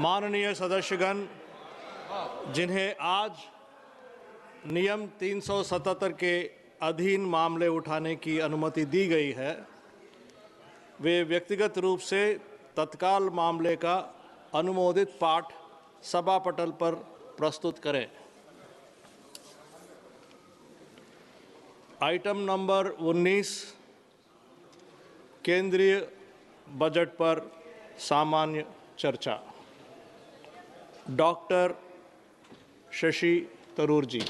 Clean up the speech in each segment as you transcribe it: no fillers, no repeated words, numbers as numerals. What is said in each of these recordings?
माननीय सदस्यगण, जिन्हें आज नियम 377 के अधीन मामले उठाने की अनुमति दी गई है, वे व्यक्तिगत रूप से तत्काल मामले का अनुमोदित पाठ सभा पटल पर प्रस्तुत करें। आइटम नंबर 19, केंद्रीय बजट पर सामान्य चर्चा। Doctor Shashi Tharoor ji.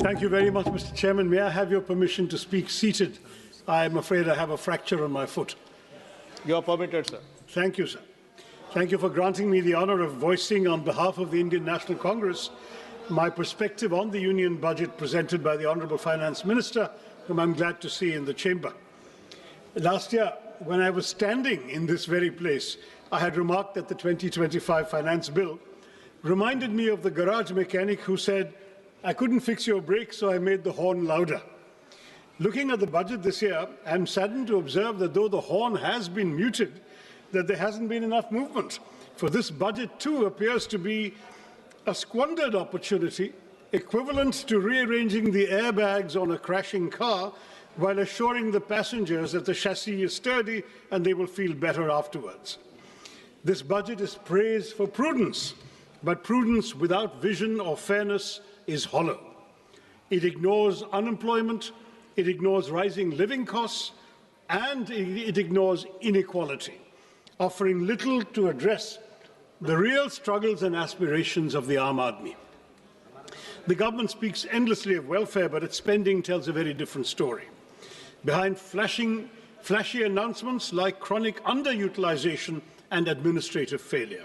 Thank you very much, Mr. Chairman. May I have your permission to speak seated? I am afraid I have a fracture on my foot. You are permitted, sir. Thank you, sir. Thank you for granting me the honor of voicing on behalf of the Indian National Congress my perspective on the Union budget presented by the Honourable Finance Minister, whom I'm glad to see in the chamber. Last year, when I was standing in this very place, I had remarked that the 2025 Finance Bill reminded me of the garage mechanic who said, "I couldn't fix your brake, so I made the horn louder." Looking at the budget this year, I'm saddened to observe that though the horn has been muted, that there hasn't been enough movement. For this budget too appears to be a squandered opportunity, equivalent to rearranging the airbags on a crashing car while assuring the passengers that the chassis is sturdy and they will feel better afterwards. This budget is praised for prudence, but prudence without vision or fairness is hollow. It ignores unemployment, it ignores rising living costs, and it ignores inequality, offering little to address the real struggles and aspirations of the Aam Aadmi. The government speaks endlessly of welfare, but its spending tells a very different story. Behind flashy announcements like chronic underutilization and administrative failure.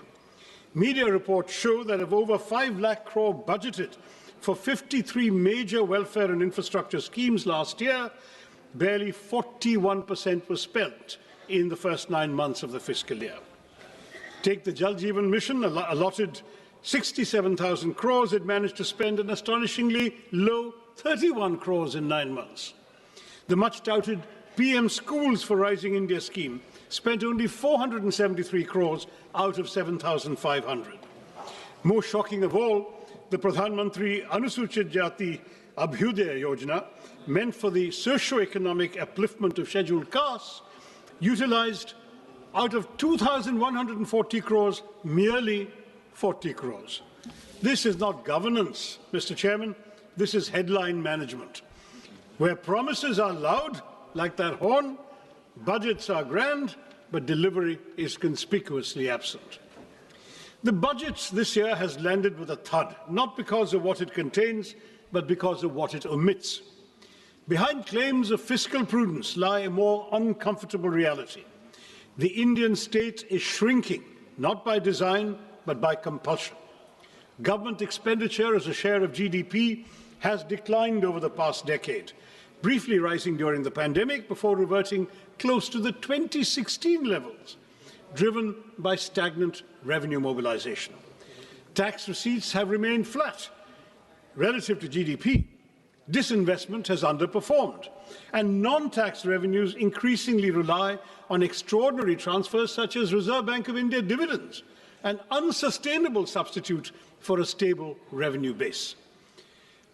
Media reports show that of over 5 lakh crore budgeted for 53 major welfare and infrastructure schemes last year, barely 41% was spent in the first 9 months of the fiscal year. Take the Jal Jeevan Mission, allotted 67,000 crores, it managed to spend an astonishingly low 31 crores in 9 months. The much-touted PM Schools for Rising India scheme spent only 473 crores out of 7,500. More shocking of all, the Pradhan Mantri Anusuchit Jati Abhyudaya Yojana, meant for the socio-economic upliftment of scheduled castes, utilized out of 2,140 crores, merely 40 crores. This is not governance, Mr. Chairman. This is headline management. Where promises are loud, like that horn, budgets are grand, but delivery is conspicuously absent. The budget this year has landed with a thud, not because of what it contains, but because of what it omits. Behind claims of fiscal prudence lie a more uncomfortable reality. The Indian state is shrinking, not by design, but by compulsion. Government expenditure as a share of GDP has declined over the past decade, briefly rising during the pandemic before reverting close to the 2016 levels, driven by stagnant revenue mobilization. Tax receipts have remained flat relative to GDP. Disinvestment has underperformed, and non-tax revenues increasingly rely on extraordinary transfers such as Reserve Bank of India dividends, an unsustainable substitute for a stable revenue base.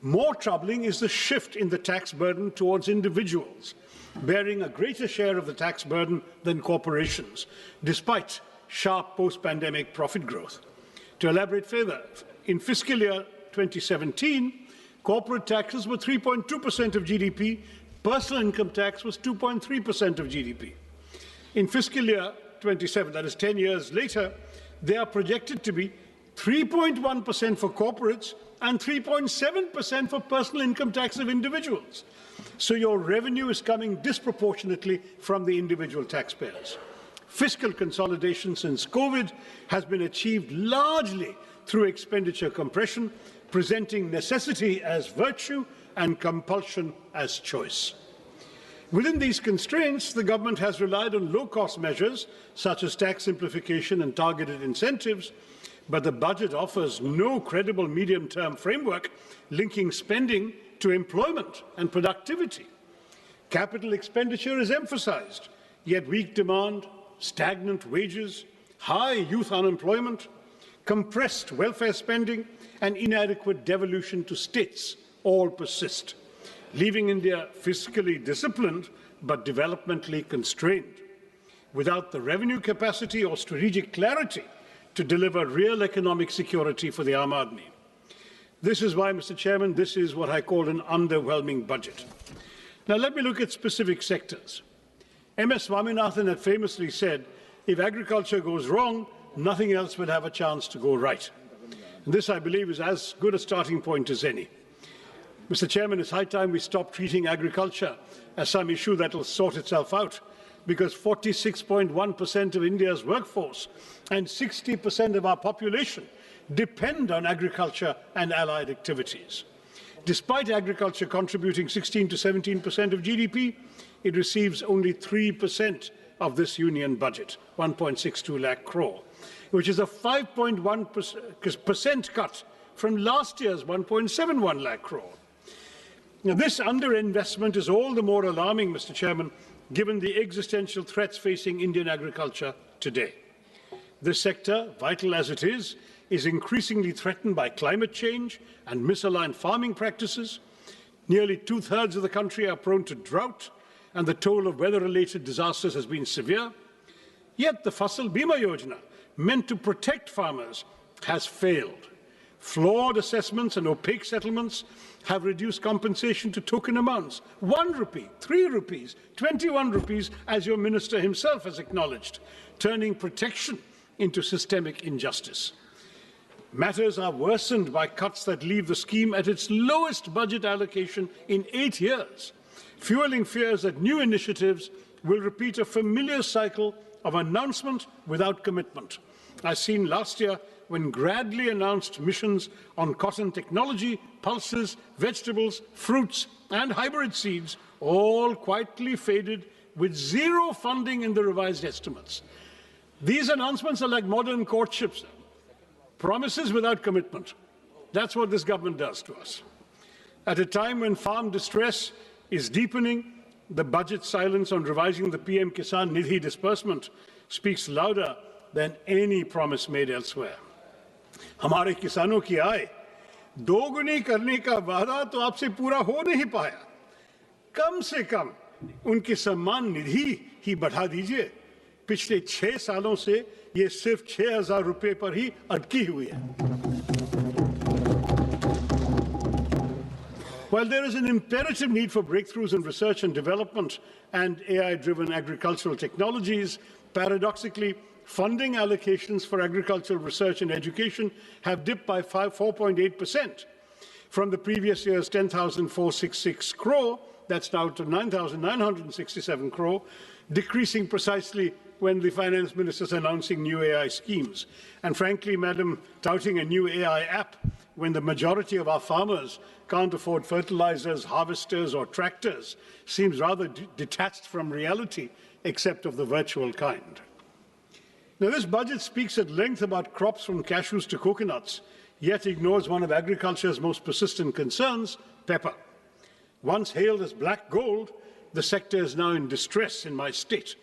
More troubling is the shift in the tax burden towards individuals, bearing a greater share of the tax burden than corporations, despite sharp post-pandemic profit growth. To elaborate further, in fiscal year 2017, corporate taxes were 3.2% of GDP, personal income tax was 2.3% of GDP. In fiscal year 27, that is 10 years later, they are projected to be 3.1% for corporates and 3.7% for personal income tax of individuals. So your revenue is coming disproportionately from the individual taxpayers. Fiscal consolidation since COVID has been achieved largely through expenditure compression, presenting necessity as virtue and compulsion as choice. Within these constraints, the government has relied on low-cost measures such as tax simplification and targeted incentives, but the budget offers no credible medium-term framework linking spending to employment and productivity. Capital expenditure is emphasized, yet weak demand, stagnant wages, high youth unemployment, compressed welfare spending, and inadequate devolution to states all persist, leaving India fiscally disciplined but developmentally constrained, without the revenue capacity or strategic clarity to deliver real economic security for the Aam Aadmi. This is why, Mr. Chairman, this is what I call an underwhelming budget. Now, let me look at specific sectors. M.S. Swaminathan had famously said, if agriculture goes wrong, nothing else would have a chance to go right. And this, I believe, is as good a starting point as any. Mr. Chairman, it's high time we stop treating agriculture as some issue that will sort itself out, because 46.1% of India's workforce and 60% of our population depend on agriculture and allied activities. Despite agriculture contributing 16 to 17% of GDP, it receives only 3% of this union budget, 1.62 lakh crore, which is a 5.1% cut from last year's 1.71 lakh crore. Now, this underinvestment is all the more alarming, Mr. Chairman, given the existential threats facing Indian agriculture today. This sector, vital as it is increasingly threatened by climate change and misaligned farming practices. Nearly two-thirds of the country are prone to drought, and the toll of weather-related disasters has been severe. Yet the Fasal Bima Yojana, meant to protect farmers, has failed. Flawed assessments and opaque settlements have reduced compensation to token amounts, 1 rupee, 3 rupees, 21 rupees, as your minister himself has acknowledged, turning protection into systemic injustice. Matters are worsened by cuts that leave the scheme at its lowest budget allocation in 8 years, fueling fears that new initiatives will repeat a familiar cycle of announcement without commitment, as seen last year when Gradley announced missions on cotton technology, pulses, vegetables, fruits, and hybrid seeds, all quietly faded with zero funding in the revised estimates. These announcements are like modern courtships, promises without commitment. That's what this government does to us. At a time when farm distress is deepening, the budget silence on revising the PM Kisan Nidhi disbursement speaks louder than any promise made elsewhere. हमारे किसानों की आय दोगुनी करने का वादा तो आपसे पूरा हो नहीं पाया। कम से कम उनकी सम्मान निधि ही बढ़ा दीजिए। पिछले 6 सालों से ये सिर्फ 6,000 रुपए पर ही अटकी हुई है। While there is an imperative need for breakthroughs in research and development and AI-driven agricultural technologies, paradoxically, funding allocations for agricultural research and education have dipped by 4.8% from the previous year's 10,466 crore, that's now to 9,967 crore, decreasing precisely when the finance minister is announcing new AI schemes. And frankly, Madam, touting a new AI app when the majority of our farmers can't afford fertilizers, harvesters, or tractors seems rather detached from reality, except of the virtual kind. Now, this budget speaks at length about crops from cashews to coconuts, yet ignores one of agriculture's most persistent concerns, pepper. Once hailed as black gold, the sector is now in distress in my state.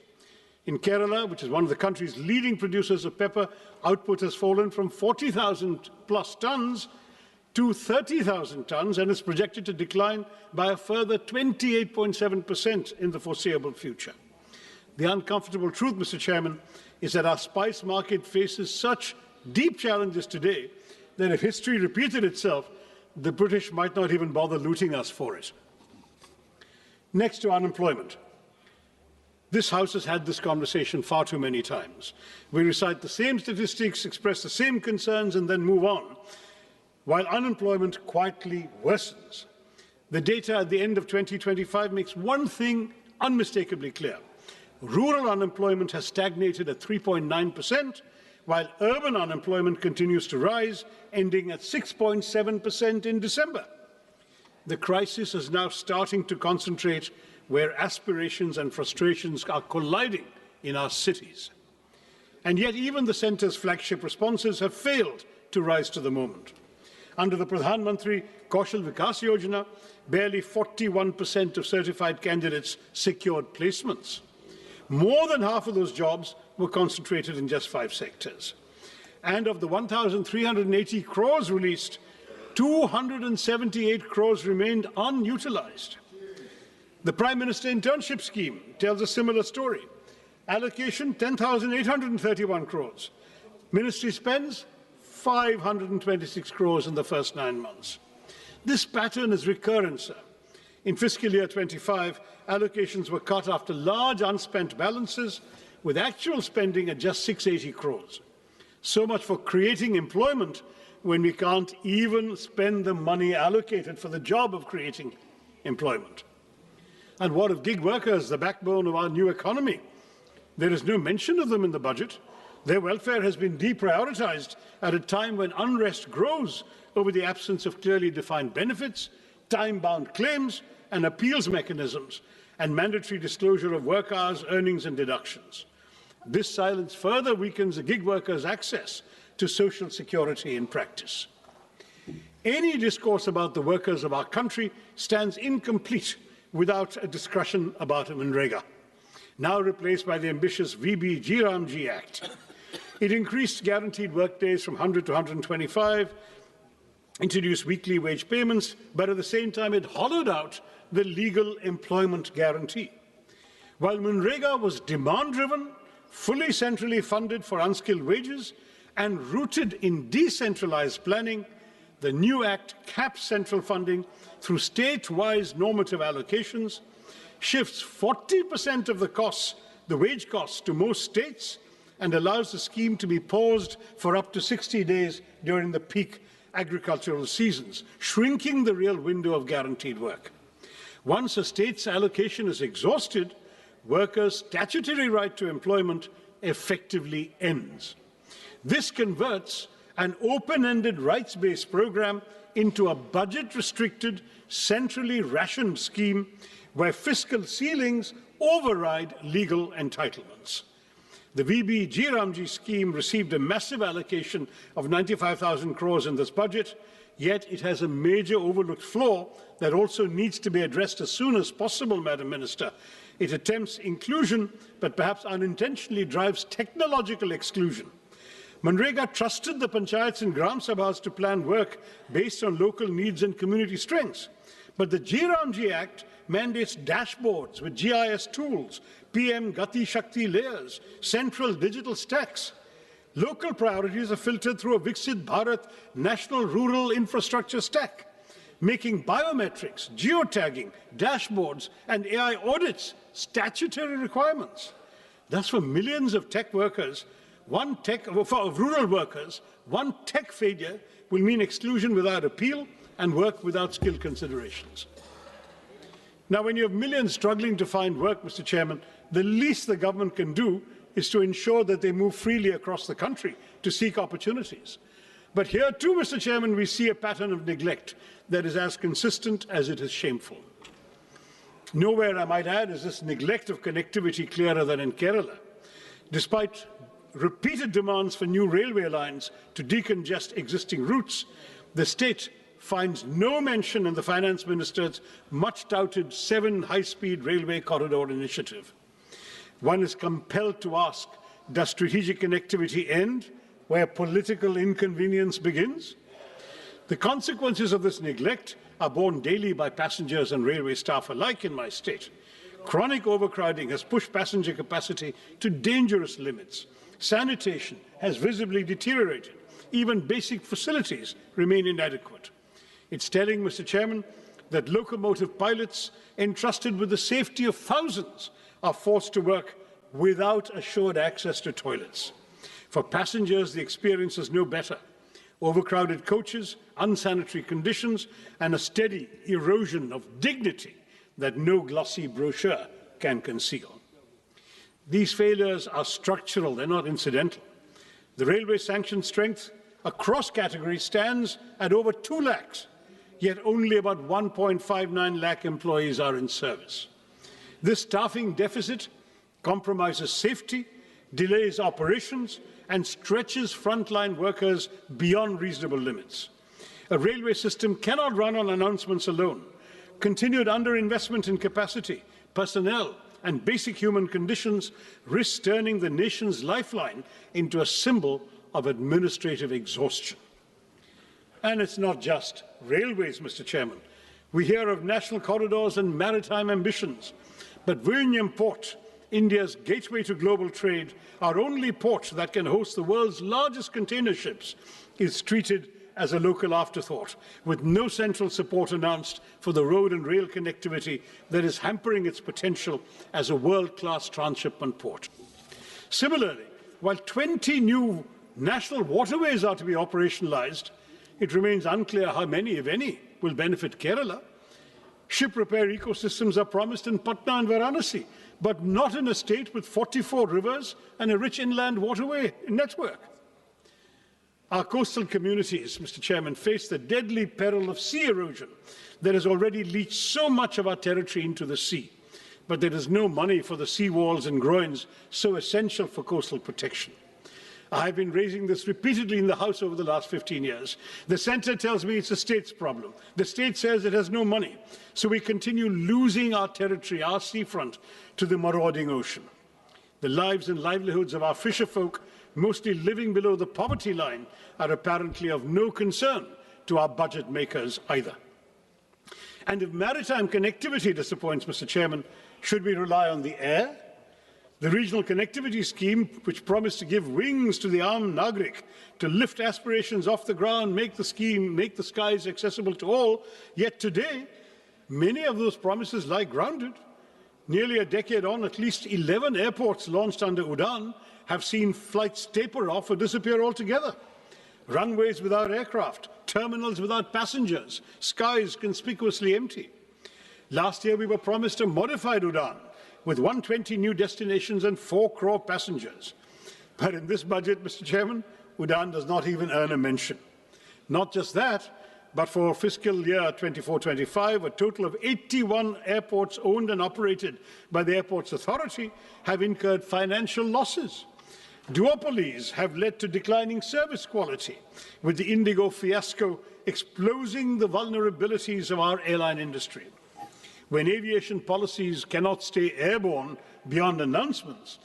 In Kerala, which is one of the country's leading producers of pepper, output has fallen from 40,000 plus tons to 30,000 tons and is projected to decline by a further 28.7% in the foreseeable future. The uncomfortable truth, Mr. Chairman, is that our spice market faces such deep challenges today that if history repeated itself, the British might not even bother looting us for it. Next to unemployment. This House has had this conversation far too many times. We recite the same statistics, express the same concerns, and then move on, while unemployment quietly worsens. The data at the end of 2025 makes one thing unmistakably clear. Rural unemployment has stagnated at 3.9%, while urban unemployment continues to rise, ending at 6.7% in December. The crisis is now starting to concentrate where aspirations and frustrations are colliding in our cities. And yet even the centre's flagship responses have failed to rise to the moment. Under the Pradhan Mantri Kaushal Vikas Yojana, barely 41% of certified candidates secured placements. More than half of those jobs were concentrated in just 5 sectors. And of the 1,380 crores released, 278 crores remained unutilized. The Prime Minister Internship Scheme tells a similar story. Allocation 10,831 crores. Ministry spends 526 crores in the first 9 months. This pattern is recurrent, sir. In fiscal year 25, allocations were cut after large unspent balances, with actual spending at just 680 crores. So much for creating employment when we can't even spend the money allocated for the job of creating employment. And what of gig workers, the backbone of our new economy? There is no mention of them in the budget. Their welfare has been deprioritized at a time when unrest grows over the absence of clearly defined benefits, time-bound claims and appeals mechanisms, and mandatory disclosure of work hours, earnings and deductions. This silence further weakens the gig workers' access to social security in practice. Any discourse about the workers of our country stands incomplete without a discussion about Manrega, now replaced by the ambitious VB-G Act. It increased guaranteed work days from 100 to 125, introduced weekly wage payments, but at the same time it hollowed out the legal employment guarantee. While Manrega was demand-driven, fully centrally funded for unskilled wages, and rooted in decentralized planning, the new Act caps central funding through state-wise normative allocations, shifts 40% of the costs, the wage costs, to most states, and allows the scheme to be paused for up to 60 days during the peak agricultural seasons, shrinking the real window of guaranteed work. Once a state's allocation is exhausted, workers' statutory right to employment effectively ends. This converts an open-ended rights-based program into a budget-restricted, centrally rationed scheme where fiscal ceilings override legal entitlements. The VB-G scheme received a massive allocation of 95,000 crores in this budget, yet it has a major overlooked flaw that also needs to be addressed as soon as possible, Madam Minister. It attempts inclusion, but perhaps unintentionally drives technological exclusion. Manrega trusted the panchayats and gram sabhas to plan work based on local needs and community strengths. But the G Act mandates dashboards with GIS tools, PM Gati Shakti layers, central digital stacks. Local priorities are filtered through a Viksit Bharat National Rural Infrastructure Stack, making biometrics, geotagging, dashboards, and AI audits statutory requirements. Thus, for millions of tech workers, rural workers, one tech failure will mean exclusion without appeal and work without skill considerations. Now, when you have millions struggling to find work, Mr. Chairman, the least the government can do is to ensure that they move freely across the country to seek opportunities. But here too, Mr. Chairman, we see a pattern of neglect that is as consistent as it is shameful. Nowhere, I might add, is this neglect of connectivity clearer than in Kerala. Despite repeated demands for new railway lines to decongest existing routes, the state finds no mention in the Finance Minister's much-touted 7 high-speed railway corridor initiative. One is compelled to ask, does strategic connectivity end where political inconvenience begins? The consequences of this neglect are borne daily by passengers and railway staff alike in my state. Chronic overcrowding has pushed passenger capacity to dangerous limits. Sanitation has visibly deteriorated. Even basic facilities remain inadequate. It's telling, Mr. Chairman, that locomotive pilots entrusted with the safety of thousands are forced to work without assured access to toilets. For passengers, the experience is no better. Overcrowded coaches, unsanitary conditions, and a steady erosion of dignity that no glossy brochure can conceal. These failures are structural, they're not incidental. The railway sanction strength across categories stands at over 2 lakhs, yet only about 1.59 lakh employees are in service. This staffing deficit compromises safety, delays operations, and stretches frontline workers beyond reasonable limits. A railway system cannot run on announcements alone. Continued underinvestment in capacity, personnel, and basic human conditions risks turning the nation's lifeline into a symbol of administrative exhaustion. And it's not just railways, Mr. Chairman. We hear of national corridors and maritime ambitions, but Vizhinjam Port, India's gateway to global trade, our only port that can host the world's largest container ships, is treated as a local afterthought, with no central support announced for the road and rail connectivity that is hampering its potential as a world-class transshipment port. Similarly, while 20 new national waterways are to be operationalized, it remains unclear how many, if any, will benefit Kerala. Ship repair ecosystems are promised in Patna and Varanasi, but not in a state with 44 rivers and a rich inland waterway network. Our coastal communities, Mr. Chairman, face the deadly peril of sea erosion that has already leached so much of our territory into the sea. But there is no money for the sea walls and groins so essential for coastal protection. I have been raising this repeatedly in the House over the last 15 years. The centre tells me it's the state's problem. The state says it has no money. So we continue losing our territory, our seafront, to the marauding ocean. The lives and livelihoods of our fisherfolk, mostly living below the poverty line, are apparently of no concern to our budget makers either. And if maritime connectivity disappoints, Mr. Chairman, should we rely on the air? The regional connectivity scheme, which promised to give wings to the armed Nagrik, to lift aspirations off the ground, make the skies accessible to all, yet today, many of those promises lie grounded. Nearly a decade on, at least 11 airports launched under UDAN have seen flights taper off or disappear altogether. Runways without aircraft, terminals without passengers, skies conspicuously empty. Last year, we were promised a modified UDAN with 120 new destinations and 4 crore passengers. But in this budget, Mr. Chairman, UDAN does not even earn a mention. Not just that, but for fiscal year 24-25, a total of 81 airports owned and operated by the Airports Authority have incurred financial losses. Duopolies have led to declining service quality, with the Indigo fiasco exposing the vulnerabilities of our airline industry. When aviation policies cannot stay airborne beyond announcements,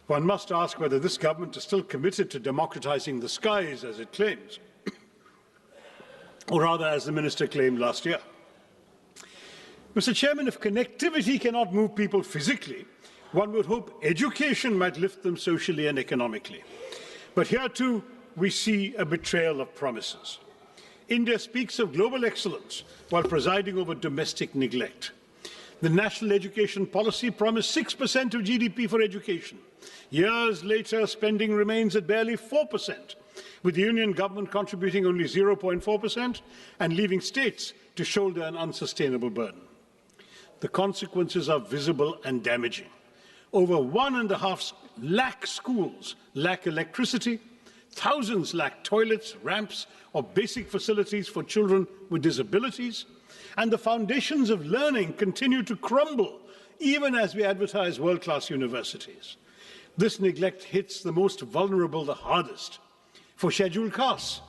one must ask whether this government is still committed to democratizing the skies, as it claims, or rather, as the minister claimed last year. Mr. Chairman, if connectivity cannot move people physically, one would hope education might lift them socially and economically. But here too, we see a betrayal of promises. India speaks of global excellence while presiding over domestic neglect. The national education policy promised 6% of GDP for education. Years later, spending remains at barely 4%, with the union government contributing only 0.4% and leaving states to shoulder an unsustainable burden. The consequences are visible and damaging. Over 1.5 lakh schools lack electricity, thousands lack toilets, ramps, or basic facilities for children with disabilities, and the foundations of learning continue to crumble, even as we advertise world-class universities. This neglect hits the most vulnerable the hardest. For scheduled castes,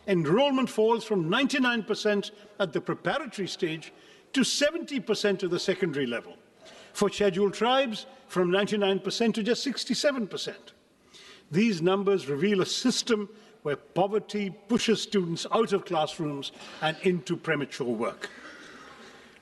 enrollment falls from 99% at the preparatory stage to 70% at the secondary level. For scheduled tribes, from 99% to just 67%. These numbers reveal a system where poverty pushes students out of classrooms and into premature work.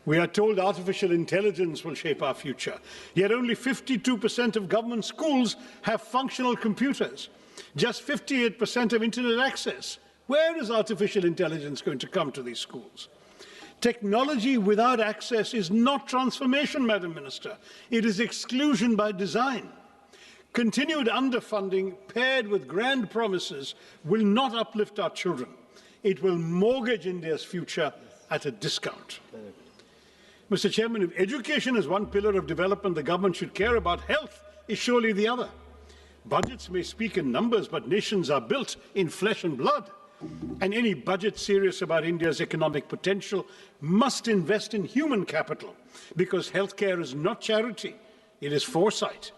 We are told artificial intelligence will shape our future, yet only 52% of government schools have functional computers, just 58% have internet access. Where is artificial intelligence going to come to these schools? Technology without access is not transformation, Madam Minister. It is exclusion by design. Continued underfunding paired with grand promises will not uplift our children. It will mortgage India's future at a discount. Mr. Chairman, if education is one pillar of development the government should care about, health is surely the other. Budgets may speak in numbers, but nations are built in flesh and blood. And any budget serious about India's economic potential must invest in human capital, because healthcare is not charity, it is foresight.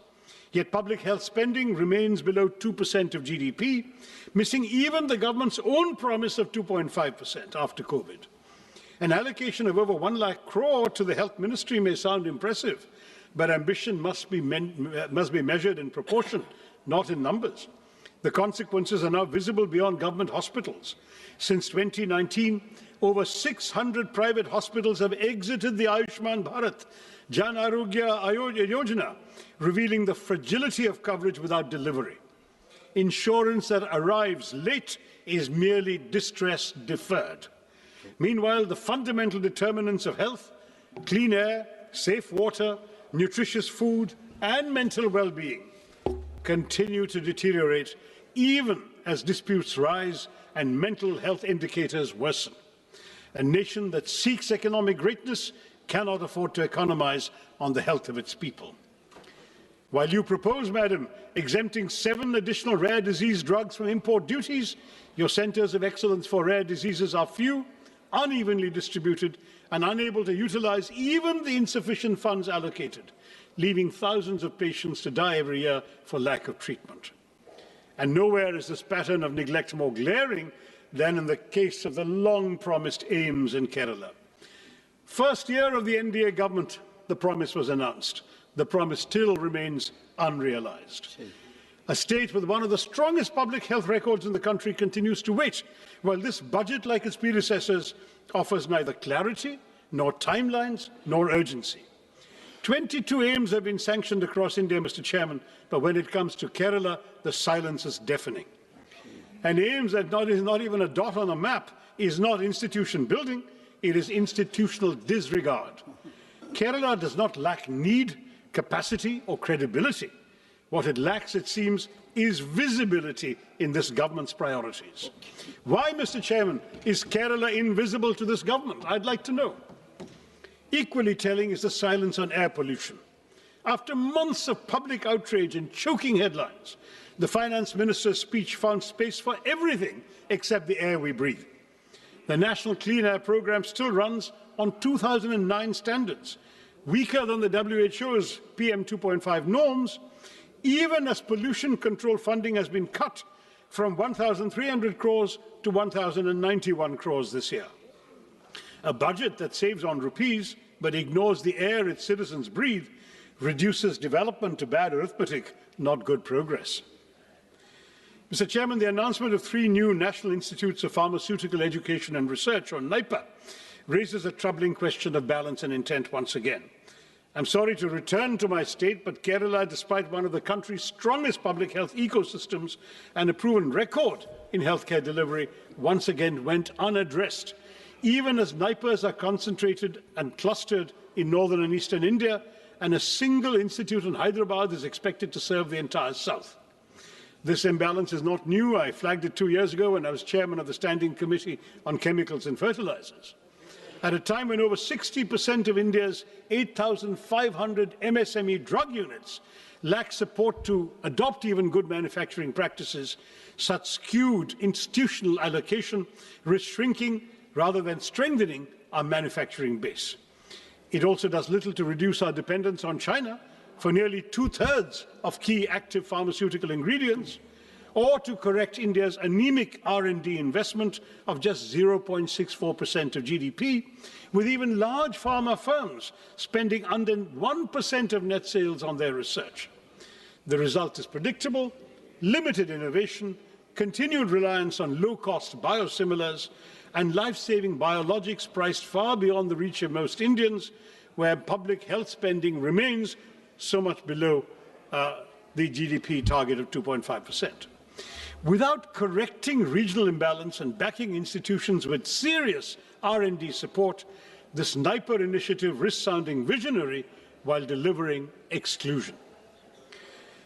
Yet public health spending remains below 2% of GDP, missing even the government's own promise of 2.5% after COVID. An allocation of over 1 lakh crore to the health ministry may sound impressive, but ambition must be measured in proportion, not in numbers. The consequences are now visible beyond government hospitals. Since 2019, over 600 private hospitals have exited the Ayushman Bharat Jan Arogya Yojana, revealing the fragility of coverage without delivery. Insurance that arrives late is merely distress deferred. Meanwhile, the fundamental determinants of health, clean air, safe water, nutritious food, and mental well-being continue to deteriorate even as disputes rise and mental health indicators worsen. A nation that seeks economic greatness cannot afford to economize on the health of its people. While you propose, Madam, exempting 7 additional rare disease drugs from import duties, your centres of excellence for rare diseases are few, unevenly distributed, and unable to utilize even the insufficient funds allocated, leaving thousands of patients to die every year for lack of treatment. And nowhere is this pattern of neglect more glaring than in the case of the long-promised AIMS in Kerala. First year of the NDA government, the promise was announced. The promise still remains unrealized. A state with one of the strongest public health records in the country continues to wait, while this budget, like its predecessors, offers neither clarity, nor timelines, nor urgency. 22 AIMS have been sanctioned across India, Mr. Chairman, but when it comes to Kerala, the silence is deafening. And AIMS that is not even a dot on a map is not institution building, it is institutional disregard. Kerala does not lack need, capacity, or credibility. What it lacks, it seems, is visibility in this government's priorities. Why, Mr. Chairman, is Kerala invisible to this government? I'd like to know. Equally telling is the silence on air pollution. After months of public outrage and choking headlines, the Finance Minister's speech found space for everything except the air we breathe. The National Clean Air Programme still runs on 2009 standards, weaker than the WHO's PM 2.5 norms, even as pollution control funding has been cut from 1,300 crores to 1,091 crores this year. A budget that saves on rupees but ignores the air its citizens breathe reduces development to bad arithmetic, not good progress. Mr. Chairman, the announcement of 3 new National Institutes of Pharmaceutical Education and Research, or NIPA, raises a troubling question of balance and intent once again. I'm sorry to return to my state, but Kerala, despite one of the country's strongest public health ecosystems and a proven record in healthcare delivery, once again went unaddressed. Even as NIPAs are concentrated and clustered in northern and eastern India, and a single institute in Hyderabad is expected to serve the entire south. This imbalance is not new. I flagged it 2 years ago when I was chairman of the Standing Committee on Chemicals and Fertilizers. At a time when over 60% of India's 8,500 MSME drug units lack support to adopt even good manufacturing practices, such skewed institutional allocation risks shrinking rather than strengthening our manufacturing base. It also does little to reduce our dependence on China for nearly 2/3 of key active pharmaceutical ingredients, or to correct India's anemic R&D investment of just 0.64% of GDP, with even large pharma firms spending under 1% of net sales on their research. The result is predictable: limited innovation, continued reliance on low-cost biosimilars, and life-saving biologics priced far beyond the reach of most Indians, where public health spending remains so much below the GDP target of 2.5%. Without correcting regional imbalance and backing institutions with serious R&D support, this NIPA initiative risks sounding visionary while delivering exclusion.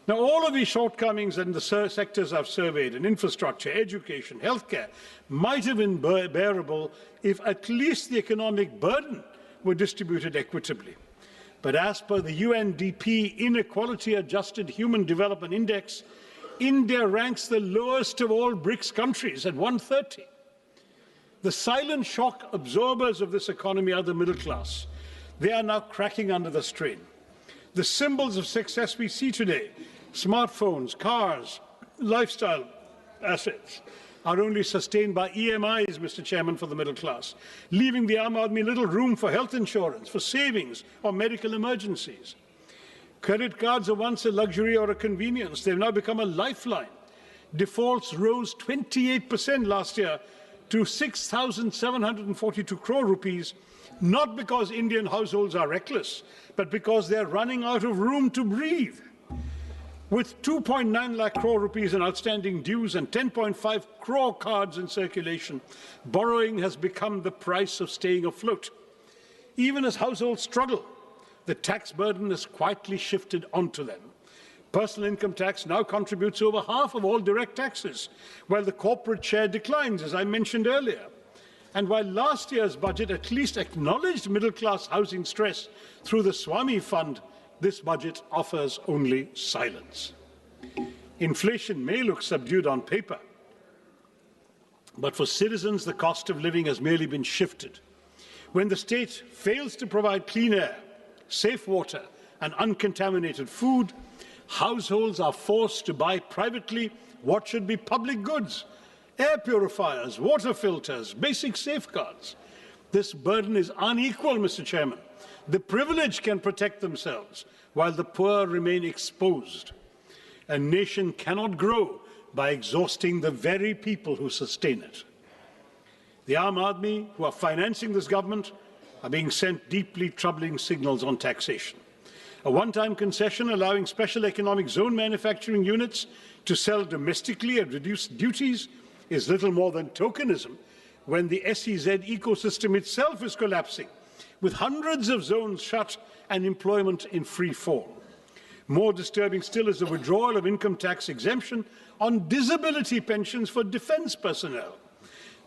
Now, all of these shortcomings in the sectors I've surveyed, in infrastructure, education, healthcare, might have been bearable if at least the economic burden were distributed equitably. But as per the UNDP Inequality-Adjusted Human Development Index, India ranks the lowest of all BRICS countries at 130. The silent shock absorbers of this economy are the middle class. They are now cracking under the strain. The symbols of success we see today, smartphones, cars, lifestyle assets, are only sustained by EMIs, Mr. Chairman, for the middle class, leaving the Aam Aadmi little room for health insurance, for savings or medical emergencies. Credit cards are once a luxury or a convenience. They've now become a lifeline. Defaults rose 28% last year to 6,742 crore rupees, not because Indian households are reckless, but because they're running out of room to breathe. With 2.9 lakh crore rupees in outstanding dues and 10.5 crore cards in circulation, borrowing has become the price of staying afloat. Even as households struggle, the tax burden has quietly shifted onto them. Personal income tax now contributes over half of all direct taxes, while the corporate share declines, as I mentioned earlier. And while last year's budget at least acknowledged middle-class housing stress through the Swami Fund, this budget offers only silence. Inflation may look subdued on paper, but for citizens, the cost of living has merely been shifted. When the state fails to provide clean air, safe water, and uncontaminated food, households are forced to buy privately what should be public goods: air purifiers, water filters, basic safeguards. This burden is unequal, Mr. Chairman. The privileged can protect themselves, while the poor remain exposed. A nation cannot grow by exhausting the very people who sustain it. The Aam Aadmi who are financing this government are being sent deeply troubling signals on taxation. A one-time concession allowing special economic zone manufacturing units to sell domestically at reduced duties is little more than tokenism when the SEZ ecosystem itself is collapsing, with hundreds of zones shut and employment in free fall. More disturbing still is the withdrawal of income tax exemption on disability pensions for defence personnel.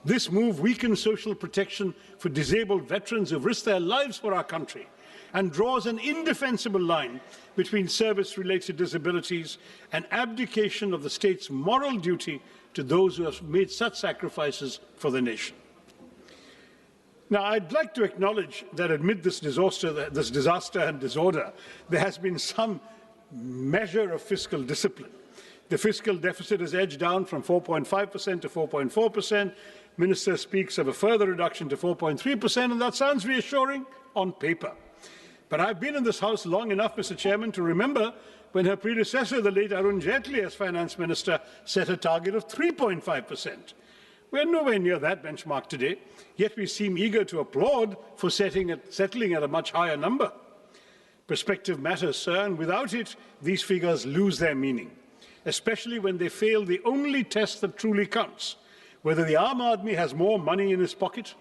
This move weakens social protection for disabled veterans who've risked their lives for our country and draws an indefensible line between service-related disabilities and abdication of the state's moral duty to those who have made such sacrifices for the nation. Now, I'd like to acknowledge that amid this disaster and disorder, there has been some measure of fiscal discipline. The fiscal deficit has edged down from 4.5% to 4.4%. Minister speaks of a further reduction to 4.3%, and that sounds reassuring on paper. But I've been in this House long enough, Mr. Chairman, to remember when her predecessor, the late Arun Jaitley, as Finance Minister, set a target of 3.5%. We're nowhere near that benchmark today, yet we seem eager to applaud for settling at a much higher number. Perspective matters, sir, and without it, these figures lose their meaning, especially when they fail the only test that truly counts: whether the Aam Aadmi has more money in his pocket,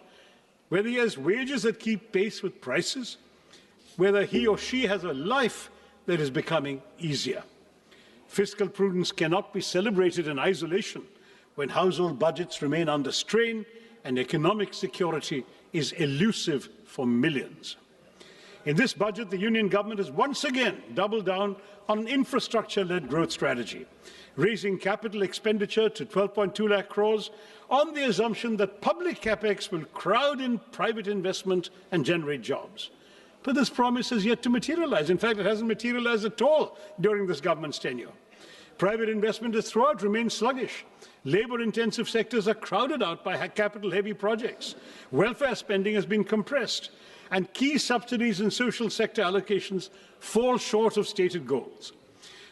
whether he has wages that keep pace with prices, whether he or she has a life that is becoming easier. Fiscal prudence cannot be celebrated in isolation when household budgets remain under strain and economic security is elusive for millions. In this budget, the Union government has once again doubled down on an infrastructure-led growth strategy, raising capital expenditure to 12.2 lakh crores on the assumption that public capex will crowd in private investment and generate jobs. But this promise has yet to materialize. In fact, it hasn't materialized at all during this government's tenure. Private investment has throughout remained sluggish. Labour-intensive sectors are crowded out by capital-heavy projects. Welfare spending has been compressed, and key subsidies and social sector allocations fall short of stated goals.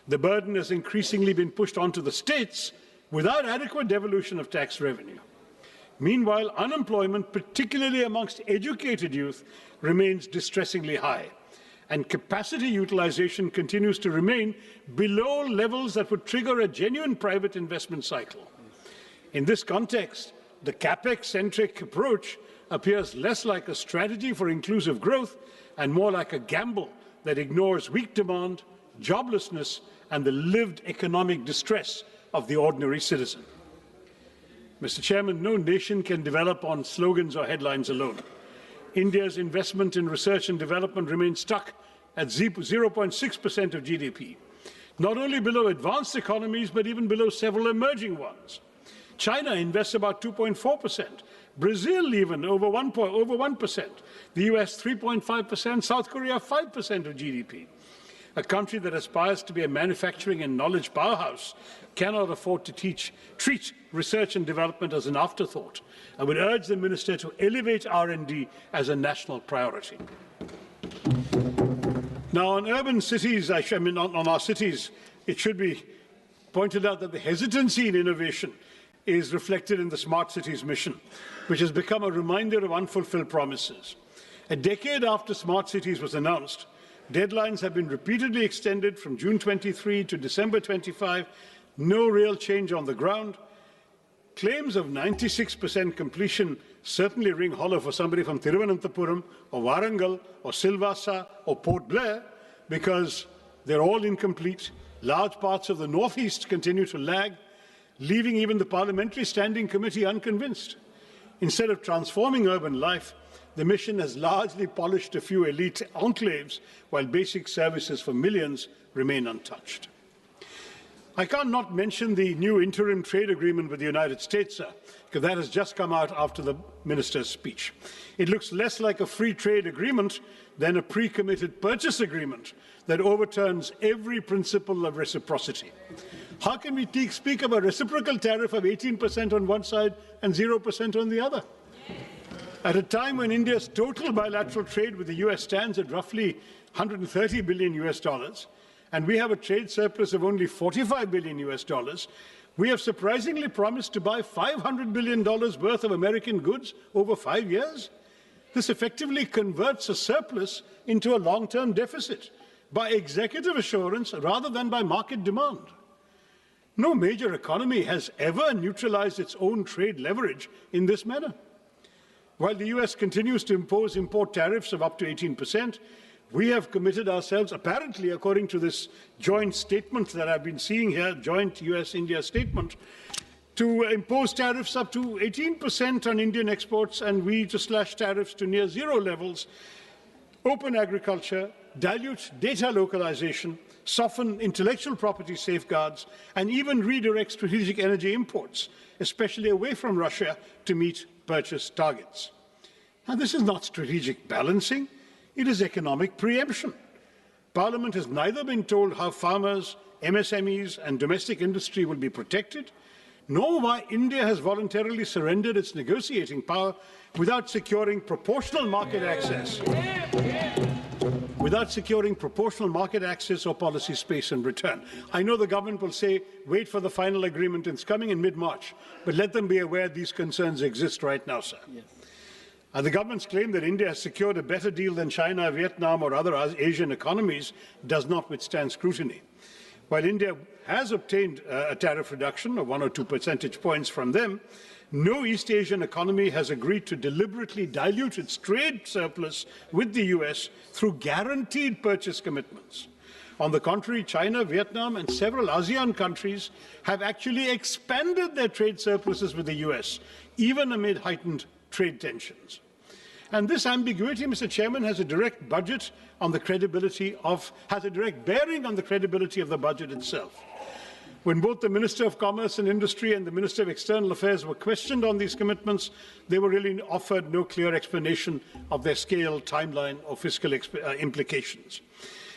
The burden has increasingly been pushed onto the states without adequate devolution of tax revenue. Meanwhile, unemployment, particularly amongst educated youth, remains distressingly high, and capacity utilization continues to remain below levels that would trigger a genuine private investment cycle. In this context, the capex-centric approach appears less like a strategy for inclusive growth and more like a gamble that ignores weak demand, joblessness, and the lived economic distress of the ordinary citizen. Mr. Chairman, no nation can develop on slogans or headlines alone. India's investment in research and development remains stuck at 0.6% of GDP, not only below advanced economies, but even below several emerging ones. China invests about 2.4%, Brazil even over 1%, the US 3.5%, South Korea 5% of GDP. A country that aspires to be a manufacturing and knowledge powerhouse cannot afford to treat research and development as an afterthought. I would urge the Minister to elevate R&D as a national priority. Now, on urban cities, on our cities, it should be pointed out that the hesitancy in innovation is reflected in the Smart Cities mission, which has become a reminder of unfulfilled promises. A decade after Smart Cities was announced, deadlines have been repeatedly extended from June 23 to December 25, no real change on the ground. Claims of 96% completion certainly ring hollow for somebody from Thiruvananthapuram or Warangal or Silvassa or Port Blair, because they're all incomplete. Large parts of the northeast continue to lag, leaving even the Parliamentary Standing Committee unconvinced. Instead of transforming urban life, the mission has largely polished a few elite enclaves, while basic services for millions remain untouched. I can't not mention the new interim trade agreement with the United States, sir, because that has just come out after the minister's speech. It looks less like a free trade agreement than a pre-committed purchase agreement that overturns every principle of reciprocity. How can we speak of a reciprocal tariff of 18% on one side and 0% on the other? At a time when India's total bilateral trade with the US stands at roughly $130 billion, and we have a trade surplus of only $45 billion, we have surprisingly promised to buy $500 billion worth of American goods over 5 years. This effectively converts a surplus into a long-term deficit by executive assurance rather than by market demand. No major economy has ever neutralized its own trade leverage in this manner. While the US continues to impose import tariffs of up to 18%, we have committed ourselves, apparently according to this joint statement that I've been seeing here, joint US-India statement, to impose tariffs up to 18% on Indian exports, and we to slash tariffs to near zero levels, open agriculture, dilute data localization, soften intellectual property safeguards, and even redirect strategic energy imports, especially away from Russia, to meet purchase targets. Now, this is not strategic balancing, it is economic preemption. Parliament has neither been told how farmers, MSMEs, and domestic industry will be protected, nor why India has voluntarily surrendered its negotiating power without securing proportional market access. Without securing proportional market access or policy space in return. I know the government will say, wait for the final agreement, it's coming in mid-March, but let them be aware these concerns exist right now, sir. Yes. The government's claim that India has secured a better deal than China, Vietnam, or other Asian economies does not withstand scrutiny. While India has obtained a tariff reduction of 1 or 2 percentage points from them, no East Asian economy has agreed to deliberately dilute its trade surplus with the US through guaranteed purchase commitments. On the contrary, China, Vietnam, and several ASEAN countries have actually expanded their trade surpluses with the US, even amid heightened trade tensions. And this ambiguity, Mr. Chairman, has a direct bearing on the credibility of the budget itself. When both the Minister of Commerce and Industry and the Minister of External Affairs were questioned on these commitments, they were really offered no clear explanation of their scale, timeline, or fiscal implications.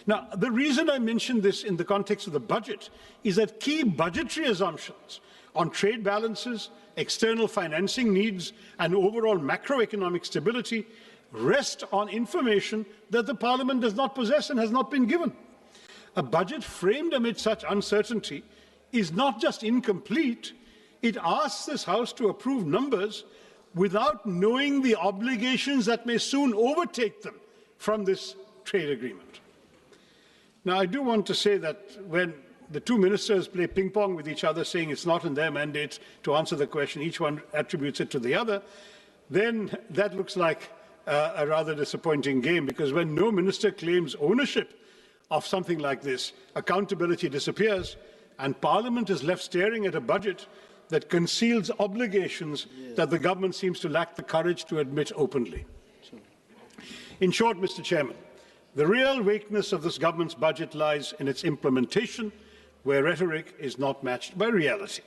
Now, the reason I mention this in the context of the budget is that key budgetary assumptions on trade balances, external financing needs, and overall macroeconomic stability rest on information that the Parliament does not possess and has not been given. A budget framed amid such uncertainty is not just incomplete, it asks this House to approve numbers without knowing the obligations that may soon overtake them from this trade agreement. Now, I do want to say that when the two ministers play ping-pong with each other, saying it's not in their mandate to answer the question, each one attributes it to the other, then that looks like a rather disappointing game, because when no minister claims ownership of something like this, accountability disappears, and Parliament is left staring at a budget that conceals obligations that the government seems to lack the courage to admit openly. In short, Mr. Chairman, the real weakness of this government's budget lies in its implementation, where rhetoric is not matched by reality.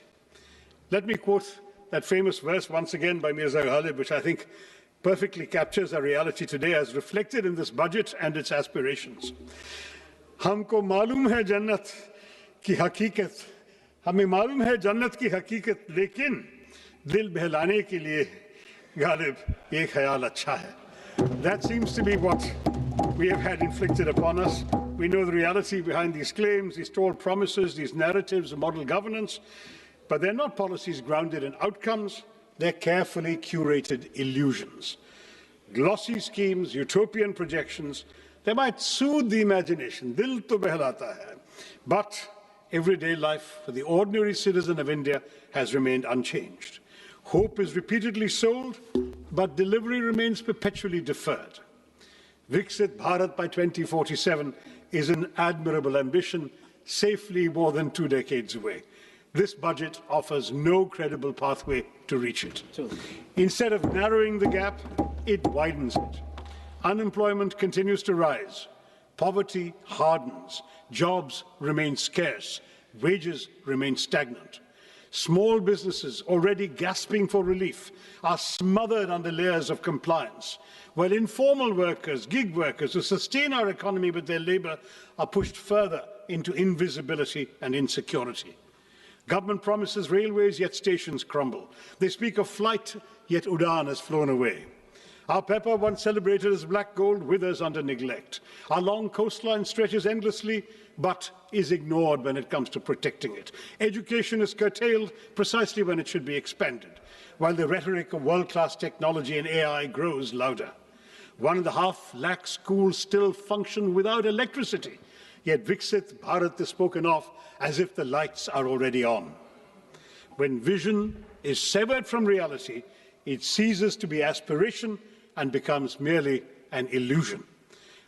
Let me quote that famous verse once again by Mirza Ghalib, which I think perfectly captures our reality today as reflected in this budget and its aspirations. हमको मालूम है जन्नत की हकीकत, हमें मालूम है जन्नत की हकीकत, लेकिन दिल बहलाने के लिए गालिब ये ख्याल अच्छा है. That seems to be what we have had inflicted upon us. We know the reality behind these claims, these tall promises, these narratives of model governance, but they're not policies grounded in outcomes. They're carefully curated illusions. Glossy schemes, utopian projections, they might soothe the imagination, dil to behlata hai, but everyday life for the ordinary citizen of India has remained unchanged. Hope is repeatedly sold, but delivery remains perpetually deferred. Viksit Bharat by 2047 is an admirable ambition, safely more than 2 decades away. This budget offers no credible pathway to reach it. Instead of narrowing the gap, it widens it. Unemployment continues to rise. Poverty hardens. Jobs remain scarce. Wages remain stagnant. Small businesses, already gasping for relief, are smothered under layers of compliance, while informal workers, gig workers who sustain our economy with their labor are pushed further into invisibility and insecurity. Government promises railways, yet stations crumble. They speak of flight, yet Udan has flown away. Our pepper, once celebrated as black gold, withers under neglect. Our long coastline stretches endlessly, but is ignored when it comes to protecting it. Education is curtailed precisely when it should be expanded, while the rhetoric of world-class technology and AI grows louder. 1.5 lakh schools still function without electricity, yet Viksit Bharat is spoken of as if the lights are already on. When vision is severed from reality, it ceases to be aspiration and becomes merely an illusion.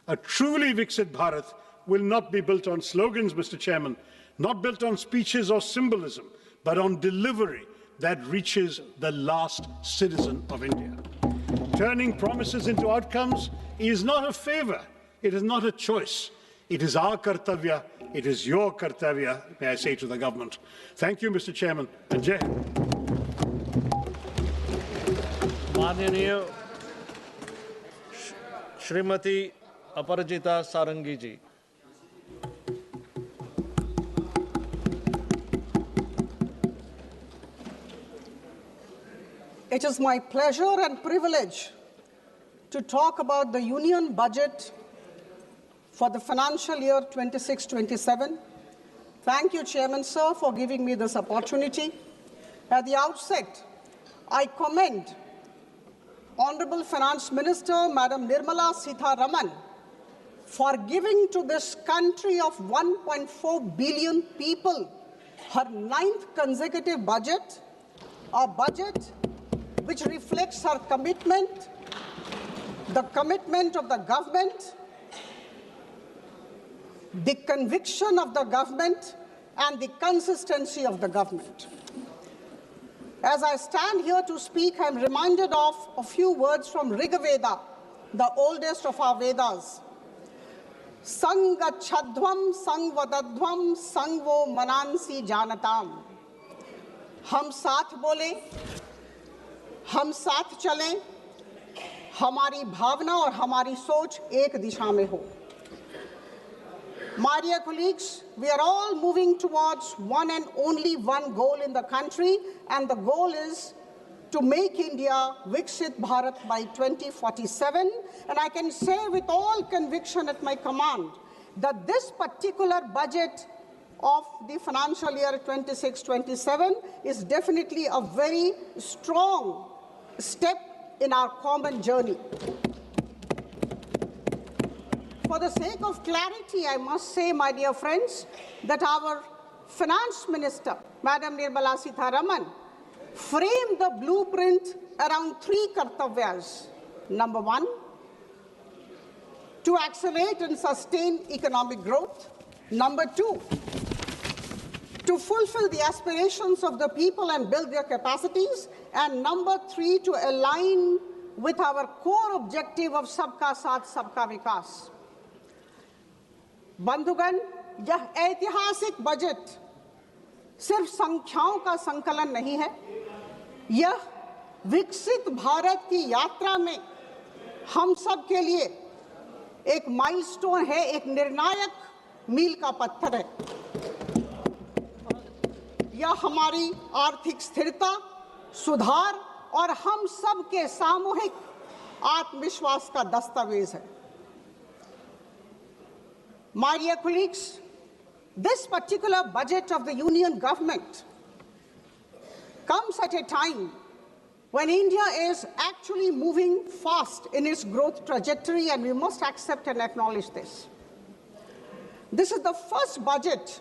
A truly Viksit Bharat will not be built on slogans, Mr. Chairman, not built on speeches or symbolism, but on delivery that reaches the last citizen of India. Turning promises into outcomes is not a favor. It is not a choice. It is our kartavya. It is your kartavya, may I say to the government. Thank you, Mr. Chairman, and Jai Hind. माननीय श्रीमती अपराजिता सारंगी जी। It is my pleasure and privilege to talk about the Union Budget for the financial year 26-27. Thank you, Chairman, sir, for giving me this opportunity. At the outset, I commend Honorable Finance Minister, Madam Nirmala Sitharaman, for giving to this country of 1.4 billion people her 9th consecutive budget, a budget which reflects her commitment, the commitment of the government, the conviction of the government, and the consistency of the government. As I stand here to speak, I am reminded of a few words from Rigveda, the oldest of our Vedas. Sangachadhvam sangvadadhvam sangvo manansi janatam. हम साथ बोले, हम साथ चलें, हमारी भावना और हमारी सोच एक दिशा में हो. My dear colleagues, we are all moving towards one and only one goal in the country, and the goal is to make India Viksit Bharat by 2047. And I can say with all conviction at my command that this particular budget of the financial year 26-27 is definitely a very strong step in our common journey. For the sake of clarity, I must say, my dear friends, that our Finance Minister, Madam Nirmala Sitharaman, framed the blueprint around 3 kartavyas. Number 1, to accelerate and sustain economic growth. Number 2, to fulfill the aspirations of the people and build their capacities. And number 3, to align with our core objective of Sabka Saath, Sabka Vikas. बंधुगण, यह ऐतिहासिक budget सिर्फ संख्याओं का संकलन नहीं है, यह विकसित भारत की यात्रा में हम सब के लिए एक माइलस्टोन है, एक निर्णायक मील का पत्थर है. यह हमारी आर्थिक स्थिरता, सुधार और हम सब के सामूहिक आत्मविश्वास का दस्तावेज है. My dear colleagues, this particular budget of the union government comes at a time when India is actually moving fast in its growth trajectory, and we must accept and acknowledge this. This is the first budget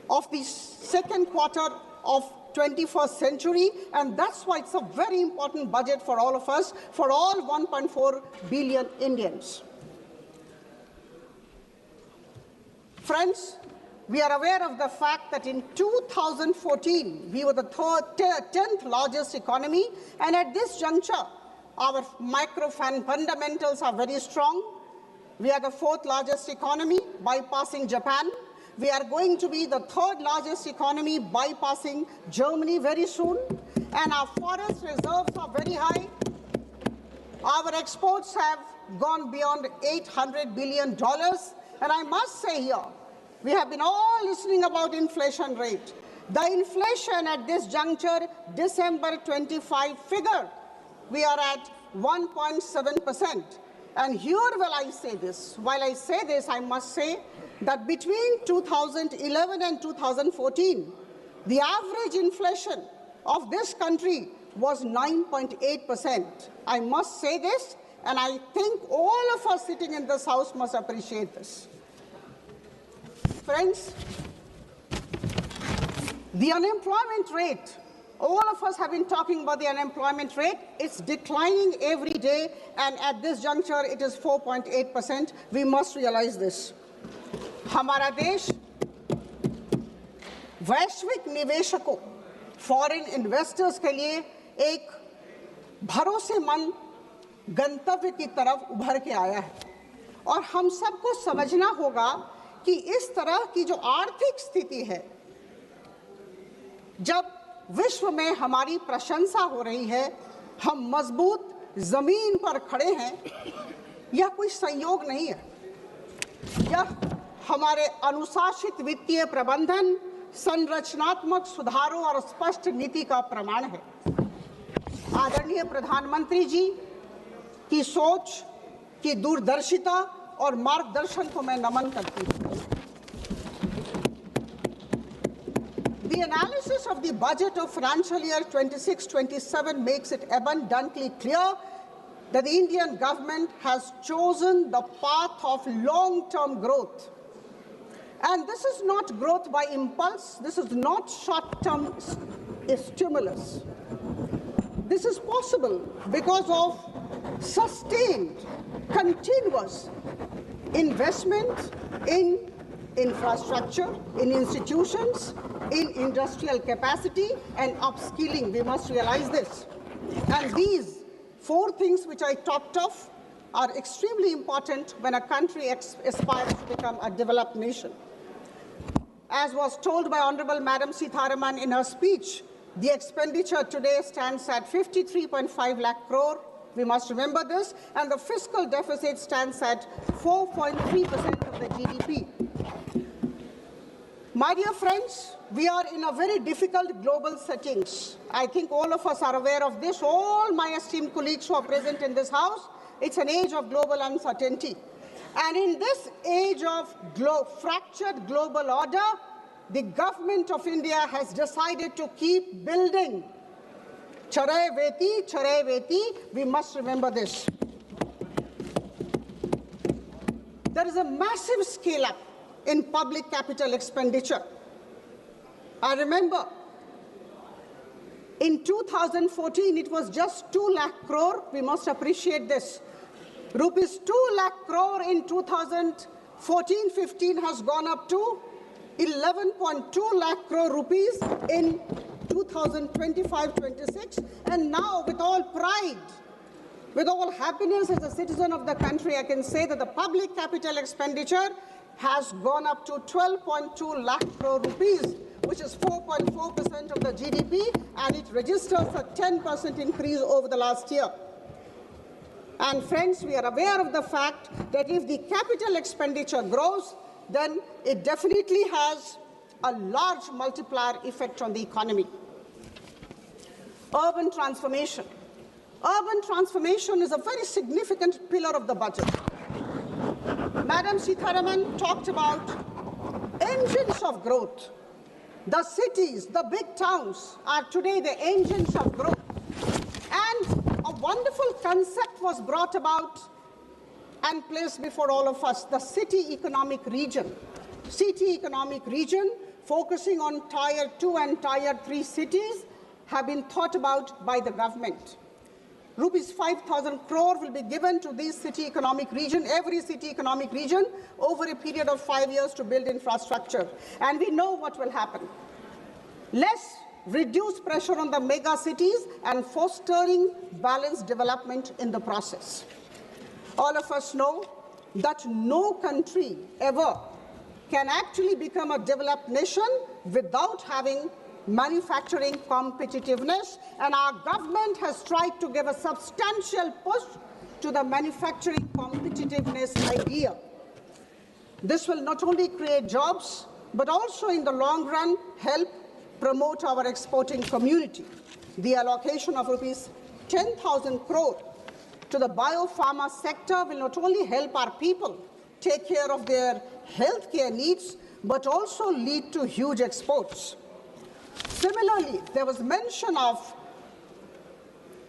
of the second quarter of 21st century, and that's why it's a very important budget for all of us, for all 1.4 billion Indians. Friends, we are aware of the fact that in 2014, we were the 10th largest economy, and at this juncture, our micro fundamentals are very strong. We are the 4th largest economy, bypassing Japan. We are going to be the 3rd largest economy, bypassing Germany very soon, and our forest reserves are very high. Our exports have gone beyond $800 billion, and I must say here, we have been all listening about inflation rate. The inflation at this juncture, December 25 figure, we are at 1.7%. And here while I say this, I must say that between 2011 and 2014, the average inflation of this country was 9.8%. I must say this, and I think all of us sitting in this house must appreciate this. Friends, the unemployment rate, all of us have been talking about the unemployment rate. It's declining every day, and at this juncture, it is 4.8%. We must realize this. हमारा देश वैश्विक निवेशकों, foreign investors के लिए एक भरोसेमंद गंतव्य की तरफ उभर के आया है, और हम सबको समझना होगा कि इस तरह की जो आर्थिक स्थिति है, जब विश्व में हमारी प्रशंसा हो रही है, हम मजबूत जमीन पर खड़े हैं, यह कोई संयोग नहीं है। यह हमारे अनुशासित वित्तीय प्रबंधन, संरचनात्मक सुधारों और स्पष्ट नीति का प्रमाण है। आदरणीय प्रधानमंत्री जी की सोच, की दूरदर्शिता और मार्गदर्शन को मैं नमन करती हूँ। The analysis of the budget of financial year 26-27 makes it abundantly clear that the Indian government has chosen the path of long-term growth. And this is not growth by impulse. This is not short-term stimulus. This is possible because of sustained, continuous investment in infrastructure, in institutions, in industrial capacity and upskilling. We must realize this. And these 4 things which I talked of are extremely important when a country aspires to become a developed nation. As was told by Honorable Madam Sitharaman in her speech, the expenditure today stands at 53.5 lakh crore. We must remember this. And the fiscal deficit stands at 4.3% of the GDP. My dear friends, we are in a very difficult global settings. I think all of us are aware of this. All my esteemed colleagues who are present in this house, it's an age of global uncertainty. And in this age of fractured global order, the government of India has decided to keep building. Charai veti, we must remember this. There is a massive scale-up in public capital expenditure. I remember in 2014, it was just 2 lakh crore. We must appreciate this. Rupees 2 lakh crore in 2014-15 has gone up to 11.2 lakh crore rupees in 2025-26. And now, with all pride, with all happiness as a citizen of the country, I can say that the public capital expenditure has gone up to 12.2 lakh crore rupees, which is 4.4% of the GDP, and it registers a 10% increase over the last year. And friends, we are aware of the fact that if the capital expenditure grows, then it definitely has a large multiplier effect on the economy. Urban transformation. Urban transformation is a very significant pillar of the budget. Madam Sitharaman talked about engines of growth. The cities, the big towns are today the engines of growth. And a wonderful concept was brought about and placed before all of us, the city economic region. City economic region, focusing on Tier 2 and Tier 3 cities, have been thought about by the government. Rupees 5,000 crore will be given to this city economic region, every city economic region, over a period of 5 years to build infrastructure. And we know what will happen. Less reduced pressure on the mega cities and fostering balanced development in the process. All of us know that no country ever can actually become a developed nation without having manufacturing competitiveness, and our government has tried to give a substantial push to the manufacturing competitiveness idea. This will not only create jobs, but also in the long run help promote our exporting community. The allocation of rupees 10,000 crore to the biopharma sector will not only help our people take care of their healthcare needs, but also lead to huge exports. Similarly, there was mention of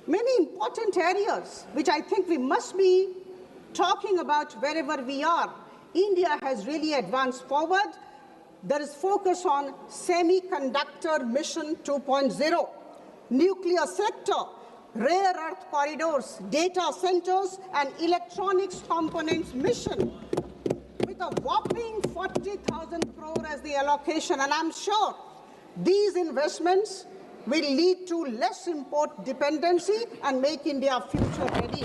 many important areas which I think we must be talking about wherever we are. India has really advanced forward. There is focus on semiconductor mission 2.0, nuclear sector, rare earth corridors, data centers, and electronics components mission, with a whopping 40,000 crore as the allocation. And I'm sure these investments will lead to less import dependency and make India future ready.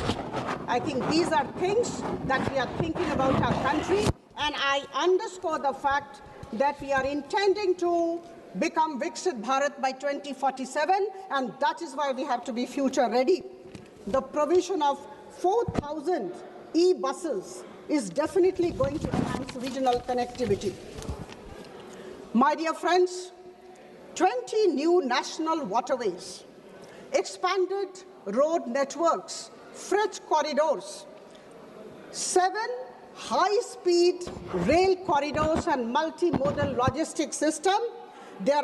I think these are things that we are thinking about our country, and I underscore the fact that we are intending to become Viksit Bharat by 2047, and that is why we have to be future ready. The provision of 4,000 e-buses is definitely going to enhance regional connectivity. My dear friends, 20 new national waterways, expanded road networks, freight corridors, 7 high-speed rail corridors and multimodal logistics system. These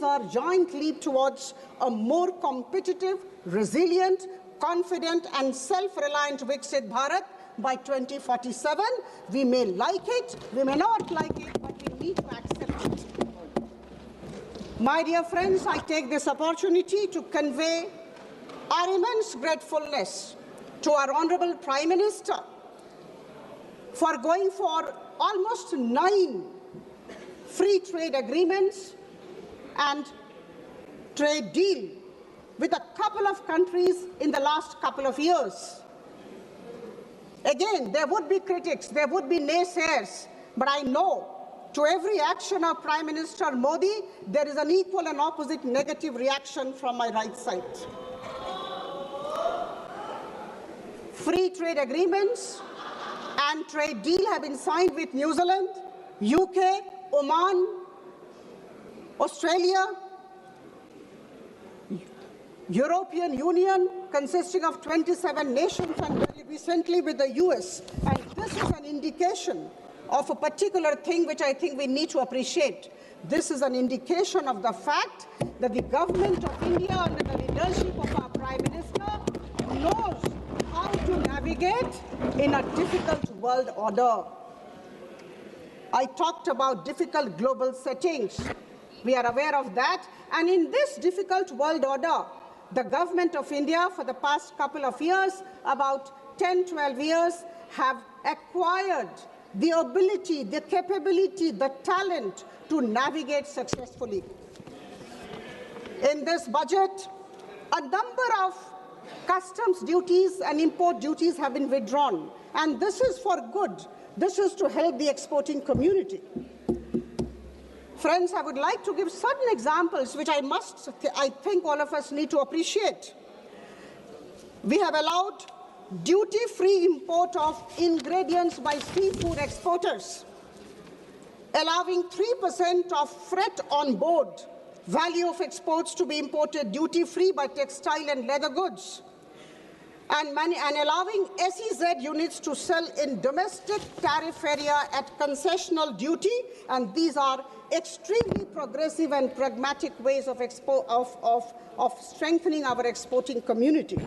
are giant leap towards a more competitive, resilient, confident, and self-reliant Viksit Bharat by 2047. We may like it, we may not like it, but we need to accept it. My dear friends, I take this opportunity to convey our immense gratefulness to our Honorable Prime Minister for going for almost 9 free trade agreements and trade deal with a couple of countries in the last couple of years. Again, there would be critics, there would be naysayers, but I know to every action of Prime Minister Modi, there is an equal and opposite negative reaction from my right side. Free trade agreements and trade deal have been signed with New Zealand, UK, Oman, Australia, European Union, consisting of 27 nations, and very recently with the US. And this is an indication of a particular thing which I think we need to appreciate. This is an indication of the fact that the government of India, under the leadership of our Prime Minister, knows how to navigate in a difficult world order. I talked about difficult global settings. We are aware of that. And in this difficult world order, the government of India for the past couple of years, about 10, 12 years, have acquired the ability, the capability, the talent to navigate successfully. In this budget, a number of customs duties and import duties have been withdrawn, and this is for good. This is to help the exporting community. Friends, I would like to give certain examples which I think all of us need to appreciate. We have allowed duty-free import of ingredients by seafood exporters, allowing 3% of freight on board value of exports to be imported duty-free by textile and leather goods. and allowing SEZ units to sell in domestic tariff area at concessional duty, and these are extremely progressive and pragmatic ways of strengthening our exporting community.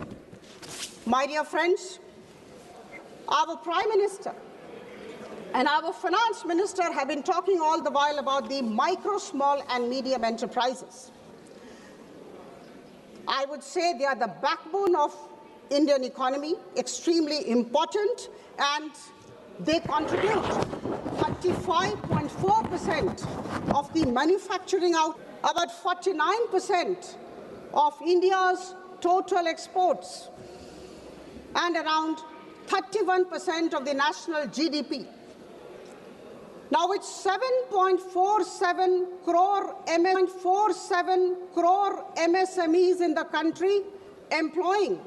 My dear friends, our Prime Minister and our Finance Minister have been talking all the while about the micro, small and medium enterprises. I would say they are the backbone of Indian economy, extremely important, and they contribute 35.4% of the manufacturing output, about 49% of India's total exports, and around 31% of the national GDP. Now, with 7.47 crore MSMEs in the country, employing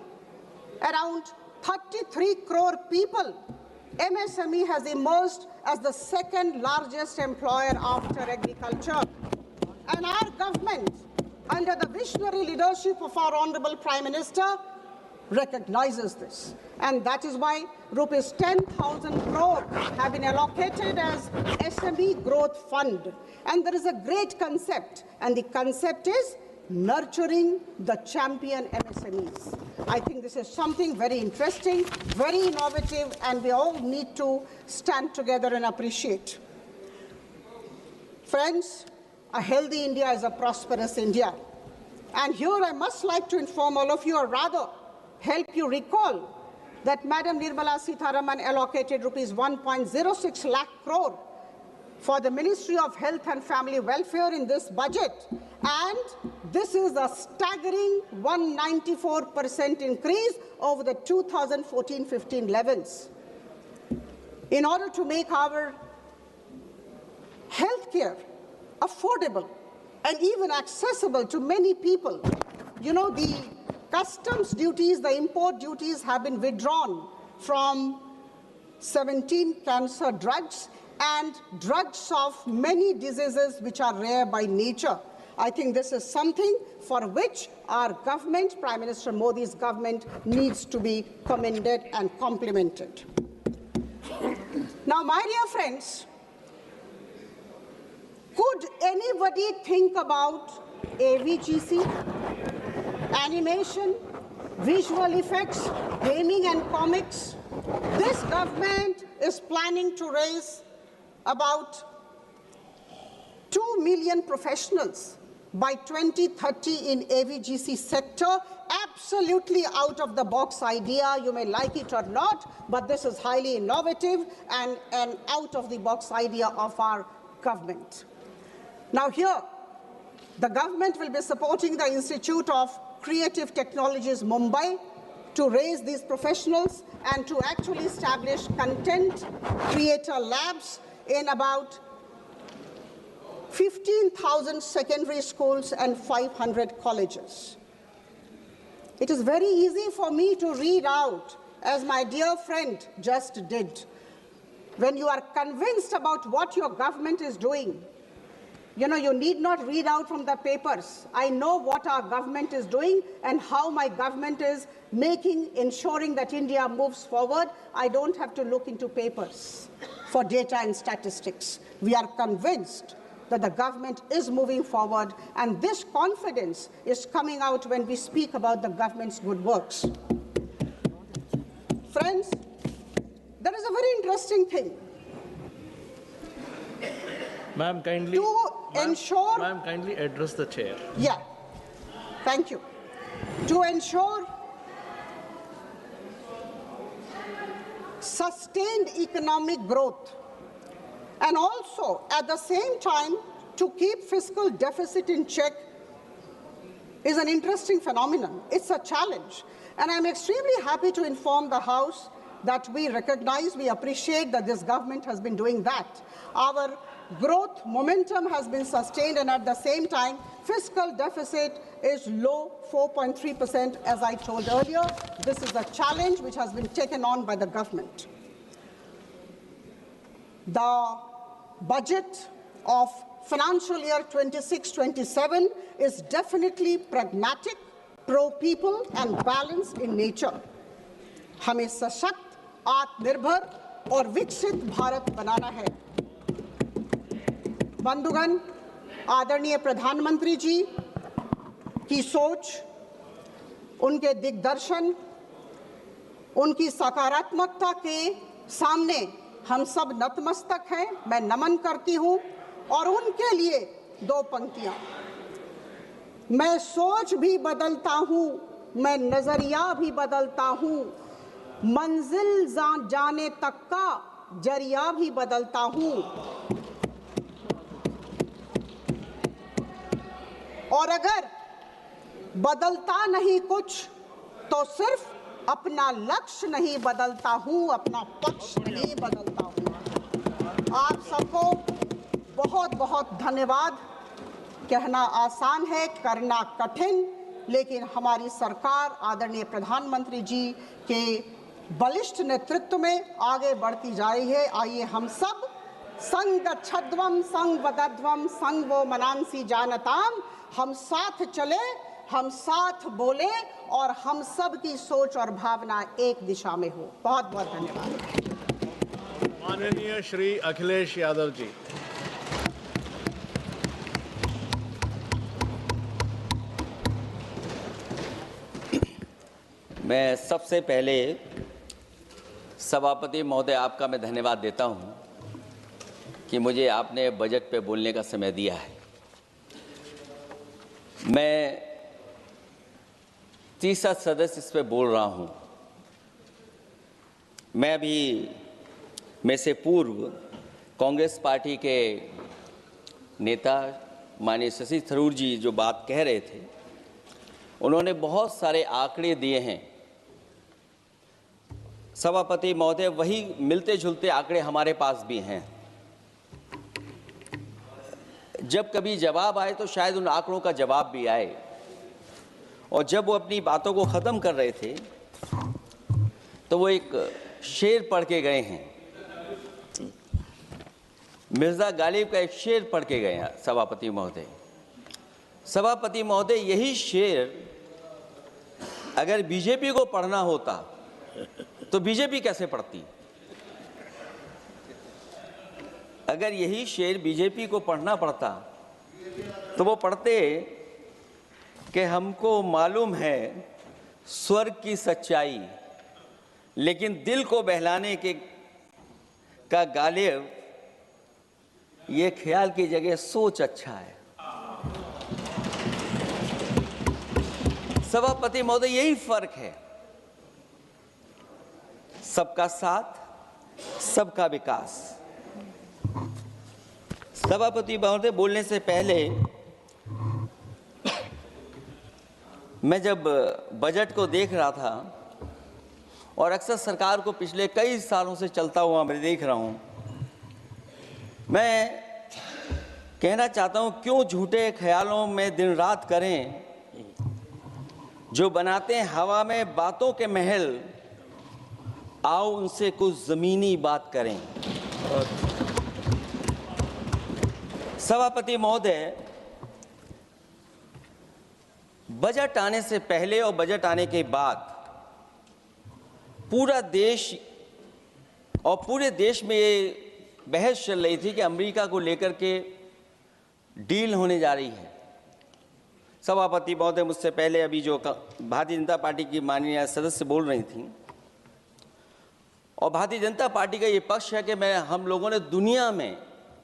around 33 crore people, MSME has emerged as the second largest employer after agriculture. And our government, under the visionary leadership of our Honorable Prime Minister, recognizes this. And that is why rupees 10,000 crore have been allocated as SME Growth Fund. And there is a great concept, and the concept is nurturing the champion MSMEs. I think this is something very interesting, very innovative, and we all need to stand together and appreciate. Friends, a healthy India is a prosperous India. And here I must like to inform all of you, or rather help you recall, that Madam Nirmala Sitharaman allocated rupees 1.06 lakh crore for the Ministry of Health and Family Welfare in this budget. And this is a staggering 194% increase over the 2014-15 levels. In order to make our healthcare affordable and even accessible to many people, you know, the customs duties, the import duties have been withdrawn from 17 cancer drugs and drugs of many diseases which are rare by nature. I think this is something for which our government, Prime Minister Modi's government, needs to be commended and complimented. Now, my dear friends, could anybody think about AVGC, animation, visual effects, gaming and comics? This government is planning to raise about 2 million professionals by 2030 in AVGC sector. Absolutely out of the box idea, you may like it or not, but this is highly innovative and an out of the box idea of our government. Now here, the government will be supporting the Institute of Creative Technologies Mumbai to raise these professionals and to actually establish content creator labs in about 15,000 secondary schools and 500 colleges. It is very easy for me to read out, as my dear friend just did. When you are convinced about what your government is doing, you know, you need not read out from the papers. I know what our government is doing and how my government is ensuring that India moves forward. I don't have to look into papers for data and statistics. We are convinced that the government is moving forward, and this confidence is coming out when we speak about the government's good works. Friends, there is a very interesting thing. Ma'am, kindly address the chair. Yeah, thank you. To ensure sustained economic growth, and also at the same time to keep fiscal deficit in check, is an interesting phenomenon. It's a challenge. And I'm extremely happy to inform the House that we recognize, we appreciate that this government has been doing that. Our growth momentum has been sustained, and at the same time, fiscal deficit is low, 4.3%, as I told earlier. This is a challenge which has been taken on by the government. The budget of financial year 26-27 is definitely pragmatic, pro-people, and balanced in nature. हमें सशक्त, आत्मनिर्भर और विकसित भारत बनाना है। बंधुगण, आदरणीय प्रधानमंत्री जी की सोच, उनके दिग्दर्शन, उनकी सकारात्मकता के सामने हम सब नतमस्तक हैं। मैं नमन करती हूं और उनके लिए दो पंक्तियां। मैं सोच भी बदलता हूं, मैं नजरिया भी बदलता हूं, मंजिल जाने तक का जरिया भी बदलता हूं। और अगर बदलता नहीं कुछ तो सिर्फ अपना लक्ष्य नहीं बदलता हूं, अपना पक्ष नहीं बदलता हूं। आप सबको बहुत बहुत धन्यवाद। कहना आसान है, करना कठिन, लेकिन हमारी सरकार आदरणीय प्रधानमंत्री जी के बलिष्ठ नेतृत्व में आगे बढ़ती जा रही है। आइए हम सब संग गच्छध्वं संग वदध्वं संग वो मनांसी जानताम, हम साथ चले, हम साथ बोले और हम सब की सोच और भावना एक दिशा में हो। बहुत बहुत धन्यवाद। माननीय श्री अखिलेश यादव जी। मैं सबसे पहले सभापति महोदय आपका मैं धन्यवाद देता हूं कि मुझे आपने बजट पे बोलने का समय दिया है। मैं तीसरा सदस्य इस पे बोल रहा हूं। मैं अभी में से पूर्व कांग्रेस पार्टी के नेता माननीय शशि थरूर जी जो बात कह रहे थे, उन्होंने बहुत सारे आंकड़े दिए हैं। सभापति महोदय, वही मिलते जुलते आंकड़े हमारे पास भी हैं। जब कभी जवाब आए तो शायद उन आंकड़ों का जवाब भी आए। और जब वो अपनी बातों को ख़त्म कर रहे थे तो वो एक शेर पढ़ के गए हैं। मिर्ज़ा गालिब का एक शेर पढ़ के गए हैं सभापति महोदय। सभापति महोदय, यही शेर अगर बीजेपी को पढ़ना होता तो बीजेपी कैसे पढ़ती? अगर यही शेर बीजेपी को पढ़ना पड़ता तो वो पढ़ते कि हमको मालूम है स्वर्ग की सच्चाई, लेकिन दिल को बहलाने के का गालिब ये ख्याल की जगह सोच अच्छा है। सभापति महोदय, यही फर्क है। सबका साथ, सबका विकास। सभापति महोदय, बोलने से पहले मैं जब बजट को देख रहा था और अक्सर सरकार को पिछले कई सालों से चलता हुआ मैं देख रहा हूं, मैं कहना चाहता हूं, क्यों झूठे ख्यालों में दिन रात करें, जो बनाते हैं हवा में बातों के महल, आओ उनसे कुछ जमीनी बात करें। सभापति महोदय, बजट आने से पहले और बजट आने के बाद पूरा देश और पूरे देश में ये बहस चल रही थी कि अमेरिका को लेकर के डील होने जा रही है। सभापति महोदय, मुझसे पहले अभी जो भारतीय जनता पार्टी की माननीय सदस्य बोल रही थी, और भारतीय जनता पार्टी का ये पक्ष है कि हम लोगों ने दुनिया में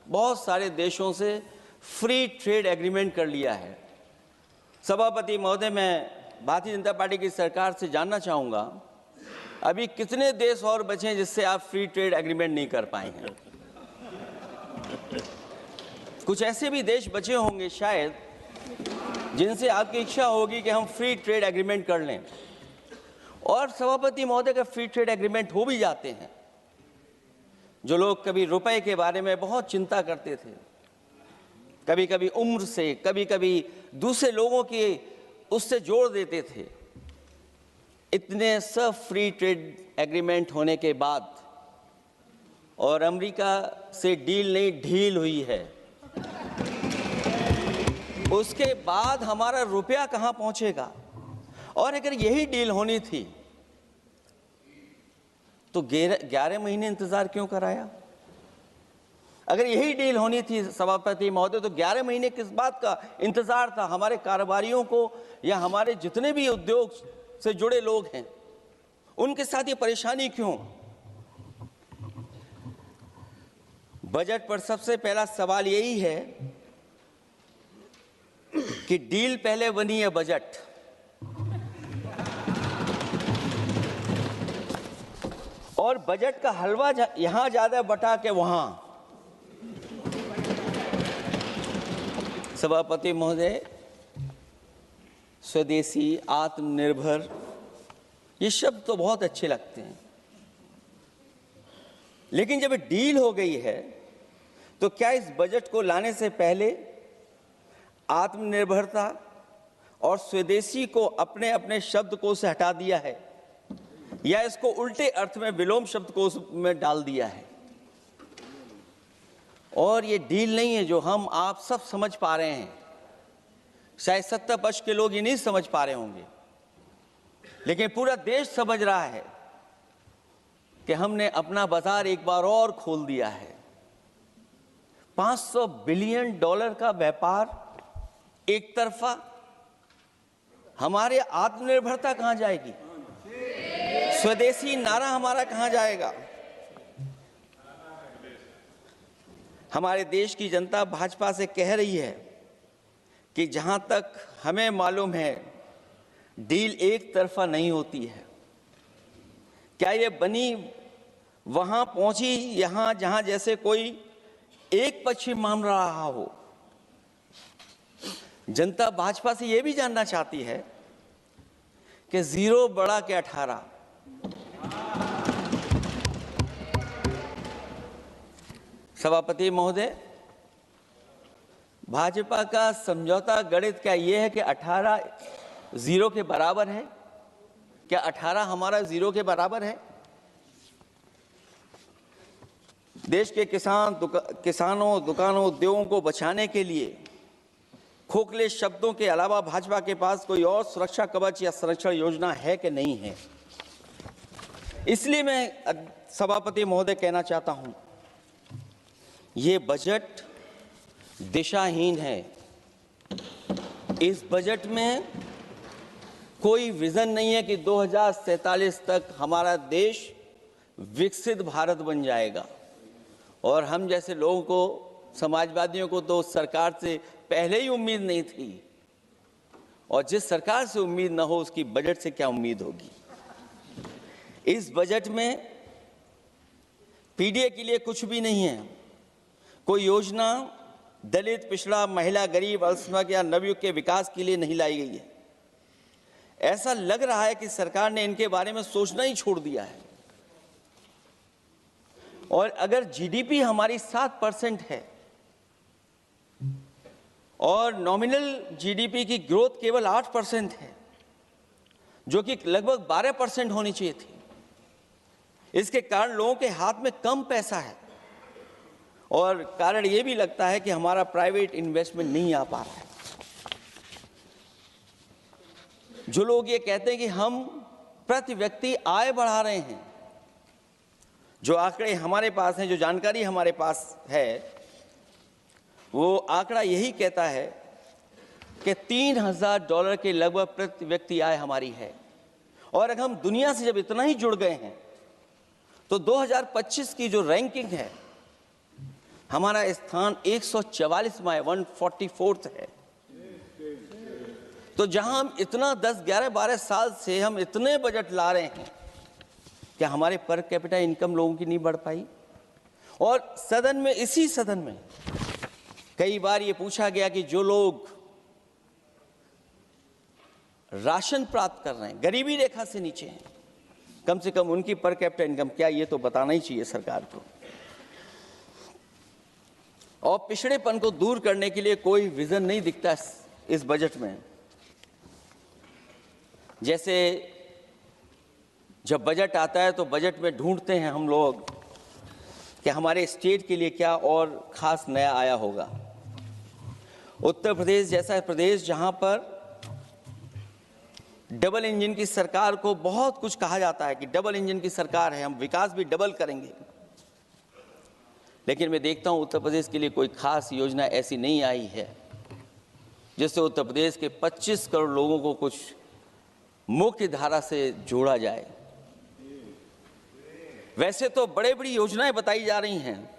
बहुत सारे देशों से फ्री ट्रेड एग्रीमेंट कर लिया है। सभापति महोदय, मैं भारतीय जनता पार्टी की सरकार से जानना चाहूँगा, अभी कितने देश और बचे हैं जिससे आप फ्री ट्रेड एग्रीमेंट नहीं कर पाए हैं? कुछ ऐसे भी देश बचे होंगे शायद जिनसे आपकी इच्छा होगी कि हम फ्री ट्रेड एग्रीमेंट कर लें। और सभापति महोदय, का फ्री ट्रेड एग्रीमेंट हो भी जाते हैं। जो लोग कभी रुपए के बारे में बहुत चिंता करते थे, कभी कभी उम्र से, कभी कभी दूसरे लोगों की उससे जोड़ देते थे, इतने सब फ्री ट्रेड एग्रीमेंट होने के बाद और अमेरिका से डील नहीं ढील हुई है, उसके बाद हमारा रुपया कहाँ पहुंचेगा? और अगर यही डील होनी थी तो 11 महीने इंतजार क्यों कराया? अगर यही डील होनी थी सभापति महोदय, तो 11 महीने किस बात का इंतजार था? हमारे कारोबारियों को या हमारे जितने भी उद्योग से जुड़े लोग हैं, उनके साथ ये परेशानी क्यों? बजट पर सबसे पहला सवाल यही है कि डील पहले बनी है बजट। और बजट का हलवा यहां ज्यादा बटा के वहां। सभापति महोदय, स्वदेशी, आत्मनिर्भर, ये शब्द तो बहुत अच्छे लगते हैं, लेकिन जब डील हो गई है तो क्या इस बजट को लाने से पहले आत्मनिर्भरता और स्वदेशी को अपने अपने शब्दकोश से हटा दिया है, या इसको उल्टे अर्थ में विलोम शब्दकोश में डाल दिया है? और ये डील नहीं है जो हम आप सब समझ पा रहे हैं, शायद 70 वर्ष के लोग ये नहीं समझ पा रहे होंगे, लेकिन पूरा देश समझ रहा है कि हमने अपना बाजार एक बार और खोल दिया है। $500 बिलियन का व्यापार एक तरफा। हमारे आत्मनिर्भरता कहां जाएगी? स्वदेशी नारा हमारा कहां जाएगा? हमारे देश की जनता भाजपा से कह रही है कि जहां तक हमें मालूम है डील एक तरफा नहीं होती है। क्या ये बनी वहां पहुंची यहां जहां जैसे कोई एक पक्ष मान रहा हो? जनता भाजपा से यह भी जानना चाहती है कि 0 बड़ा के 18। सभापति महोदय, भाजपा का समझौता गणित क्या यह है कि 18 0 के बराबर है? क्या 18 हमारा 0 के बराबर है? देश के किसानों, दुकानों, उद्योगों को बचाने के लिए खोखले शब्दों के अलावा भाजपा के पास कोई और सुरक्षा कवच या संरक्षण योजना है कि नहीं है? इसलिए मैं सभापति महोदय कहना चाहता हूं, ये बजट दिशाहीन है। इस बजट में कोई विजन नहीं है कि 2047 तक हमारा देश विकसित भारत बन जाएगा। और हम जैसे लोगों को, समाजवादियों को तो सरकार से पहले ही उम्मीद नहीं थी, और जिस सरकार से उम्मीद ना हो उसकी बजट से क्या उम्मीद होगी? इस बजट में पीडीए के लिए कुछ भी नहीं है। कोई योजना दलित, पिछड़ा, महिला, गरीब, अल्पसंख्यक या नवयुवक के विकास के लिए नहीं लाई गई है। ऐसा लग रहा है कि सरकार ने इनके बारे में सोचना ही छोड़ दिया है। और अगर जीडीपी हमारी 7% है और नॉमिनल जीडीपी की ग्रोथ केवल 8% है, जो कि लगभग 12% होनी चाहिए थी, इसके कारण लोगों के हाथ में कम पैसा है। और कारण यह भी लगता है कि हमारा प्राइवेट इन्वेस्टमेंट नहीं आ पा रहा है। जो लोग ये कहते हैं कि हम प्रति व्यक्ति आय बढ़ा रहे हैं, जो आंकड़े हमारे पास हैं, जो जानकारी हमारे पास है, वो आंकड़ा यही कहता है कि $3000 के लगभग प्रति व्यक्ति आय हमारी है। और अगर हम दुनिया से जब इतना ही जुड़ गए हैं तो 2025 की जो रैंकिंग है, हमारा स्थान 144वां है, 144th है। तो जहां हम इतना 10, 11, 12 साल से हम इतने बजट ला रहे हैं, क्या हमारे पर कैपिटा इनकम लोगों की नहीं बढ़ पाई? और सदन में, इसी सदन में कई बार ये पूछा गया कि जो लोग राशन प्राप्त कर रहे हैं, गरीबी रेखा से नीचे हैं, कम से कम उनकी पर कैपिटा इनकम क्या, ये तो बताना ही चाहिए सरकार को। और पिछड़ेपन को दूर करने के लिए कोई विजन नहीं दिखता इस बजट में। जैसे जब बजट आता है तो बजट में ढूंढते हैं हम लोग कि हमारे स्टेट के लिए क्या और खास नया आया होगा। उत्तर प्रदेश जैसा प्रदेश जहां पर डबल इंजन की सरकार को बहुत कुछ कहा जाता है कि डबल इंजन की सरकार है, हम विकास भी डबल करेंगे। लेकिन मैं देखता हूं उत्तर प्रदेश के लिए कोई खास योजना ऐसी नहीं आई है जिससे उत्तर प्रदेश के 25 करोड़ लोगों को कुछ मुख्य धारा से जोड़ा जाए। वैसे तो बड़ी बड़ी योजनाएं बताई जा रही हैं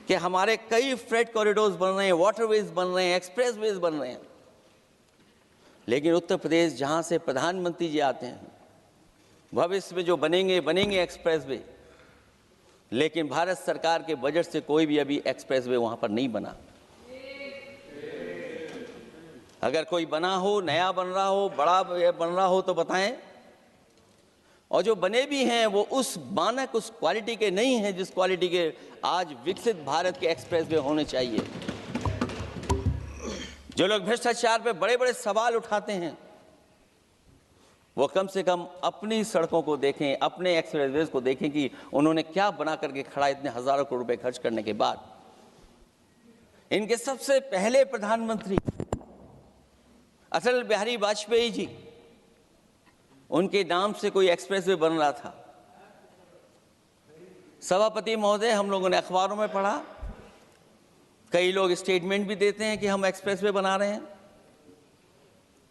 कि हमारे कई फ्रेट कॉरिडोर्स बन रहे हैं, वाटरवेज बन रहे हैं, एक्सप्रेसवेज बन रहे हैं, लेकिन उत्तर प्रदेश जहां से प्रधानमंत्री जी आते हैं, भविष्य में जो बनेंगे एक्सप्रेसवे, लेकिन भारत सरकार के बजट से कोई भी अभी एक्सप्रेसवे वहां पर नहीं बना। अगर कोई बना हो, नया बन रहा हो, बड़ा बन रहा हो तो बताएं। और जो बने भी हैं वो उस मानक, उस क्वालिटी के नहीं हैं जिस क्वालिटी के आज विकसित भारत के एक्सप्रेसवे होने चाहिए। जो लोग भ्रष्टाचार पे बड़े बड़े सवाल उठाते हैं वो कम से कम अपनी सड़कों को देखें, अपने एक्सप्रेसवेज को देखें कि उन्होंने क्या बना करके खड़ा इतने हजारों करोड़ रुपए खर्च करने के बाद। इनके सबसे पहले प्रधानमंत्री अटल बिहारी वाजपेयी जी, उनके नाम से कोई एक्सप्रेसवे बन रहा था। सभापति महोदय, हम लोगों ने अखबारों में पढ़ा, कई लोग स्टेटमेंट भी देते हैं कि हम एक्सप्रेसवे बना रहे हैं।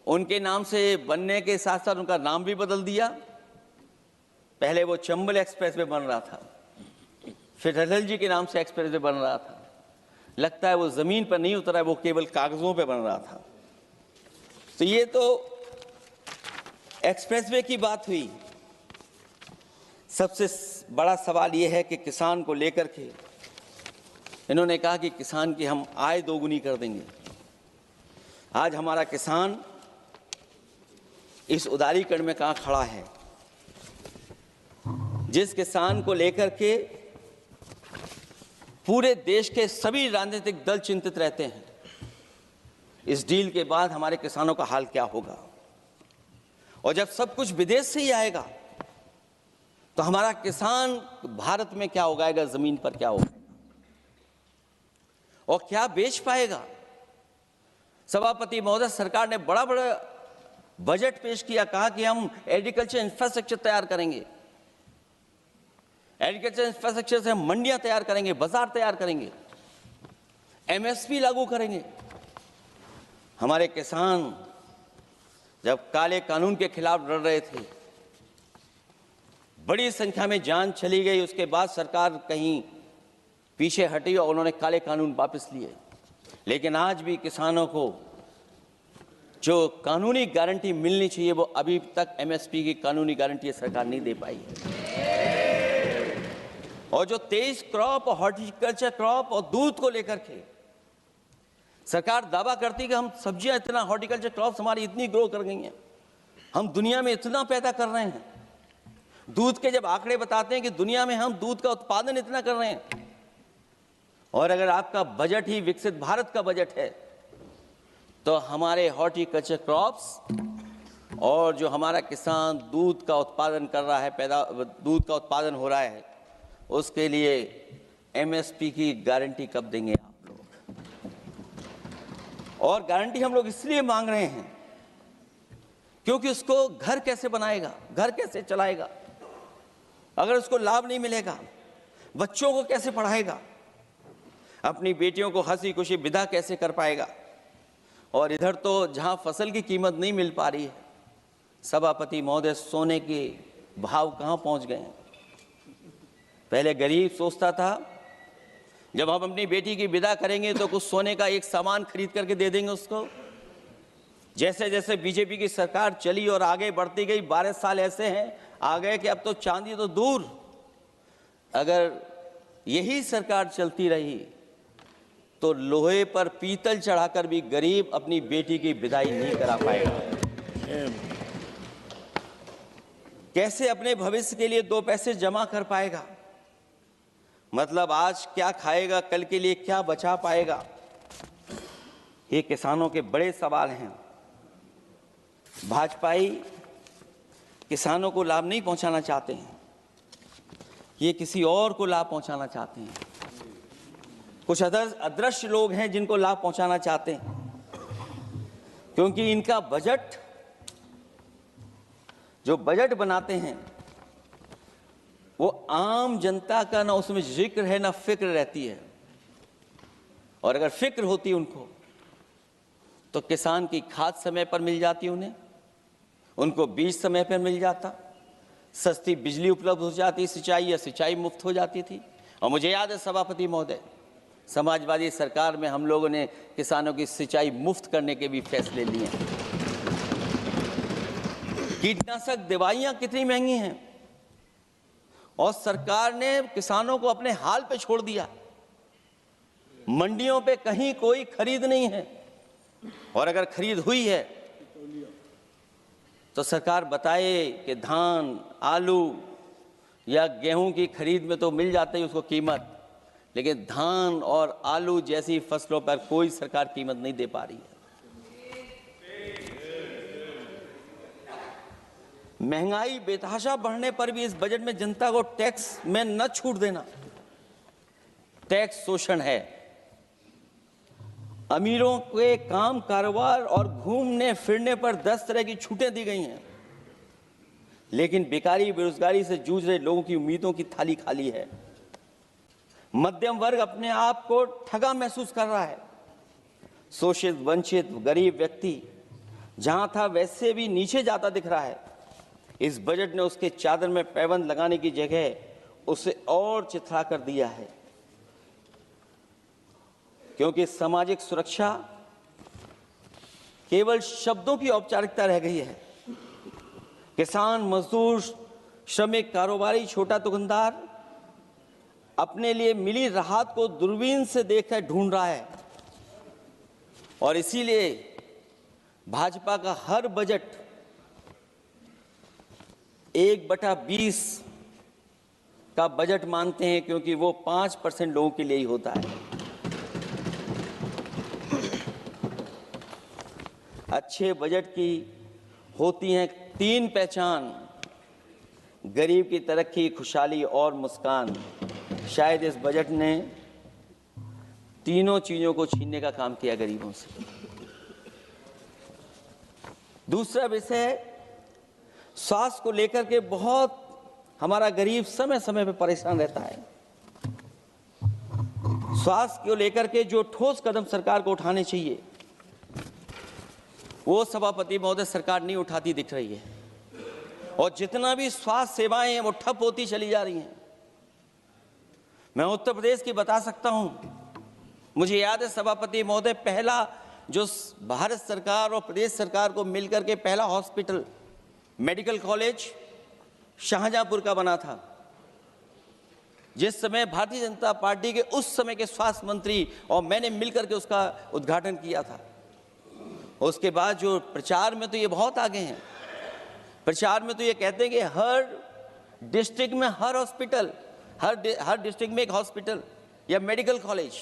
उनके नाम से बनने के साथ साथ उनका नाम भी बदल दिया। पहले वो चंबल एक्सप्रेसवे बन रहा था, फिर अटल जी के नाम से एक्सप्रेसवे बन रहा था। लगता है वो जमीन पर नहीं उतरा है, वो केवल कागजों पे बन रहा था। तो ये तो एक्सप्रेसवे की बात हुई। सबसे बड़ा सवाल ये है कि किसान को लेकर के इन्होंने कहा कि किसान की हम आय दोगुनी कर देंगे। आज हमारा किसान इस उदारीकरण में कहां खड़ा है? जिस किसान को लेकर के पूरे देश के सभी राजनीतिक दल चिंतित रहते हैं, इस डील के बाद हमारे किसानों का हाल क्या होगा? और जब सब कुछ विदेश से ही आएगा तो हमारा किसान भारत में क्या उगाएगा, जमीन पर क्या होगा और क्या बेच पाएगा? सभापति महोदय, सरकार ने बड़ा बड़ा बजट पेश किया, कहा कि हम एग्रीकल्चर इंफ्रास्ट्रक्चर तैयार करेंगे, एग्रीकल्चर इंफ्रास्ट्रक्चर से हम मंडियां तैयार करेंगे, बाजार तैयार करेंगे, एमएसपी लागू करेंगे। हमारे किसान जब काले कानून के खिलाफ लड़ रहे थे, बड़ी संख्या में जान चली गई, उसके बाद सरकार कहीं पीछे हटी और उन्होंने काले कानून वापस लिए। लेकिन आज भी किसानों को जो कानूनी गारंटी मिलनी चाहिए वो अभी तक एमएसपी की कानूनी गारंटी सरकार नहीं दे पाई है। और जो 23 क्रॉप और हॉर्टिकल्चर क्रॉप और दूध को लेकर के सरकार दावा करती है कि हम सब्जियां इतना, हॉर्टिकल्चर क्रॉप्स हमारी इतनी ग्रो कर गई हैं, हम दुनिया में इतना पैदा कर रहे हैं। दूध के जब आंकड़े बताते हैं कि दुनिया में हम दूध का उत्पादन इतना कर रहे हैं, और अगर आपका बजट ही विकसित भारत का बजट है तो हमारे हॉर्टिकल्चर क्रॉप्स और जो हमारा किसान दूध का उत्पादन कर रहा है, दूध का उत्पादन हो रहा है, उसके लिए एमएसपी की गारंटी कब देंगे आप लोग? और गारंटी हम लोग इसलिए मांग रहे हैं क्योंकि उसको घर कैसे बनाएगा, घर कैसे चलाएगा, अगर उसको लाभ नहीं मिलेगा, बच्चों को कैसे पढ़ाएगा, अपनी बेटियों को हंसी खुशी विदा कैसे कर पाएगा? और इधर तो जहां फसल की कीमत नहीं मिल पा रही है, सभापति महोदय, सोने के भाव कहां पहुंच गए हैं? पहले गरीब सोचता था जब हम अपनी बेटी की विदा करेंगे तो कुछ सोने का एक सामान खरीद करके दे देंगे उसको। जैसे जैसे बीजेपी की सरकार चली और आगे बढ़ती गई, 12 साल ऐसे हैं आ गए कि अब तो चांदी तो दूर, अगर यही सरकार चलती रही तो लोहे पर पीतल चढ़ाकर भी गरीब अपनी बेटी की विदाई नहीं करा पाएगा। कैसे अपने भविष्य के लिए 2 पैसे जमा कर पाएगा? मतलब आज क्या खाएगा, कल के लिए क्या बचा पाएगा? ये किसानों के बड़े सवाल हैं। भाजपाई किसानों को लाभ नहीं पहुंचाना चाहते हैं, ये किसी और को लाभ पहुंचाना चाहते हैं। कुछ अदृश्य लोग हैं जिनको लाभ पहुंचाना चाहते हैं, क्योंकि इनका बजट जो बजट बनाते हैं वो आम जनता का ना उसमें जिक्र है ना फिक्र रहती है। और अगर फिक्र होती उनको तो किसान की खाद समय पर मिल जाती उन्हें, उनको बीज समय पर मिल जाता, सस्ती बिजली उपलब्ध हो जाती, सिंचाई या सिंचाई मुफ्त हो जाती थी। और मुझे याद है सभापति महोदय, समाजवादी सरकार में हम लोगों ने किसानों की सिंचाई मुफ्त करने के भी फैसले लिए। कीटनाशक दवाइयां कितनी महंगी हैं और सरकार ने किसानों को अपने हाल पे छोड़ दिया। मंडियों पे कहीं कोई खरीद नहीं है, और अगर खरीद हुई है तो सरकार बताए कि धान, आलू या गेहूं की खरीद में तो मिल जाती है उसको कीमत, लेकिन धान और आलू जैसी फसलों पर कोई सरकार कीमत नहीं दे पा रही है। महंगाई बेतहाशा बढ़ने पर भी इस बजट में जनता को टैक्स में न छूट देना टैक्स शोषण है। अमीरों के काम कारोबार और घूमने फिरने पर 10 तरह की छूटें दी गई हैं, लेकिन बेकारी बेरोजगारी से जूझ रहे लोगों की उम्मीदों की थाली खाली है। मध्यम वर्ग अपने आप को ठगा महसूस कर रहा है। शोषित, वंचित, गरीब व्यक्ति जहां था वैसे भी नीचे जाता दिख रहा है। इस बजट ने उसके चादर में पैबंद लगाने की जगह उसे और चिथड़ा कर दिया है, क्योंकि सामाजिक सुरक्षा केवल शब्दों की औपचारिकता रह गई है। किसान, मजदूर, श्रमिक, कारोबारी, छोटा दुकानदार अपने लिए मिली राहत को दूरबीन से देखकर ढूंढ रहा है, और इसीलिए भाजपा का हर बजट 1/20 का बजट मानते हैं, क्योंकि वो 5% लोगों के लिए ही होता है। अच्छे बजट की होती हैं 3 पहचान: गरीब की तरक्की, खुशहाली और मुस्कान। शायद इस बजट ने तीनों चीजों को छीनने का काम किया गरीबों से। दूसरा विषय, स्वास्थ्य को लेकर के बहुत हमारा गरीब समय समय पर परेशान रहता है। स्वास्थ्य को लेकर के जो ठोस कदम सरकार को उठाने चाहिए वो सभापति महोदय सरकार नहीं उठाती दिख रही है, और जितना भी स्वास्थ्य सेवाएं हैं वो ठप होती चली जा रही हैं। मैं उत्तर प्रदेश की बता सकता हूं, मुझे याद है सभापति महोदय, पहला जो भारत सरकार और प्रदेश सरकार को मिलकर के पहला हॉस्पिटल, मेडिकल कॉलेज शाहजहांपुर का बना था, जिस समय भारतीय जनता पार्टी के उस समय के स्वास्थ्य मंत्री और मैंने मिलकर के उसका उद्घाटन किया था। उसके बाद जो प्रचार में तो ये बहुत आगे हैं, प्रचार में तो ये कहते हैं कि हर डिस्ट्रिक्ट में हर हॉस्पिटल, हर डिस्ट्रिक्ट में एक हॉस्पिटल या मेडिकल कॉलेज,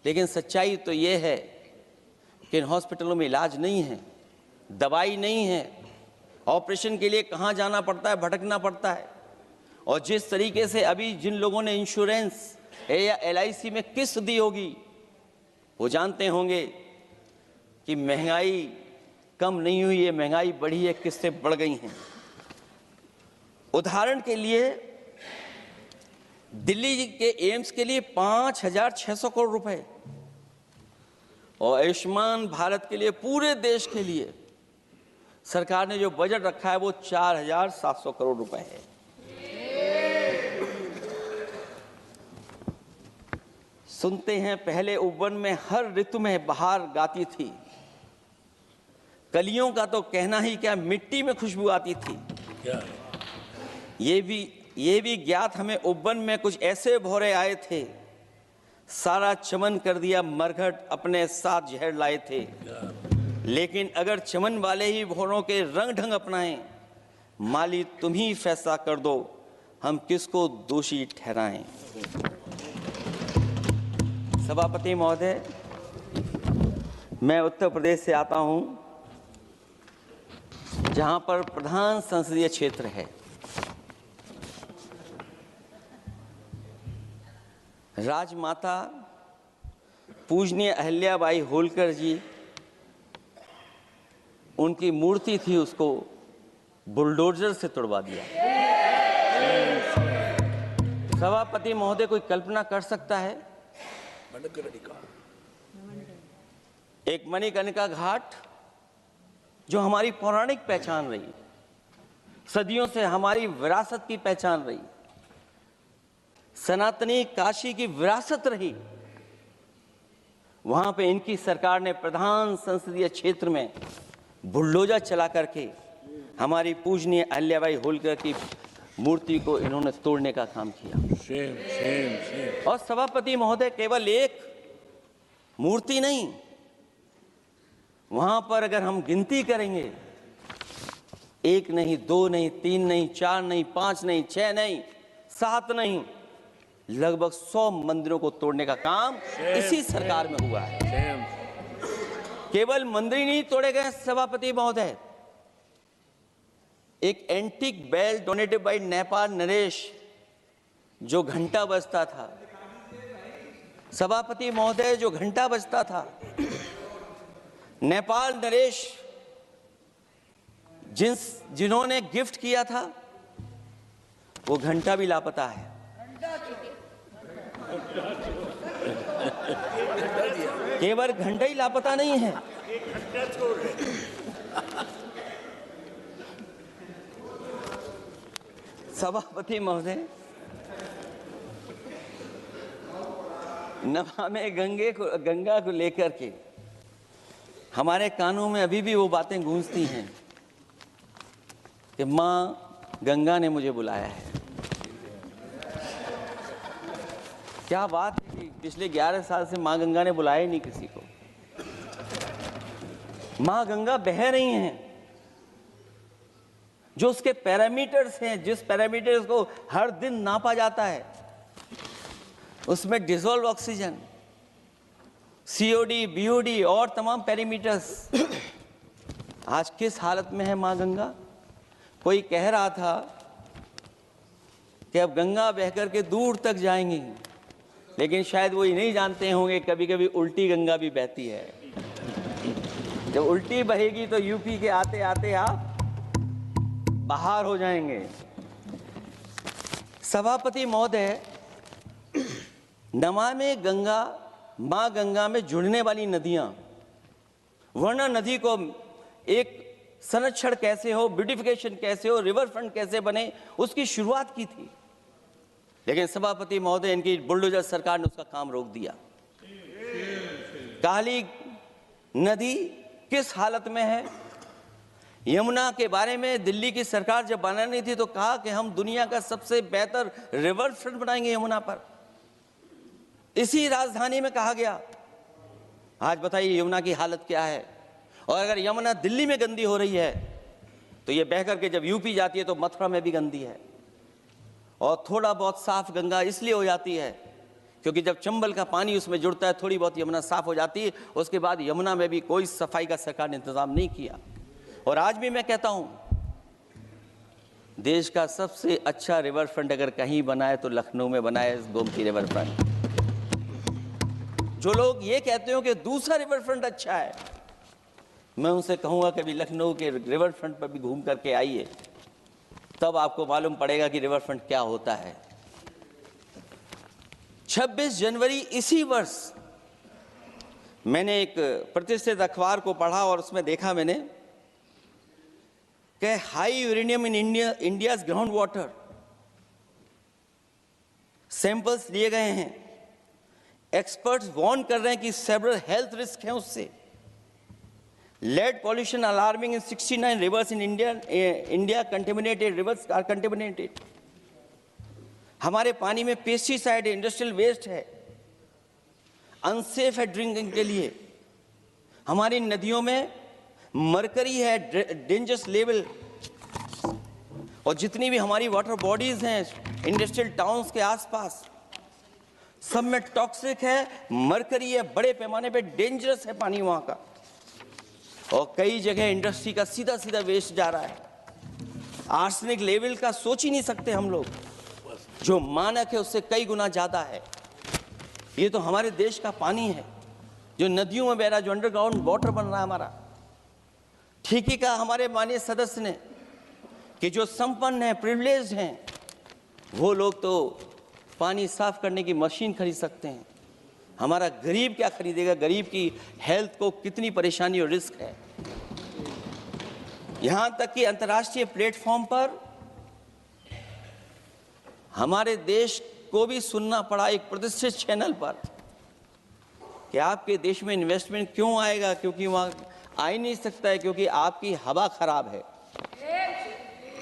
लेकिन सच्चाई तो ये है कि इन हॉस्पिटलों में इलाज नहीं है, दवाई नहीं है, ऑपरेशन के लिए कहाँ जाना पड़ता है, भटकना पड़ता है। और जिस तरीके से अभी जिन लोगों ने इंश्योरेंस या LIC में किस्त दी होगी वो जानते होंगे कि महंगाई कम नहीं हुई है, महंगाई बढ़ी है, किस्तें बढ़ गई हैं। उदाहरण के लिए दिल्ली के एम्स के लिए 5,600 करोड़ रुपए और आयुष्मान भारत के लिए पूरे देश के लिए सरकार ने जो बजट रखा है वो 4,700 करोड़ रुपए है। सुनते हैं पहले उपवन में हर ऋतु में बहार गाती थी, कलियों का तो कहना ही क्या, मिट्टी में खुशबू आती थी। ये भी ज्ञात हमें उपवन में कुछ ऐसे भौरे आए थे, सारा चमन कर दिया मरघट, अपने साथ जहर लाए थे। लेकिन अगर चमन वाले ही भौरों के रंग ढंग अपनाएं, माली तुम ही फैसला कर दो, हम किसको दोषी ठहराएं। सभापति महोदय, मैं उत्तर प्रदेश से आता हूं, जहां पर प्रधान संसदीय क्षेत्र है। राजमाता पूजनीय अहिल्याबाई होलकर जी, उनकी मूर्ति थी, उसको बुलडोजर से तोड़वा दिया। सभापति महोदय, कोई कल्पना कर सकता है एक मणिकर्णिका घाट जो हमारी पौराणिक पहचान रही, सदियों से हमारी विरासत की पहचान रही, सनातनी काशी की विरासत रही, वहां पे इनकी सरकार ने प्रधान संसदीय क्षेत्र में बुलडोजर चला करके हमारी पूजनीय अहिल्याबाई होलकर की मूर्ति को इन्होंने तोड़ने का काम किया। और सभापति महोदय, केवल एक मूर्ति नहीं, वहां पर अगर हम गिनती करेंगे, 1 नहीं, 2 नहीं, 3 नहीं, 4 नहीं, 5 नहीं, 6 नहीं, 7 नहीं, लगभग 100 मंदिरों को तोड़ने का काम इसी सरकार में हुआ है। केवल मंदिर नहीं तोड़े गए सभापति महोदय, एक antique bell donated by Nepal नरेश, जो घंटा बजता था, सभापति महोदय, जो घंटा बजता था, नेपाल नरेश जिन्होंने गिफ्ट किया था, वो घंटा भी लापता है। केवल घंटा ही लापता नहीं है, सभापति महोदय, नमामि गंगा को लेकर के हमारे कानों में अभी भी वो बातें गूंजती हैं कि माँ गंगा ने मुझे बुलाया है। क्या बात है कि पिछले 11 साल से माँ गंगा ने बुलाया ही नहीं किसी को। माँ गंगा बह रही हैं, जो उसके पैरामीटर्स हैं, जिस पैरामीटर्स को हर दिन नापा जाता है, उसमें डिसॉल्व ऑक्सीजन, सीओडी, बीओडी और तमाम पैरामीटर्स आज किस हालत में है माँ गंगा। कोई कह रहा था कि अब गंगा बह करके दूर तक जाएंगी, लेकिन शायद वो ये नहीं जानते होंगे कभी कभी उल्टी गंगा भी बहती है। जब उल्टी बहेगी तो यूपी के आते आते आप बाहर हो जाएंगे। सभापति महोदय, नमामि गंगा, मां गंगा में जुड़ने वाली नदियां, वरना नदी को एक संरक्षण कैसे हो, ब्यूटिफिकेशन कैसे हो, रिवर फ्रंट कैसे बने, उसकी शुरुआत की थी। लेकिन सभापति महोदय, इनकी बुलडोजर सरकार ने उसका काम रोक दिया। काली नदी किस हालत में है। यमुना के बारे में दिल्ली की सरकार जब बनानी थी तो कहा कि हम दुनिया का सबसे बेहतर रिवर फ्रंट बनाएंगे यमुना पर। इसी राजधानी में कहा गया। आज बताइए यमुना की हालत क्या है। और अगर यमुना दिल्ली में गंदी हो रही है तो ये बह करके जब यूपी जाती है तो मथुरा में भी गंदी है। और थोड़ा बहुत साफ गंगा इसलिए हो जाती है क्योंकि जब चंबल का पानी उसमें जुड़ता है, थोड़ी बहुत यमुना साफ हो जाती है। उसके बाद यमुना में भी कोई सफाई का सरकार ने इंतजाम नहीं किया। और आज भी मैं कहता हूं, देश का सबसे अच्छा रिवर फ्रंट अगर कहीं बना है तो लखनऊ में बना है, गोमती रिवर फ्रंट। जो लोग ये कहते हो कि दूसरा रिवर फ्रंट अच्छा है, मैं उनसे कहूंगा कभी लखनऊ के रिवर फ्रंट पर भी घूम करके आइए, तब आपको मालूम पड़ेगा कि रिवर फ्रंट क्या होता है। 26 जनवरी इसी वर्ष मैंने एक प्रतिष्ठित अखबार को पढ़ा और उसमें देखा मैंने कि high uranium in India's ground water samples लिए गए हैं। एक्सपर्ट्स वार्न कर रहे हैं कि सेवरल हेल्थ रिस्क हैं उससे। Lead pollution alarming in 69 rivers in India contaminated, rivers are contaminated. हमारे पानी में पेस्टिसाइड है, इंडस्ट्रियल वेस्ट है, अनसेफ है ड्रिंकिंग के लिए। हमारी नदियों में मरकरी है, डेंजरस लेवल। और जितनी भी हमारी वाटर बॉडीज हैं इंडस्ट्रियल टाउन्स के आसपास, सब में टॉक्सिक है, मरकरी है, बड़े पैमाने पे डेंजरस है पानी वहां का। और कई जगह इंडस्ट्री का सीधा सीधा वेस्ट जा रहा है। आर्सेनिक लेवल का सोच ही नहीं सकते हम लोग, जो मानक है उससे कई गुना ज्यादा है। ये तो हमारे देश का पानी है जो नदियों में बह रहा है, जो अंडरग्राउंड वाटर बन रहा है हमारा। ठीक ही कहा हमारे माननीय सदस्य ने कि जो संपन्न हैं, प्रिविलेज्ड हैं, वो लोग तो पानी साफ करने की मशीन खरीद सकते हैं। हमारा गरीब क्या खरीदेगा? गरीब की हेल्थ को कितनी परेशानी और रिस्क है। यहां तक कि अंतर्राष्ट्रीय प्लेटफॉर्म पर हमारे देश को भी सुनना पड़ा एक प्रतिष्ठित चैनल पर कि आपके देश में इन्वेस्टमेंट क्यों आएगा, क्योंकि वहां आ ही नहीं सकता है, क्योंकि आपकी हवा खराब है।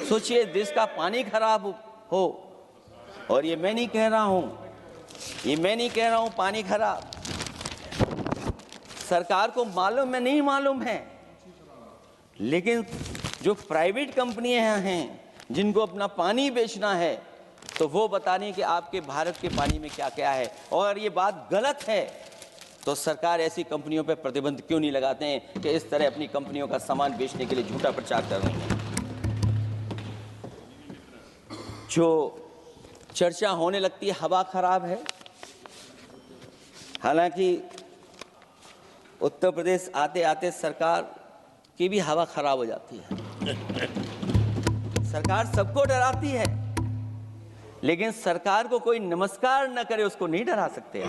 सोचिए, देश का पानी खराब हो, और ये मैं नहीं कह रहा हूं, पानी खराब सरकार को मालूम है, नहीं मालूम है, लेकिन जो प्राइवेट कंपनियां हैं जिनको अपना पानी बेचना है, तो वो बता रही हैं कि आपके भारत के पानी में क्या क्या है। और अगर ये बात गलत है तो सरकार ऐसी कंपनियों पर प्रतिबंध क्यों नहीं लगाते हैं कि इस तरह अपनी कंपनियों का सामान बेचने के लिए झूठा प्रचार कर रही हैं। जो चर्चा होने लगती है हवा खराब है, हालांकि उत्तर प्रदेश आते आते सरकार की भी हवा खराब हो जाती है। सरकार सबको डराती है, लेकिन सरकार को कोई नमस्कार न करे उसको नहीं डरा सकते।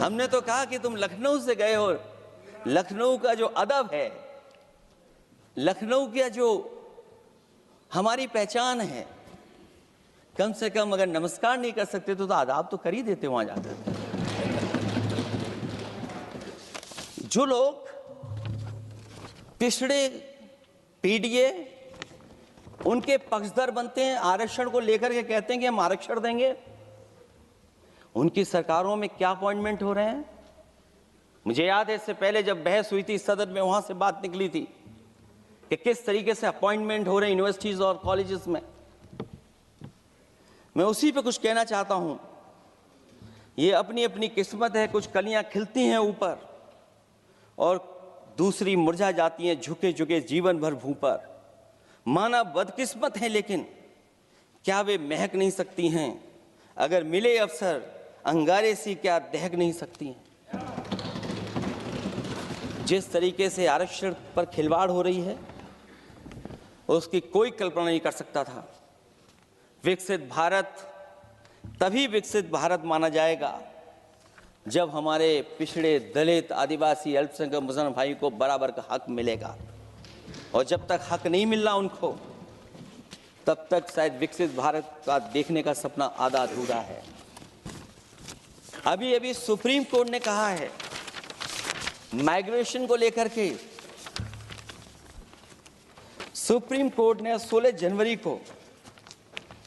हमने तो कहा कि तुम लखनऊ से गए हो, लखनऊ का जो अदब है, लखनऊ का जो हमारी पहचान है, कम से कम अगर नमस्कार नहीं कर सकते तो आदाब तो कर ही देते वहां जाकर। जो लोग पिछड़े पीडीए उनके पक्षधर बनते हैं, आरक्षण को लेकर के कहते हैं कि हम आरक्षण देंगे, उनकी सरकारों में क्या अपॉइंटमेंट हो रहे हैं। मुझे याद है इससे पहले जब बहस हुई थी सदन में, वहां से बात निकली थी कि किस तरीके से अपॉइंटमेंट हो रहे हैं यूनिवर्सिटीज और कॉलेजेस में। मैं उसी पे कुछ कहना चाहता हूं। ये अपनी अपनी किस्मत है, कुछ कलियां खिलती हैं ऊपर और दूसरी मुरझा जाती हैं झुके झुके जीवन भर भूं पर। माना बदकिस्मत है, लेकिन क्या वे महक नहीं सकती हैं? अगर मिले अवसर अंगारे सी क्या दहक नहीं सकती हैं? जिस तरीके से आरक्षण पर खिलवाड़ हो रही है उसकी कोई कल्पना नहीं कर सकता था। विकसित भारत तभी विकसित भारत माना जाएगा जब हमारे पिछड़े, दलित, आदिवासी, अल्पसंख्यक मुसलमान भाई को बराबर का हक मिलेगा। और जब तक हक नहीं मिल रहा उनको, तब तक शायद विकसित भारत का देखने का सपना आधा अधूरा है। अभी अभी सुप्रीम कोर्ट ने कहा है माइग्रेशन को लेकर के, सुप्रीम कोर्ट ने 16 जनवरी को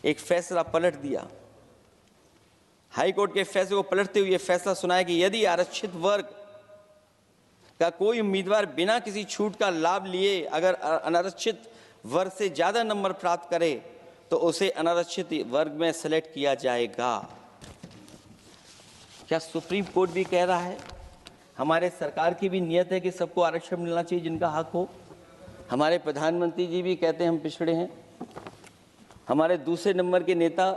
एक फैसला पलट दिया। हाई कोर्ट के फैसले को पलटते हुए फैसला सुनाया कि यदि आरक्षित वर्ग का कोई उम्मीदवार बिना किसी छूट का लाभ लिए अगर अनारक्षित वर्ग से ज्यादा नंबर प्राप्त करे तो उसे अनारक्षित वर्ग में सेलेक्ट किया जाएगा। क्या सुप्रीम कोर्ट भी कह रहा है? हमारे सरकार की भी नियत है कि सबको आरक्षण मिलना चाहिए जिनका हक हो। हमारे प्रधानमंत्री जी भी कहते हैं हम पिछड़े हैं। हमारे दूसरे नंबर के नेता,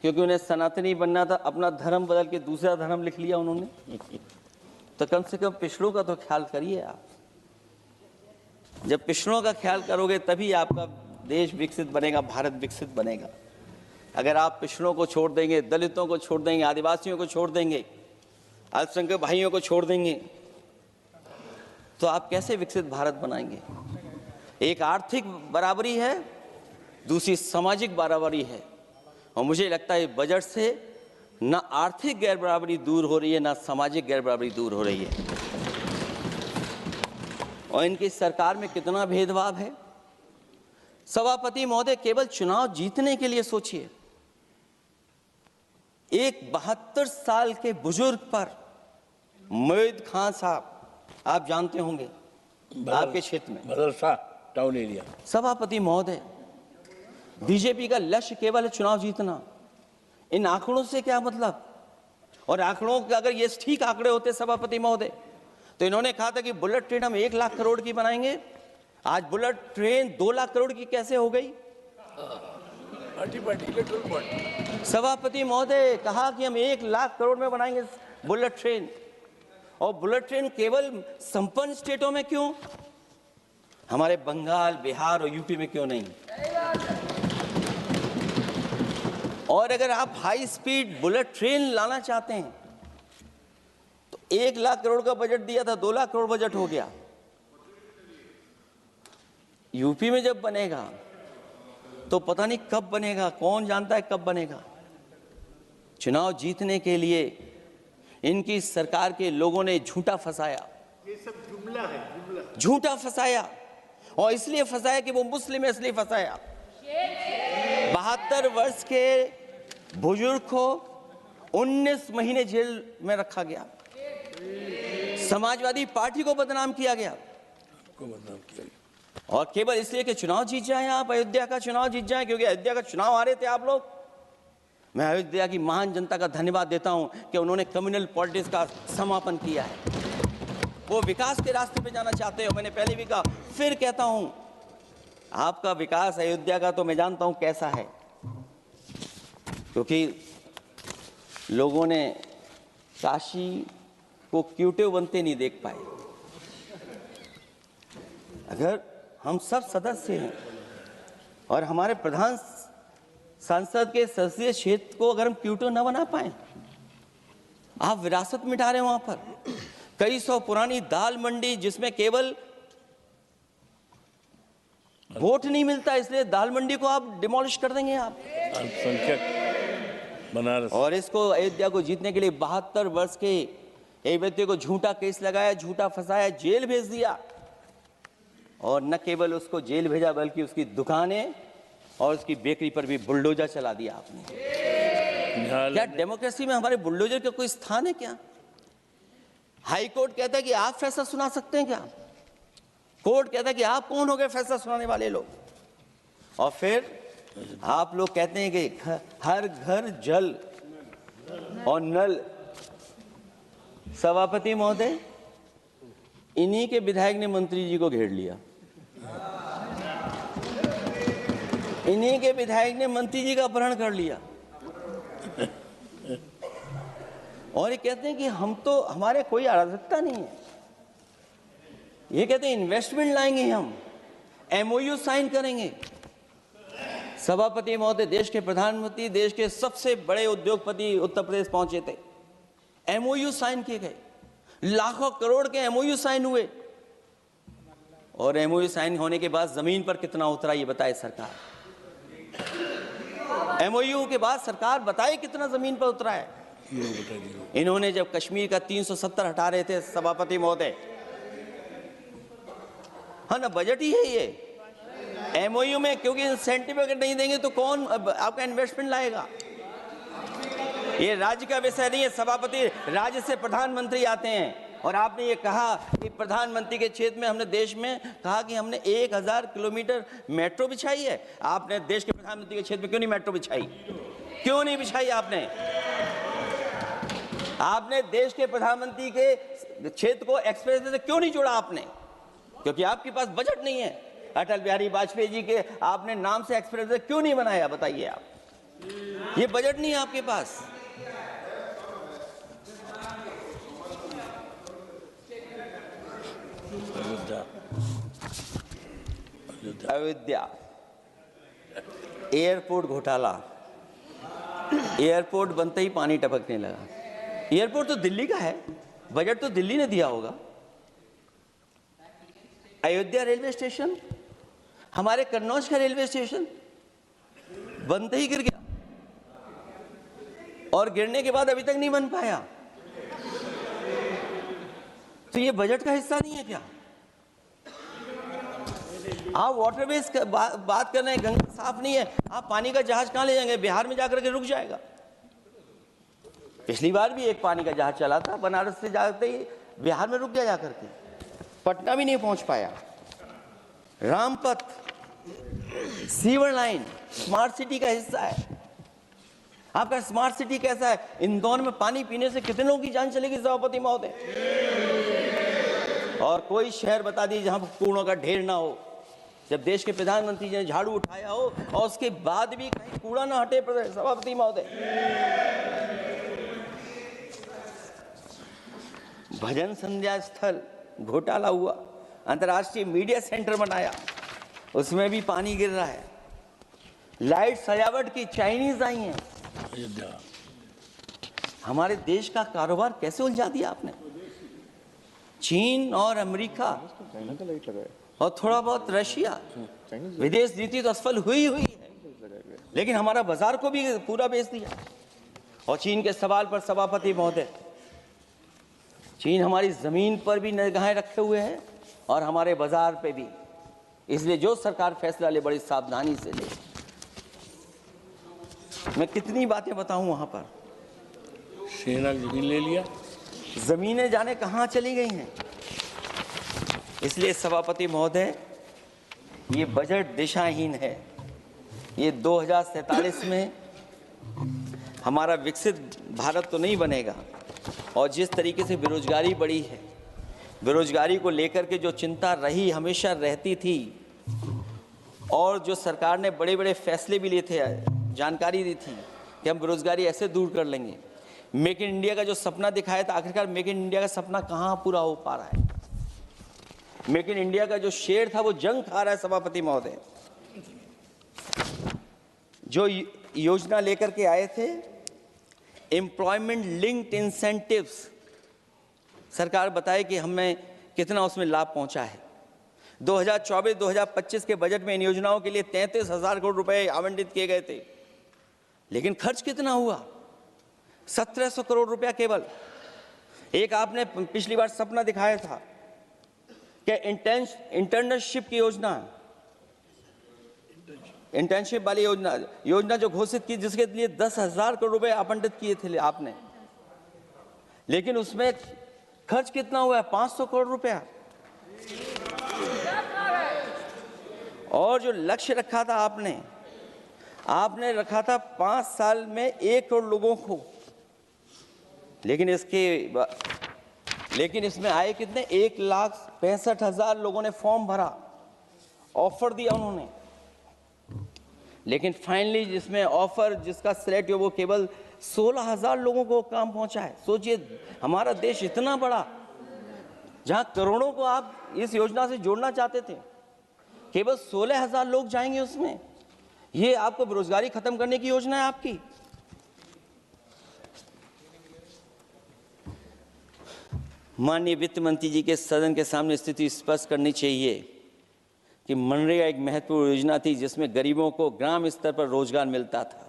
क्योंकि उन्हें सनातनी बनना था, अपना धर्म बदल के दूसरा धर्म लिख लिया उन्होंने। तो कम से कम पिछड़ों का तो ख्याल करिए आप। जब पिछड़ों का ख्याल करोगे तभी आपका देश विकसित बनेगा, भारत विकसित बनेगा। अगर आप पिछड़ों को छोड़ देंगे, दलितों को छोड़ देंगे, आदिवासियों को छोड़ देंगे, अल्पसंख्यक भाइयों को छोड़ देंगे, तो आप कैसे विकसित भारत बनाएंगे? एक आर्थिक बराबरी है, दूसरी सामाजिक बराबरी है। और मुझे लगता है बजट से ना आर्थिक गैर बराबरी दूर हो रही है, ना सामाजिक गैर बराबरी दूर हो रही है। और इनकी सरकार में कितना भेदभाव है। सभापति महोदय, केवल चुनाव जीतने के लिए सोचिए, एक 72 साल के बुजुर्ग पर मोहित खान साहब, आप जानते होंगे आपके क्षेत्र में बदलसा टाउन एरिया। सभापति महोदय, बीजेपी का लक्ष्य केवल है चुनाव जीतना। इन आंकड़ों से क्या मतलब? और आंकड़ों के अगर ये ठीक आंकड़े होते सभापति महोदय, तो इन्होंने कहा था कि बुलेट ट्रेन हम 1 लाख करोड़ की बनाएंगे। आज बुलेट ट्रेन 2 लाख करोड़ की कैसे हो गई? सभापति महोदय कहा कि हम 1 लाख करोड़ में बनाएंगे बुलेट ट्रेन। और बुलेट ट्रेन केवल संपन्न स्टेटों में क्यों? हमारे बंगाल, बिहार और यूपी में क्यों नहीं? और अगर आप हाई स्पीड बुलेट ट्रेन लाना चाहते हैं तो 1 लाख करोड़ का बजट दिया था, 2 लाख करोड़ बजट हो गया। यूपी में जब बनेगा तो पता नहीं कब बनेगा, कौन जानता है कब बनेगा। चुनाव जीतने के लिए इनकी सरकार के लोगों ने झूठा फंसाया, ये सब जुमला है, जुमला। झूठा फंसाया, और इसलिए फंसाया कि वो मुस्लिम है, इसलिए फंसाया। 72 वर्ष के बुजुर्ग को 19 महीने जेल में रखा गया। समाजवादी पार्टी को बदनाम किया गया, और केवल इसलिए कि चुनाव जीत जाए आप, अयोध्या का चुनाव जीत जाए, क्योंकि अयोध्या का चुनाव हारे थे आप लोग। मैं अयोध्या की महान जनता का धन्यवाद देता हूं कि उन्होंने कम्युनल पॉलिटिक्स का समापन किया है। वो विकास के रास्ते पे जाना चाहते हो। मैंने पहले भी कहा, फिर कहता हूं, आपका विकास अयोध्या का तो मैं जानता हूं कैसा है, क्योंकि लोगों ने काशी को क्यूटिव बनते नहीं देख पाए। अगर हम सब सदस्य हैं और हमारे प्रधान सांसद के संसदीय क्षेत्र को अगर हम क्यूटिव न बना पाए, आप विरासत मिटा रहे हैं। वहां पर कई सौ पुरानी दाल मंडी, जिसमें केवल वोट नहीं मिलता, इसलिए दाल मंडी को आप डिमोलिश कर देंगे आप। अल्पसंख्यक बनारस, और इसको अयोध्या को जीतने के लिए 72 वर्ष के एक व्यक्ति को झूठा केस लगाया, झूठा फंसाया, जेल भेज दिया। और न केवल उसको जेल भेजा, बल्कि उसकी दुकानें और उसकी बेकरी पर भी बुलडोजर चला दिया आपने। क्या डेमोक्रेसी में हमारे बुलडोजर का कोई स्थान है क्या? हाई कोर्ट कहता है कि आप फैसला सुना सकते हैं क्या? कोर्ट कहता है कि आप कौन हो गए फैसला सुनाने वाले लोग? और फिर आप लोग कहते हैं कि हर घर जल और नल। सभापति महोदय, इन्हीं के विधायक ने मंत्री जी को घेर लिया, इन्हीं के विधायक ने मंत्री जी का अपहरण कर लिया, और ये कहते हैं कि हम तो, हमारे कोई अराजकता नहीं है। ये कहते हैं इन्वेस्टमेंट लाएंगे, हम एमओयू साइन करेंगे। सभापति महोदय, देश के प्रधानमंत्री, देश के सबसे बड़े उद्योगपति उत्तर प्रदेश पहुंचे थे, एमओयू साइन किए गए, लाखों करोड़ के एमओयू साइन हुए। और एमओयू साइन होने के बाद जमीन पर कितना उतरा ये बताए सरकार। एमओयू के बाद सरकार बताए कितना जमीन पर उतरा है। इन्होंने जब कश्मीर का 370 हटा रहे थे सभापति महोदय, हाँ ना, बजट ही है ये एमओयू में, क्योंकि इंसेंटिव अगर नहीं देंगे तो कौन आपका इन्वेस्टमेंट लाएगा? ये राज्य का विषय नहीं है सभापति, राज्य से प्रधानमंत्री आते हैं। और आपने ये कहा कि प्रधानमंत्री के क्षेत्र में, हमने देश में कहा कि हमने 1000 किलोमीटर मेट्रो बिछाई है। आपने देश के प्रधानमंत्री के क्षेत्र में क्यों नहीं मेट्रो बिछाई? क्यों नहीं बिछाई आपने? आपने देश के प्रधानमंत्री के क्षेत्र को एक्सप्रेस वे से क्यों नहीं जोड़ा आपने? क्योंकि आपके पास बजट नहीं है। अटल बिहारी वाजपेयी जी के आपने नाम से एक्सप्रेस वे क्यों नहीं बनाया, बताइए आप? ये बजट नहीं है आपके पास। अयोध्या एयरपोर्ट घोटाला, एयरपोर्ट बनते ही पानी टपकने लगा। एयरपोर्ट तो दिल्ली का है, बजट तो दिल्ली ने दिया होगा। अयोध्या रेलवे स्टेशन, हमारे कन्नौज का रेलवे स्टेशन बनते ही गिर गया, और गिरने के बाद अभी तक नहीं बन पाया। तो ये बजट का हिस्सा नहीं है क्या? आप वाटरवेज बात कर रहे हैं, गंगा साफ नहीं है, आप पानी का जहाज कहां ले जाएंगे? बिहार में जाकर के रुक जाएगा। पिछली बार भी एक पानी का जहाज चला था, बनारस से जाते ही बिहार में रुक गया, जाकर के पटना भी नहीं पहुंच पाया। Rampath, sewer line smart city का हिस्सा है। आपका स्मार्ट सिटी कैसा है? इंदौर में पानी पीने से कितने लोगों की जान चलेगी सभापति महोदय? और कोई शहर बता दीजिए जहां कूड़ों का ढेर ना हो। जब देश के प्रधानमंत्री जी ने झाड़ू उठाया हो और उसके बाद भी कहीं कूड़ा ना हटे सभापति महोदय। भजन संध्या स्थल घोटाला हुआ, अंतर्राष्ट्रीय मीडिया सेंटर बनाया, उसमें भी पानी गिर रहा है। लाइट सजावट की चाइनीज आई हैं। हमारे देश का कारोबार कैसे उलझा दिया आपने? चीन और अमेरिका और थोड़ा बहुत रशिया, विदेश नीति तो असफल हुई है, लेकिन हमारा बाजार को भी पूरा बेच दिया। और चीन के सवाल पर सभापति महोदय, चीन हमारी जमीन पर भी निगाहें रखे हुए है और हमारे बाजार पे भी। इसलिए जो सरकार फैसला ले बड़ी सावधानी से ले। मैं कितनी बातें बताऊं, वहां पर सेना जमीन ले लिया, जमीनें जाने कहां चली गई हैं। इसलिए सभापति महोदय, ये बजट दिशाहीन है। ये 2047 में हमारा विकसित भारत तो नहीं बनेगा। और जिस तरीके से बेरोजगारी बढ़ी है, बेरोजगारी को लेकर के जो चिंता रही, हमेशा रहती थी, और जो सरकार ने बड़े बड़े फैसले भी लिए थे, जानकारी दी थी कि हम बेरोजगारी ऐसे दूर कर लेंगे। मेक इन इंडिया का जो सपना दिखाया था, आखिरकार मेक इन इंडिया का सपना कहाँ पूरा हो पा रहा है? मेक इन इंडिया का जो शेर था वो जंग खा रहा है सभापति महोदय। जो योजना लेकर के आए थे, एम्प्लॉयमेंट लिंक्ड इंसेंटिव्स, सरकार बताए कि हमें कितना उसमें लाभ पहुंचा है। 2024-2025 के बजट में इन योजनाओं के लिए 33,000 करोड़ रुपए आवंटित किए गए थे, लेकिन खर्च कितना हुआ? 1,700 करोड़ रुपया केवल। एक आपने पिछली बार सपना दिखाया था कि इंटर्नशिप की योजना, इंटर्नशिप वाली योजना जो घोषित की, जिसके लिए 10,000 करोड़ रुपए आवंटित किए थे आपने, लेकिन उसमें खर्च कितना हुआ है? 500 करोड़ रुपया। और जो लक्ष्य रखा था आपने रखा था 5 साल में 1 करोड़ लोगों को, लेकिन इसमें आए कितने? 1,65,000 लोगों ने फॉर्म भरा, ऑफर दिया उन्होंने, लेकिन फाइनली जिसमें ऑफर जिसका सिलेक्ट हुआ वो केवल 16,000 लोगों को काम पहुंचा है। सोचिए, हमारा देश इतना बड़ा, जहां करोड़ों को आप इस योजना से जोड़ना चाहते थे, केवल 16,000 लोग जाएंगे उसमें। ये आपको बेरोजगारी खत्म करने की योजना है आपकी? माननीय वित्त मंत्री जी के सदन के सामने स्थिति स्पष्ट करनी चाहिए कि मनरेगा एक महत्वपूर्ण योजना थी जिसमें गरीबों को ग्राम स्तर पर रोजगार मिलता था,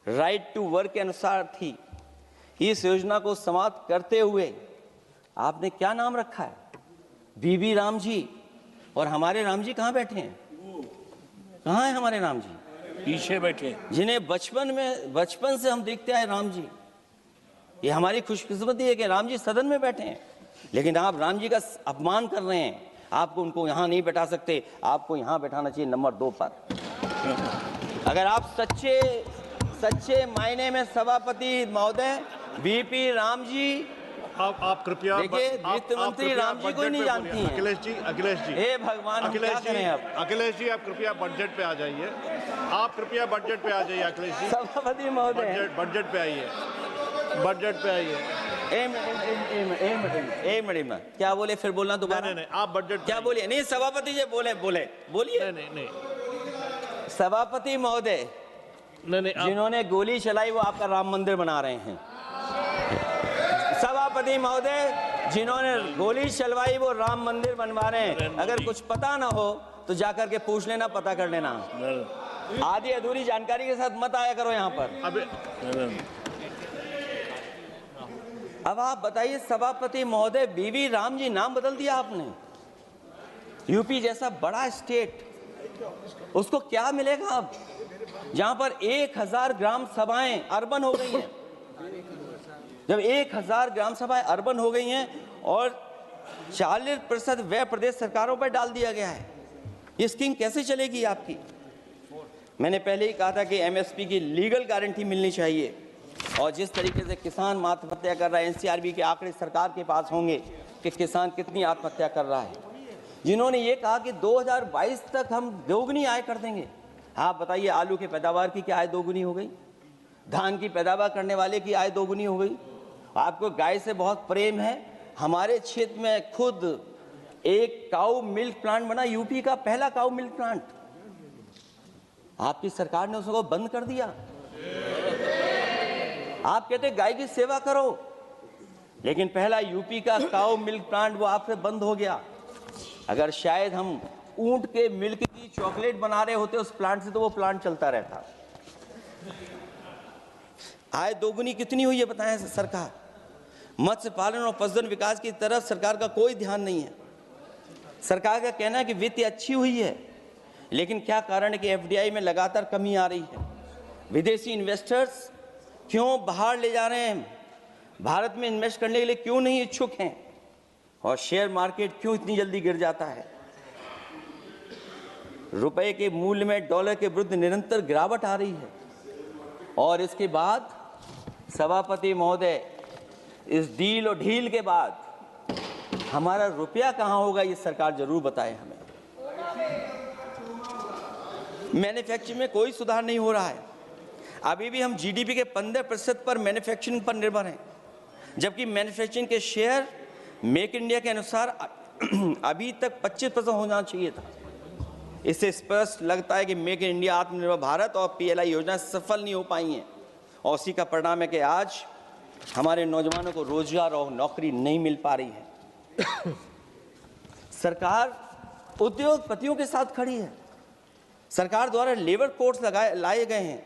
राइट टू वर्क के अनुसार थी। इस योजना को समाप्त करते हुए आपने क्या नाम रखा है? बीबी राम जी। और हमारे राम जी कहाँ बैठे हैं? कहाँ है हमारे राम जी? पीछे बैठे, जिन्हें बचपन से हम देखते आए राम जी। ये हमारी खुशकिस्मती है कि राम जी सदन में बैठे हैं, लेकिन आप राम जी का अपमान कर रहे हैं। आपको उनको यहाँ नहीं बैठा सकते, आपको यहाँ बैठाना चाहिए नंबर 2 पर। अगर आप सच्चे मायने में सभापति महोदय बीपी राम जी, आप कृपया देखिए, वित्त मंत्री राम जी को ही नहीं जानती हैं। अखिलेश जी, हे भगवान, अखिलेश जी, आप कृपया बजट पे आ जाइए। आप कृपया बजट पे आ जाइए अखिलेश जी। सभापति महोदय, बजट पे आइए, बजट पे आइए। एक मिनट क्या बोले? फिर बोलना दोबारा। नहीं, आप बजट क्या बोलिए? नहीं, सभापति जी बोलिए। नहीं, सभापति महोदय, नहीं, जिन्होंने गोली चलाई वो आपका राम मंदिर बना रहे हैं। सभापति महोदय, जिन्होंने गोली चलवाई वो राम मंदिर बनवा रहे हैं। अगर कुछ पता ना हो तो जाकर के पूछ लेना, पता कर लेना। आधी अधूरी जानकारी के साथ मत आया करो यहाँ पर। अब आप बताइए सभापति महोदय, बीवी राम जी नाम बदल दिया आपने। यूपी जैसा बड़ा स्टेट, उसको क्या मिलेगा अब, जहां पर 1,000 ग्राम सभाएं अर्बन हो गई हैं। जब 1,000 ग्राम सभाएं अर्बन हो गई हैं और 40% व्यय प्रदेश सरकारों पर डाल दिया गया है, ये स्कीम कैसे चलेगी आपकी? मैंने पहले ही कहा था कि एमएसपी की लीगल गारंटी मिलनी चाहिए। और जिस तरीके से किसान आत्महत्या कर रहा है, एनसीआरबी के आंकड़े सरकार के पास होंगे कि किसान कितनी आत्महत्या कर रहा है। जिन्होंने ये कहा कि 2022 तक हम दोगुनी आय कर देंगे। आप बताइए, आलू की पैदावार की क्या आय दोगुनी हो गई? धान की पैदावार करने वाले की आय दोगुनी हो गई। आपको गाय से बहुत प्रेम है। हमारे क्षेत्र में खुद एक काऊ मिल्क प्लांट बना, यूपी का पहला काऊ मिल्क प्लांट। आपकी सरकार ने उसको बंद कर दिया। आप कहते गाय की सेवा करो, लेकिन पहला यूपी का काऊ मिल्क प्लांट वो आपसे बंद हो गया। अगर शायद हम ऊंट के मिल्क की चॉकलेट बना रहे होते उस प्लांट से, तो वो प्लांट चलता रहता। आय दोगुनी कितनी हुई है बताएं सरकार? मत्स्य पालन और पशुधन विकास की तरफ सरकार का कोई ध्यान नहीं है। सरकार का कहना है कि वित्त अच्छी हुई है, लेकिन क्या कारण है कि एफडीआई में लगातार कमी आ रही है? विदेशी इन्वेस्टर्स क्यों बाहर ले जा रहे हैं? भारत में इन्वेस्ट करने के लिए क्यों नहीं इच्छुक हैं? और शेयर मार्केट क्यों इतनी जल्दी गिर जाता है? रुपए के मूल्य में डॉलर के विरुद्ध निरंतर गिरावट आ रही है। और इसके बाद सभापति महोदय, इस डील और ढील के बाद हमारा रुपया कहां होगा, ये सरकार जरूर बताए हमें। मैन्युफैक्चरिंग में कोई सुधार नहीं हो रहा है। अभी भी हम जीडीपी के 15% पर मैन्युफैक्चरिंग पर निर्भर हैं, जबकि मैन्युफैक्चरिंग के शेयर मेक इंडिया के अनुसार अभी तक 25% होना चाहिए था। इससे स्पष्ट लगता है कि मेक इन इंडिया, आत्मनिर्भर भारत और पीएलआई योजना सफल नहीं हो पाई हैं, और उसी का परिणाम है कि आज हमारे नौजवानों को रोजगार और नौकरी नहीं मिल पा रही है। सरकार उद्योगपतियों के साथ खड़ी है। सरकार द्वारा लेबर कोड्स लाए गए हैं,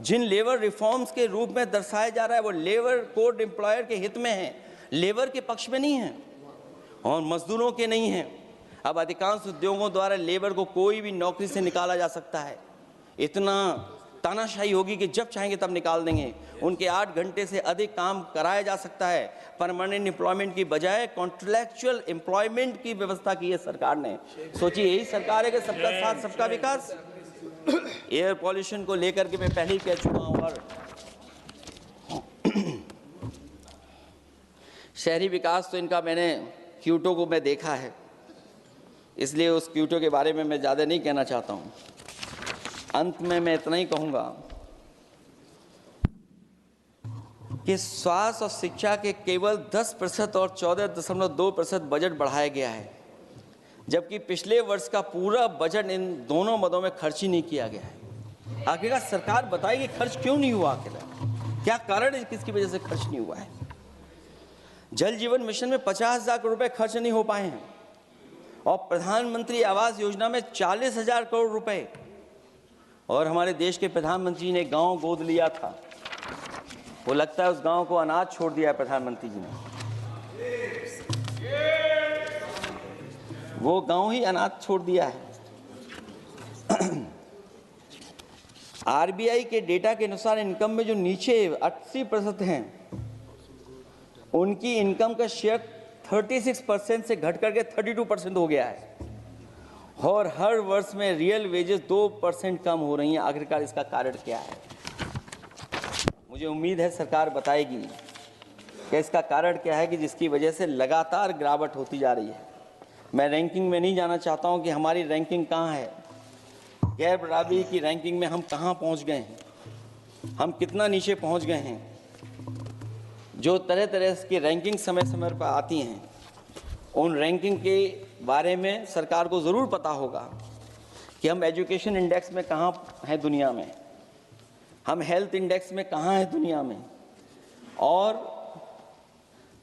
जिन लेबर रिफॉर्म्स के रूप में दर्शाया जा रहा है वो लेबर कोड एम्प्लॉयर के हित में है, लेबर के पक्ष में नहीं है और मजदूरों के नहीं है। अब अधिकांश उद्योगों द्वारा लेबर को कोई भी नौकरी से निकाला जा सकता है। इतना तानाशाही होगी कि जब चाहेंगे तब निकाल देंगे। उनके 8 घंटे से अधिक काम कराया जा सकता है। परमानेंट एम्प्लॉयमेंट की बजाय कॉन्ट्रैक्चुअल एम्प्लॉयमेंट की व्यवस्था की है सरकार ने। सोचिए, यही सरकार है कि सबका साथ सबका विकास। एयर पॉल्यूशन को लेकर के मैं पहले ही कह चुका हूँ, और शहरी विकास तो इनका मैंने क्यूटो को मैं देखा है, इसलिए उस क्यूटो के बारे में मैं ज़्यादा नहीं कहना चाहता हूँ। अंत में मैं इतना ही कहूँगा कि स्वास्थ्य और शिक्षा के केवल 10% और 14.2% बजट बढ़ाया गया है, जबकि पिछले वर्ष का पूरा बजट इन दोनों मदों में खर्च ही नहीं किया गया है। आखिरकार सरकार बताएगी खर्च क्यों नहीं हुआ, आखिर क्या कारण है, किसकी वजह से खर्च नहीं हुआ है? जल जीवन मिशन में 50,000 करोड़ रुपए खर्च नहीं हो पाए हैं, और प्रधानमंत्री आवास योजना में 40,000 करोड़ रुपए। और हमारे देश के प्रधानमंत्री ने गांव गोद लिया था, वो लगता है उस गांव को अनाथ छोड़ दिया है प्रधानमंत्री जी ने। वो गांव ही अनाथ छोड़ दिया है। आरबीआई के डेटा के अनुसार इनकम में जो नीचे 80% हैं, उनकी इनकम का शेयर 36% से घट करके 32% हो गया है, और हर वर्ष में रियल वेजेस 2% कम हो रही हैं। आखिरकार इसका कारण क्या है? मुझे उम्मीद है सरकार बताएगी कि इसका कारण क्या है कि जिसकी वजह से लगातार गिरावट होती जा रही है। मैं रैंकिंग में नहीं जाना चाहता हूं कि हमारी रैंकिंग कहां है, गैर बराबरी की रैंकिंग में हम कहां पहुंच गए हैं, हम कितना नीचे पहुंच गए हैं। जो तरह तरह की रैंकिंग समय समय पर आती हैं, उन रैंकिंग के बारे में सरकार को ज़रूर पता होगा कि हम एजुकेशन इंडेक्स में कहाँ हैं दुनिया में, हम हेल्थ इंडेक्स में कहाँ हैं दुनिया में, और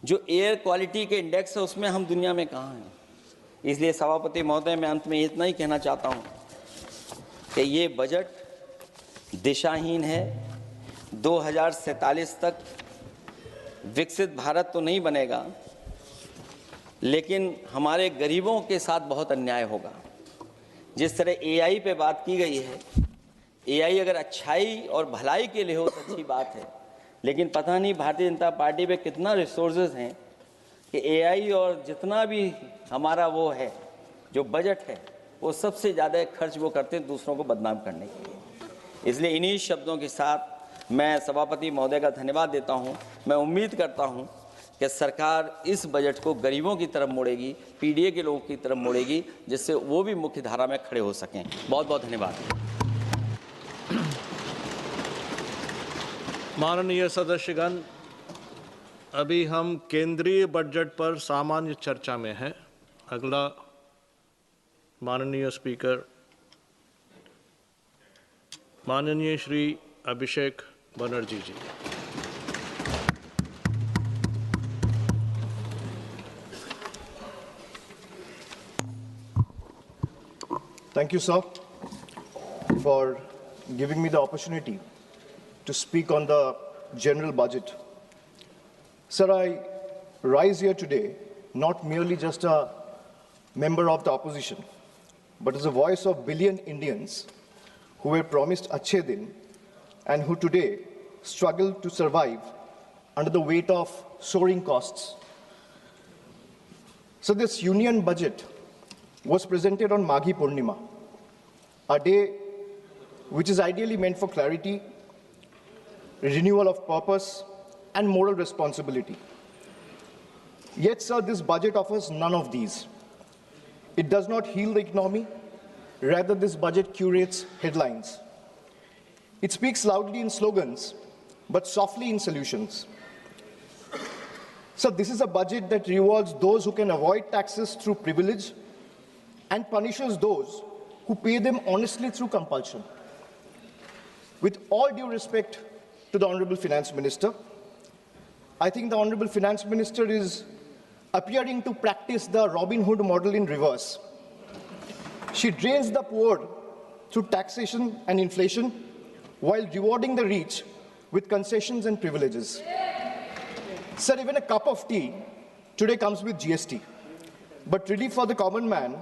जो एयर क्वालिटी के इंडेक्स है उसमें हम दुनिया में कहाँ हैं। इसलिए सभापति महोदय, मैं अंत में इतना ही कहना चाहता हूँ कि ये बजट दिशाहीन है। 2047 तक विकसित भारत तो नहीं बनेगा, लेकिन हमारे गरीबों के साथ बहुत अन्याय होगा। जिस तरह एआई पे बात की गई है, एआई अगर अच्छाई और भलाई के लिए हो तो अच्छी बात है, लेकिन पता नहीं भारतीय जनता पार्टी पे कितना रिसोर्सेज हैं कि एआई और जितना भी हमारा वो है जो बजट है, वो सबसे ज़्यादा खर्च वो करते हैं दूसरों को बदनाम करने के लिए। इसलिए इन्हीं शब्दों के साथ मैं सभापति महोदय का धन्यवाद देता हूं। मैं उम्मीद करता हूं कि सरकार इस बजट को गरीबों की तरफ मोड़ेगी, पीडीए के लोगों की तरफ मोड़ेगी, जिससे वो भी मुख्य धारा में खड़े हो सकें। बहुत बहुत धन्यवाद। माननीय सदस्यगण, अभी हम केंद्रीय बजट पर सामान्य चर्चा में हैं। अगला माननीय स्पीकर माननीय श्री अभिषेक बनर्जी जी। Thank you, sir, for giving me the opportunity to speak on the general budget. Sir, I rise here today not merely just a member of the opposition, but as a voice of billion Indians who were promised Achhe Din and who today struggle to survive under the weight of soaring costs. So this union budget was presented on Maghi Purnima, a day which is ideally meant for clarity, renewal of purpose, and moral responsibility. Yet, sir, this budget offers none of these. It does not heal the economy. Rather, this budget curates headlines. It speaks loudly in slogans, but softly in solutions. So this is a budget that rewards those who can avoid taxes through privilege and punishes those who pay them honestly through compulsion. With all due respect to the Honorable Finance Minister, I think the Honorable Finance Minister is appearing to practice the Robin Hood model in reverse. She drains the poor through taxation and inflation while rewarding the rich with concessions and privileges. Sir, even a cup of tea today comes with GST, but relief for the common man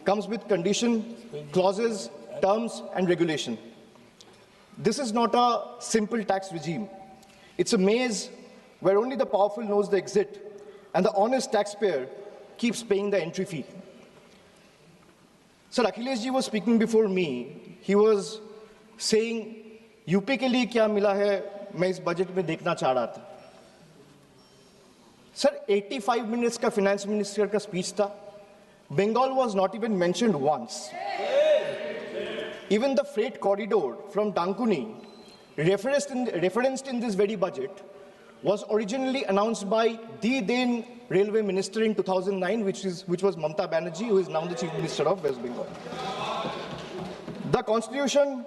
comes with condition, clauses, terms, and regulation. This is not a simple tax regime. It's a maze where only the powerful knows the exit and the honest taxpayer keeps paying the entry fee. Sir, Akhilesh ji was speaking before me. He was saying, UP के लिए क्या मिला है, मैं इस budget में देखना चाह रहा था. Sir, 85 minutes का finance minister का speech था. Bengal was not even mentioned once. Even the freight corridor from Dankuni, referenced in this very budget, was originally announced by the then railway minister in 2009, which was Mamata Banerjee, who is now the chief minister of West Bengal. The constitution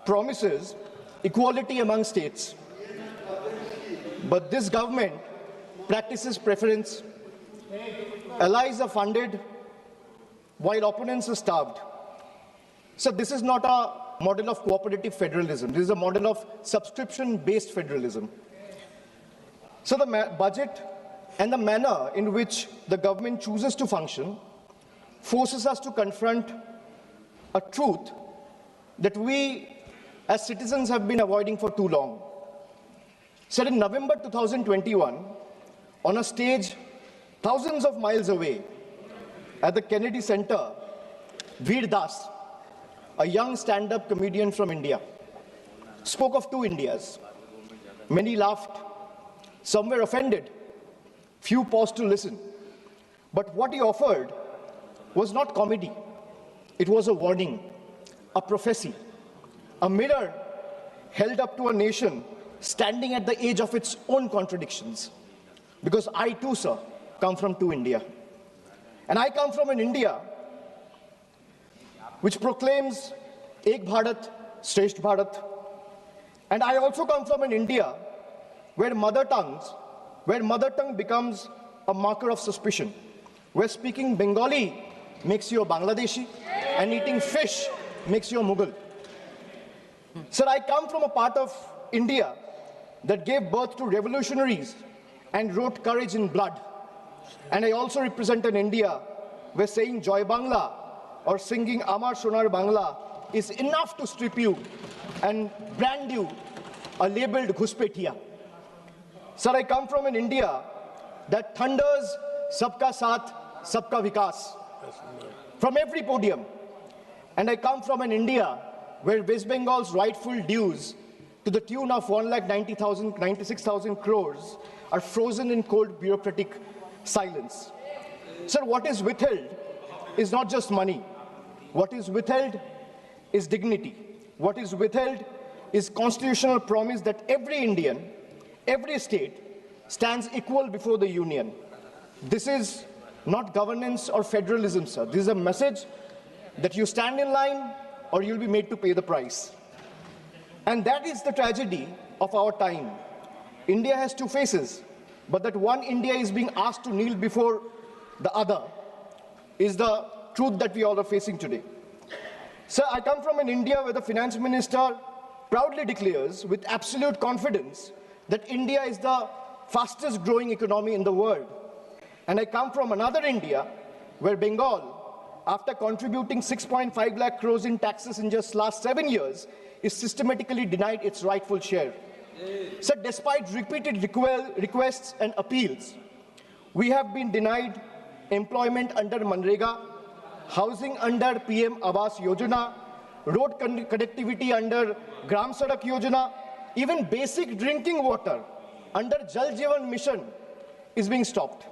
promises equality among states, but this government practices preference. Allies are funded while opponents are starved. So this is not a model of cooperative federalism. This is a model of subscription-based federalism. So the budget and the manner in which the government chooses to function forces us to confront a truth that we as citizens have been avoiding for too long. So in November 2021, on a stage thousands of miles away at the Kennedy Center, Veer Das, a young stand-up comedian from India, spoke of two Indias. Many laughed, some were offended, few paused to listen. But what he offered was not comedy. It was a warning, a prophecy, a mirror held up to a nation standing at the edge of its own contradictions. Because I too, sir, come from two India. And I come from an India which proclaims Ek Bharat, Shresth Bharat. And I also come from an India where mother tongue becomes a marker of suspicion, where speaking Bengali makes you a Bangladeshi and eating fish makes you a Mughal. Sir, I come from a part of India that gave birth to revolutionaries and wrote courage in blood. And I also represent an India where saying Joy Bangla or singing Amar Sonar Bangla is enough to strip you and brand you a labeled Ghuspetia. Sir, I come from an India that thunders Sabka Saath, Sabka Vikas from every podium. And I come from an India where West Bengal's rightful dues to the tune of 1,96,000 crores are frozen in cold bureaucratic silence. Sir, what is withheld is not just money. What is withheld is dignity. What is withheld is constitutional promise that every Indian, every state stands equal before the union. This is not governance or federalism, sir. This is a message that you stand in line or you'll be made to pay the price. And that is the tragedy of our time. India has two faces, but that one India is being asked to kneel before the other is the truth that we all are facing today. Sir, I come from an India where the finance minister proudly declares with absolute confidence that India is the fastest growing economy in the world. And I come from another India where Bengal, after contributing 6.5 lakh crores in taxes in just last 7 years, is systematically denied its rightful share. So despite repeated requests and appeals, we have been denied employment under Manrega, housing under PM Awas Yojana, road connectivity under Gram Sadak Yojana, even basic drinking water under Jal Jeevan Mission is being stopped.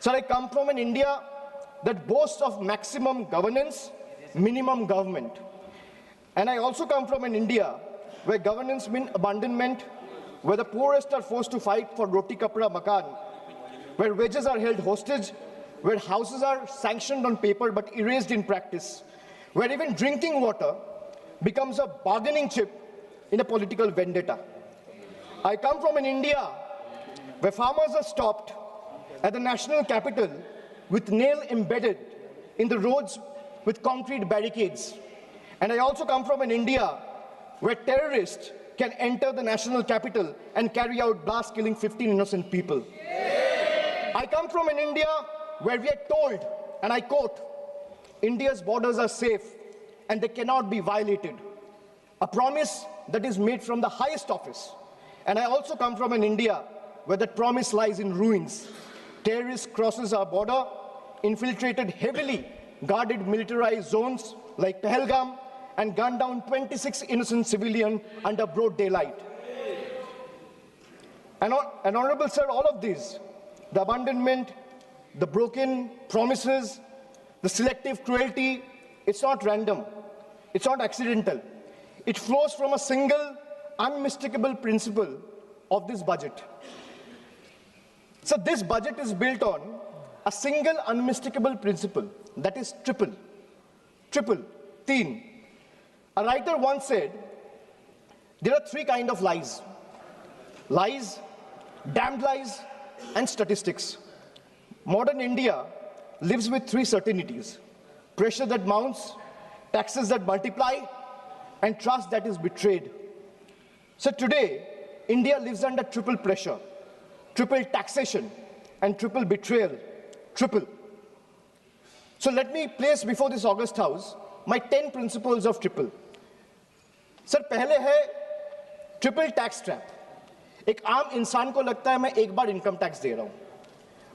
So I come from an India that boasts of maximum governance, minimum government. And I also come from an India where governance means abandonment, where the poorest are forced to fight for roti kapda makan, where wages are held hostage, where houses are sanctioned on paper but erased in practice, where even drinking water becomes a bargaining chip in a political vendetta. I come from an India where farmers are stopped at the national capital with nail embedded in the roads with concrete barricades. And I also come from an India where terrorists can enter the national capital and carry out blasts killing 15 innocent people. I come from an India where we are told, and I quote, India's borders are safe and they cannot be violated. A promise that is made from the highest office. And I also come from an India where that promise lies in ruins. Terrorists crosses our border, infiltrated heavily guarded militarized zones like Pahalgam, and gunned down 26 innocent civilians under broad daylight. And Honorable Sir, all of these, the abandonment, the broken promises, the selective cruelty, it's not random, it's not accidental. It flows from a single, unmistakable principle of this budget. So this budget is built on a single unmistakable principle, that is triple, teen. A writer once said, there are three kinds of lies. Lies, damned lies, and statistics. Modern India lives with three certainties: pressure that mounts, taxes that multiply, and trust that is betrayed. So today, India lives under triple pressure, triple taxation, and triple betrayal, triple. So let me place before this August House my 10 principles of triple. Sir पहले है triple tax trap. एक आम इंसान को लगता है मैं एक बार इनकम टैक्स दे रहा हूं,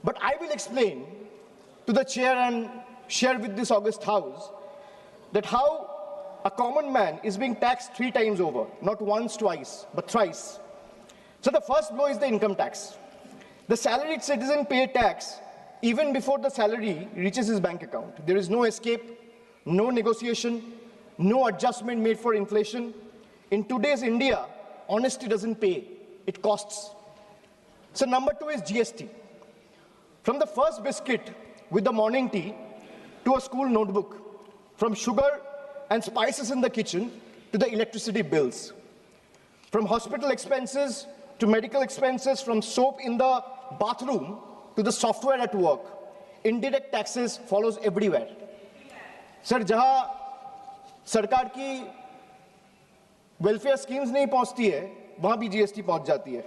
but I will explain to the chair and share with this august house that how a common man is being taxed 3 times over, not once, twice, but thrice. So the first blow is the income tax. The salaried citizen pay tax even before the salary reaches his bank account. There is no escape, no negotiation, no adjustment made for inflation. In today's India, honesty doesn't pay, it costs. So number 2 is GST. From the first biscuit with the morning tea to a school notebook, from sugar and spices in the kitchen to the electricity bills, from hospital expenses to medical expenses, from soap in the bathroom to the software at work, indirect taxes follows everywhere. Sir, जहां सरकार की welfare schemes नहीं पहुंचती है, वहां भी GST पहुंच जाती है.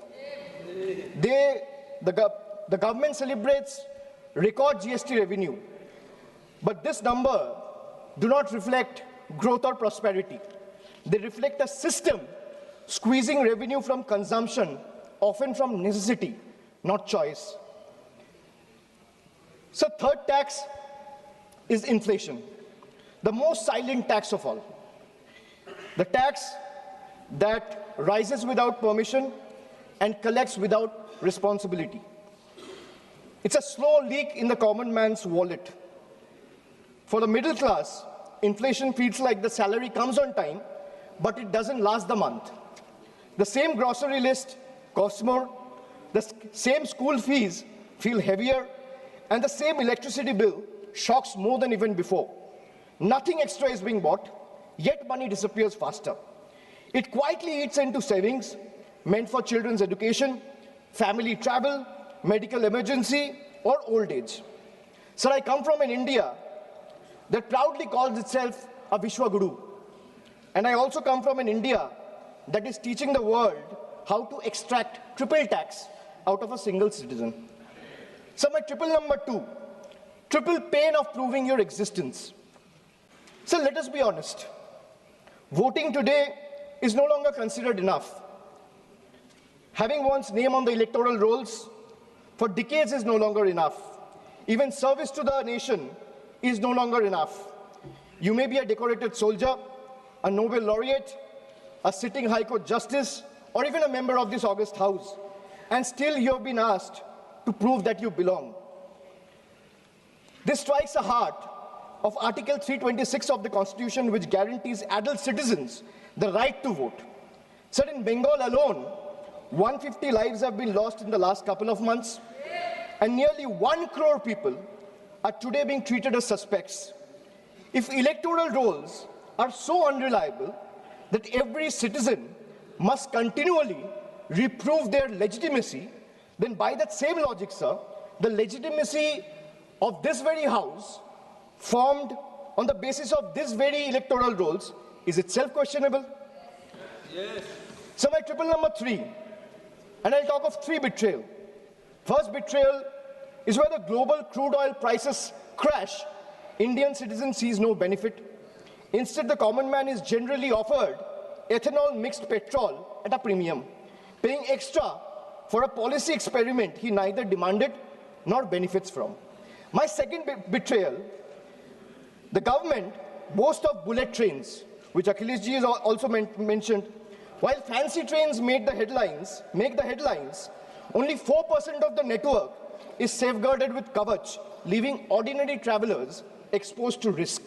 The government celebrates record GST revenue, but this number do not reflect growth or prosperity. They reflect a system squeezing revenue from consumption, often from necessity, not choice. So third tax is inflation, the most silent tax of all. The tax that rises without permission and collects without responsibility. It's a slow leak in the common man's wallet. For the middle class, inflation feels like the salary comes on time, but it doesn't last the month. The same grocery list costs more, the same school fees feel heavier, and the same electricity bill shocks more than even before. Nothing extra is being bought, yet money disappears faster. It quietly eats into savings meant for children's education, family travel, medical emergency, or old age. Sir, I come from an India that proudly calls itself a Vishwa Guru. And I also come from an India that is teaching the world how to extract triple tax out of a single citizen. So my triple number 2, triple pain of proving your existence. So let us be honest. Voting today is no longer considered enough. Having one's name on the electoral rolls for decades is no longer enough. Even service to the nation is no longer enough. You may be a decorated soldier, a Nobel laureate, a sitting High Court justice, or even a member of this august house, and still you have been asked to prove that you belong. This strikes the heart of Article 326 of the Constitution, which guarantees adult citizens the right to vote. Sir, in Bengal alone, 150 lives have been lost in the last couple of months, and nearly 1 crore people are today being treated as suspects. If electoral rolls are so unreliable that every citizen must continually reprove their legitimacy, then by that same logic, sir, the legitimacy of this very house, formed on the basis of this very electoral rolls, is itself questionable. Yes. So my triple number 3, and I'll talk of 3 betrayal. First betrayal is where the global crude oil prices crash. Indian citizen sees no benefit. Instead, the common man is generally offered ethanol mixed petrol at a premium, paying extra for a policy experiment he neither demanded nor benefits from. My second betrayal, the government boasts of bullet trains, which Akhileshji has also mentioned. While fancy trains make the headlines, only 4% of the network is safeguarded with Kavach, leaving ordinary travelers exposed to risk.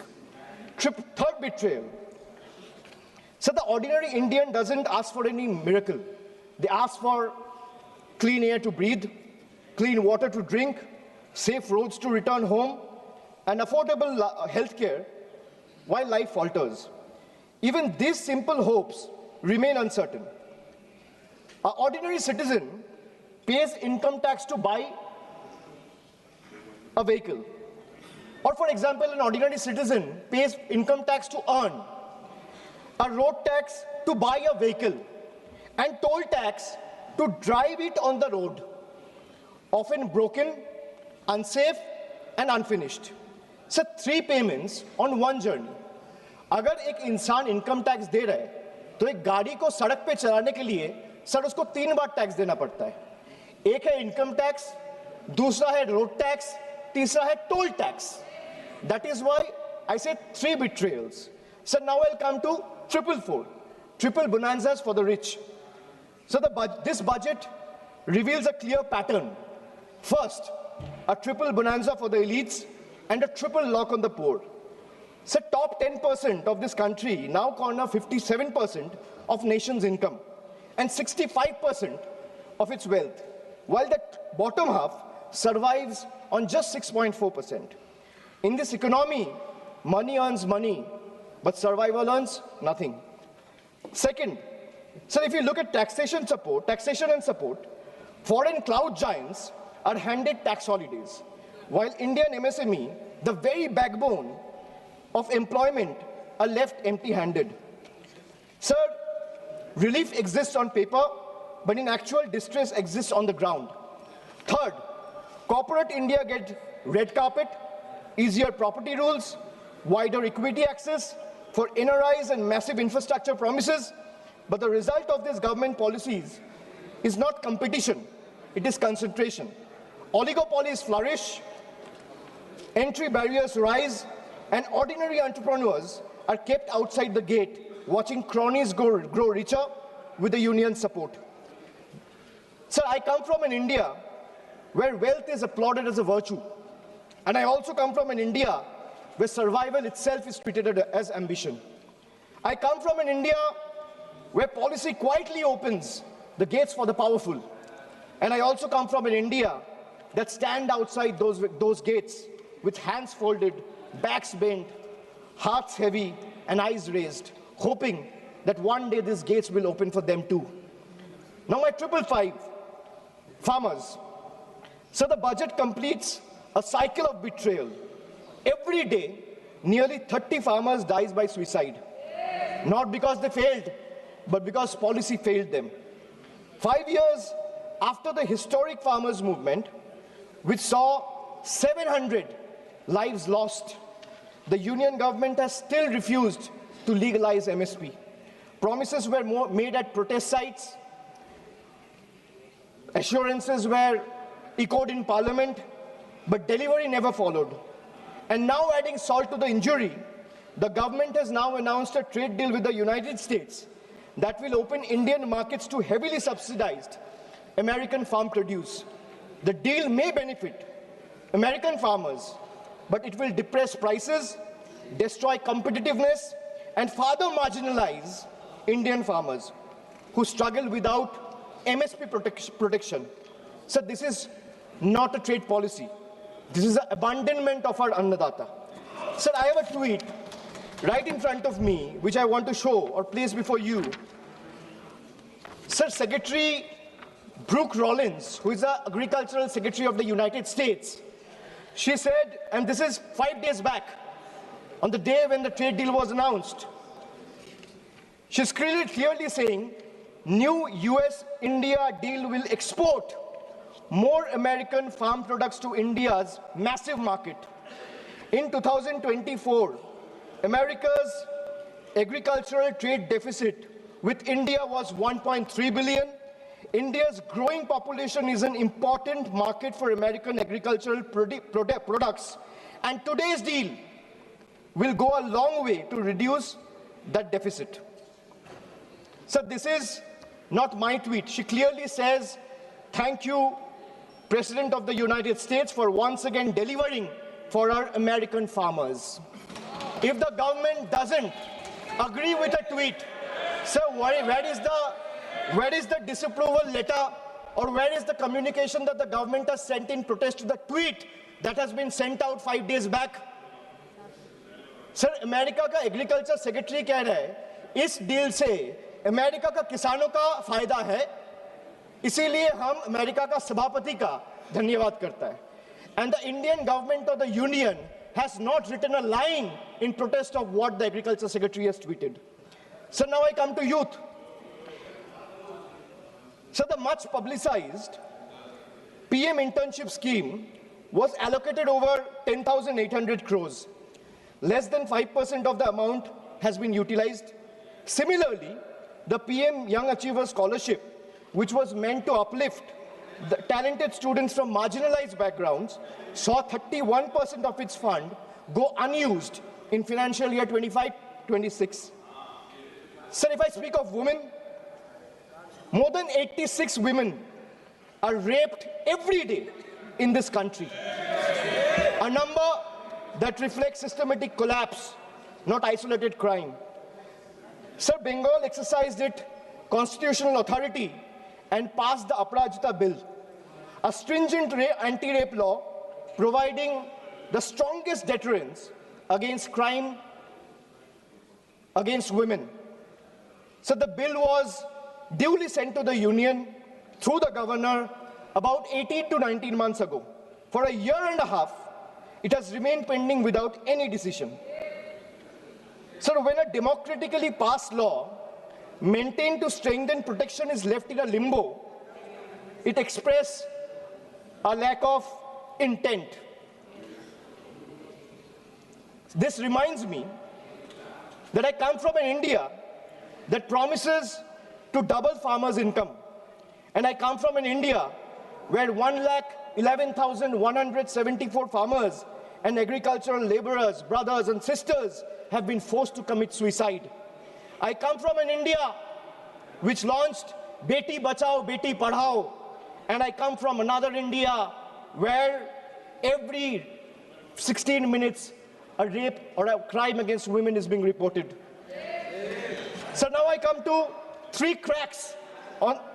Third betrayal. So the ordinary Indian doesn't ask for any miracle. They ask for clean air to breathe, clean water to drink, safe roads to return home, and affordable health care while life falters. Even these simple hopes remain uncertain. An ordinary citizen pays income tax to buy a vehicle. Or for example, an ordinary citizen pays income tax to earn, a road tax to buy a vehicle, and toll tax to drive it on the road, often broken, unsafe, and unfinished. So 3 payments on 1 journey. अगर एक इंसान income tax दे रहा है, तो एक गाड़ी को सड़क पे चलाने के लिए सर उसको 3 बार टैक्स देना पड़ता है. एक है इनकम टैक्स, दूसरा है रोड टैक्स, तीसरा है toll tax. That is why I said 3 betrayals. So now I'll come to triple bonanzas for the rich. So this budget reveals a clear pattern. First, a triple bonanza for the elites and a triple lock on the poor. So top 10% of this country now corner 57% of nation's income and 65% of its wealth, while the bottom half survives on just 6.4%. In this economy, money earns money, but survival earns nothing. Second, so if you look at taxation and support, foreign cloud giants are handed tax holidays, while Indian MSME, the very backbone of employment, are left empty-handed. Sir, relief exists on paper, but in actual distress exists on the ground. Third, corporate India gets red carpet, easier property rules, wider equity access for NRIs and massive infrastructure promises, but the result of these government policies is not competition, it is concentration. Oligopolies flourish, entry barriers rise, and ordinary entrepreneurs are kept outside the gate, watching cronies grow richer with the union's support. Sir, I come from an India where wealth is applauded as a virtue. And I also come from an India where survival itself is treated as ambition. I come from an India where policy quietly opens the gates for the powerful. And I also come from an India that stand outside those gates with hands folded, backs bent, hearts heavy, and eyes raised, hoping that one day these gates will open for them too. Now my 555, farmers. So the budget completes a cycle of betrayal. Every day, nearly 30 farmers dies by suicide. Not because they failed, but because policy failed them. 5 years after the historic farmers' movement, which saw 700 lives lost, the union government has still refused to legalize MSP. Promises were made at protest sites, assurances were echoed in parliament, but delivery never followed. And now, adding salt to the injury, the government has now announced a trade deal with the United States that will open Indian markets to heavily subsidized American farm produce. The deal may benefit American farmers, but it will depress prices, destroy competitiveness, and further marginalize Indian farmers who struggle without MSP protection. So this is not a trade policy. This is an abandonment of our Annadata. Sir, I have a tweet right in front of me, which I want to show or place before you. Sir, Secretary Brooke Rollins, who is the Agricultural Secretary of the United States, she said, and this is 5 days back, on the day when the trade deal was announced, she's clearly saying, new US-India deal will export more American farm products to India's massive market. In 2024, America's agricultural trade deficit with India was 1.3 billion. India's growing population is an important market for American agricultural products, and today's deal will go a long way to reduce that deficit. So this is not my tweet. She clearly says, thank you, President of the United States, for once again delivering for our American farmers. If the government doesn't agree with a tweet, so where is the disapproval letter, or where is the communication that the government has sent in protest to the tweet that has been sent out 5 days back? Sir, America का agriculture secretary कह रहा है इस deal से America का किसानों का फायदा है, इसीलिए हम अमेरिका का सभापति का धन्यवाद करता है. And the Indian government or the union has not written a line in protest of what the agriculture secretary has tweeted. So now I come to youth. So the much publicized PM internship scheme was allocated over 10,800 crores. Less than 5% of the amount has been utilized. Similarly, the PM Young Achiever Scholarship, which was meant to uplift the talented students from marginalized backgrounds, saw 31% of its fund go unused in financial year 25-26. Sir, if I speak of women, more than 86 women are raped every day in this country. A number that reflects systematic collapse, not isolated crime. Sir, Bengal exercised its constitutional authority and passed the Aparajita Bill, a stringent anti-rape law providing the strongest deterrence against crime against women. So the bill was duly sent to the union through the governor about 18 to 19 months ago. For a year and a half, it has remained pending without any decision. So when a democratically passed law maintained to strengthen protection is left in a limbo, it expresses a lack of intent. This reminds me that I come from an India that promises to double farmers' income. And I come from an India where 1,11,174 farmers and agricultural laborers, brothers and sisters, have been forced to commit suicide. I come from an India which launched Beti Bachao, Beti Padhao, and I come from another India where every 16 minutes a rape or a crime against women is being reported. So now I come to 3 cracks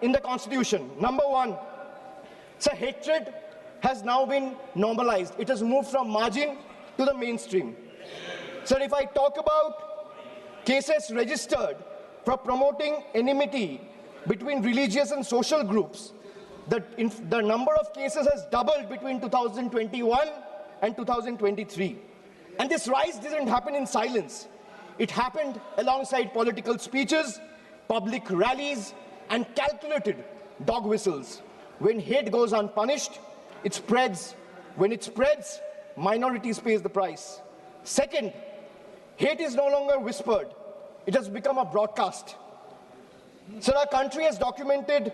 in the Constitution. Number 1, it's a hatred has now been normalized. It has moved from margin to the mainstream. Sir, if I talk about cases registered for promoting enmity between religious and social groups, the number of cases has doubled between 2021 and 2023. And this rise didn't happen in silence. It happened alongside political speeches, public rallies, and calculated dog whistles. When hate goes unpunished, it spreads. When it spreads, minorities pay the price. Second, hate is no longer whispered. It has become a broadcast. So our country has documented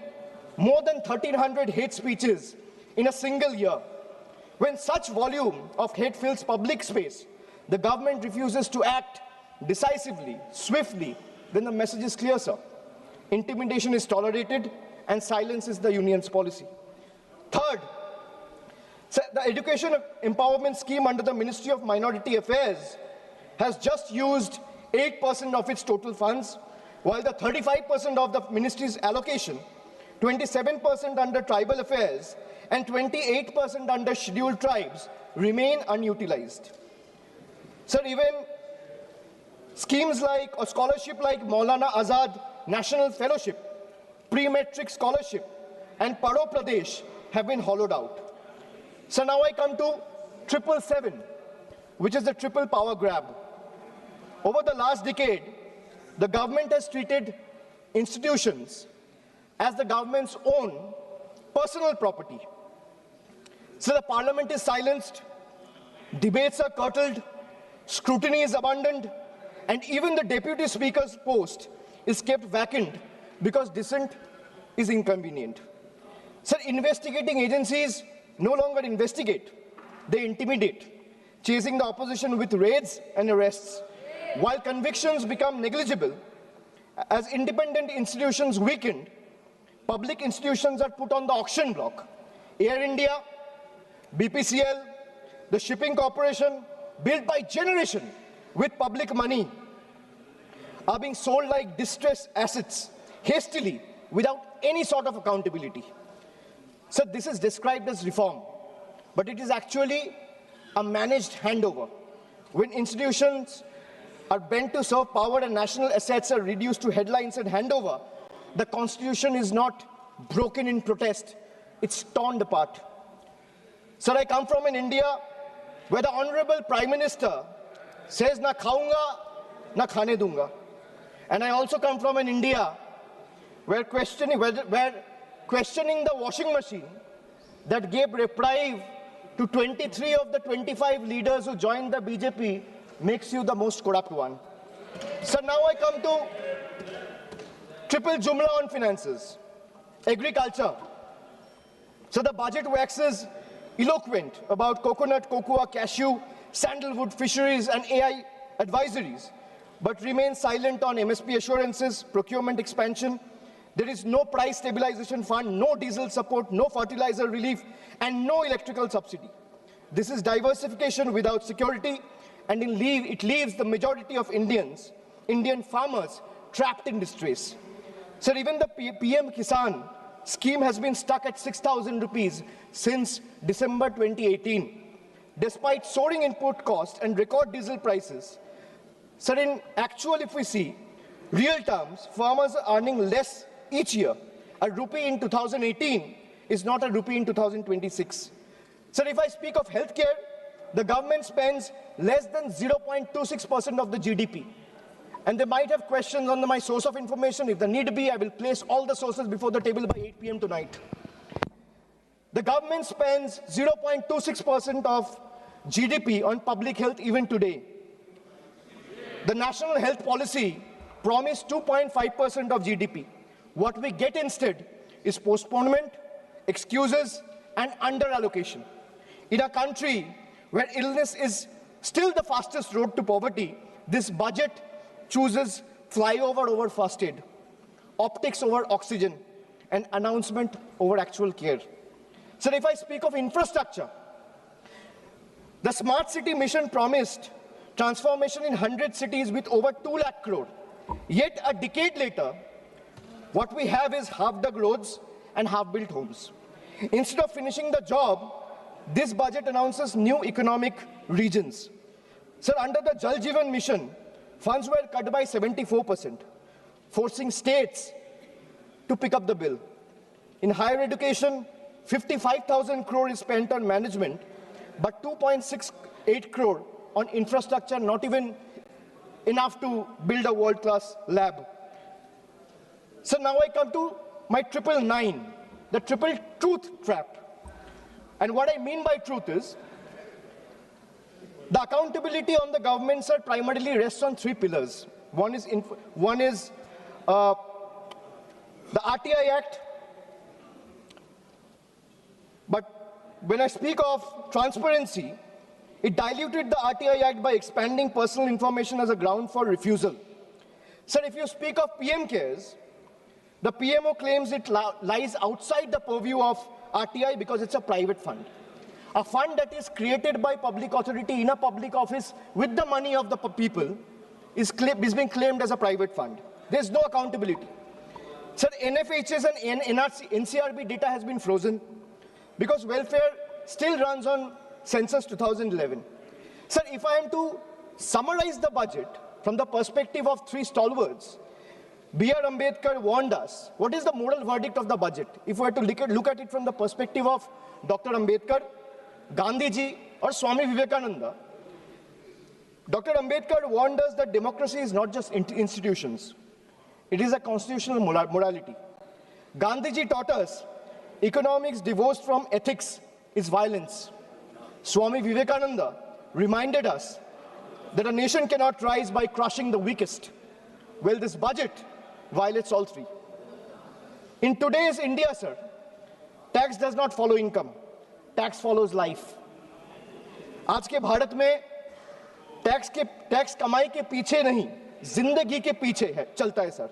more than 1,300 hate speeches in a single year. When such volume of hate fills public space, the government refuses to act decisively, swiftly, then the message is clear, sir. Intimidation is tolerated and silence is the union's policy. Third, sir, the education empowerment scheme under the Ministry of Minority Affairs has just used 8% of its total funds, while the 35% of the ministry's allocation, 27% under tribal affairs, and 28% under scheduled tribes remain unutilized. Sir, even schemes like or scholarship like Maulana Azad National Fellowship, pre-metric scholarship, and Paro Pradesh have been hollowed out. So now I come to 777, which is the triple power grab. Over the last decade, the government has treated institutions as the government's own personal property. So the parliament is silenced, debates are curtailed, scrutiny is abundant, and even the deputy speaker's post is kept vacant because dissent is inconvenient. Sir, investigating agencies no longer investigate, they intimidate, chasing the opposition with raids and arrests. While convictions become negligible, as independent institutions weaken, public institutions are put on the auction block. Air India, BPCL, the shipping corporation, built by generation with public money, are being sold like distressed assets, hastily, without any sort of accountability. So this is described as reform, but it is actually a managed handover. When institutions are bent to serve power and national assets are reduced to headlines and handover, the constitution is not broken in protest, it's torn apart. Sir, I come from an India where the Honorable Prime Minister says, na khaunga, na khane dunga. And I also come from an India where questioning the washing machine that gave reprieve to 23 of the 25 leaders who joined the BJP makes you the most corrupt one. So now I come to triple jumla on finances. Agriculture. So the budget waxes eloquent about coconut, cocoa, cashew, sandalwood, fisheries and AI advisories, but remains silent on MSP assurances, procurement expansion. There is no price stabilization fund, no diesel support, no fertilizer relief, and no electrical subsidy. This is diversification without security, and it leaves the majority of Indian farmers, trapped in distress. Sir, even the PM Kisan scheme has been stuck at 6,000 rupees since December 2018. Despite soaring input costs and record diesel prices, sir, in actual, if we see, real terms, farmers are earning less each year. A rupee in 2018 is not a rupee in 2026. Sir, if I speak of healthcare, the government spends less than 0.26% of the GDP. And they might have questions on my source of information. If the need be, I will place all the sources before the table by 8 p.m. tonight. The government spends 0.26% of GDP on public health even today. The national health policy promised 2.5% of GDP. What we get instead is postponement, excuses, and under-allocation. In a country where illness is still the fastest road to poverty, this budget chooses flyover over first aid, optics over oxygen, and announcement over actual care. So if I speak of infrastructure, the smart city mission promised transformation in 100 cities with over 2 lakh crore. Yet a decade later, what we have is half-dug roads and half-built homes. Instead of finishing the job, This budget announces new economic regions. Sir, under the Jal Jeevan Mission, funds were cut by 74%, forcing states to pick up the bill. In higher education, 55,000 crore is spent on management, but 2.68 crore on infrastructure, not even enough to build a world-class lab. So now I come to my 999, the triple truth trap. And what I mean by truth is, the accountability on the government, sir, primarily rests on three pillars. One is the RTI Act. But when I speak of transparency, it diluted the RTI Act by expanding personal information as a ground for refusal. Sir, if you speak of PM cares, the PMO claims it lies outside the purview of RTI because it's a private fund. A fund that is created by public authority in a public office with the money of the people is being claimed as a private fund. There's no accountability. Sir, NFHS and NCRB data has been frozen because welfare still runs on census 2011. Sir, if I am to summarize the budget from the perspective of three stalwarts, B.R. Ambedkar warned us. What is the moral verdict of the budget? If we were to look at it from the perspective of Dr. Ambedkar, Gandhi ji, or Swami Vivekananda, Dr. Ambedkar warned us that democracy is not just institutions. It is a constitutional morality. Gandhi ji taught us economics divorced from ethics is violence. Swami Vivekananda reminded us that a nation cannot rise by crushing the weakest. Well, this budget violates all three. In today's India, sir, tax does not follow income. Tax follows life. आज के भारत में tax कमाई के पीछे नहीं, जिंदगी के पीछे है, चलता है sir.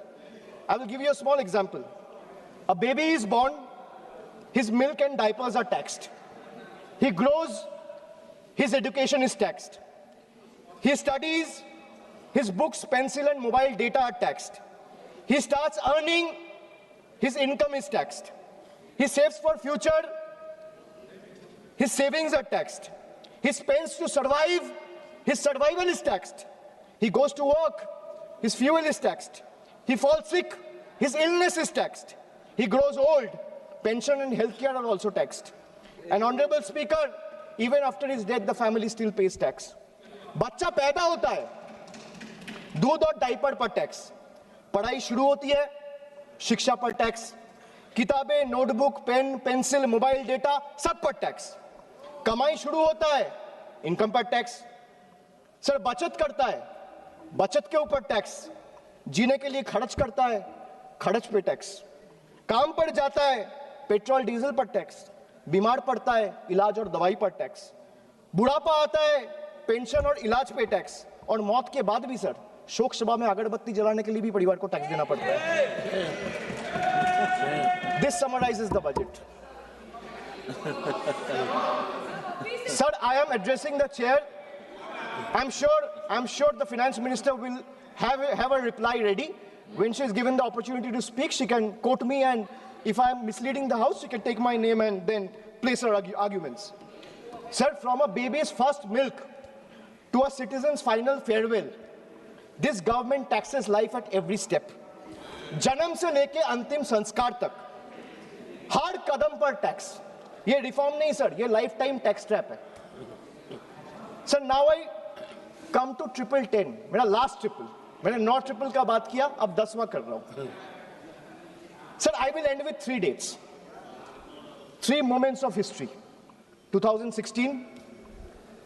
I will give you a small example. A baby is born, his milk and diapers are taxed. He grows, his education is taxed. He studies, his books, pencil and mobile data are taxed. He starts earning, his income is taxed. He saves for future, his savings are taxed. He spends to survive, his survival is taxed. He goes to work, his fuel is taxed. He falls sick, his illness is taxed. He grows old, pension and healthcare are also taxed. And Honorable Speaker, even after his death, the family still pays tax. बच्चा पैदा होता है, दूध और diaper पर tax, पढ़ाई शुरू होती है, शिक्षा पर टैक्स, किताबें, notebook, pen, pencil, mobile data सब पर टैक्स, कमाई शुरू होता है, इनकम पर टैक्स, सर बचत करता है, बचत के ऊपर टैक्स, जीने के लिए खर्च करता है, खर्च पे टैक्स, काम पर जाता है, पेट्रोल डीजल पर टैक्स, बीमार पड़ता है, इलाज और दवाई पर टैक्स, बुढ़ापा आता है, पेंशन और इलाज पे टैक्स, और मौत के बाद भी सर शोक सभा में अगरबत्ती जलाने के लिए भी परिवार को टैक्स देना पड़ता है. This summarizes the budget. Sir, I am addressing the chair. I'm sure the finance minister will have a reply ready. When she is given the opportunity to speak, she can quote me, and if I am misleading the house, she can take my name and then place her arguments. Sir, from a baby's first milk to a citizen's final farewell, this government taxes life at every step. जन्म से लेके अंतिम संस्कार तक हर कदम पर tax. ये reform नहीं sir, ये लाइफ टाइम टैक्स ट्रैप है. Sir, now I come to 1010, मेरा लास्ट ट्रिपल. मैंने 9 ट्रिपल का बात किया, अब 10वां कर रहा हूं. Sir, I will and with 3 dates, 3 moments of history: 2016,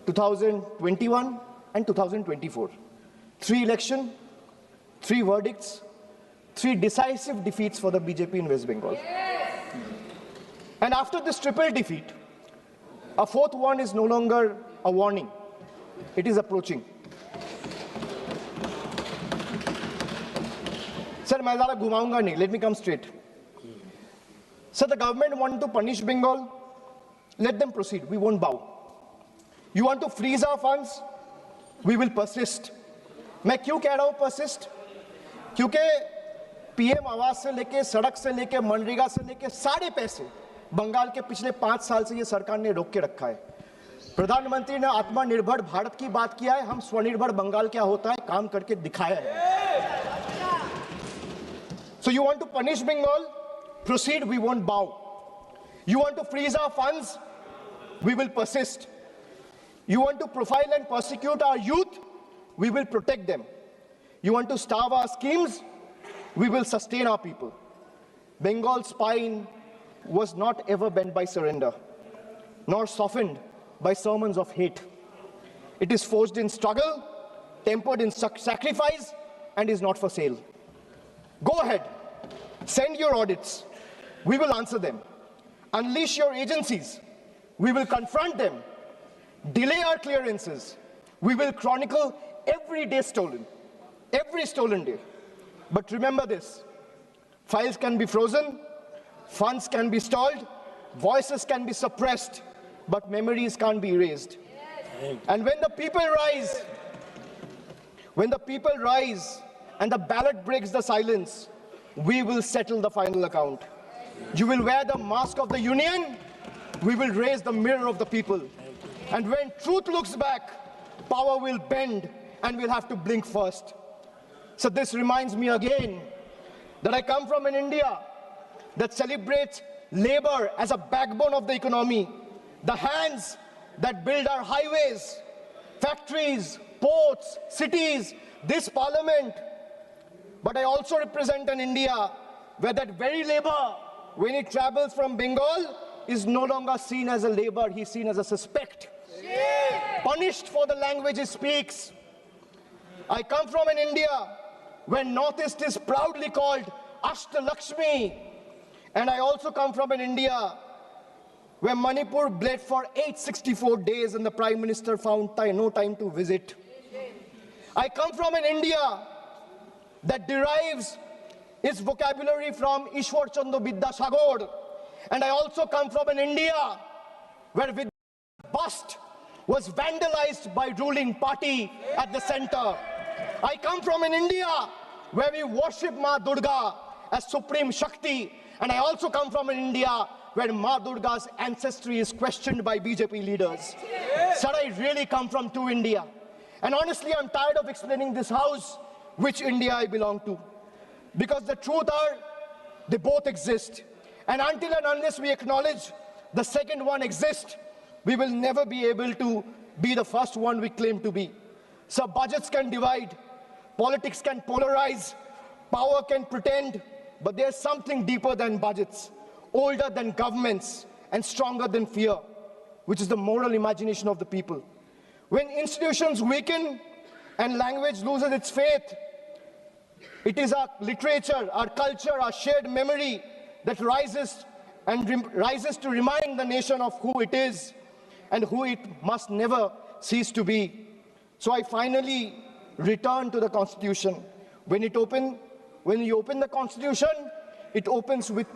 2021 and 2024. 3 elections, 3 verdicts, 3 decisive defeats for the BJP in West Bengal. And after this triple defeat, a 4th one is no longer a warning. It is approaching. Sir, मैं ज़्यादा घुमाऊंगा नहीं. Let me come straight. Sir, the government want to punish Bengal. Let them proceed. We won't bow. You want to freeze our funds? We will persist. मैं क्यों कह रहा हूं persist? क्योंकि पीएम आवास से लेके, सड़क से लेके, मनरेगा से लेके सारे पैसे बंगाल के पिछले 5 साल से ये सरकार ने रोक के रखा है। प्रधानमंत्री ने आत्मनिर्भर भारत की बात किया है, हम स्वनिर्भर बंगाल क्या होता है काम करके दिखाया है। So you want to punish Bengal? Proceed, we won't bow. You want to freeze our funds? We will persist. You want to profile and persecute our youth? We will protect them. You want to starve our schemes? We will sustain our people. Bengal's spine was not ever bent by surrender, nor softened by sermons of hate. It is forged in struggle, tempered in sacrifice, and is not for sale. Go ahead, send your audits. We will answer them. Unleash your agencies. We will confront them. Delay our clearances. We will chronicle every day stolen, every stolen day. But remember this, files can be frozen, funds can be stalled, voices can be suppressed, but memories can't be erased. And when the people rise and the ballot breaks the silence, we will settle the final account. You will wear the mask of the union, we will raise the mirror of the people. And when truth looks back, power will bend and we'll have to blink first. So this reminds me again that I come from an India that celebrates labor as a backbone of the economy, the hands that build our highways, factories, ports, cities, this parliament. But I also represent an India where that very labor, when it travels from Bengal, is no longer seen as a labor, he's seen as a suspect. Punished for the language he speaks. I come from an India where Northeast is proudly called Ashtalakshmi. And I also come from an India where Manipur bled for 864 days and the Prime Minister found no time to visit. I come from an India that derives its vocabulary from Ishwar Chandra Vidyasagar. And I also come from an India where Vidyasagar's bust was vandalized by ruling party at the center. I come from an India where we worship Ma Durga as Supreme Shakti. And I also come from an India where Ma Durga's ancestry is questioned by BJP leaders. Sir, I really come from two India. And honestly, I'm tired of explaining this house which India I belong to. Because the truth are, they both exist. And until and unless we acknowledge the second one exists, we will never be able to be the first one we claim to be. So budgets can divide, politics can polarize, power can pretend, but there's something deeper than budgets, older than governments, and stronger than fear, which is the moral imagination of the people. When institutions weaken and language loses its faith, it is our literature, our culture, our shared memory that rises to remind the nation of who it is and who it must never cease to be. So I finally return to the Constitution. When you open the Constitution, it opens with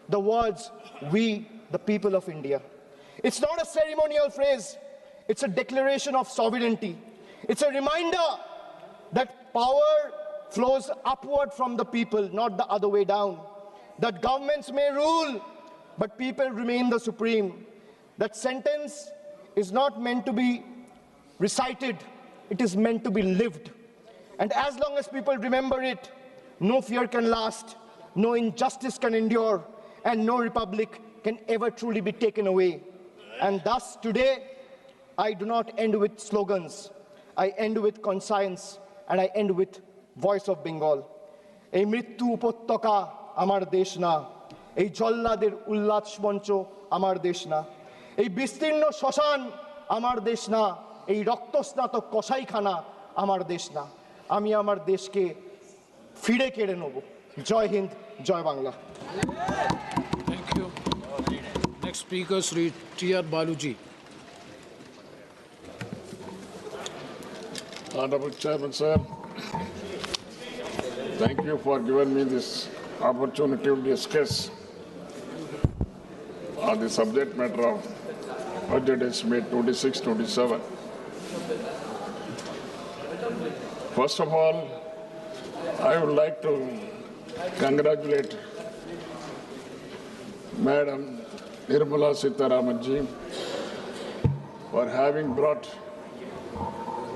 the words, "We, the people of India." It's not a ceremonial phrase. It's a declaration of sovereignty. It's a reminder that power flows upward from the people, not the other way down. That governments may rule, but people remain the supreme. That sentence is not meant to be recited, it is meant to be lived. And as long as people remember it, no fear can last, no injustice can endure, and no republic can ever truly be taken away. And thus today, I do not end with slogans. I end with conscience, and I end with voice of Bengal. এই মৃত্যু উপত্যকা আমার দেশ না, এই জল্লাদের উল্লাস মঞ্চ আমার দেশ না, এই বিস্তীর্ণ শ্মশান আমার দেশ না, এই রক্তস্নাত কসাইখানা আমার দেশ না। আমি আমার দেশকে ফিরে কেড়ে নেব। জয় হিন্দ, জয় Bangla. Thank you. Next speaker, Sri T.R. Baluji. Honorable Chairman, sir, thank you for giving me this opportunity to discuss on the subject matter of budget estimate 26-27. First of all, I would like to congratulate Madam Nirmala Sitharaman ji for having brought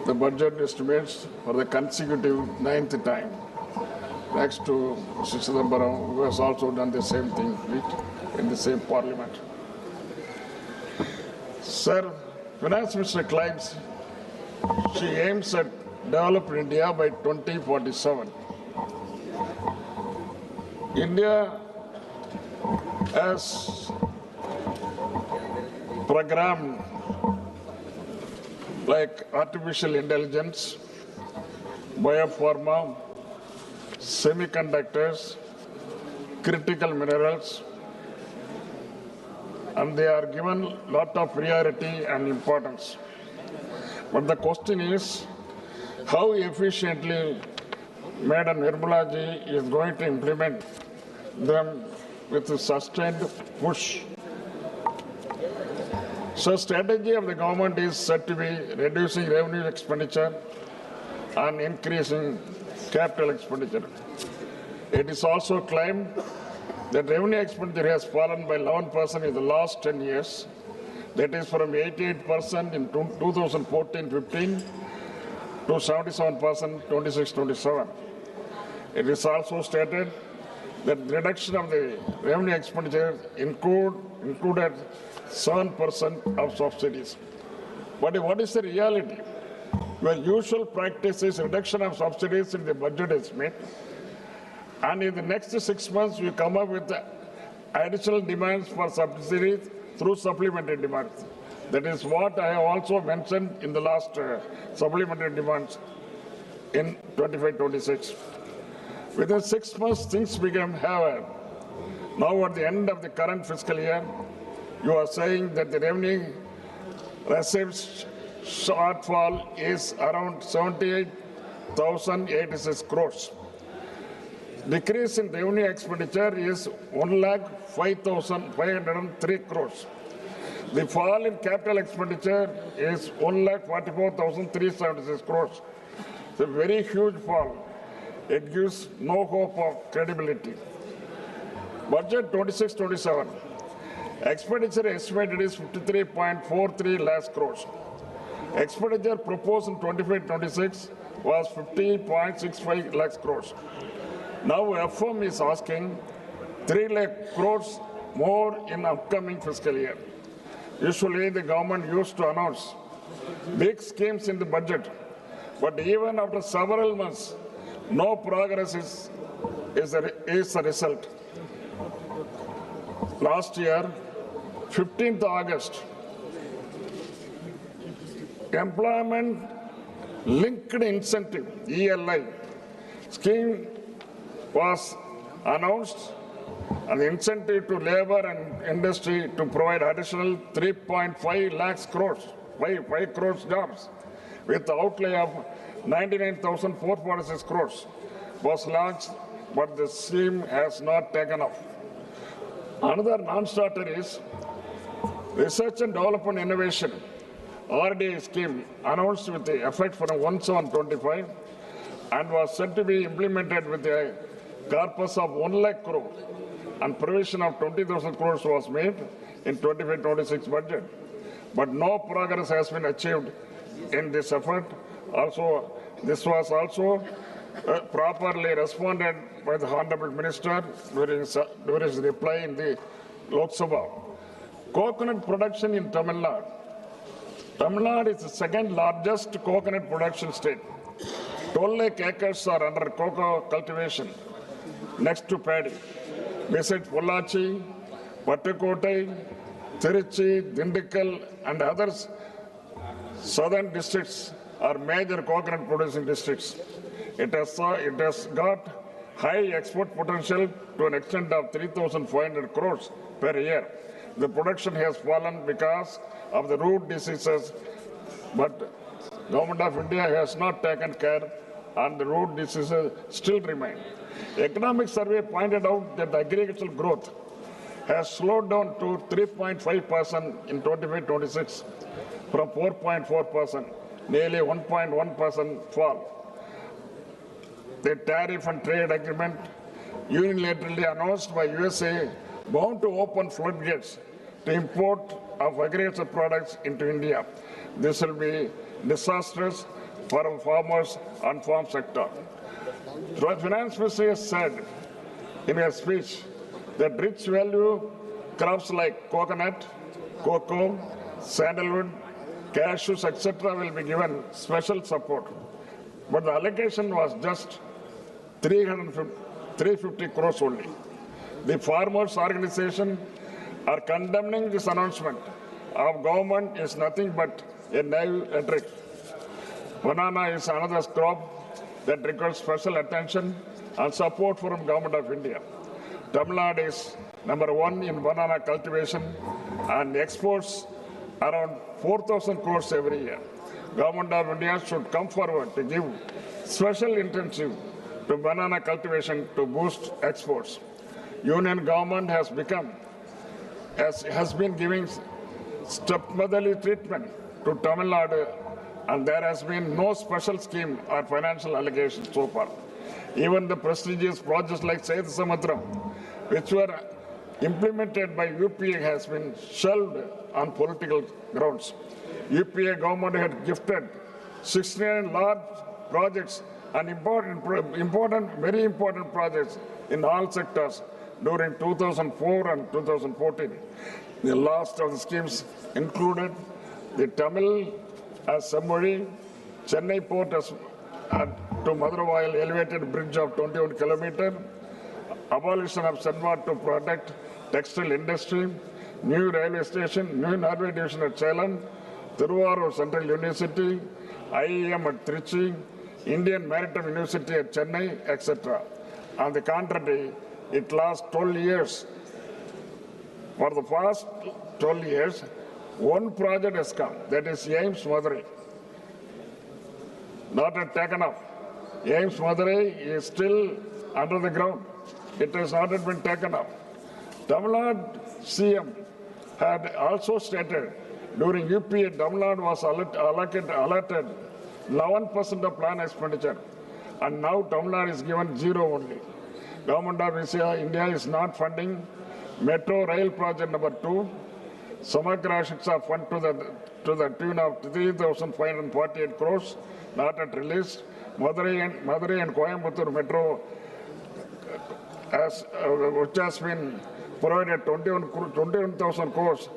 the budget estimates for the consecutive 9th time. Next to Mr. Chidambaram, who has also done the same thing in the same parliament. Sir, Finance Minister claims she aims at developed India by 2047. India has programmed like artificial intelligence, biopharma, semiconductors, critical minerals, and they are given a lot of priority and importance. But the question is, how efficiently Madam Nirmala ji is going to implement them with a sustained push. So strategy of the government is said to be reducing revenue expenditure and increasing capital expenditure. It is also claimed that revenue expenditure has fallen by 11% in the last 10 years. That is from 88% in 2014-15 to 77% 26-27. It is also stated that reduction of the revenue expenditure included 7% of subsidies. But what is the reality? Well, usual practice is reduction of subsidies in the budget estimate, and in the next 6 months we come up with additional demands for subsidies through supplementary demands. That is what I have also mentioned in the last supplementary demands in 25-26. Within 6 months, things became haywire. Now, at the end of the current fiscal year, you are saying that the revenue receipts shortfall is around 78,086 crores. Decrease in revenue expenditure is 1,05,503 crores. The fall in capital expenditure is 1,44,376 crores. It's a very huge fall. It gives no hope of credibility. Budget 26-27. Expenditure estimated is 53.43 lakhs crores. Expenditure proposed in 25-26 was 50.65 lakhs crores. Now FM is asking 3 lakh crores more in upcoming fiscal year. Usually the government used to announce big schemes in the budget, but even after several months, no progress is a result. Last year, 15th August, Employment Linked Incentive, ELI, scheme was announced, and the incentive to labor and industry to provide additional 3.5 lakhs crores, 5 crores jobs, with the outlay of 99,446 crores was launched, but the scheme has not taken off. Another non-starter is Research and Development Innovation, RDI scheme, announced with the effect from 1/7/25 and was said to be implemented with a corpus of 1 lakh crore, and provision of 20,000 crores was made in 25-26 budget. But no progress has been achieved in this effort. Also, this was also properly responded by the Honorable Minister during his reply in the Lok Sabha. Coconut production in Tamil Nadu. Tamil Nadu is the second largest coconut production state. 12 lakh acres are under cocoa cultivation, next to paddy. Besides Pollachi, Pattukotai, Tiruchi, Dindigul, and others, southern districts are major coconut producing districts. It has got high export potential to an extent of 3,500 crores per year. The production has fallen because of the root diseases, but Government of India has not taken care, and the root diseases still remain. Economic survey pointed out that the agricultural growth has slowed down to 3.5% in 25-26 from 4.4%, nearly 1.1% fall. The tariff and trade agreement unilaterally announced by USA bound to open floodgates to import of agricultural products into India. This will be disastrous for our farmers and farm sector. The Finance Minister has said in her speech that rich value crops like coconut, cocoa, sandalwood, cashews, etc. will be given special support. But the allocation was just 350 crores only. The farmers' organization are condemning this announcement of government is nothing but a naive rhetoric. Banana is another crop that requires special attention and support from Government of India. Tamil Nadu is #1 in banana cultivation and exports around 4,000 crores every year. Government of India should come forward to give special intensive to banana cultivation to boost exports. Union government has been giving stepmotherly treatment to Tamil Nadu, and there has been no special scheme or financial allocation so far. Even the prestigious projects like Setu Samudram, which were implemented by UPA, has been shelved on political grounds. UPA government had gifted 69 large projects and very important projects in all sectors during 2004 and 2014. The last of the schemes included the Tamil as Semmozhi, Chennai port as to Madurai elevated bridge of 21 kilometers, abolition of Senva to protect textile industry, new railway station, new railway division at Salem, Thiruvarur Central University, IEM at Trichy, Indian Maritime University at Chennai, etc. On the contrary, it lasts 12 years. For the past 12 years, one project has come, that is Aims Madurai. Not yet taken up. Aims Madurai is still under the ground. It has not yet been taken up. Tamil Nadu CM had also stated during UPA, Tamil Nadu was allotted 11% of plan expenditure, and now Tamil Nadu is given 0 only. Government of India is not funding Metro Rail Project number 2, Samagra Shiksha Fund to the tune of 3,548 crores, not yet released. Madurai and Coimbatore Metro, which has been provided 21,000 crores,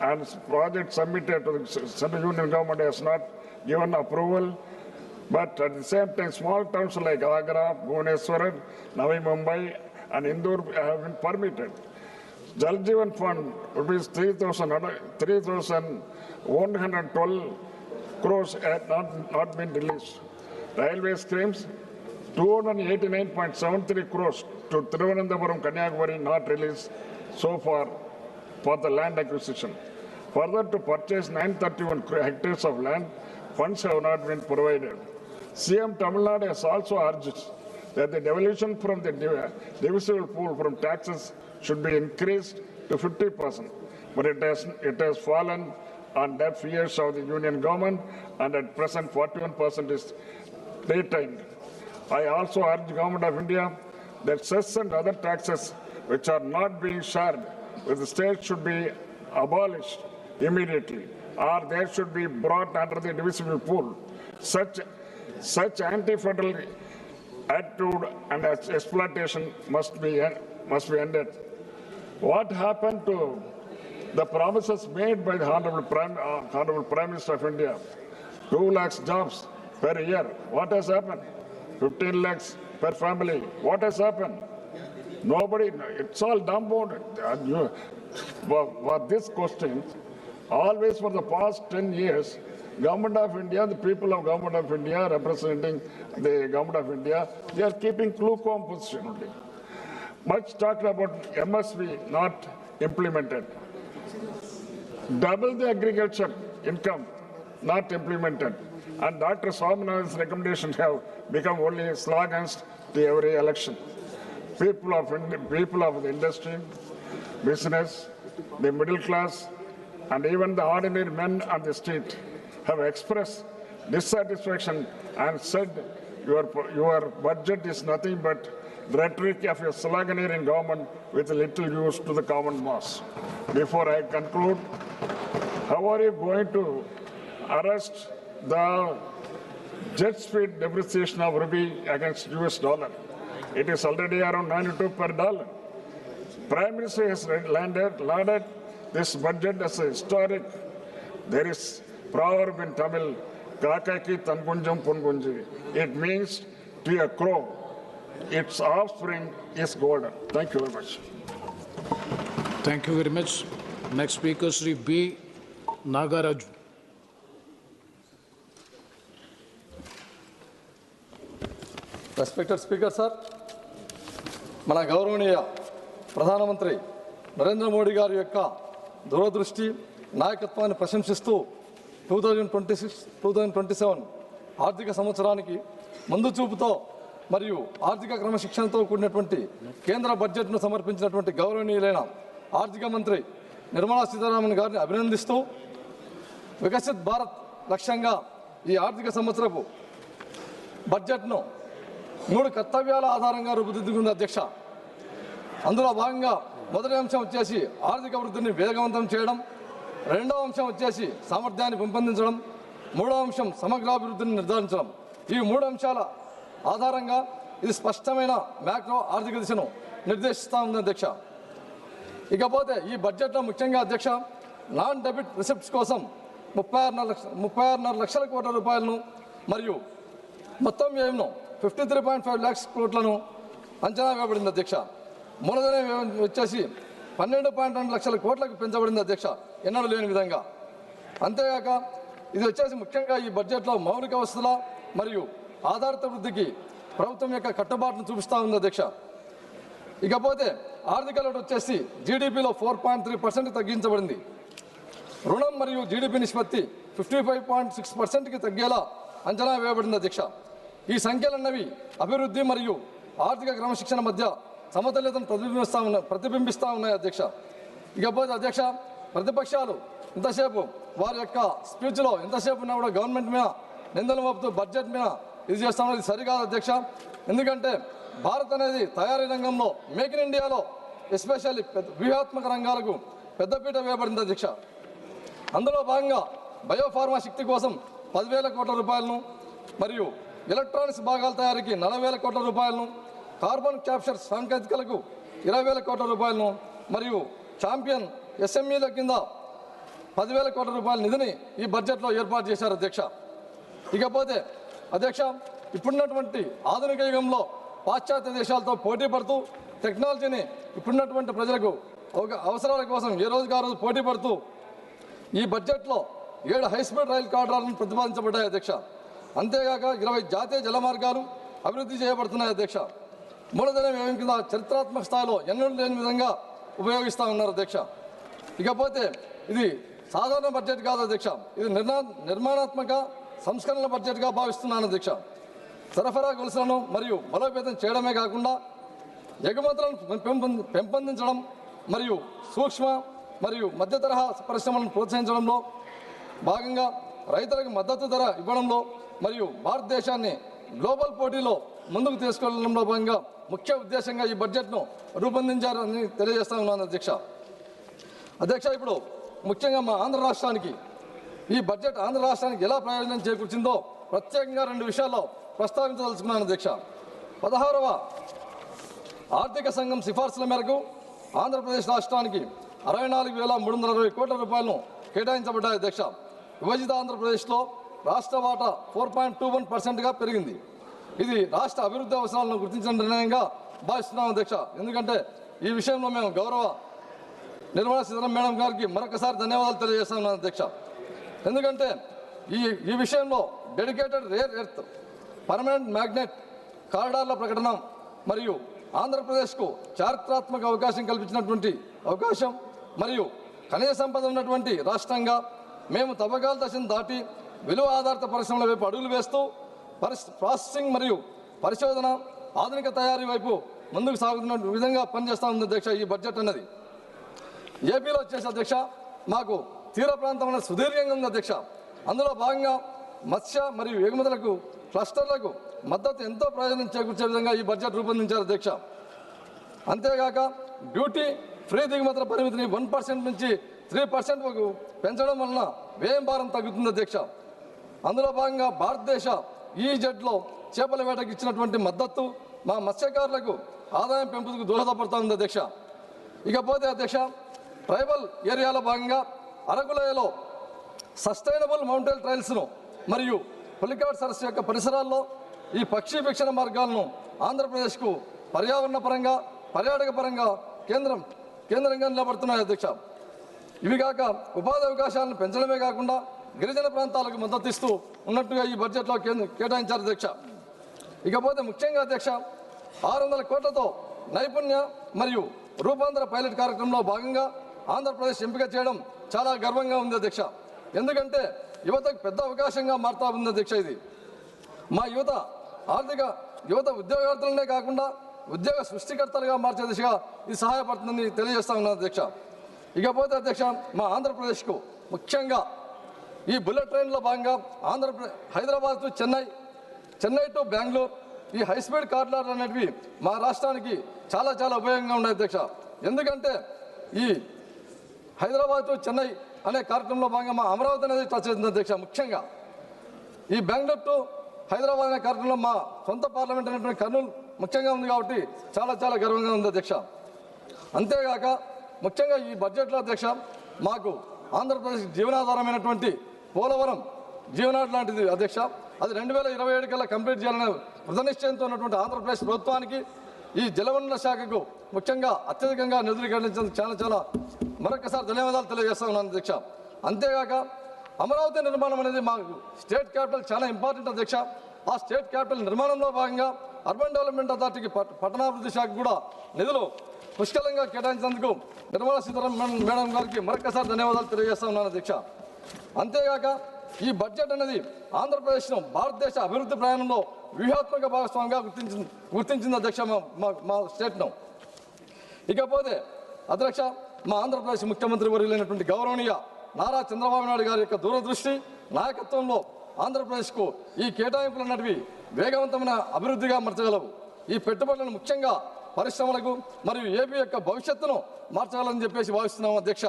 and project submitted to the Central Union Government has not given approval. But at the same time, small towns like Agra, Bhubaneswar, Navi Mumbai, and Indore have been permitted. Jal Jeevan Fund, rupees 3,112 crores had not been released. Railway schemes, 289.73 crores to Thiruvananthapuram, Kanyakumari not released so far for the land acquisition. Further, to purchase 931 hectares of land, funds have not been provided. CM Tamil Nadu has also urged that the devolution from the divisible pool from taxes should be increased to 50%, but it has fallen on deaf ears of the union government, and at present 41% is retained. I also urge the Government of India that cess and other taxes which are not being shared with the state should be abolished immediately, or they should be brought under the divisible pool. Such anti-federal attitude and exploitation must be ended. What happened to the promises made by the Honorable Prime Minister of India? 2 lakhs jobs per year. What has happened? 15 lakhs per family. What has happened? Nobody, it's all dumbfounded. For this question, always for the past 10 years, Government of India, the people of Government of India representing the Government of India, they are keeping lukewarm position only. Much talked about MSP not implemented. Double the agriculture income not implemented. And Dr. Swaminathan's recommendations have become only slogans to every election. People of the industry, business, the middle class, and even the ordinary men on the street have expressed dissatisfaction and said your budget is nothing but rhetoric of a sloganeering government with little use to the common mass. Before I conclude, how are you going to arrest the jet speed depreciation of rupee against US dollar? It is already around 92 per dollar. Prime Minister has lauded this budget as a historic. There is proverb in Tamil, Kakaki Tanpunjam Pungunji. It means to a crow, its offspring is golden. Thank you very much. Thank you very much. Next speaker, Sri B. Nagaraju. Respected Speaker, sir, మన గౌరవనీయ ప్రధానమంత్రి నరేంద్ర మోడీ గారి యొక్క దూరదృష్టి నాయకత్వాన్ని ప్రశంసిస్తూ 2026-2027 ఆర్థిక సంవత్సరానికి ముందు చూపుతో మరియు ఆర్థిక క్రమశిక్షణతో కూడినటువంటి కేంద్ర బడ్జెట్ను సమర్పించినటువంటి గౌరవనీయులైన ఆర్థిక మంత్రి నిర్మలా సీతారామన్ గారిని అభినందిస్తూ వికసిత్ భారత్ లక్ష్యంగా ఈ ఆర్థిక సంవత్సరపు బడ్జెట్ను 3 కర్తవ్యాల ఆధారంగా రూపుదిద్దుకుంది అధ్యక్ష. అందులో భాగంగా మొదటి అంశం వచ్చేసి ఆర్థిక వృద్ధిని వేగవంతం చేయడం, రెండవ అంశం వచ్చేసి సామర్థ్యాన్ని పెంపొందించడం, మూడవ అంశం సమగ్రాభివృద్ధిని నిర్ధారించడం. ఈ 3 అంశాల ఆధారంగా ఇది స్పష్టమైన మ్యాక్రో ఆర్థిక దిశను నిర్దేశిస్తూ ఉంది అధ్యక్ష. ఇకపోతే ఈ బడ్జెట్లో ముఖ్యంగా అధ్యక్ష నాన్ డెబిట్ రిసిప్ట్స్ కోసం 36.5 లక్షల కోట్ల రూపాయలను మరియు మొత్తం వ్యయంను 53.5 lakhs కోట్లను అంచనా వేయబడింది అధ్యక్ష. మూలధన వ్యయం వచ్చేసి 12.2 లక్షల కోట్లకు పెంచబడింది అధ్యక్ష, ఎన్నడూ లేని విధంగా. అంతేగాక ఇది వచ్చేసి ముఖ్యంగా ఈ బడ్జెట్లో మౌలిక వసతుల మరియు ఆధారిత వృద్ధికి ప్రభుత్వం యొక్క కట్టుబాటును చూపిస్తూ ఉంది అధ్యక్ష. ఇకపోతే ఆర్థిక లోటు వచ్చేసి జీడిపిలో 4.3% తగ్గించబడింది. రుణం మరియు జీడిపి నిష్పత్తి 55.6%కి తగ్గేలా అంచనా వేయబడింది అధ్యక్ష. ఈ సంఖ్యలన్నవి అభివృద్ధి మరియు ఆర్థిక క్రమశిక్షణ మధ్య సమతుల్యతను ప్రతిబింబిస్తూ ఉన్నాయి అధ్యక్ష. ఇకపోతే అధ్యక్ష ప్రతిపక్షాలు ఇంతసేపు వారి యొక్క స్పీచ్లో ఎంతసేపు ఉన్నా కూడా గవర్నమెంట్ మీద నిందలు మోపుతూ బడ్జెట్ మీద ఇది చేస్తామని ఇది సరికాదు అధ్యక్ష. ఎందుకంటే భారత్ అనేది తయారీ రంగంలో మేక్ ఇన్ ఇండియాలో ఎస్పెషల్లీ వ్యూహాత్మక రంగాలకు పెద్దపీట వేయబడింది అధ్యక్ష. అందులో భాగంగా బయోఫార్మా శక్తి కోసం 10,000 కోట్ల రూపాయలను మరియు ఎలక్ట్రానిక్స్ భాగాల తయారీకి 40,000 కోట్ల రూపాయలను, కార్బన్ క్యాప్చర్ సాంకేతికలకు 20,000 కోట్ల రూపాయలను మరియు ఛాంపియన్ ఎస్ఎంఈల కింద 10,000 కోట్ల రూపాయల నిధిని ఈ బడ్జెట్లో ఏర్పాటు చేశారు అధ్యక్ష. ఇకపోతే అధ్యక్ష ఇప్పుడున్నటువంటి ఆధునిక యుగంలో పాశ్చాత్య దేశాలతో పోటీ పడుతూ టెక్నాలజీని ఇప్పుడున్నటువంటి ప్రజలకు అవసరాల కోసం ఏ రోజుకి ఆ రోజు పోటీ పడుతూ ఈ బడ్జెట్లో 7 హైస్పీడ్ రైలు కారిడార్లను ప్రతిపాదించబడ్డాయి అధ్యక్ష. అంతేగాక 20 జాతీయ జల మార్గాలు అభివృద్ధి చేయబడుతున్నాయి అధ్యక్ష. మూలధన వ్యయం కింద చరిత్రాత్మక స్థాయిలో ఎన్నడూ లేని విధంగా ఉపయోగిస్తూ ఉన్నారు అధ్యక్ష. ఇకపోతే ఇది సాధారణ బడ్జెట్ కాదు అధ్యక్ష, ఇది నిర్మాణాత్మక సంస్కరణల బడ్జెట్గా భావిస్తున్నాను అధ్యక్ష. సరఫరా గొలుసులను మరియు బలోపేతం చేయడమే కాకుండా ఎగుమతులను పెంపొందించడం మరియు సూక్ష్మ మరియు మధ్య తరహా పరిశ్రమలను ప్రోత్సహించడంలో భాగంగా రైతులకు మద్దతు ధర ఇవ్వడంలో మరియు భారతదేశాన్ని గ్లోబల్ పోటీలో ముందుకు తీసుకెళ్లడంలో భాగంగా ముఖ్య ఉద్దేశంగా ఈ బడ్జెట్ను రూపొందించారని తెలియజేస్తా ఉన్నాను అధ్యక్ష. ఇప్పుడు ముఖ్యంగా మా ఆంధ్ర రాష్ట్రానికి ఈ బడ్జెట్ ఆంధ్ర రాష్ట్రానికి ఎలా ప్రయోజనం చేకూర్చిందో ప్రత్యేకంగా 2 విషయాల్లో ప్రస్తావించదలుచుకున్నాను అధ్యక్ష. 16వ ఆర్థిక సంఘం సిఫార్సుల మేరకు ఆంధ్రప్రదేశ్ రాష్ట్రానికి 64,320 కోట్ల రూపాయలను కేటాయించబడ్డాయి అధ్యక్ష. విభజిత ఆంధ్రప్రదేశ్లో రాష్ట్ర వాటా 4.21%గా పెరిగింది. ఇది రాష్ట్ర అభివృద్ధి అవసరాలను గుర్తించిన నిర్ణయంగా భావిస్తున్నాం అధ్యక్ష. ఎందుకంటే ఈ విషయంలో మేము గౌరవ నిర్మలా సీతారామన్ మేడం గారికి మరొకసారి ధన్యవాదాలు తెలియజేస్తున్నాను అధ్యక్ష. ఎందుకంటే ఈ విషయంలో dedicated rare earth permanent magnet కారిడార్ల ప్రకటన మరియు ఆంధ్రప్రదేశ్కు చారిత్రాత్మక అవకాశం కల్పించినటువంటి అవకాశం మరియు ఖనిజ సంపద ఉన్నటువంటి రాష్ట్రంగా మేము తవ్వకాల దశను దాటి విలువ ఆధారిత పరిశ్రమల వైపు అడుగులు వేస్తూ ప్రాసెసింగ్ మరియు పరిశోధన ఆధునిక తయారీ వైపు ముందుకు సాగుతున్న విధంగా పనిచేస్తూ ఉంది అధ్యక్ష. ఈ బడ్జెట్ అన్నది ఏపీలో వచ్చేసి అధ్యక్ష మాకు తీర ప్రాంతం అనేది సుదీర్ఘంగా ఉంది అధ్యక్ష. అందులో భాగంగా మత్స్య మరియు ఎగుమతులకు క్లస్టర్లకు మద్దతు ఎంతో ప్రయోజనం చేకూర్చే విధంగా ఈ బడ్జెట్ రూపొందించారు అధ్యక్ష. అంతేగాక డ్యూటీ ఫ్రీ దిగుమతుల పరిమితిని 1% నుంచి 3% వరకు పెంచడం వలన వ్యయం భారం తగ్గుతుంది అధ్యక్ష. అందులో భాగంగా భారతదేశ ఈజెడ్లో చేపల వేటకు ఇచ్చినటువంటి మద్దతు మా మత్స్యకారులకు ఆదాయం పెంపుకు దోహదపడుతుంది అధ్యక్ష. ఇకపోతే అధ్యక్ష, ట్రైబల్ ఏరియాలో భాగంగా అరకులోయలో సస్టైనబుల్ మౌంటైన్ ట్రైల్స్ను మరియు పులికాట్ సరస్సు యొక్క పరిసరాల్లో ఈ పక్షి వీక్షణ మార్గాలను ఆంధ్రప్రదేశ్కు పర్యావరణ పరంగా పర్యాటక పరంగా కేంద్రంగా నిలబడుతున్నాయి అధ్యక్ష. ఇవి కాక ఉపాధి అవకాశాలను పెంచడమే కాకుండా గిరిజన ప్రాంతాలకు మద్దతు ఇస్తూ ఉన్నట్టుగా ఈ బడ్జెట్లో కేటాయించారు అధ్యక్ష. ఇకపోతే ముఖ్యంగా అధ్యక్ష, 600 కోట్లతో నైపుణ్య మరియు రూపాంతర పైలట్ కార్యక్రమంలో భాగంగా ఆంధ్రప్రదేశ్ ఎంపిక చేయడం చాలా గర్వంగా ఉంది అధ్యక్ష. ఎందుకంటే యువతకు పెద్ద అవకాశంగా మారుతా ఉంది అధ్యక్ష. ఇది మా యువత ఉద్యోగార్థులనే కాకుండా ఉద్యోగ సృష్టికర్తలుగా మార్చే దిశగా ఇది సహాయపడుతుందని తెలియజేస్తా ఉన్నాను అధ్యక్ష. ఇకపోతే అధ్యక్ష, మా ఆంధ్రప్రదేశ్కు ముఖ్యంగా ఈ బుల్లెట్ ట్రైన్లో భాగంగా హైదరాబాద్ టు చెన్నై టు బెంగళూరు ఈ హై స్పీడ్ కారిడార్లు అనేటివి మా రాష్ట్రానికి చాలా చాలా ఉపయోగంగా ఉన్నాయి అధ్యక్ష. ఎందుకంటే ఈ హైదరాబాద్ టు చెన్నై అనే కార్యక్రమంలో భాగంగా మా అమరావతి అనేది టచ్ అవుతుంది అధ్యక్ష. ముఖ్యంగా ఈ బెంగళూరు టు హైదరాబాద్ అనే కార్యక్రమంలో మా సొంత పార్లమెంట్ అనేటువంటి కర్నూలు ముఖ్యంగా ఉంది కాబట్టి చాలా చాలా గర్వంగా ఉంది అధ్యక్ష. అంతేగాక ముఖ్యంగా ఈ బడ్జెట్లో అధ్యక్ష మాకు ఆంధ్రప్రదేశ్ జీవనాధారమైనటువంటి పోలవరం జీవనాడు లాంటిది అధ్యక్ష. అది 2027 కల్లా కంప్లీట్ చేయాలనే కృతనిశ్చయంతో ఉన్నటువంటి ఆంధ్రప్రదేశ్ ప్రభుత్వానికి ఈ జలవనరుల శాఖకు ముఖ్యంగా అత్యధికంగా నిధులు కేటాయించేందుకు చాలా చాలా మరొకసారి ధన్యవాదాలు తెలియజేస్తా ఉన్నాను అధ్యక్ష. అంతేగాక అమరావతి నిర్మాణం అనేది మాకు స్టేట్ క్యాపిటల్ చాలా ఇంపార్టెంట్ అధ్యక్ష. ఆ స్టేట్ క్యాపిటల్ నిర్మాణంలో భాగంగా అర్బన్ డెవలప్మెంట్ అథారిటీకి పట్టణాభివృద్ధి శాఖ కూడా నిధులు పుష్కలంగా కేటాయించినందుకు నిర్మలా సీతారామన్ మేడం గారికి మరొకసారి ధన్యవాదాలు తెలియజేస్తా ఉన్నాను అధ్యక్ష. అంతేగాక ఈ బడ్జెట్ అనేది ఆంధ్రప్రదేశ్ను భారతదేశ అభివృద్ధి ప్రయాణంలో వ్యూహాత్మక భాగస్వామిగా గుర్తించింది అధ్యక్ష మా స్టేట్ను. ఇకపోతే అధ్యక్ష, మా ఆంధ్రప్రదేశ్ ముఖ్యమంత్రి వర్యులైనటువంటి గౌరవనీయ నారా చంద్రబాబు నాయుడు గారి యొక్క దూరదృష్టి నాయకత్వంలో ఆంధ్రప్రదేశ్కు ఈ కేటాయింపులు అన్నటివి వేగవంతమైన అభివృద్ధిగా మార్చగలవు. ఈ పెట్టుబడులను ముఖ్యంగా పరిశ్రమలకు మరియు ఏపీ యొక్క భవిష్యత్తును మార్చగలని చెప్పేసి భావిస్తున్నాము అధ్యక్ష.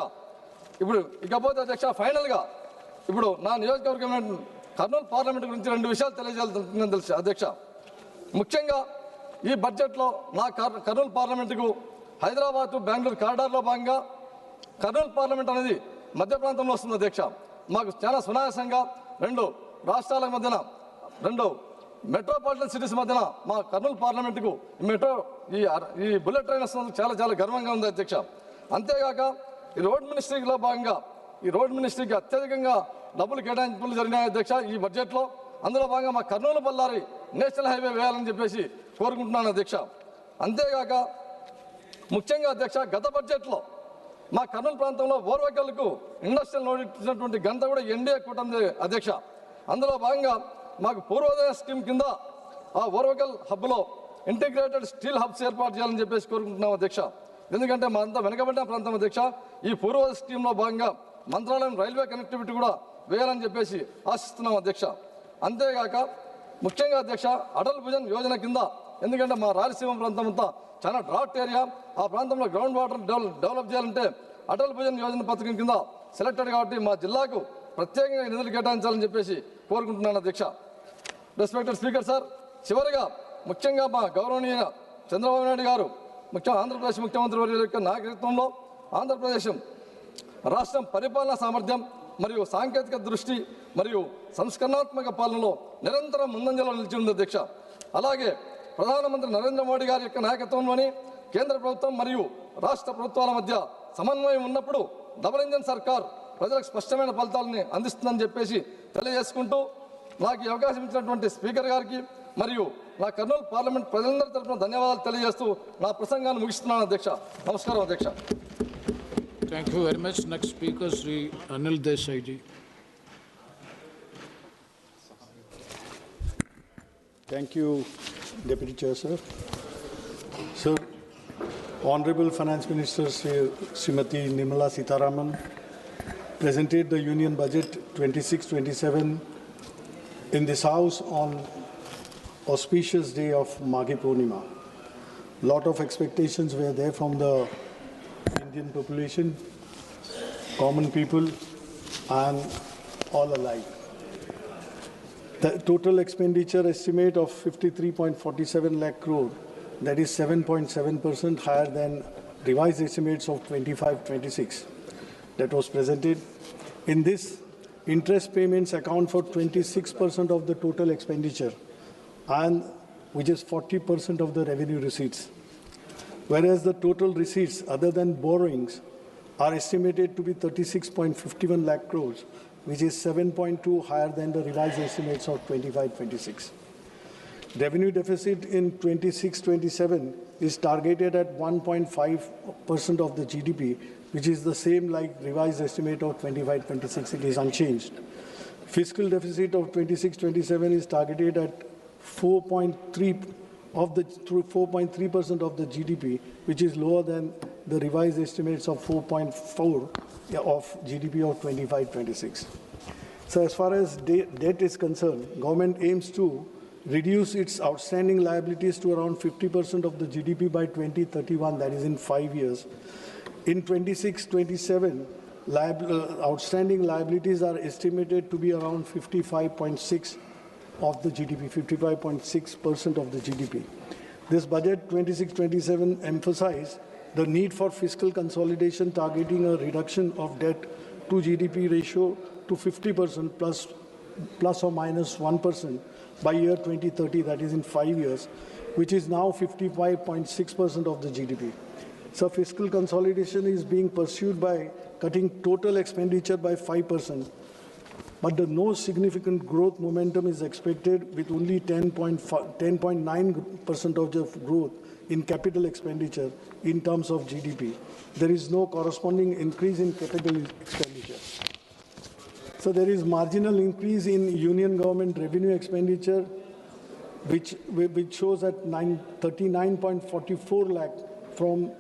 ఇకపోతే అధ్యక్ష, ఫైనల్గా ఇప్పుడు నా నియోజకవర్గం కర్నూలు పార్లమెంట్ గురించి 2 విషయాలు తెలియజేయాలని తెలుసు అధ్యక్ష. ముఖ్యంగా ఈ బడ్జెట్లో నా కర్నూలు పార్లమెంటుకు హైదరాబాద్ టు బెంగళూరు కారిడార్లో భాగంగా కర్నూలు పార్లమెంట్ అనేది మధ్య ప్రాంతంలో వస్తుంది అధ్యక్ష. మాకు చాలా సునాయాసంగా 2 రాష్ట్రాల మధ్యన 2 మెట్రోపాలిటన్ సిటీస్ మధ్యన మా కర్నూలు పార్లమెంటుకు ఈ బుల్లెట్ ట్రైన్ వస్తున్నందుకు చాలా చాలా గర్వంగా ఉంది అధ్యక్ష. అంతేగాక ఈ రోడ్ మినిస్ట్రీలో భాగంగా ఈ రోడ్ మినిస్ట్రీకి అత్యధికంగా డబ్బులు కేటాయింపులు జరిగినాయి అధ్యక్ష ఈ బడ్జెట్లో. అందులో భాగంగా మా కర్నూలు బళ్ళారి నేషనల్ హైవే వేయాలని చెప్పేసి కోరుకుంటున్నాను అధ్యక్ష. అంతేగాక ముఖ్యంగా అధ్యక్ష, గత బడ్జెట్లో మా కర్నూలు ప్రాంతంలో ఓర్వకల్కు ఇండస్ట్రియల్ నోడ్ ఇచ్చినటువంటి గంట కూడా ఎన్డీఏ కూటమి అధ్యక్ష. అందులో భాగంగా మాకు పూర్వోదయ స్కీమ్ కింద ఆ ఓర్వకల్ హబ్లో ఇంటిగ్రేటెడ్ స్టీల్ హబ్స్ ఏర్పాటు చేయాలని చెప్పేసి కోరుకుంటున్నాం అధ్యక్ష. ఎందుకంటే మా అంతా వెనకబడిన ప్రాంతం అధ్యక్ష. ఈ పూర్వోదయ స్కీమ్లో భాగంగా మంత్రాలయం రైల్వే కనెక్టివిటీ కూడా వేయాలని చెప్పేసి ఆశిస్తున్నాం అధ్యక్ష. అంతేగాక ముఖ్యంగా అధ్యక్ష, అటల్ భుజన్ యోజన కింద, ఎందుకంటే మా రాయలసీమ ప్రాంతం అంతా చాలా డ్రాట్ ఏరియా, ఆ ప్రాంతంలో గ్రౌండ్ వాటర్ డెవలప్ చేయాలంటే అటల్ భుజన్ యోజన పథకం కింద సెలెక్టెడ్ కాబట్టి మా జిల్లాకు ప్రత్యేకంగా నిధులు కేటాయించాలని చెప్పేసి కోరుకుంటున్నాను అధ్యక్ష. రెస్పెక్టెడ్ స్పీకర్ సార్, చివరిగా ముఖ్యంగా మా గౌరవనీయ చంద్రబాబు నాయుడు గారు ఆంధ్రప్రదేశ్ ముఖ్యమంత్రి వర్యుల యొక్క నాయకత్వంలో ఆంధ్రప్రదేశ్ రాష్ట్రం పరిపాలనా సామర్థ్యం మరియు సాంకేతిక దృష్టి మరియు సంస్కరణాత్మక పాలనలో నిరంతరం ముందంజలో నిలిచి ఉంది అధ్యక్ష. అలాగే ప్రధానమంత్రి నరేంద్ర మోడీ గారి యొక్క నాయకత్వంలోని కేంద్ర ప్రభుత్వం మరియు రాష్ట్ర ప్రభుత్వాల మధ్య సమన్వయం ఉన్నప్పుడు డబుల్ ఇంజన్ సర్కార్ ప్రజలకు స్పష్టమైన ఫలితాలని అందిస్తుందని చెప్పేసి తెలియజేసుకుంటూ, నాకు ఈ అవకాశం ఇచ్చినటువంటి స్పీకర్ గారికి మరియు నా కర్నూలు పార్లమెంట్ ప్రజలందరి తరఫున ధన్యవాదాలు తెలియజేస్తూ నా ప్రసంగాన్ని ముగిస్తున్నాను అధ్యక్ష. నమస్కారం అధ్యక్ష. Thank you very much. Next speaker, Sri Anil Desai ji. Thank you, Deputy Chair, sir. Sir, Honorable Finance Minister Srimati Nirmala Sitharaman presented the Union Budget 26-27 in this House on auspicious day of Maghi Purnima. Lot of expectations were there from the Indian population, common people, and all alike. The total expenditure estimate of 53.47 lakh crore, that is 7.7% higher than revised estimates of 25-26 that was presented. In this, interest payments account for 26% of the total expenditure, and which is 40% of the revenue receipts. Whereas the total receipts other than borrowings are estimated to be 36.51 lakh crores, which is 7.2 higher than the revised estimates of 25-26. Revenue deficit in 26-27 is targeted at 1.5% of the GDP, which is the same like revised estimate of 25-26. It is unchanged. Fiscal deficit of 26-27 is targeted at 4.3% of the GDP, which is lower than the revised estimates of 4.4 of GDP of 25-26. So as far as debt is concerned, government aims to reduce its outstanding liabilities to around 50% of the GDP by 2031, that is in 5 years. In 26-27, outstanding liabilities are estimated to be around 55.6 of the GDP, 55.6% of the GDP. This budget 26-27 emphasizes the need for fiscal consolidation, targeting a reduction of debt to GDP ratio to 50% plus or minus 1% by year 2030, that is in 5 years, which is now 55.6% of the GDP. So fiscal consolidation is being pursued by cutting total expenditure by 5%, but no significant growth momentum is expected, with only 10.9% of the growth in capital expenditure in terms of GDP. There is no corresponding increase in capital expenditure. So there is marginal increase in union government revenue expenditure, which shows at 39.44 lakh from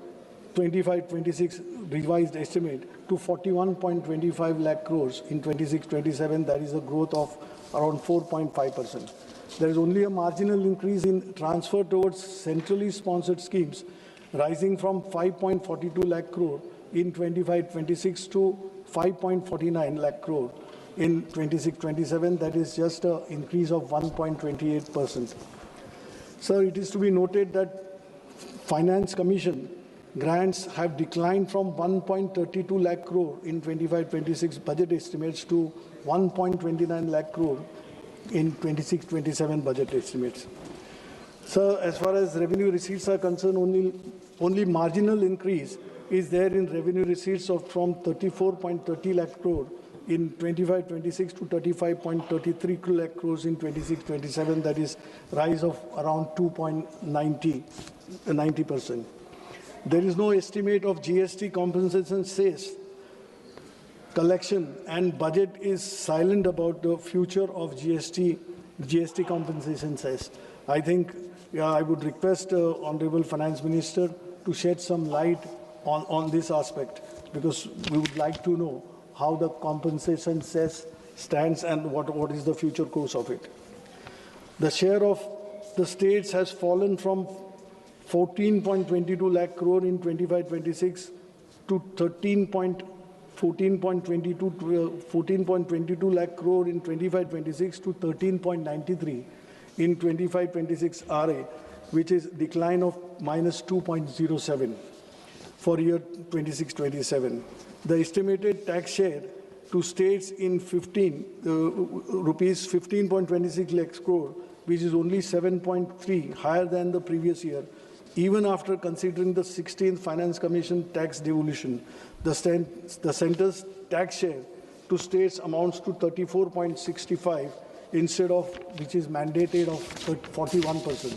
25-26 revised estimate to 41.25 lakh crores in 26-27. That is a growth of around 4.5%. There is only a marginal increase in transfer towards centrally sponsored schemes, rising from 5.42 lakh crore in 25-26 to 5.49 lakh crore in 26-27. That is just an increase of 1.28%. So it is to be noted that Finance Commission grants have declined from 1.32 lakh crore in 25-26 budget estimates to 1.29 lakh crore in 26-27 budget estimates. So as far as revenue receipts are concerned, only marginal increase is there in revenue receipts from 34.30 lakh crore in 25-26 to 35.33 lakh crores in 26-27. That is rise of around 2.90%. There is no estimate of GST compensation cess collection, and budget is silent about the future of GST compensation cess. I think I would request Honorable Finance Minister to shed some light on this aspect, because we would like to know how the compensation cess stands and what is the future course of it. The share of the states has fallen from 14.22 lakh crore in 25-26 to 14.22 lakh crore in 25-26 to 13.93 in 25-26 RA, which is decline of minus 2.07 for year 26-27. The estimated tax share to states in rupees 15.26 lakhs crore, which is only 7.3 higher than the previous year. Even after considering the 16th Finance Commission tax devolution, the centre's tax share to states amounts to 34.65 instead of, which is mandated, of 41%.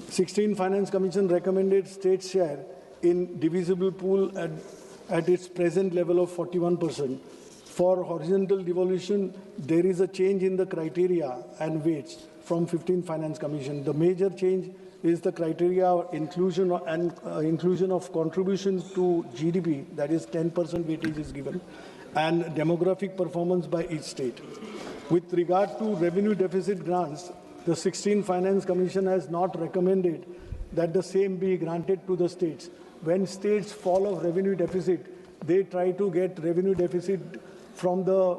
16th Finance Commission recommended state share in divisible pool at its present level of 41%. For horizontal devolution, there is a change in the criteria and weights from 15th Finance Commission. The major change is the criteria inclusion of contribution to GDP, that is 10% weightage is given, and demographic performance by each state. With regard to revenue deficit grants, the 16th Finance Commission has not recommended that the same be granted to the states. When states fall of revenue deficit, they try to get revenue deficit from the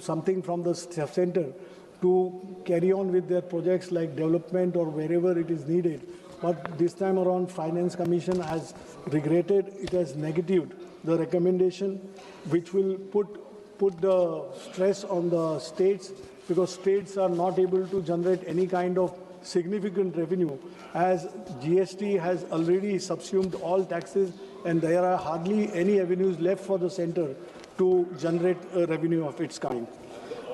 something from the center to carry on with their projects like development or wherever it is needed. But this time around, Finance Commission has regretted, it has negatived the recommendation, which will put the stress on the states, because states are not able to generate any kind of significant revenue, as GST has already subsumed all taxes and there are hardly any avenues left for the center to generate revenue of its kind.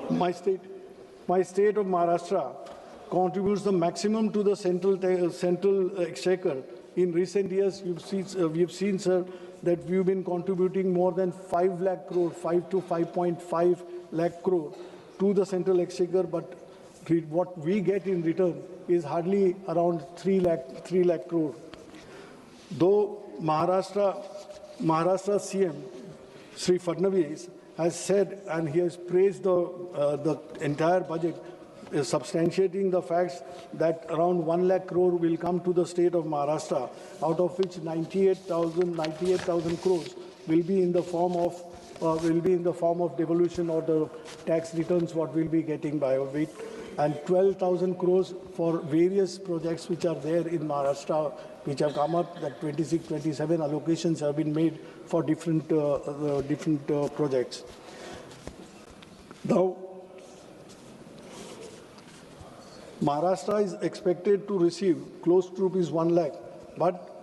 My state of Maharashtra contributes the maximum to the central exchequer. In recent years, we've seen, sir, that we've been contributing more than 5 lakh crore, 5 to 5.5 lakh crore to the central exchequer, but what we get in return is hardly around 3 lakh crore. Though Maharashtra CM, Sri Fadnavis, has said, and he has praised the entire budget, substantiating the facts that around 1 lakh crore will come to the state of Maharashtra, out of which 98,000 crores will be in the form of devolution or the tax returns what we'll be getting by it, and 12,000 crores for various projects which are there in Maharashtra, which have come up, that 26, 27 allocations have been made for different projects. Now, Maharashtra is expected to receive close to ₹1 lakh, but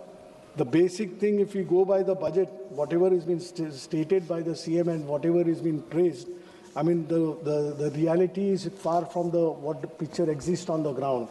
the basic thing, if we go by the budget, whatever has been stated by the CM and whatever has been praised, I mean, the reality is far from what the picture exists on the ground.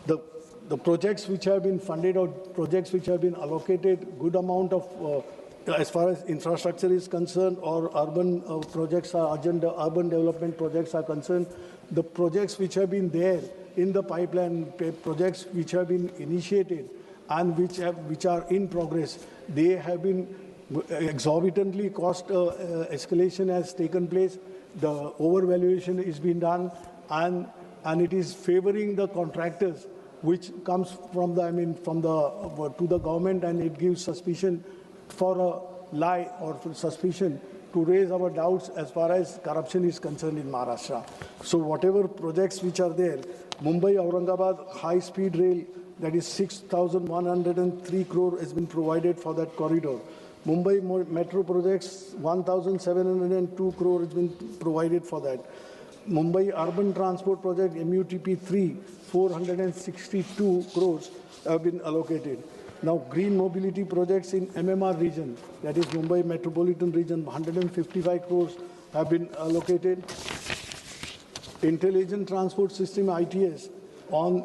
The projects which have been funded or projects which have been allocated, good amount of, as far as infrastructure is concerned or urban projects are urban development projects are concerned, the projects which have been there in the pipeline, projects which have been initiated and which are in progress, they have been exorbitantly cost escalation has taken place. The overvaluation is being done, and it is favoring the contractors, which comes from to the government, and it gives suspicion for a lie or for suspicion to raise our doubts as far as corruption is concerned in Maharashtra. So whatever projects which are there, Mumbai-Aurangabad high-speed rail, that is 6,103 crore has been provided for that corridor. Mumbai metro projects, 1,702 crore has been provided for that. Mumbai urban transport project, MUTP 3, 462 crores have been allocated. Now, green mobility projects in MMR region, that is Mumbai metropolitan region, 155 crores have been allocated. Intelligent transport system ITS on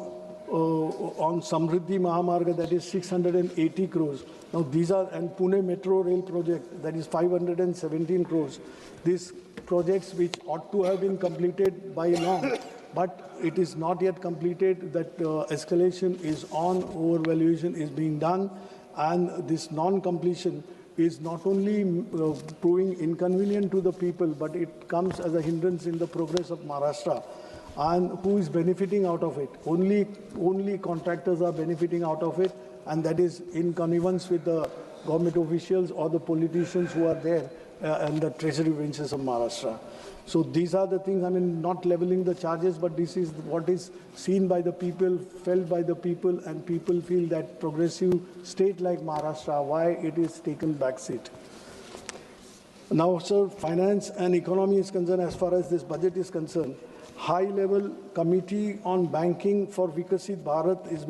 Samriddhi Mahamarga, that is 680 crores. Now these are, and Pune Metro Rail project, that is 517 crores. These projects which ought to have been completed by long, but it is not yet completed, that escalation is on, overvaluation is being done, and this non-completion is not only proving inconvenient to the people, but it comes as a hindrance in the progress of Maharashtra. And who is benefiting out of it? Only contractors are benefiting out of it, and that is in connivance with the government officials or the politicians who are there and the treasury benches of Maharashtra. So these are the things, I mean, not leveling the charges, but this is what is seen by the people, felt by the people, and people feel that progressive state like Maharashtra, why it is taken backseat. Now, sir, finance and economy is concerned, as far as this budget is concerned, high-level committee on banking for Vikasit Bharat is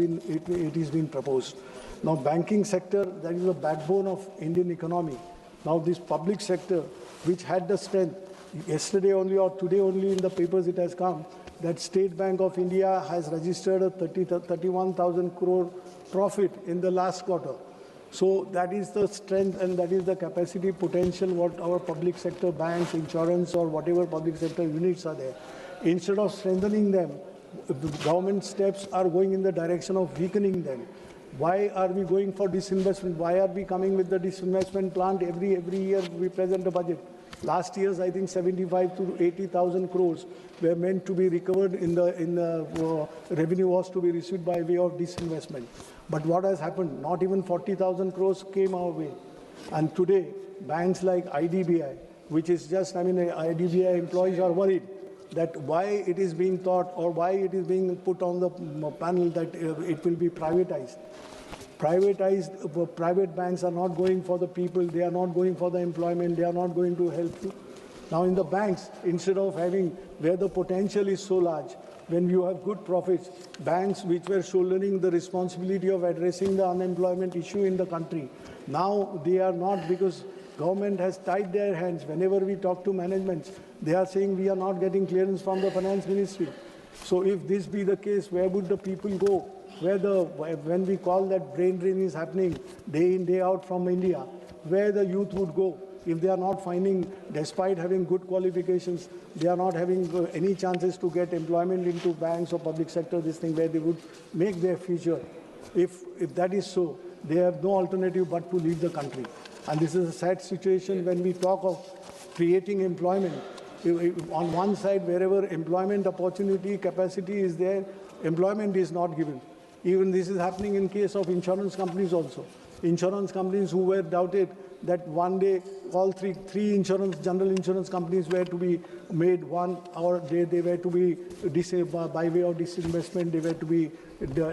been proposed. Now, banking sector, that is the backbone of Indian economy. Now, this public sector, which had the strength, yesterday only or today only in the papers it has come, that State Bank of India has registered a 31,000 crore profit in the last quarter. So that is the strength and that is the capacity potential what our public sector banks, insurance or whatever public sector units are there. Instead of strengthening them, government steps are going in the direction of weakening them. Why are we going for disinvestment? Why are we coming with the disinvestment plan every year we present a budget? Last year's, I think 75 to 80,000 crores were meant to be recovered in the revenue was to be received by way of disinvestment. But what has happened? Not even 40,000 crores came our way. And today, banks like IDBI, which is just, IDBI employees are worried that why it is being thought or why it is being put on the panel that it will be privatized. Private banks are not going for the people, they are not going for the employment, they are not going to help you. Now in the banks, instead of having where the potential is so large, when you have good profits, banks which were shouldering the responsibility of addressing the unemployment issue in the country, now they are not, because government has tied their hands. Whenever we talk to managements, they are saying we are not getting clearance from the finance ministry. So if this be the case, where would the people go? When we call that brain drain is happening day in, day out from India, where the youth would go if they are not finding, despite having good qualifications, they are not having any chances to get employment into banks or public sector, this thing where they would make their future. If that is so, they have no alternative but to leave the country. And this is a sad situation when we talk of creating employment. On one side, wherever employment opportunity, capacity is there, employment is not given. Even this is happening in case of insurance companies also. Insurance companies who were doubted that one day all three general insurance companies were to be made one, or they were to be, by way of disinvestment, they were to be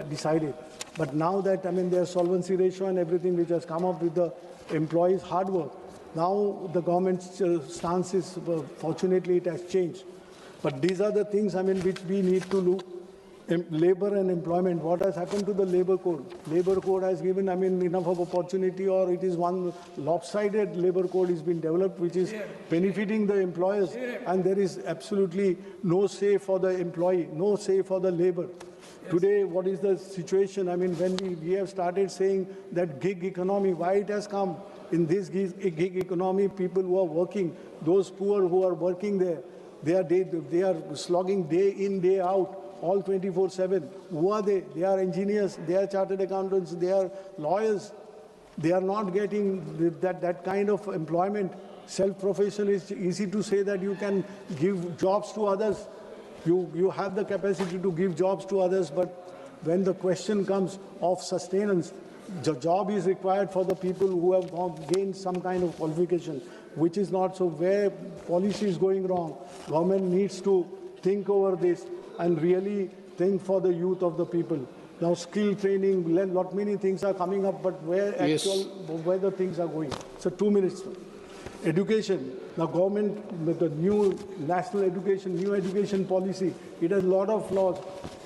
decided. But now that, their solvency ratio and everything which has come up with the employees' hard work, now the government's stance is, fortunately, it has changed. But these are the things, which we need to look. Labor and employment, what has happened to the labor code? Labor code has given, enough of opportunity, or it is one lopsided labor code has been developed, which is benefiting the employers, and there is absolutely no say for the employee, no say for the labor. Today, what is the situation? When we have started saying that gig economy, why it has come? In this gig economy, people who are working, those poor who are working there, they are slogging day in, day out, all 24/7. Who are they? They are engineers, they are chartered accountants, they are lawyers. They are not getting that kind of employment. Self-profession is easy to say that you can give jobs to others. You have the capacity to give jobs to others, but when the question comes of sustenance, the job is required for the people who have gained some kind of qualification, which is not so. Where policy is going wrong, government needs to think over this and really think for the youth of the people. Now, skill training, many things are coming up, but where where the things are going. So 2 minutes. Education. Now, government, with the new national education, new education policy, it has a lot of flaws.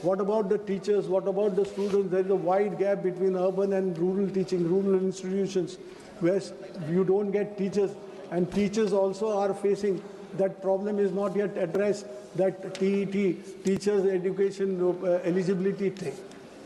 What about the teachers? What about the students? There is a wide gap between urban and rural teaching, rural institutions, where you don't get teachers, and teachers also are facing that problem is not yet addressed, that TET, Teachers Education Eligibility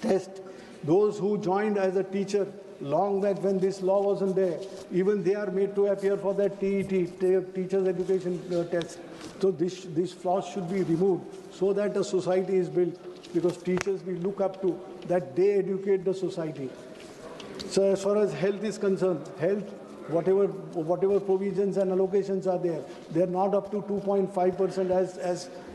Test. Those who joined as a teacher long back when this law wasn't there, even they are made to appear for that TET, Teachers Education Test. So this flaw should be removed so that a society is built, because teachers we look up to, that they educate the society. So as far as health is concerned, whatever provisions and allocations are there, they're not up to 2.5%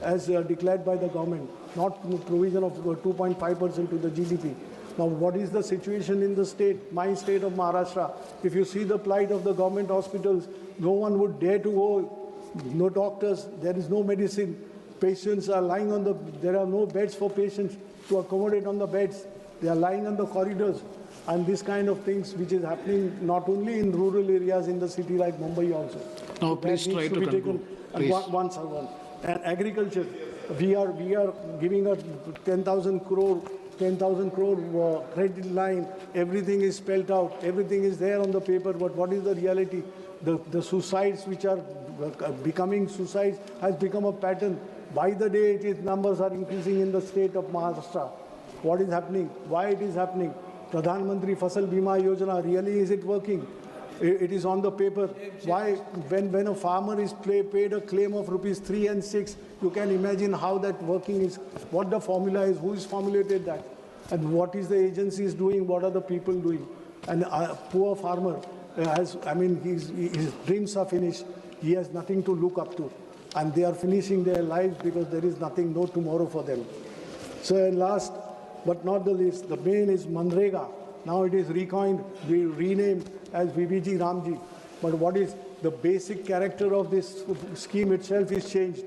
as declared by the government, not provision of 2.5% to the GDP. Now, what is the situation in the state, my state of Maharashtra? If you see the plight of the government hospitals, no one would dare to go, no doctors, there is no medicine, patients are lying there are no beds for patients to accommodate on the beds, they are lying on the corridors. And this kind of things which is happening not only in rural areas in the city like Mumbai also. Now, please try to conclude. One. And agriculture, we are giving a 10,000 crore credit line. Everything is spelled out. Everything is there on the paper. But what is the reality? The suicides which are becoming suicides has become a pattern. By the day, numbers are increasing in the state of Maharashtra. What is happening? Why it is happening? Pradhan Mantri Fasal Bima Yojana, really is it working? It is on the paper. Why, when a farmer is paid a claim of rupees 3 and 6, you can imagine how that working is, what the formula is, who has formulated that, and what is the agency is doing, what are the people doing. And a poor farmer his dreams are finished. he has nothing to look up to. And they are finishing their lives because there is nothing, no tomorrow for them. So, and last but not the least, the main is Manrega. Now it is renamed as VBG Ramji. But what is the basic character of this scheme itself is changed.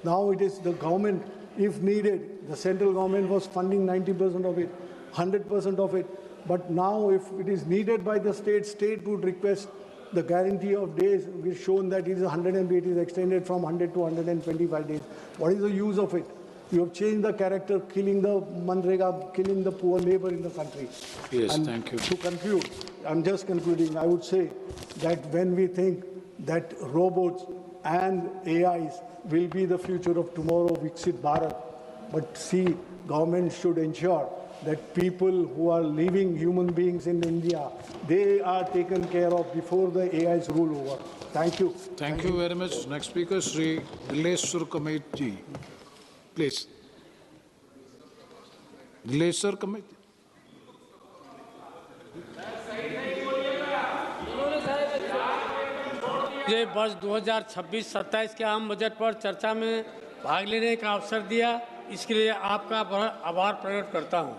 Now it is the government, if needed, the central government was funding 90% of it, 100% of it. But now if it is needed by the state would request the guarantee of days. We've shown that it is 100 it is extended from 100 to 125 days. What is the use of it? You have changed the character, killing the Manrega, killing the poor labor in the country. Yes, and thank you. To conclude, I'm just concluding, I would say that when we think that robots and AIs will be the future of tomorrow, Viksit Bharat, but see, government should ensure that people who are living human beings in India, they are taken care of before the AIs rule over. Thank you. Thank you very much. Next speaker, Sri Dileshwar Kameti. Please. Dileshwar Kameti. ये वर्ष 2026-27 के आम budget पर चर्चा में भाग लेने का अवसर दिया, इसके लिए आपका बड़ा आभार प्रकट करता हूं।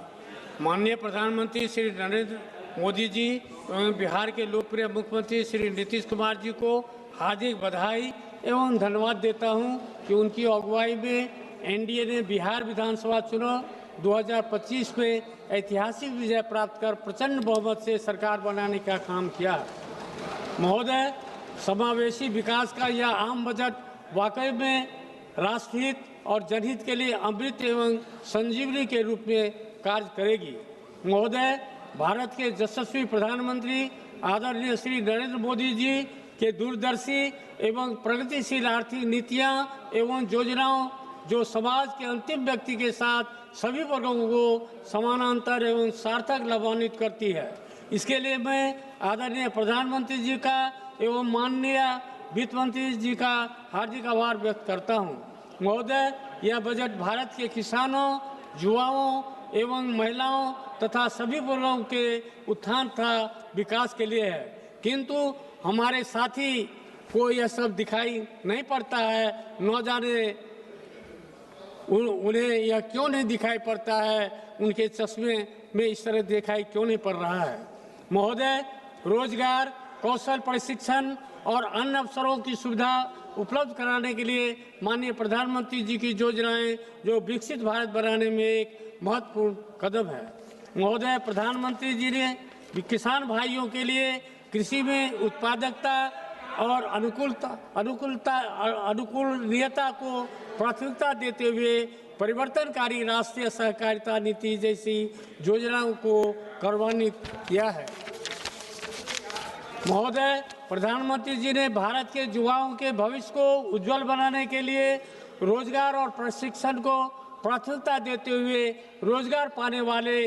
माननीय प्रधानमंत्री श्री नरेंद्र मोदी जी एवं बिहार के लोकप्रिय मुख्यमंत्री श्री नीतीश कुमार जी को हार्दिक बधाई एवं धन्यवाद देता हूं कि उनकी अगुवाई में एनडीए ने बिहार विधानसभा चुनाव 2025 में ऐतिहासिक विजय प्राप्त कर प्रचंड बहुमत से सरकार बनाने का काम किया। महोदय, समावेशी विकास का यह आम बजट वाकई में राष्ट्रहित और जनहित के लिए अमृत एवं संजीवनी के रूप में कार्य करेगी। महोदय, भारत के यशस्वी प्रधानमंत्री आदरणीय श्री नरेंद्र मोदी जी के दूरदर्शी एवं प्रगतिशील आर्थिक नीतियां एवं योजनाओं जो समाज के अंतिम व्यक्ति के साथ सभी वर्गों को समानांतर एवं सार्थक लाभान्वित करती है। इसके लिए मैं आदरणीय प्रधानमंत्री जी का एवं माननीय वित्त मंत्री जी का हार्दिक आभार व्यक्त करता हूं। महोदय, यह बजट भारत के किसानों, युवाओं एवं महिलाओं तथा सभी वर्गों के उत्थान तथा विकास के लिए है, किंतु हमारे साथी को यह सब दिखाई नहीं पड़ता है। न जाने उन्हें यह क्यों नहीं दिखाई पड़ता है, उनके चश्मे में इस तरह दिखाई क्यों नहीं पड़ रहा है। महोदय, रोजगार, कौशल प्रशिक्षण और अन्य अवसरों की सुविधा उपलब्ध कराने के लिए माननीय प्रधानमंत्री जी की योजनाएं जो विकसित भारत बनाने में एक महत्वपूर्ण कदम है। महोदय, प्रधानमंत्री जी ने किसान भाइयों के लिए कृषि में उत्पादकता और अनुकूलनीयता को प्राथमिकता देते हुए परिवर्तनकारी राष्ट्रीय सहकारिता नीति जैसी योजनाओं को कार्यान्वित किया है। महोदय, प्रधानमंत्री जी ने भारत के युवाओं के भविष्य को उज्जवल बनाने के लिए रोजगार और प्रशिक्षण को प्राथमिकता देते हुए रोजगार पाने वाले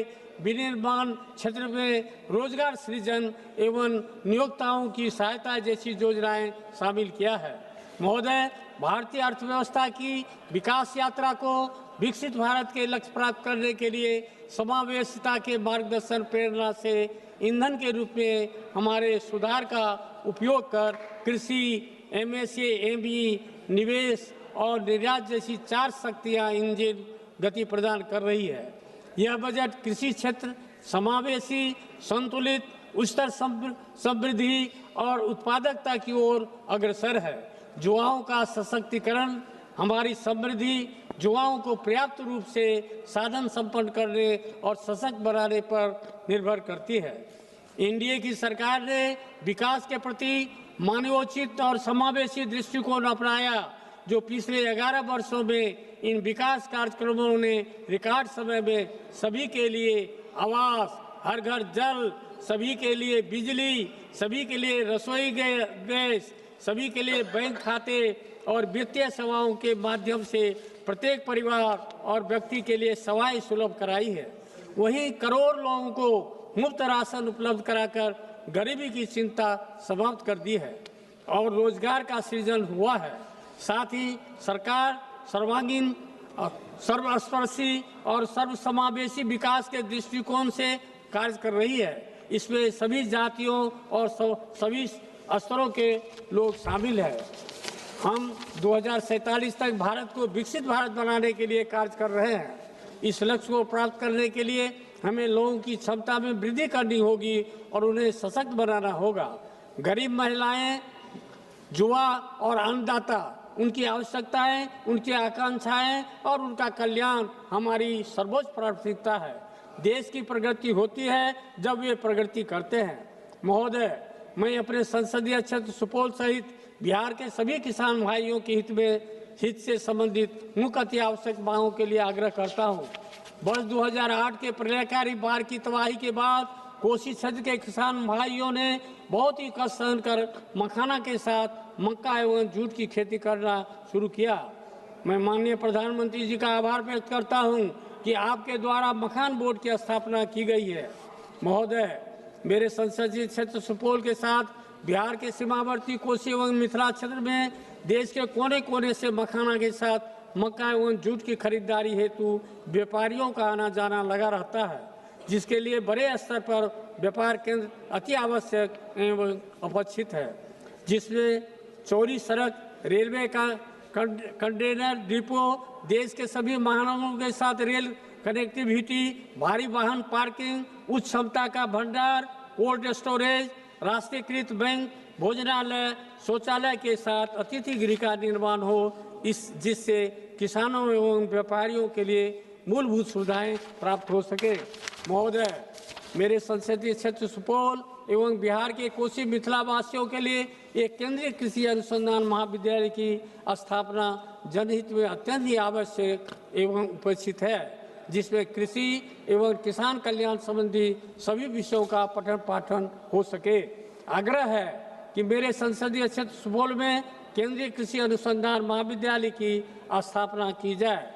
विनिर्माण क्षेत्र में रोजगार सृजन एवं नियोक्ताओं की सहायता जैसी योजनाएं शामिल किया है। महोदय, भारतीय अर्थव्यवस्था की विकास यात्रा को विकसित भारत के लक्ष्य प्राप्त करने के लिए समावेशिता के मार्गदर्शन प्रेरणा से ईंधन के रूप में हमारे सुधार का उपयोग कर कृषि, एमएसए, एमई, निवेश और निर्यात जैसी 4 शक्तियां इंजन गति प्रदान कर रही है। यह बजट कृषि क्षेत्र समावेशी, संतुलित, उच्चतर समृद्धि और उत्पादकता की ओर अग्रसर है। युवाओं का सशक्तिकरण हमारी समृद्धि युवाओं को पर्याप्त रूप से साधन संपन्न करने और सशक्त बनाने पर निर्भर करती है। एनडीए की सरकार ने विकास के प्रति मानवोचित और समावेशी दृष्टिकोण अपनाया, जो पिछले 11 वर्षों में इन विकास कार्यक्रमों ने रिकॉर्ड समय में सभी के लिए आवास, हर घर जल, सभी के लिए बिजली, सभी के लिए रसोई गैस, सभी के लिए बैंक खाते और वित्तीय सेवाओं के माध्यम से प्रत्येक परिवार और व्यक्ति के लिए सेवाएं सुलभ कराई है। वहीं करोड़ लोगों को मुफ्त राशन उपलब्ध कराकर गरीबी की चिंता समाप्त कर दी है और रोजगार का सृजन हुआ है। साथ ही सरकार सर्वांगीण, सर्वस्पर्शी और सर्वसमावेशी विकास के दृष्टिकोण से कार्य कर रही है। इसमें सभी जातियों और सभी स्तरों के लोग शामिल हैं। हम 2047 तक भारत को विकसित भारत बनाने के लिए कार्य कर रहे हैं। इस लक्ष्य को प्राप्त करने के लिए हमें लोगों की क्षमता में वृद्धि करनी होगी और उन्हें सशक्त बनाना होगा। गरीब महिलाएं, युवा और अन्नदाता, उनकी आवश्यकताएं, उनकी आकांक्षाएं और उनका कल्याण हमारी सर्वोच्च प्राथमिकता है। देश की प्रगति होती है जब वे प्रगति करते हैं। महोदय, मैं अपने संसदीय क्षेत्र सुपौल सहित बिहार के सभी किसान भाइयों के हित से संबंधित मुख्य अति आवश्यक मांगों के लिए आग्रह करता हूं। वर्ष 2008 के प्रलयकारी बाढ़ की तबाही के बाद कोसी क्षेत्र के किसान भाइयों ने बहुत ही कष्ट सहन कर मखाना के साथ मक्का एवं जूट की खेती करना शुरू किया। मैं माननीय प्रधानमंत्री जी का आभार व्यक्त करता हूं कि आपके द्वारा मखान बोर्ड की स्थापना की गई है। महोदय, मेरे संसदीय क्षेत्र सुपौल के साथ बिहार के सीमावर्ती कोसी एवं मिथिला क्षेत्र में देश के कोने कोने से मखाना के साथ मक्का एवं जूट की खरीदारी हेतु व्यापारियों का आना जाना लगा रहता है, जिसके लिए बड़े स्तर पर व्यापार केंद्र अति आवश्यक एवं अपेक्षित है, जिसमें चौड़ी सड़क, रेलवे का कंटेनर डिपो, देश के सभी महानगरों के साथ रेल कनेक्टिविटी, भारी वाहन पार्किंग, उच्च क्षमता का भंडार, कोल्ड स्टोरेज, राष्ट्रीयकृत बैंक, भोजनालय, शौचालय के साथ अतिथि गृह का निर्माण हो, जिससे किसानों एवं व्यापारियों के लिए मूलभूत सुविधाएं प्राप्त हो सके। महोदय, मेरे संसदीय क्षेत्र सुपौल एवं बिहार के कोसी मिथिला वासियों के लिए एक केंद्रीय कृषि अनुसंधान महाविद्यालय की स्थापना जनहित में अत्यंत ही आवश्यक एवं उपेक्षित है, जिसमें कृषि एवं किसान कल्याण संबंधी सभी विषयों का पठन पाठन हो सके। आग्रह है कि मेरे संसदीय क्षेत्र सुपौल में केंद्रीय कृषि अनुसंधान महाविद्यालय की स्थापना की जाए।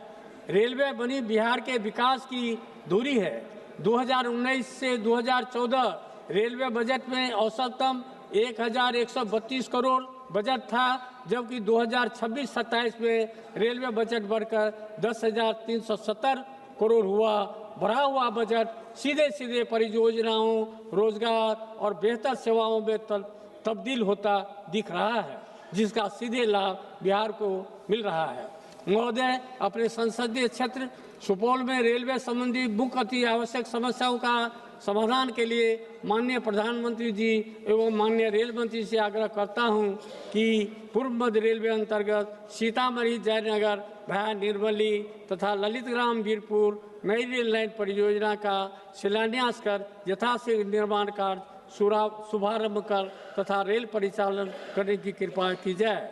रेलवे बनी बिहार के विकास की धुरी है। 2019 से 2014 रेलवे बजट में औसतम 1132 करोड़ बजट था, जबकि 2026-27 में रेलवे बजट बढ़कर 10,370 करोड़ हुआ। बढ़ा हुआ बजट सीधे सीधे परियोजनाओं, रोजगार और बेहतर सेवाओं में तब्दील होता दिख रहा है, जिसका सीधे लाभ बिहार को मिल रहा है। महोदय, अपने संसदीय क्षेत्र सुपौल में रेलवे संबंधी मुख्य अति आवश्यक समस्याओं का समाधान के लिए माननीय प्रधानमंत्री जी एवं माननीय रेल मंत्री से आग्रह करता हूं कि पूर्व मध्य रेलवे अंतर्गत सीतामढ़ी जयनगर भाया निर्मली तथा ललितग्राम वीरपुर नई रेल लाइन परियोजना का शिलान्यास कर यथाशीघ्र निर्माण कार्य शुभारंभ कर तथा रेल परिचालन करने की कृपा की जाए।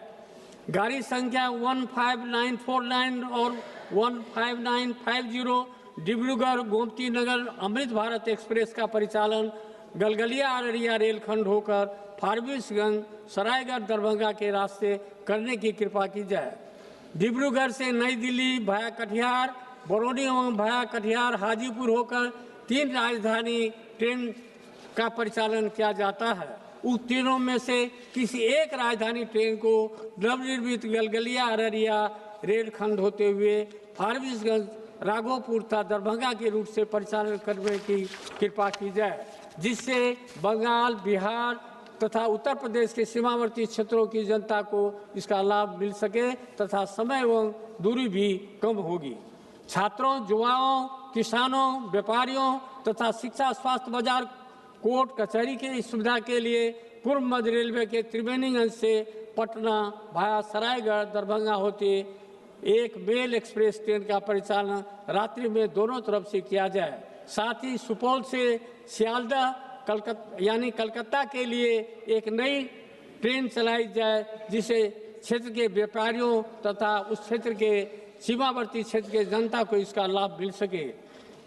गाड़ी संख्या 15949 और 15950 डिब्रूगढ़ गोमती नगर अमृत भारत एक्सप्रेस का परिचालन गलगलिया अररिया रेलखंड होकर फारबिसगंज सरायगढ़ दरभंगा के रास्ते करने की कृपा की जाए। डिब्रूगढ़ से नई दिल्ली भाया कटिहार, बरौनी एवं भाया कटिहार हाजीपुर होकर 3 राजधानी ट्रेन का परिचालन किया जाता है। उन तीनों में से किसी एक राजधानी ट्रेन को नवनिर्मित गलगलिया अररिया रेलखंड होते हुए फारबिसगंज राघोपुर तथा दरभंगा के रूट से परिचालन करने की कृपा की जाए, जिससे बंगाल, बिहार तथा उत्तर प्रदेश के सीमावर्ती क्षेत्रों की जनता को इसका लाभ मिल सके तथा समय एवं दूरी भी कम होगी। छात्रों, युवाओं, किसानों, व्यापारियों तथा शिक्षा, स्वास्थ्य, बाजार, कोर्ट कचहरी की सुविधा के लिए पूर्व मध्य रेलवे के त्रिवेणीगंज से पटना भाया सरायगढ़ दरभंगा होते एक मेल एक्सप्रेस ट्रेन का परिचालन रात्रि में दोनों तरफ से किया जाए। साथ ही सुपौल से सियालदह कलकत्ता के लिए एक नई ट्रेन चलाई जाए, जिसे क्षेत्र के व्यापारियों तथा उस क्षेत्र के सीमावर्ती क्षेत्र के जनता को इसका लाभ मिल सके।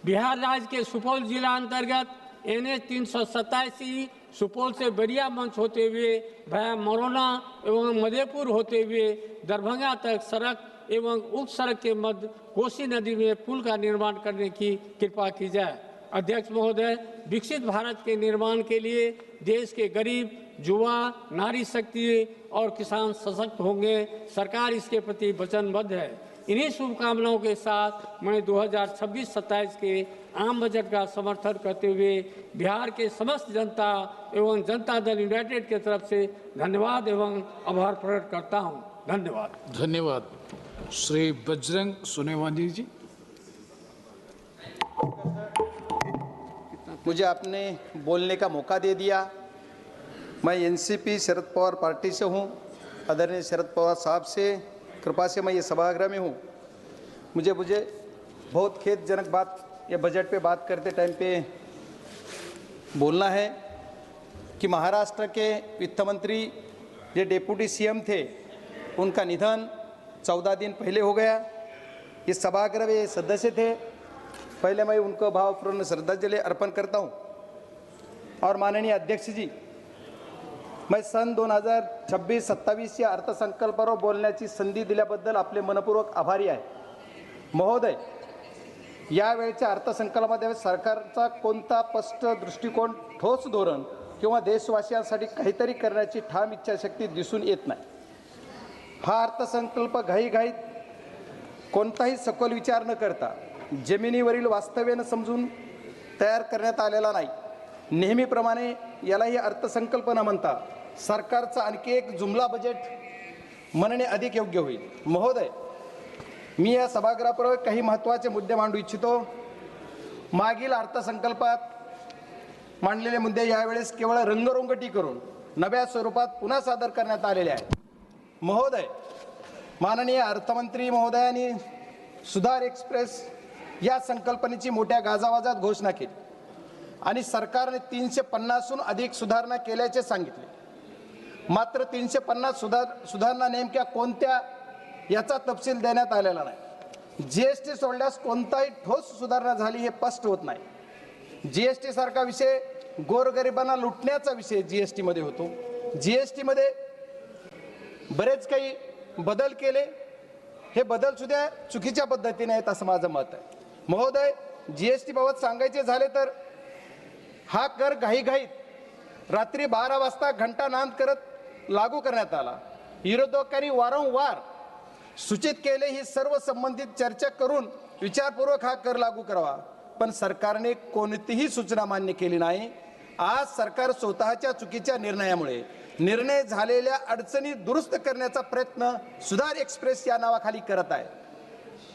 बिहार राज्य के सुपौल जिला अंतर्गत NH 327 सुपौल से बरिया मंच होते हुए भाया मरौना एवं मधेपुर होते हुए दरभंगा तक सड़क एवं उक्त सड़क के मध्य कोसी नदी में पुल का निर्माण करने की कृपा की जाए। अध्यक्ष महोदय, विकसित भारत के निर्माण के लिए देश के गरीब, युवा, नारी शक्ति और किसान सशक्त होंगे। सरकार इसके प्रति वचनबद्ध है। इन्हीं शुभकामनाओं के साथ मैं 2026-27 के आम बजट का समर्थन करते हुए बिहार के समस्त जनता एवं जनता दल यूनाइटेड के तरफ से धन्यवाद एवं आभार प्रकट करता हूं। धन्यवाद। धन्यवाद। श्री बजरंग सोनेवानी जी। मुझे आपने बोलने का मौका दे दिया। मैं एनसीपी शरद पवार पार्टी से हूँ। आदरणीय शरद पवार साहब से कृपा से मैं ये सभागृह में हूँ। मुझे बहुत खेदजनक बात ये बजट पे बात करते टाइम पे बोलना है कि महाराष्ट्र के वित्त मंत्री जो डेप्यूटी सीएम थे उनका निधन 14 दिन पहले हो गया। इस सभागृह में सदस्य थे। पहले मैं उनको भावपूर्ण श्रद्धांजलि अर्पण करता हूं। और माननीय अध्यक्ष जी, मैं सन 2026-27 या अर्थसंकल्पावर बोलण्याची संधी दिल्याबद्दल आपले मनपूर्वक आभारी आहे। महोदय, यावेळच्या अर्थसंकल्पामध्ये सरकारचा कोणता स्पष्ट दृष्टिकोन, ठोस धोरण किंवा देशवासियांसाठी काहीतरी करण्याची ठाम इच्छाशक्ती दिसून येत नाही। हा अर्थसंकल्प घाईघाईत कोणताही सखोल विचार न करता जमिनीवरील वास्तव्यानं समजून तयार करण्यात आलेला नाही। नेहमीप्रमाणे यालाही अर्थसंकल्प न म्हणता सरकारचा आणखी एक जुमला बजेट म्हणणे अधिक योग्य होईल। महोदय, मी या सभागृहापूर्वी काही महत्त्वाचे मुद्दे मांडू इच्छितो। मागील अर्थसंकल्पात मांडलेले मुद्दे यावेळेस केवळ रंगरंगटी करून नव्या स्वरूपात पुन्हा सादर करण्यात आलेले आहेत। महोदय, माननीय अर्थमंत्री महोदयांनी सुधार एक्सप्रेस या संकल्पनेची मोठ्या गाजावाजात घोषणा केली आणि सरकारने 350हून अधिक सुधारणा केल्याचे सांगितले। मात्र 350 सुधारणा नेमक्या कोणत्या याचा तपशील देण्यात आलेला नाही। जीएसटी सोडल्यास कोणताही ठोस सुधारणा झाली हे स्पष्ट होत नाही। जीएसटी सारखा विषय गोरगरिबांना लुटण्याचा विषय जीएसटी मध्ये होतो। जीएसटी मध्ये बरेच काही बदल केले, हे बदल सुद्धा चुकीच्या पद्धतीने आहेत असं माझं मत आहे। महोदय, जीएसटी बाबत सांगायचे झाले तर हा कर घाईघाईत रात्री 12 वाजता घंटा नांद करत लागू करण्यात आला। विरोधकांनी वारंवार सूचित केले ही सर्व संबंधित चर्चा करून विचारपूर्वक हा कर लागू करावा, पण सरकारने कोणतीही सूचना मान्य केली नाही। आज सरकार स्वतःच्या चुकीच्या निर्णयामुळे निर्णय झालेल्या अडचणी दुरुस्त करण्याचा प्रयत्न सुधार एक्सप्रेस या नावाखाली करत आहे।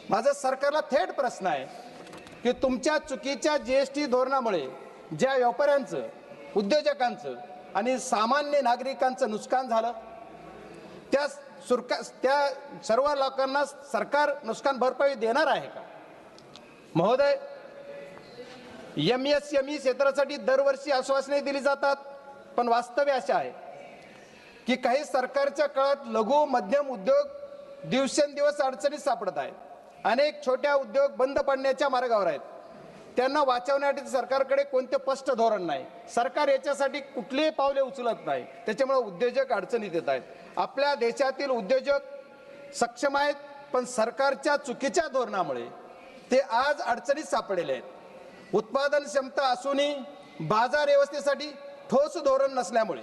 माझा सरकारला थेट प्रश्न आहे की तुमच्या चुकीच्या जीएसटी धोरणामुळे ज्या व्यापाऱ्यांचं, उद्योजकांचं आणि सामान्य नागरिकांचं नुकसान झालं त्या सर्व लोकांना सरकार नुकसान भरपाई देणार आहे का? महोदय, एमएसएमई क्षेत्रासाठी दरवर्षी आश्वासने दिली जातात, पण वास्तव असे आहे की काही सरकारच्या काळात लघु मध्यम उद्योग दिवसेंदिवस अडचणीत सापडत आहेत। अनेक छोट्या उद्योग बंद पडण्याच्या मार्गावर आहेत। त्यांना वाचवण्यासाठी सरकारकडे कोणते स्पष्ट धोरण नाही। सरकार याच्यासाठी कुठलेही पावले उचलत नाही, त्याच्यामुळे उद्योजक अडचणीत येत आहेत। आपल्या देशातील उद्योजक सक्षम आहेत, पण सरकारच्या चुकीच्या धोरणामुळे ते आज अडचणीत सापडलेले आहेत। उत्पादन क्षमता असूनही बाजार व्यवस्थेसाठी ठोस धोरण नसल्यामुळे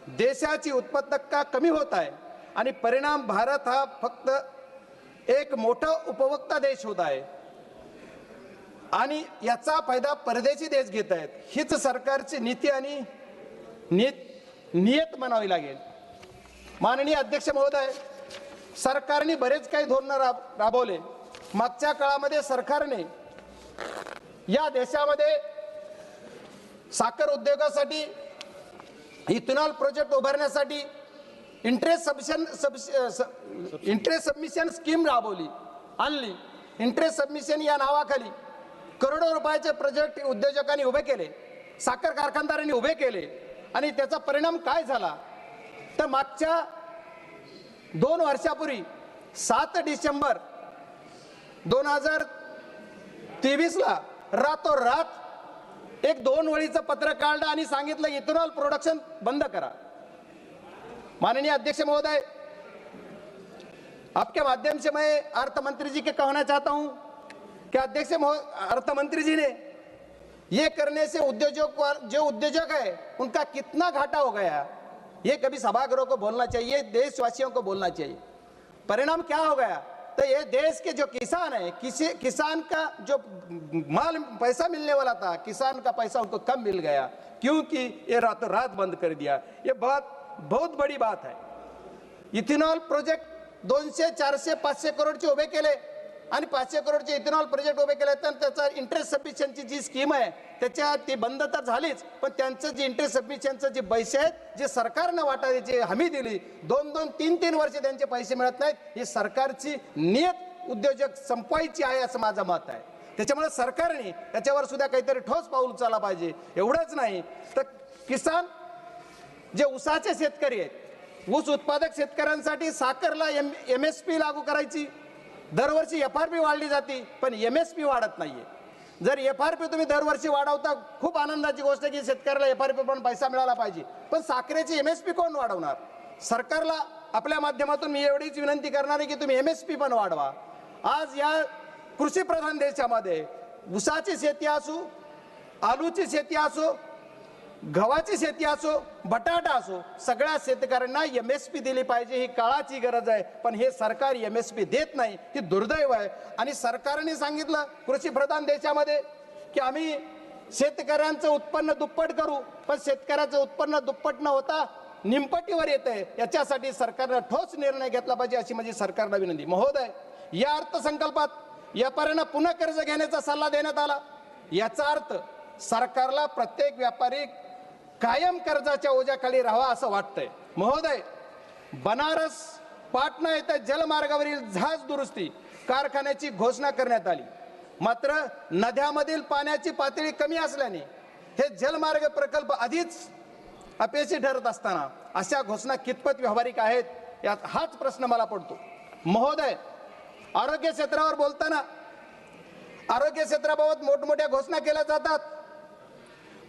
देशाची उत्पादकता कमी होत आहे आणि परिणाम भारत हा फक्त एक मोठा उपभोक्ता देश होत आहे आणि याचा फायदा परदेशी देश घेत आहेत। हीच सरकारची नीती आणि नियत म्हणावी लागेल। माननीय अध्यक्ष महोदय, सरकारने बरेच काही धोरण राबवले। मागच्या काळामध्ये सरकारने या देशामध्ये साखर उद्योगासाठी इथेनॉल प्रोजेक्ट उभारण्यासाठी इंटरेस्ट सबमिशन स्कीम राबवली आणली। इंटरेस्ट सबमिशन या नावाखाली करोडो रुपयाचे प्रोजेक्ट उद्योजकांनी उभे केले, साखर कारखानदारांनी उभे केले आणि त्याचा परिणाम काय झाला तर मागच्या 2 वर्षापूर्वी 7 डिसेंबर 2023 ला रातोरात एक 2 वळीचं पत्र काढलं आणि सांगितलं इथेनॉल प्रोडक्शन बंद करा। माननीय अध्यक्ष महोदय, आपके माध्यम से मैं अर्थ मंत्री जी के कहना चाहता हूं कि अध्यक्ष अर्थ मंत्री जी ने ये करने से जो उद्योजक है उनका कितना घाटा हो गया, ये कभी सभागृह को बोलना चाहिए, देशवासियों को बोलना चाहिए। परिणाम क्या हो गया तो ये देश के जो किसान है, किसान का जो माल पैसा मिलने वाला था, किसान का पैसा उनको कम मिल गया क्योंकि ये रातों रात बंद कर दिया। ये बहुत बड़ी बात है। इथेनॉल प्रोजेक्ट 200, 400, 500 करोडचे उभे केले आणि 500 करोडचे इथेनॉल प्रोजेक्ट उभे केले, तर त्याचा इंटरेस्ट सबमिशनची जी स्कीम आहे त्याच्या ती बंद तर झालीच, पण त्यांचं जे इंटरेस्ट सबमिशनचं जे पैसे आहेत जे सरकारनं वाटायची हमी दिली, 2-2, 3-3 वर्ष त्यांचे पैसे मिळत नाहीत, ही सरकारची नियत उद्योजक संपवायची आहे असं माझं मत आहे. त्याच्यामुळे सरकारने त्याच्यावर सुद्धा काहीतरी ठोस पाऊल उचलला पाहिजे. एवढंच नाही तर किसान जे ऊसाचे शेतकरी आहेत, ऊस उत्पादक शेतकऱ्यांसाठी साखरला MSP लागू करायची. दरवर्षी FRP वाढली जाते पण MSP वाढत नाहीये. जर FRP तुम्ही दरवर्षी वाढवता, खूप आनंदाची गोष्ट की शेतकऱ्याला FRP पण पैसा मिळाला पाहिजे, पण साखरेची MSP कोण वाढवणार? सरकारला आपल्या माध्यमातून मी एवढीच विनंती करणार आहे की तुम्ही MSP पण वाढवा. आज या कृषी प्रधान देशामध्ये ऊसाची शेती असो, आलूची शेती असो, गव्हाची शेती असो, बटाटा असो, सगळ्या शेतकऱ्यांना MSP दिली पाहिजे. ही काळाची गरज आहे, पण हे सरकार MSP देत नाही, ही दुर्दैव आहे. आणि सरकारने सांगितलं कृषी प्रधान देशामध्ये की आम्ही शेतकऱ्यांचं उत्पन्न दुप्पट करू, पण शेतकऱ्याचं उत्पन्न दुप्पट न होता निमपटीवर येतंय. याच्यासाठी सरकारनं ठोस निर्णय घेतला पाहिजे अशी माझी सरकारला विनंती. महोदय, या अर्थसंकल्पात व्यापाऱ्यांना पुन्हा कर्ज घेण्याचा सल्ला देण्यात आला. याचा अर्थ सरकारला प्रत्येक व्यापारी कायम कर्जाच्या ओझ्याखाली राहावा असं वाटतंय. महोदय, बनारस पाटणा येथे जलमार्गावरील जहाज दुरुस्ती कारखान्याची घोषणा करण्यात आली, मात्र नद्यामधील पाण्याची पातळी कमी असल्याने हे जलमार्ग प्रकल्प आधीच अपयशी ठरत असताना अशा घोषणा कितपत व्यावहारिक आहेत, यात हाच प्रश्न मला पडतो. महोदय, आरोग्य क्षेत्रावर बोलताना आरोग्य क्षेत्राबाबत मोठमोठ्या घोषणा केल्या जातात,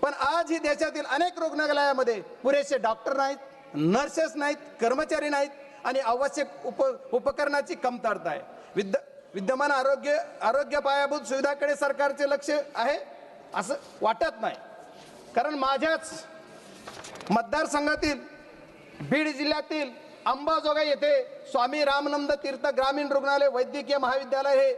पण आजही देशातील अनेक रुग्णालयामध्ये पुरेसे डॉक्टर नाहीत, नर्सेस नाहीत, कर्मचारी नाहीत आणि आवश्यक उपकरणाची कमतरता आहे. विद्यमान आरोग्य पायाभूत सुविधाकडे सरकारचे लक्ष आहे असं वाटत नाही. कारण माझ्याच मतदारसंघातील बीड जिल्ह्यातील अंबाजोगाई येथे स्वामी रामानंद तीर्थ ग्रामीण रुग्णालय वैद्यकीय महाविद्यालय हे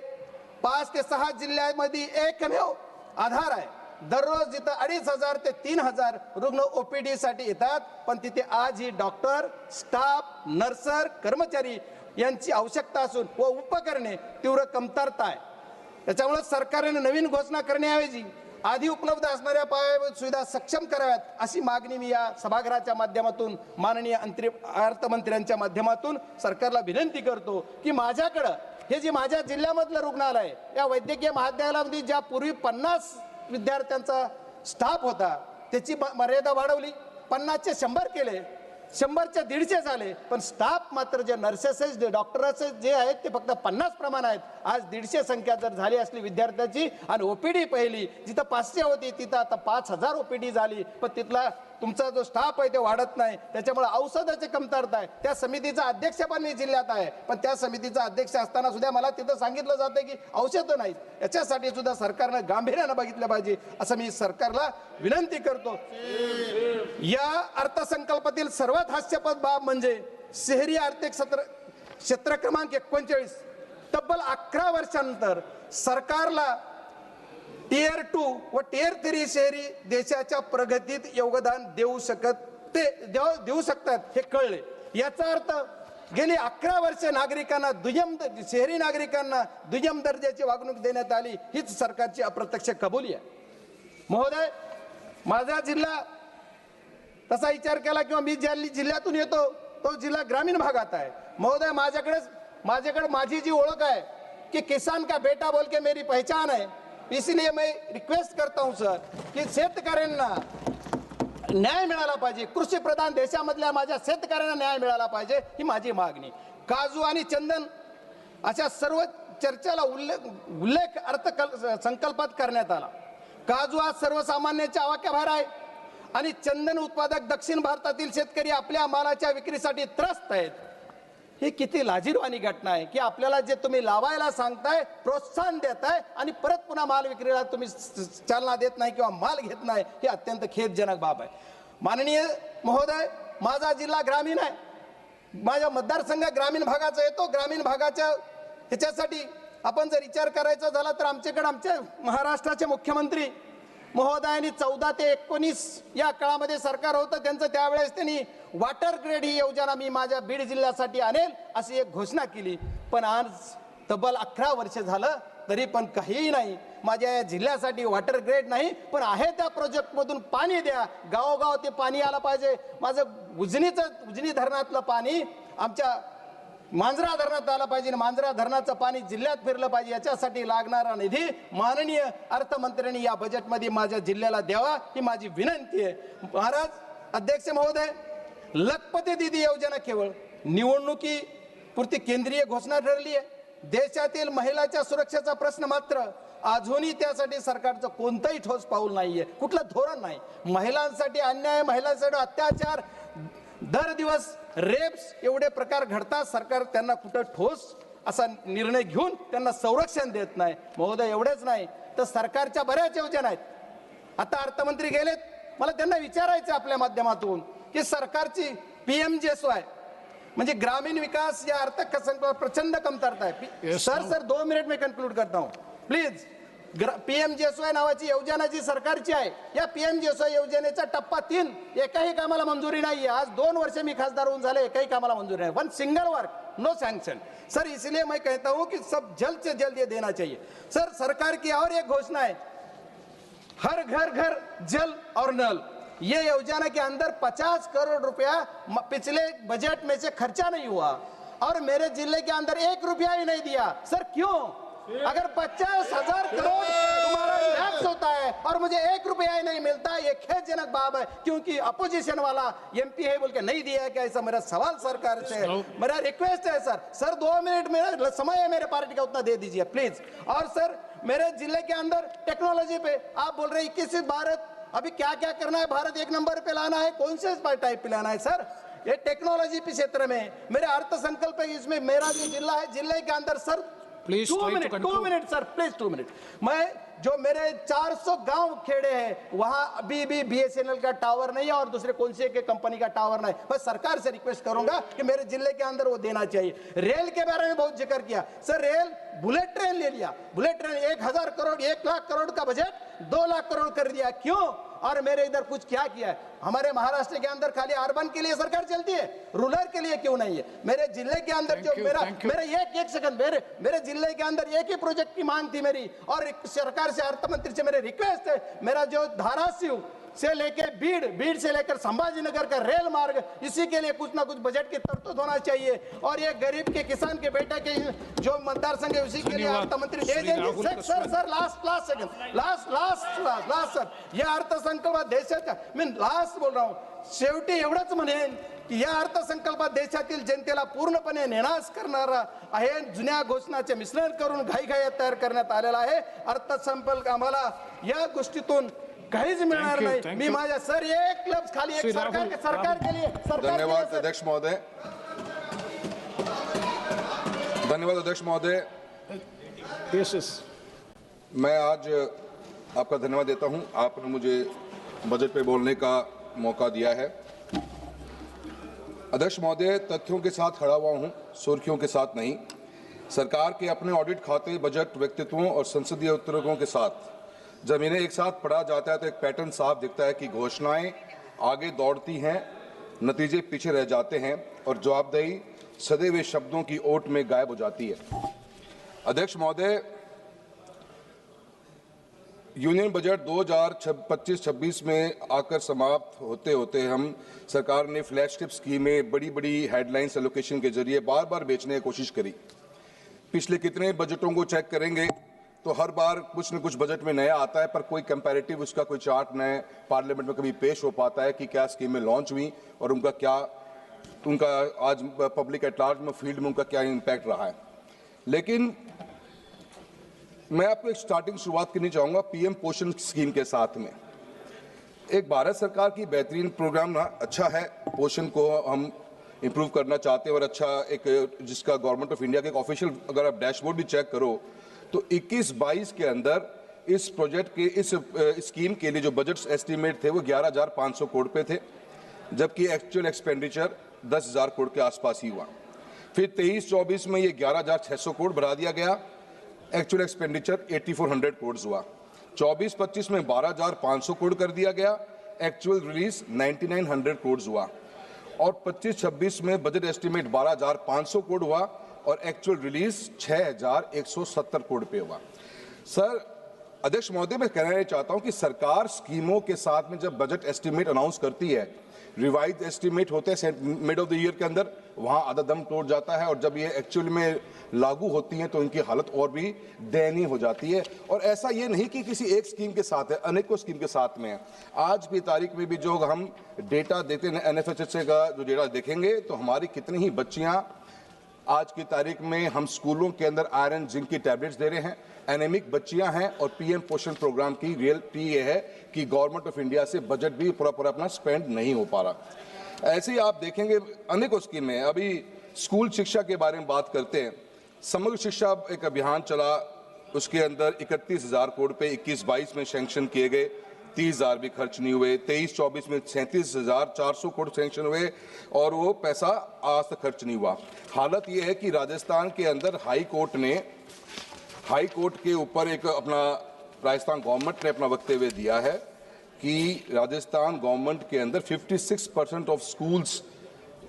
5 ते 6 जिल्ह्यामध्ये एकमेव आधार आहे. दररोज जिथं 2,500 ते 3,000 रुग्ण OPD साठी येतात, पण तिथे आजही डॉक्टर, स्टाफ, नर्सर, कर्मचारी यांची आवश्यकता असून व उपकरणे तीव्र कमतरता आहे. त्याच्यामुळे सरकारने नवीन घोषणा करण्याऐवजी आधी उपलब्ध असणाऱ्या पायाभूत सुविधा सक्षम कराव्यात अशी मागणी मी या सभागृहाच्या माध्यमातून माननीय अर्थमंत्र्यांच्या माध्यमातून सरकारला विनंती करतो की माझ्याकडं हे जे माझ्या जिल्ह्यामधलं रुग्णालय आहे, या वैद्यकीय महाविद्यालयामध्ये ज्या पूर्वी 50 विद्यार्थ्यांचा स्टाफ होता त्याची मर्यादा वाढवली, 50चे 100 केले, 100चे 150 झाले, पण स्टाफ मात्र जे नर्सेस डॉक्टर्स जे आहेत ते फक्त 50 प्रमाण आहेत. आज 150 संख्या जर झाली असली विद्यार्थ्यांची आणि OPD पहिली जिथं 500 होती तिथं आता 5,000 OPD झाली, पण तिथला तुमचा जो स्टाफ आहे ते वाढत नाही. त्याच्यामुळे औषधाची कमतरता आहे. त्या समितीचा अध्यक्ष पण मी जिल्ह्यात आहे, पण त्या समितीचा अध्यक्ष असताना सुद्धा मला तिथं सांगितलं जातं की औषधं नाहीत. याच्यासाठी सुद्धा सरकारनं गांभीर्यानं बघितलं पाहिजे असं मी सरकारला विनंती करतो. या अर्थसंकल्पातील सर्वात हास्यास्पद बाब म्हणजे शहरी आर्थिक क्षेत्र क्रमांक 39 तब्बल 11 वर्षांनंतर सरकारला Tier 2 व Tier 3 शहरी देशाच्या प्रगतीत योगदान देऊ शकतात हे कळले. याचा अर्थ गेली 11 वर्षे नागरिकांना शहरी नागरिकांना दुय्यम दर्जाची वागणूक देण्यात आली, हीच सरकारची अप्रत्यक्ष कबुली आहे. महोदय, माझा जिल्हा तसा विचार केला किंवा मी ज्या जिल्ह्यातून येतो तो जिल्हा ग्रामीण भागात आहे. महोदय, माझ्याकडे माझी जी ओळख आहे कि किसान का बेटा बोल के मेरी पहचान है, इसलिए मैं रिक्वेस्ट करता हूं सर की शेतकऱ्यांना न्याय मिळाला पाहिजे. कृषी प्रधान देशामधल्या माझ्या शेतकऱ्यांना न्याय मिळाला पाहिजे ही माझी मागणी. काजू आणि चंदन अशा सर्व चर्चेला उल्लेख अर्थसंकल्पात करण्यात आला. काजू हा सर्वसामान्यांच्या आवाक्याबाहेर आहे आणि चंदन उत्पादक दक्षिण भारतातील शेतकरी आपल्या मालाच्या विक्रीसाठी त्रस्त आहेत. ही किती लाजिरवाणी घटना आहे की आपल्याला जे तुम्ही लावायला सांगताय, प्रोत्साहन देताय आणि परत पुन्हा माल विक्रीला तुम्ही चालना देत नाही किंवा माल घेत नाही, ही अत्यंत खेदजनक बाब आहे. माननीय महोदय, माझा जिल्हा ग्रामीण आहे, माझा मतदारसंघ ग्रामीण भागाचा येतो. ग्रामीण भागाच्या ह्याच्यासाठी आपण जर विचार करायचा झाला तर आमच्याकडे आमचे महाराष्ट्राचे मुख्यमंत्री महोदयांनी 14 ते 19 या काळामध्ये सरकार होतं त्यांचं, त्यावेळेस त्यांनी वॉटर ग्रेड ही योजना मी माझ्या बीड जिल्ह्यासाठी आणेल अशी एक घोषणा केली. पण आज तब्बल 11 वर्ष झालं तरी पण काहीही नाही. माझ्या या जिल्ह्यासाठी वॉटर ग्रेड नाही, पण आहे त्या प्रोजेक्टमधून पाणी द्या, गावोगाव ते पाणी आलं पाहिजे. माझं उजनी धरणातलं पाणी आमच्या मांजरा धरणात आलं पाहिजे, मांजरा धरणाचं पाणी जिल्ह्यात फिरलं पाहिजे. याच्यासाठी लागणारा निधी माननीय अर्थमंत्र्यांनी या बजेटमध्ये माझ्या जिल्ह्याला द्यावा ही माझी विनंती आहे. महाराज अध्यक्ष महोदय, लखपती दीदी योजना केवळ निवडणुकी पुरती केंद्रीय घोषणा ठरली आहे. देशातील महिलांच्या सुरक्षेचा प्रश्न मात्र अजूनही त्यासाठी सरकारचं कोणतंही ठोस पाऊल नाहीये, कुठलं धोरण नाही. महिलांसाठी अन्याय, महिलांसाठी अत्याचार, दर दिवस रेप्स एवढे प्रकार घडतात, सरकार त्यांना कुठं ठोस असा निर्णय घेऊन त्यांना संरक्षण देत नाही. महोदय एवढेच नाही तर सरकारच्या बऱ्याच योजना आहेत. आता अर्थमंत्री गेलेत, मला त्यांना विचारायचं आपल्या माध्यमातून की सरकारची PMGSY म्हणजे ग्रामीण विकास या अर्थसंकल्पात प्रचंड कमतरता आहे. सर 2 मिनिट में कंक्लूड करता हूं प्लीज. PMGSY नावाची योजना जी सरकारची आहे, या PMGSY योजनेचा टप्पा 3 एकाही कामाला मंजुरी नाही. आज 2 वर्ष मी खासदार होऊन झाले, एकाही कामाला मंजुरी नाही. 1 single work no sanction. Sir इसलिए मैं कहता हूं कि सब जल्द से जल्द ये देना चाहिए. सर सरकार की और एक घोषणा है, हर घर घर जल और नल. ये योजना के अंदर 50 करोड़ रुपया पिछले बजट में से खर्चा नहीं हुआ और मेरे जिले के अंदर 1 रुपया ही नहीं दिया. सर क्यों? अगर 50,000 करोड़ तुम्हारा लैप्स होता है और मुझे 1 रुपया ही नहीं मिलता, ये खेदजनक बात है. क्योंकि अपोजिशन वाला MP है बोल के नहीं दिया है क्या? ऐसा मेरा सवाल सरकार से, मेरा रिक्वेस्ट है सर. सर 2 मिनट मेरा समय है मेरे पार्टी का, उतना दे दीजिए प्लीज. और सर मेरे जिले के अंदर टेक्नोलॉजी पे आप बोल रहे 21 भारत, अभी क्या क्या करना है? भारत 1 नंबर पे लाना है, कौन से टाइप पे लाना है सर? ये टेक्नोलॉजी के क्षेत्र में मेरे अर्थ संकल्प है, इसमें मेरा जो जिला है, जिले के अंदर sir 2 minute sir please 2 minute. मैं जो मेरे 400 गांव खेड़े हैं वहां अभी भी BSNL का टावर नहीं है और दूसरे कौन से के कंपनी का टावर नहीं. बस सरकार से रिक्वेस्ट करूंगा कि मेरे जिले के अंदर वो देना चाहिए. रेल के बारे में बहुत जिक्र किया सर, रेल बुलेट ट्रेन ले लिया, बुलेट ट्रेन 1000 करोड़ 1 लाख करोड़ का बजट 2 लाख करोड़ कर दिया. क्यों? और मेरे इधर कुछ क्या किया है? हमारे महाराष्ट्र के अंदर खाली अर्बन के लिए सरकार चलती है, रूरल के लिए क्यों नहीं है? मेरे जिले के अंदर जो मेरा एक सेकंड, मेरे जिले के अंदर एक ही प्रोजेक्ट की मांग थी मेरी, और सरकार से, अर्थमंत्री से मेरे रिक्वेस्ट है, मेरा जो धाराशिव से लेके बीड़ से लेकर संभाजीनगर का रेल मार्ग, इसी के लिए कुछ ना कुछ बजट की तरतूद होना चाहिए. और ये गरीब के किसान के बेटा के जो मतदार संघ है उसी के लिए अर्थमंत्री दे देंगे. Sir last second, last sir, या अर्थसंकल्पात देशाच्या, मी लास्ट बोल रहा हूं, शेवटी एवढंच म्हणेन की या अर्थसंकल्पात देशातील जनतेला पूर्णपणे निराश करणारा आहे. जुन्या घोषणाचे मिश्रण करून घाईघाईत तयार करण्यात आलेला आहे. अर्थसंकल्प आम्हाला या गोष्टीतून काहीच मिळणार नाही. मी माझ्या सर एक लफ्ज खाली एक सरकार के लिए धन्यवाद अध्यक्ष महोदय. धन्यवाद अध्यक्ष महोदय. मैं आज आपका धन्यवाद देता हूं, आपने मुझे बजट पे बोलने का मौका दिया है. अध्यक्ष महोदय, तथ्यों के साथ खड़ा हुआ हूं, सुर्खियों के साथ नहीं. सरकार के अपने ऑडिट खाते, बजट, व्यक्तित्वों और संसदीय उत्तरों के साथ जब इन्हें एक साथ पढ़ा जाता है तो एक पैटर्न साफ दिखता है कि घोषणाएं आगे दौड़ती हैं, नतीजे पीछे रह जाते हैं और जवाबदेही सदे हुए शब्दों की ओट में गायब हो जाती है. अध्यक्ष महोदय, यूनियन बजट 2025-26 में आकर समाप्त होते होते हम सरकार ने फ्लैगशिप स्कीमें, बड़ी बड़ी हेडलाइंस एलोकेशन के जरिए बार बार बेचने की कोशिश करी. पिछले कितने बजटों को चेक करेंगे तो हर बार कुछ न कुछ बजट में नया आता है, पर कोई कंपैरेटिव उसका कोई चार्ट नए पार्लियामेंट में कभी पेश हो पाता है कि क्या स्कीमें लॉन्च हुई और उनका आज पब्लिक एट लार्ज में, फील्ड में उनका क्या इम्पैक्ट रहा है. लेकिन मैं आपको एक स्टार्टिंग शुरुआत करनी चाहूँगा PM पोषण स्कीम के साथ में. एक भारत सरकार की बेहतरीन प्रोग्राम ना, अच्छा है, पोषण को हम इम्प्रूव करना चाहते हैं और अच्छा एक जिसका गवर्नमेंट ऑफ इंडिया के एक ऑफिशियल अगर आप डैशबोर्ड भी चेक करो तो 21-22 के अंदर इस प्रोजेक्ट के, इस स्कीम के लिए जो बजट एस्टीमेट थे वो 11,500 करोड़ पे थे, जबकि एक्चुअल एक्सपेंडिचर 10,000 करोड़ के आसपास ही हुआ. फिर 23-24 में ये 11,600 करोड़ बढ़ा दिया गया, एक्चुअल एक्सपेंडिचर 8,400 करोड़ हुआ. 24-25 में 12,500 करोड़ कर दिया गया, एक्चुअल रिलीज 9,900 करोड़ हुआ। और 25-26 में बजट एस्टीमेट 12,500 करोड़ हुआ और एक्चुअल रिलीज 6,170 करोड़ पे हुआ। सर अध्यक्ष महोदय, मैं कहना चाहता हूं कि सरकार स्कीमों के साथ में जब बजट एस्टीमेट अनाउंस करती है, रिवाइज एस्टीमेट होते हैं मिड ऑफ द ईयर के अंदर, वहां आधा दम तोड़ जाता है और जब ये एक्चुअल में लागू होती हैं तो इनकी हालत और भी दयनीय हो जाती है। और ऐसा ये नहीं कि किसी एक स्कीम के साथ है, अनेकों स्कीम के साथ में है। आज की तारीख में भी जो हम डेटा देते हैं NFHSA का जो डेटा देखेंगे तो हमारी कितनी ही बच्चियां आज की तारीख में हम स्कूलों के अंदर आयरन जिंक की टैबलेट्स दे रहे हैं, एनेमिक बच्चियां हैं। और PM पोषण प्रोग्राम की रियलिटी ये है कि गवर्नमेंट ऑफ इंडिया से बजट भी पूरा अपना स्पेंड नहीं हो पा रहा। ऐसे ही आप देखेंगे अनेकों स्कीमें। अभी स्कूल शिक्षा के बारे में बात करते हैं, समग्र शिक्षा एक अभियान चला, उसके अंदर 31,000 करोड़ पे 21-22 में सैंक्शन किए गए, 30,000 भी खर्च नहीं हुए। 23-24 में 37,400 करोड़ सैंक्शन हुए और वो पैसा आज तक खर्च नहीं हुआ। हालत ये है कि राजस्थान के अंदर हाई कोर्ट के ऊपर एक अपना राजस्थान गवर्नमेंट ने अपना वक्तव्य दिया है कि राजस्थान गवर्नमेंट के अंदर 56% ऑफ स्कूल्स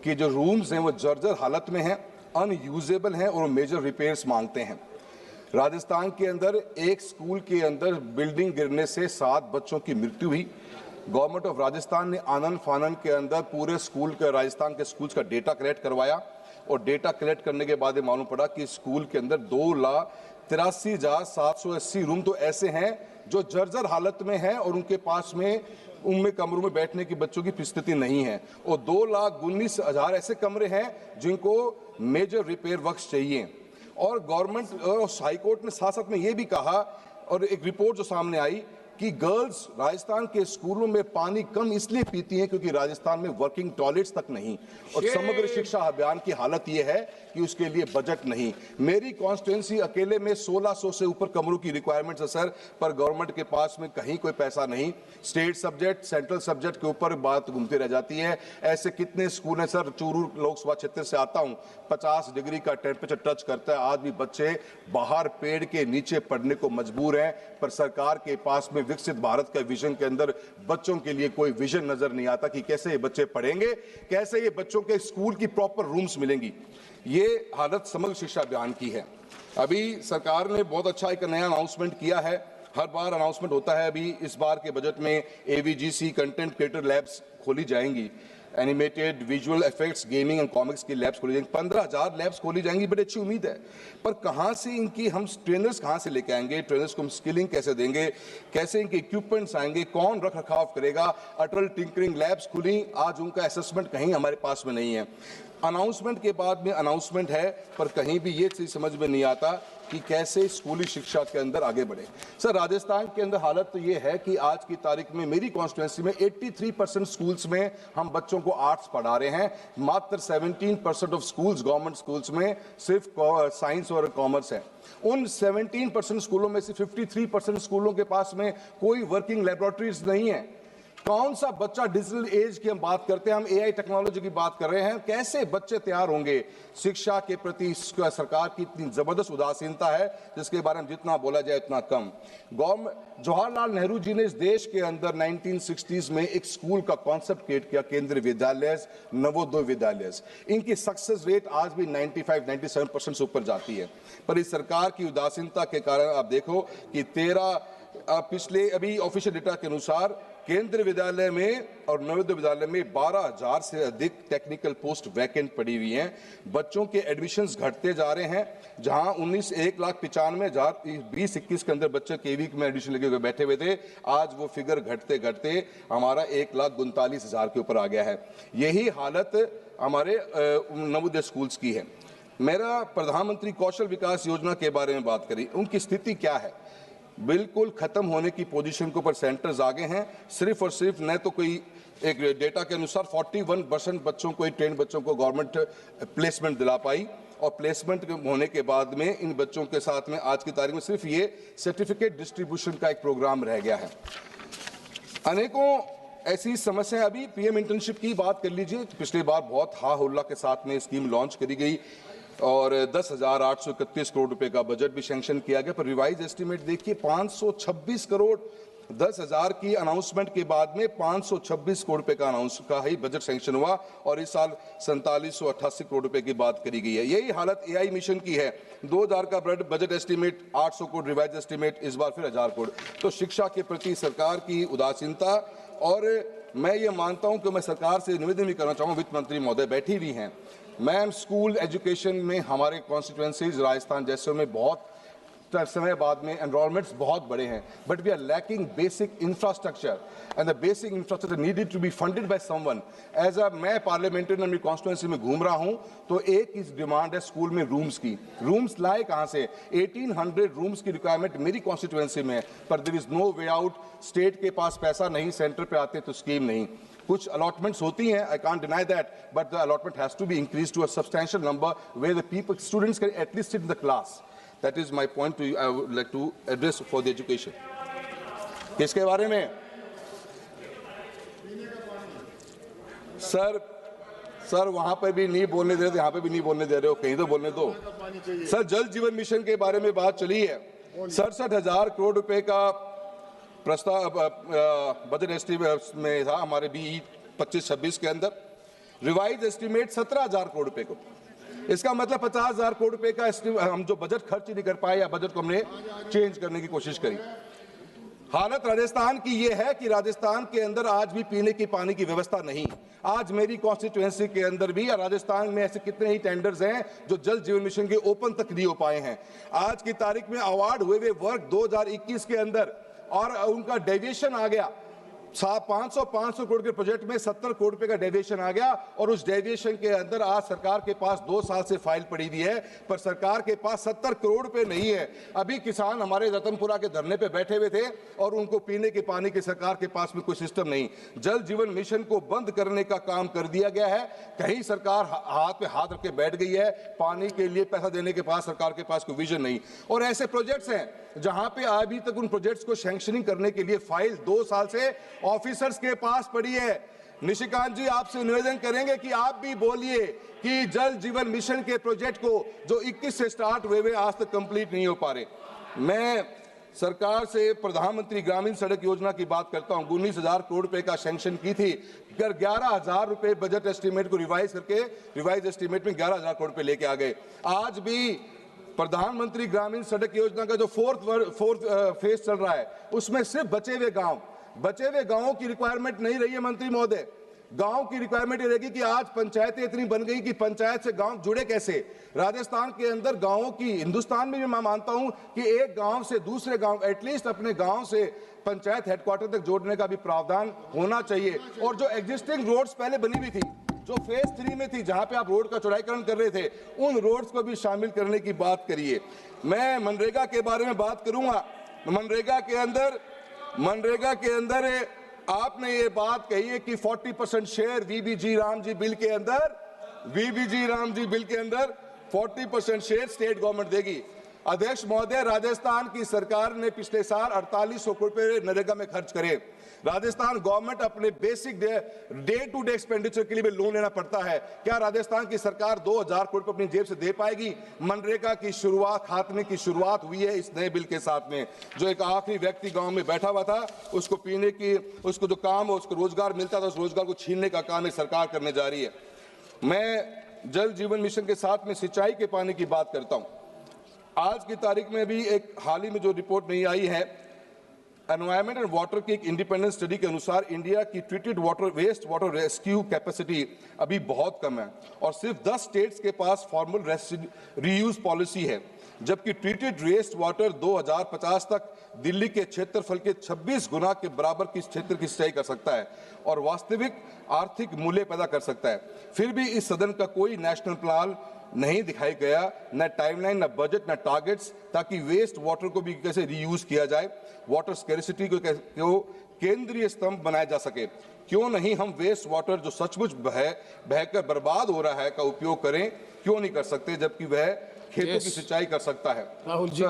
के जो रूम्स हैं वो जर्जर हालत में हैं, अनयूजेबल हैं और मेजर रिपेयर्स मांगते हैं। राजस्थान के अंदर एक स्कूल के अंदर बिल्डिंग गिरने से 7 बच्चों की मृत्यु हुई। गवर्नमेंट ऑफ राजस्थान ने आनन फानन के अंदर पूरे स्कूल के राजस्थान के स्कूल्स का डेटा कलेक्ट करवाया और डेटा कलेक्ट करने के बाद मालूम पड़ा कि स्कूल के अंदर 2,83,780 रूम तो ऐसे हैं जो जर्जर हालत में हैं और उनके पास में उनमें कमरों में बैठने की बच्चों की स्थिति नहीं है। और 2,19,000 ऐसे कमरे हैं जिनको मेजर रिपेयर वर्क्स चाहिए। और गवर्नमेंट हाई कोर्ट ने साथ साथ में ये भी कहा और एक रिपोर्ट जो सामने आई कि गर्ल्स राजस्थान के स्कूलों में पानी कम इसलिए पीती हैं क्योंकि राजस्थान में वर्किंग टॉयलेट्स तक नहीं। और समग्र शिक्षा अभियान की हालत यह है कि उसके लिए बजट नहीं। मेरी कॉन्स्टिट्यूंसी अकेले में 1600 से ऊपर कमरों की रिक्वायरमेंट्स है सर, पर गवर्नमेंट के पास में कहीं कोई पैसा नहीं। स्टेट सब्जेक्ट सेंट्रल सब्जेक्ट के ऊपर बात घूमती रह जाती है। ऐसे कितने स्कूल हैं सर, चूरू लोकसभा क्षेत्र से आता हूं, 50 डिग्री का टेम्परेचर टच करता है, आज भी बच्चे बाहर पेड़ के नीचे पढ़ने को मजबूर हैं। पर सरकार के पास में विकसित भारत का विजन के अंदर बच्चों के लिए कोई विजन नजर नहीं आता कि कैसे ये बच्चे पढ़ेंगे, कैसे ये बच्चों के स्कूल की प्रॉपर रूम्स मिलेंगी। ये हालत समग्र शिक्षा अभियान की है। अभी सरकार ने बहुत अच्छा एक नया अनाउंसमेंट किया है, हर बार अनाउंसमेंट होता है। अभी इस बार के बजट में AVGC कंटेंट क्रिएटर लैब्स खोली जाएंगी, animated visual effects gaming and comics की लैब्स खोली जाएंगी, 15,000 लैब्स खोली जाएंगी। बड़ी अच्छी उम्मीद है, पर कहां से इनकी हम ट्रेनर्स कहां से लेके आएंगे, ट्रेनर्स को हम स्किलिंग कैसे देंगे, कैसे इनके इक्विपमेंट्स आएंगे, कौन रख रखाव करेगा। अटल टिंकरिंग लैब्स खुली, आज उनका असेसमेंट कहीं हमारे पास में नहीं है। अनाउंसमेंट के बाद में अनाउंसमेंट है, पर कहीं भी ये चीज समझ में नहीं आता कि कैसे स्कूली शिक्षा के अंदर आगे बढ़े। सर राजस्थान के अंदर हालत तो ये है कि आज की तारीख में मेरी कॉन्स्टिट्यूंसी में 83% स्कूल्स में हम बच्चों को आर्ट्स पढ़ा रहे हैं, मात्र 17% ऑफ स्कूल्स गवर्नमेंट स्कूल्स में सिर्फ साइंस और कॉमर्स है। उन 17% स्कूलों में से 53% स्कूलों के पास में कोई वर्किंग लेबोरेटरीज नहीं है। कौन सा बच्चा, डिजिटल एज की हम बात करते हैं, हम AI टेक्नोलॉजी की बात कर रहे हैं, कैसे बच्चे तैयार होंगे। शिक्षा के प्रति सरकार की इतनी जबरदस्त उदासीनता है जिसके बारे में जितना बोला जाए उतना कम। जवाहरलाल नेहरू जी ने इस देश के अंदर 1960s में एक स्कूल का कॉन्सेप्ट क्रिएट किया, केंद्रीय विद्यालय, नवोदय विद्यालय। इनकी सक्सेस रेट आज भी 95-97% से ऊपर जाती है। पर इस सरकार की उदासीनता के कारण आप देखो कि पिछले अभी ऑफिशियल डेटा के अनुसार केंद्रीय विद्यालय में और नवोदय विद्यालय में 12,000 से अधिक टेक्निकल पोस्ट वैकेंट पड़ी हुई हैं। बच्चों के एडमिशन्स घटते जा रहे हैं, जहां 1,95,000 20-21 के अंदर बच्चे KV में एडमिशन लेके हुए बैठे हुए थे, आज वो फिगर घटते घटते हमारा 1,39,000 के ऊपर आ गया है। यही हालत हमारे नवोदय स्कूल्स की है। मेरा प्रधानमंत्री कौशल विकास योजना के बारे में बात करी, उनकी स्थिति क्या है? बिल्कुल खत्म होने की पोजीशन के ऊपर सेंटर्स आगे हैं। सिर्फ और सिर्फ न तो कोई एक डेटा के अनुसार 41% बच्चों को, ट्रेन बच्चों को गवर्नमेंट प्लेसमेंट दिला पाई, और प्लेसमेंट होने के बाद में इन बच्चों के साथ में आज की तारीख में सिर्फ ये सर्टिफिकेट डिस्ट्रीब्यूशन का एक प्रोग्राम रह गया है। अनेकों ऐसी समस्याएं। अभी PM इंटर्नशिप की बात कर लीजिए, पिछली बार बहुत हा हुल्ला के साथ में स्कीम लॉन्च करी गई। और 10,831 करोड़ रुपए का बजट भी सैंक्शन किया गया। पर रिवाइज एस्टीमेट देखिए 526 करोड़, 10,000 की अनाउंसमेंट के बाद में 526 करोड़ रुपए का ही बजट सैंक्शन हुआ और इस साल 4788 करोड़ रुपए की बात करी गई है। यही हालत एआई मिशन की है। 2000 का budget estimate 800 crore, revise estimate इस बार फिर 1000 करोड़। तो शिक्षा के प्रति सरकार की उदासीनता, और मैं ये मानता हूं कि मैं सरकार से निवेदन भी करना चाहूंगा, वित्त मंत्री महोदय बैठी हुई हैं, मैम, स्कूल एजुकेशन में हमारे कॉन्स्टिट्यूएंसीज राजस्थान जैसे में बहुत समय बाद में एनरोलमेंट्स बहुत बड़े हैं, but we are lacking basic infrastructure and the basic infrastructure needed to be funded by someone. As a मैं पार्लियामेंट्री अपनी कॉन्स्टिट्यूएंसी में घूम रहा हूं तो एक इस डिमांड है स्कूल में रूम्स की। रूम्स लाए कहां से? 1800 रूम्स की रिक्वायरमेंट मेरी कॉन्स्टिट्यूएंसी में है, पर there is no way out. State के पास पैसा नहीं, सेंटर पे आते तो स्कीम नहीं। कुछ अलॉटमेंट्स होती हैं, I can't deny that, but the allotment has to be increase to a substantial number where the students can at least sit in the class. That is my point to you. I would like to address for the education. किसके बारे में? Sir वहां पर भी नहीं बोलने दे रहे थे, यहाँ पे भी नहीं बोलने दे रहे हो, कहीं तो बोलने दो। सर जल जीवन मिशन के बारे में बात चली है। 67,000 करोड़ रुपए का प्रस्ताव बजट एस्टीमेट में था हमारे BE 25-26 के अंदर। रिवाइज एस्टीमेट 17,000 करोड़ रुपए को। इसका मतलब 50,000 करोड़ रुपए का हम जो बजट खर्च नहीं कर पाए या बजट को हमने चेंज करने की कोशिश करी। हालत राजस्थान की यह है कि राजस्थान के अंदर आज भी पीने की पानी की व्यवस्था नहीं। आज मेरी कॉन्स्टिट्यूएंसी के अंदर भी या राजस्थान में ऐसे कितने ही टेंडर्स हैं जो जल जीवन मिशन के ओपन तक नहीं हो पाए हैं। आज की तारीख में अवार्ड हुए वे वर्क 2021 के अंदर और उनका डेविएशन आ गया। 500 करोड़ के प्रोजेक्ट में 70 करोड़ रुपए का डेविएशन आ गया और उस डेविएशन के अंदर आज सरकार के पास 2 साल से फाइल पड़ी हुई है, पर सरकार के पास 70 करोड़ रुपए नहीं है। अभी किसान हमारे रतनपुरा के धरने पे बैठे हुए थे और उनको पीने के पानी की सरकार के पास में कोई सिस्टम नहीं। जल जीवन मिशन को बंद करने का काम कर दिया गया है। कहीं सरकार हाथ पे हाथ रख के बैठ गई है, पानी के लिए पैसा देने के पास सरकार के पास कोई विजन नहीं। और ऐसे प्रोजेक्ट्स हैं जहां पे अभी तक उन प्रोजेक्ट्स को सैंक्शनिंग करने के लिए फाइल 2 साल से ऑफिसर्स के पास पड़ी है। निशिकांत जी, आपसे निवेदन करेंगे कि आप भी बोलिए कि जल जीवन मिशन के प्रोजेक्ट को जो 21 से स्टार्ट हुए आज तक कंप्लीट नहीं हो पा रहे। मैं सरकार से प्रधानमंत्री ग्रामीण सड़क योजना की बात करता हूं। 19,000 करोड़ रुपए का सैंक्शन की थी, 11,000 रुपए बजट एस्टीमेट को रिवाइज करके रिवाइज एस्टीमेट में 11,000 करोड़ रुपए लेके आ गए। आज भी प्रधानमंत्री ग्रामीण सड़क योजना का जो फोर्थ फेज चल रहा है उसमें सिर्फ बचे हुए गांवों की रिक्वायरमेंट नहीं रही है मंत्री महोदय। गांव की रिक्वायरमेंट ये रहेगी कि आज पंचायतें इतनी बन गई कि पंचायत से गांव जुड़े कैसे। राजस्थान के अंदर गांवों की, हिंदुस्तान में भी मैं मानता हूं कि एक गांव से दूसरे गांव, एटलीस्ट अपने गांव से पंचायत हेडक्वार्टर तक जोड़ने का भी प्रावधान होना चाहिए। और जो एग्जिस्टिंग रोड्स पहले बनी हुई थी, जो फेज 3 में थी, जहां पे आप रोड का चौड़ाईकरण कर रहे थे, उन रोड्स को भी शामिल करने की बात करिए। मैं मनरेगा के बारे में बात करूंगा। मनरेगा के अंदर आपने ये बात कही है कि 40% शेयर वीबीजी रामजी बिल के अंदर 40% शेयर स्टेट गवर्नमेंट देगी। अध्यक्ष महोदय, राजस्थान की सरकार ने पिछले साल 4800 करोड़ रुपए नरेगा में खर्च करे। राजस्थान गवर्नमेंट अपने basic day to day expenditure के लिए भी लोन लेना पड़ता है। क्या राजस्थान की सरकार 2000 करोड़ रुपए अपनी जेब से दे पाएगी? मनरेगा की शुरुआत, खात्मे की शुरुआत हुई है इस नए बिल के साथ में। जो एक आखिरी व्यक्ति गांव में बैठा हुआ था, उसको पीने की, उसको जो काम, उसको रोजगार मिलता था, उस रोजगार को छीनने का काम सरकार करने जा रही है। मैं जल जीवन मिशन के साथ में सिंचाई के पानी की बात करता हूं। आज की तारीख में भी एक हाल ही में जो रिपोर्ट नहीं आई है, एनवायरमेंट एंड वाटर की एक इंडिपेंडेंट स्टडी के अनुसार इंडिया की treated water, waste water rescue capacity अभी बहुत कम है और सिर्फ 10 स्टेट्स के पास फॉर्मल रीयूज पॉलिसी है, जबकि ट्रीटेड वेस्ट वाटर 2050 तक दिल्ली के क्षेत्रफल के 26 गुना के बराबर की क्षेत्र की सिंचाई कर सकता है और वास्तविक आर्थिक मूल्य पैदा कर सकता है। फिर भी इस सदन का कोई नेशनल प्लान नहीं दिखाई गया, न टाइमलाइन, न बजट, न टारगेट्स, ताकि वेस्ट वाटर को भी कैसे रीयूज किया जाए, वाटर स्कैरिसिटी को केंद्रीय स्तंभ बनाया जा सके। क्यों नहीं हम वेस्ट वाटर जो सचमुच बहकर बर्बाद हो रहा है का उपयोग करें? क्यों नहीं कर सकते, जबकि वह खेतों की सिंचाई कर सकता है? Rahul ji,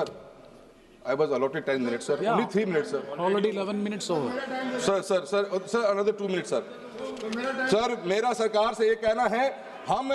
I was allotted 10 minutes, sir. Only 3 minutes, sir. Already 11 minutes over. Sir, another 2 minutes, sir. Sir, मेरा सरकार से ये कहना है, हम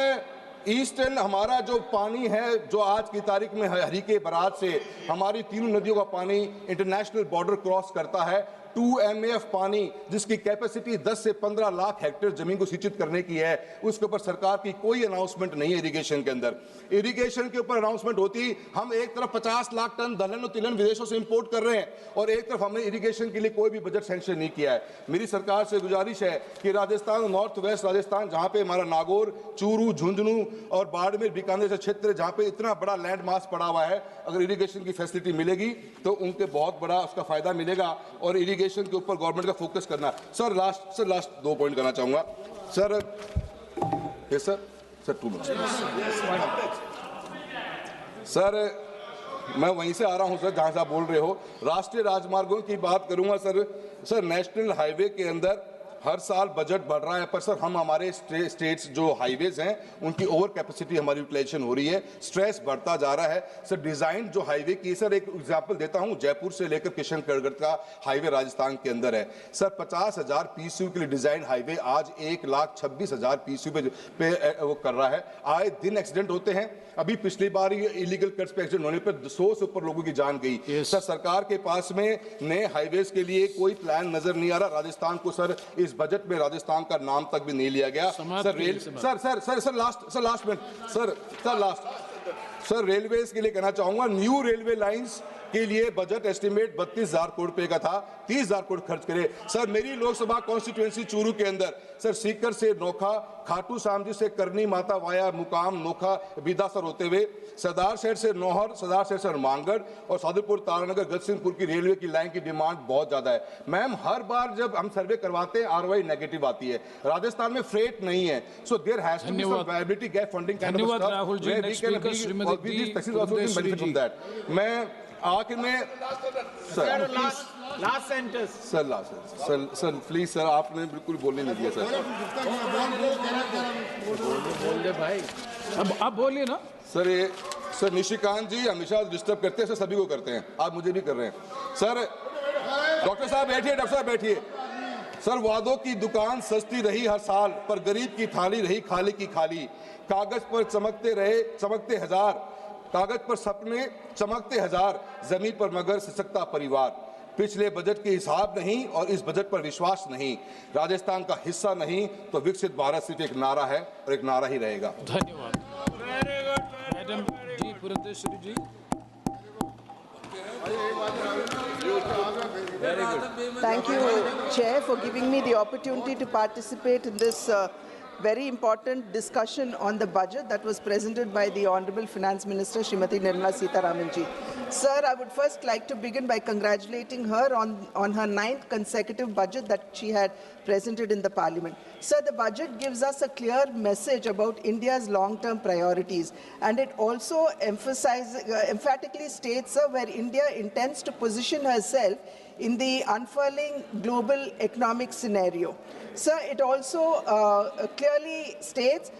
ईस्टर्न हमारा जो पानी है, जो आज की तारीख में हरीके बराज से हमारी तीनों नदियों का पानी इंटरनेशनल बॉर्डर क्रॉस करता है, 2 MAF पानी जिसकी कैपेसिटी 10 से 15 लाख हेक्टेयर जमीन को सिंचित करने की है, उसके ऊपर सरकार की कोई अनाउंसमेंट नहीं है। इरिगेशन के अंदर इरिगेशन के ऊपर अनाउंसमेंट होती, हम एक तरफ 50 लाख टन दलहन और तिलहन विदेशों से इंपोर्ट कर रहे हैं और एक तरफ हमने इरिगेशन के लिए कोई भी बजट सैंक्शन नहीं किया है। मेरी सरकार से गुजारिश है कि राजस्थान, नॉर्थ वेस्ट राजस्थान, जहां पे हमारा नागौर, चूरू, झुंझुनू और बाड़मेर, बीकानेर जैसे क्षेत्र जहां पे इतना बड़ा लैंड मास पड़ा हुआ है, अगर इरिगेशन की फैसिलिटी मिलेगी तो उनके बहुत बड़ा उसका फायदा मिलेगा और इरिगेशन के ऊपर गवर्नमेंट का फोकस करना। सर लास्ट 2 पॉइंट करना चाहूंगा sir. Yes sir 2 minute sir, मैं वहीं से आ रहा हूं सर जहां से आप बोल रहे हो। राष्ट्रीय राजमार्गों की बात करूंगा सर नेशनल हाईवे के अंदर हर साल बजट बढ़ रहा है, पर सर हमारे स्टेट्स जो हाईवेज हैं उनकी ओवर कैपेसिटी हमारी यूटिलाइजेशन हो रही है, स्ट्रेस बढ़ता जा रहा है। सर डिजाइन जो हाईवे की, सर एक एग्जांपल देता हूं, जयपुर से लेकर किशनगढ़ का हाईवे राजस्थान के अंदर है सर, 50,000 PCU के लिए डिजाइन हाईवे आज 1,26,000 PCU पे वो कर रहा है। आए दिन एक्सीडेंट होते हैं, अभी पिछली बार ये इलीगल कट्स पे एक्सीडेंट होने पर 100 से ऊपर लोगों की जान गई। सर सरकार के पास में नए हाईवेज के लिए कोई प्लान नजर नहीं आ रहा। राजस्थान को सर इस बजट में राजस्थान का नाम तक भी नहीं लिया गया। सर रेलवेज के लिए कहना चाहूंगा, न्यू रेलवे लाइंस के लिए बजट एस्टिमेट 32,000 करोड़ रुपए का था, 30,000 करोड़ खर्च करे। सर मेरी लोकसभा कॉन्स्टिट्यूएंसी चूरू के अंदर सर सीकर से नोखा, खाटू श्याम जी से करनी माता वाया मुकाम नोखा बिदासर होते हुए सरदार शहर से नौहर, सरदार शहर से मांगड़ और सादुलपुर तारानगर गजसिंहपुर की रेलवे की लाइन की डिमांड बहुत ज्यादा है। मैम हर बार जब हम सर्वे करवाते हैं ROI नेगेटिव आती है। राजस्थान में फ्रेट नहीं है, so there has to be some viability gap funding kind of stuff Rahul ji. Next speaker Shrimati मैं आखिर में last sentence sir please sir, आपने बिल्कुल बोलने नहीं दिया सर। बोल दे भाई, अब बोलिए ना सर। ये सर निशिकांत जी हमेशा डिस्टर्ब करते हैं सर, सभी को करते हैं, आप मुझे भी कर रहे हैं सर। डॉक्टर साहब बैठिए, डॉक्टर साहब बैठिए। सर वादों की दुकान सस्ती रही हर साल, पर गरीब की थाली रही खाली की खाली। कागज पर चमकते हजार, कागज पर सपने चमकते हजार, जमीन पर मगर सिसकता परिवार। पिछले बजट के हिसाब नहीं और इस बजट पर विश्वास नहीं, राजस्थान का हिस्सा नहीं तो विकसित भारत सिर्फ एक नारा है और एक नारा ही रहेगा। धन्यवाद। Madam ji Purandeswari ji. Thank you, Chair, for giving me the opportunity to participate in this very important discussion on the budget that was presented by the Honorable Finance Minister, Srimati Nirmala Sitharaman ji. Sir, I would first like to begin by congratulating her on her 9th consecutive budget that she had presented in the Parliament. Sir, the budget gives us a clear message about India's long-term priorities, and it also emphatically states, sir, where India intends to position herself in the unfurling global economic scenario. Sir, it also clearly states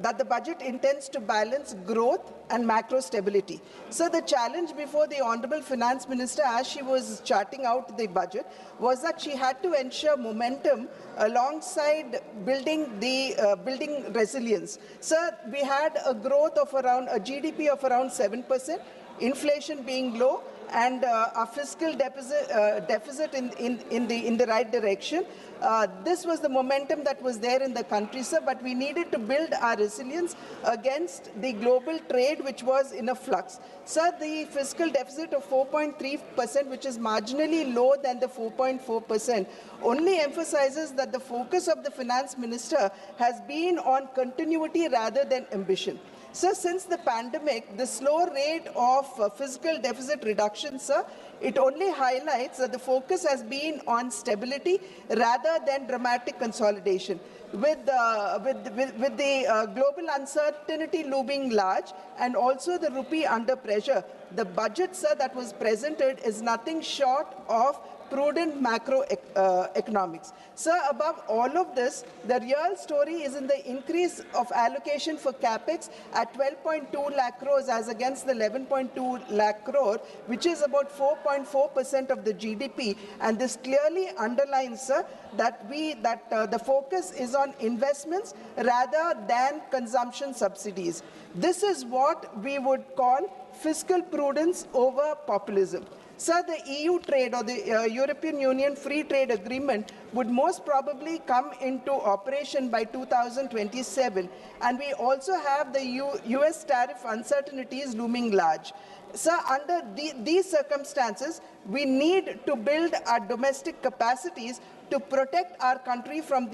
that the budget intends to balance growth and macro stability. So the challenge before the Honorable Finance Minister, as she was charting out the budget, was that she had to ensure momentum alongside building resilience. Sir, we had a growth of around a GDP of around 7%, inflation being low, and a fiscal deficit in the right direction. This was the momentum that was there in the country, sir, but we needed to build our resilience against the global trade, which was in a flux. Sir, the fiscal deficit of 4.3%, which is marginally lower than the 4.4%, only emphasizes that the focus of the finance minister has been on continuity rather than ambition. Sir, since the pandemic, the slow rate of fiscal deficit reduction, sir, it only highlights that the focus has been on stability rather than dramatic consolidation. With the global uncertainty looming large and also the rupee under pressure, the budget, sir, that was presented is nothing short of prudent economics. Sir, above all of this, the real story is in the increase of allocation for capex at 12.2 lakh crores as against the 11.2 lakh crore, which is about 4.4% of the GDP. And this clearly underlines, sir, that the focus is on investments rather than consumption subsidies. This is what we would call fiscal prudence over populism. Sir, the EU trade or the European Union Free Trade Agreement would most probably come into operation by 2027, and we also have the US tariff uncertainties looming large. Sir, under these circumstances, we need to build our domestic capacities to protect our country from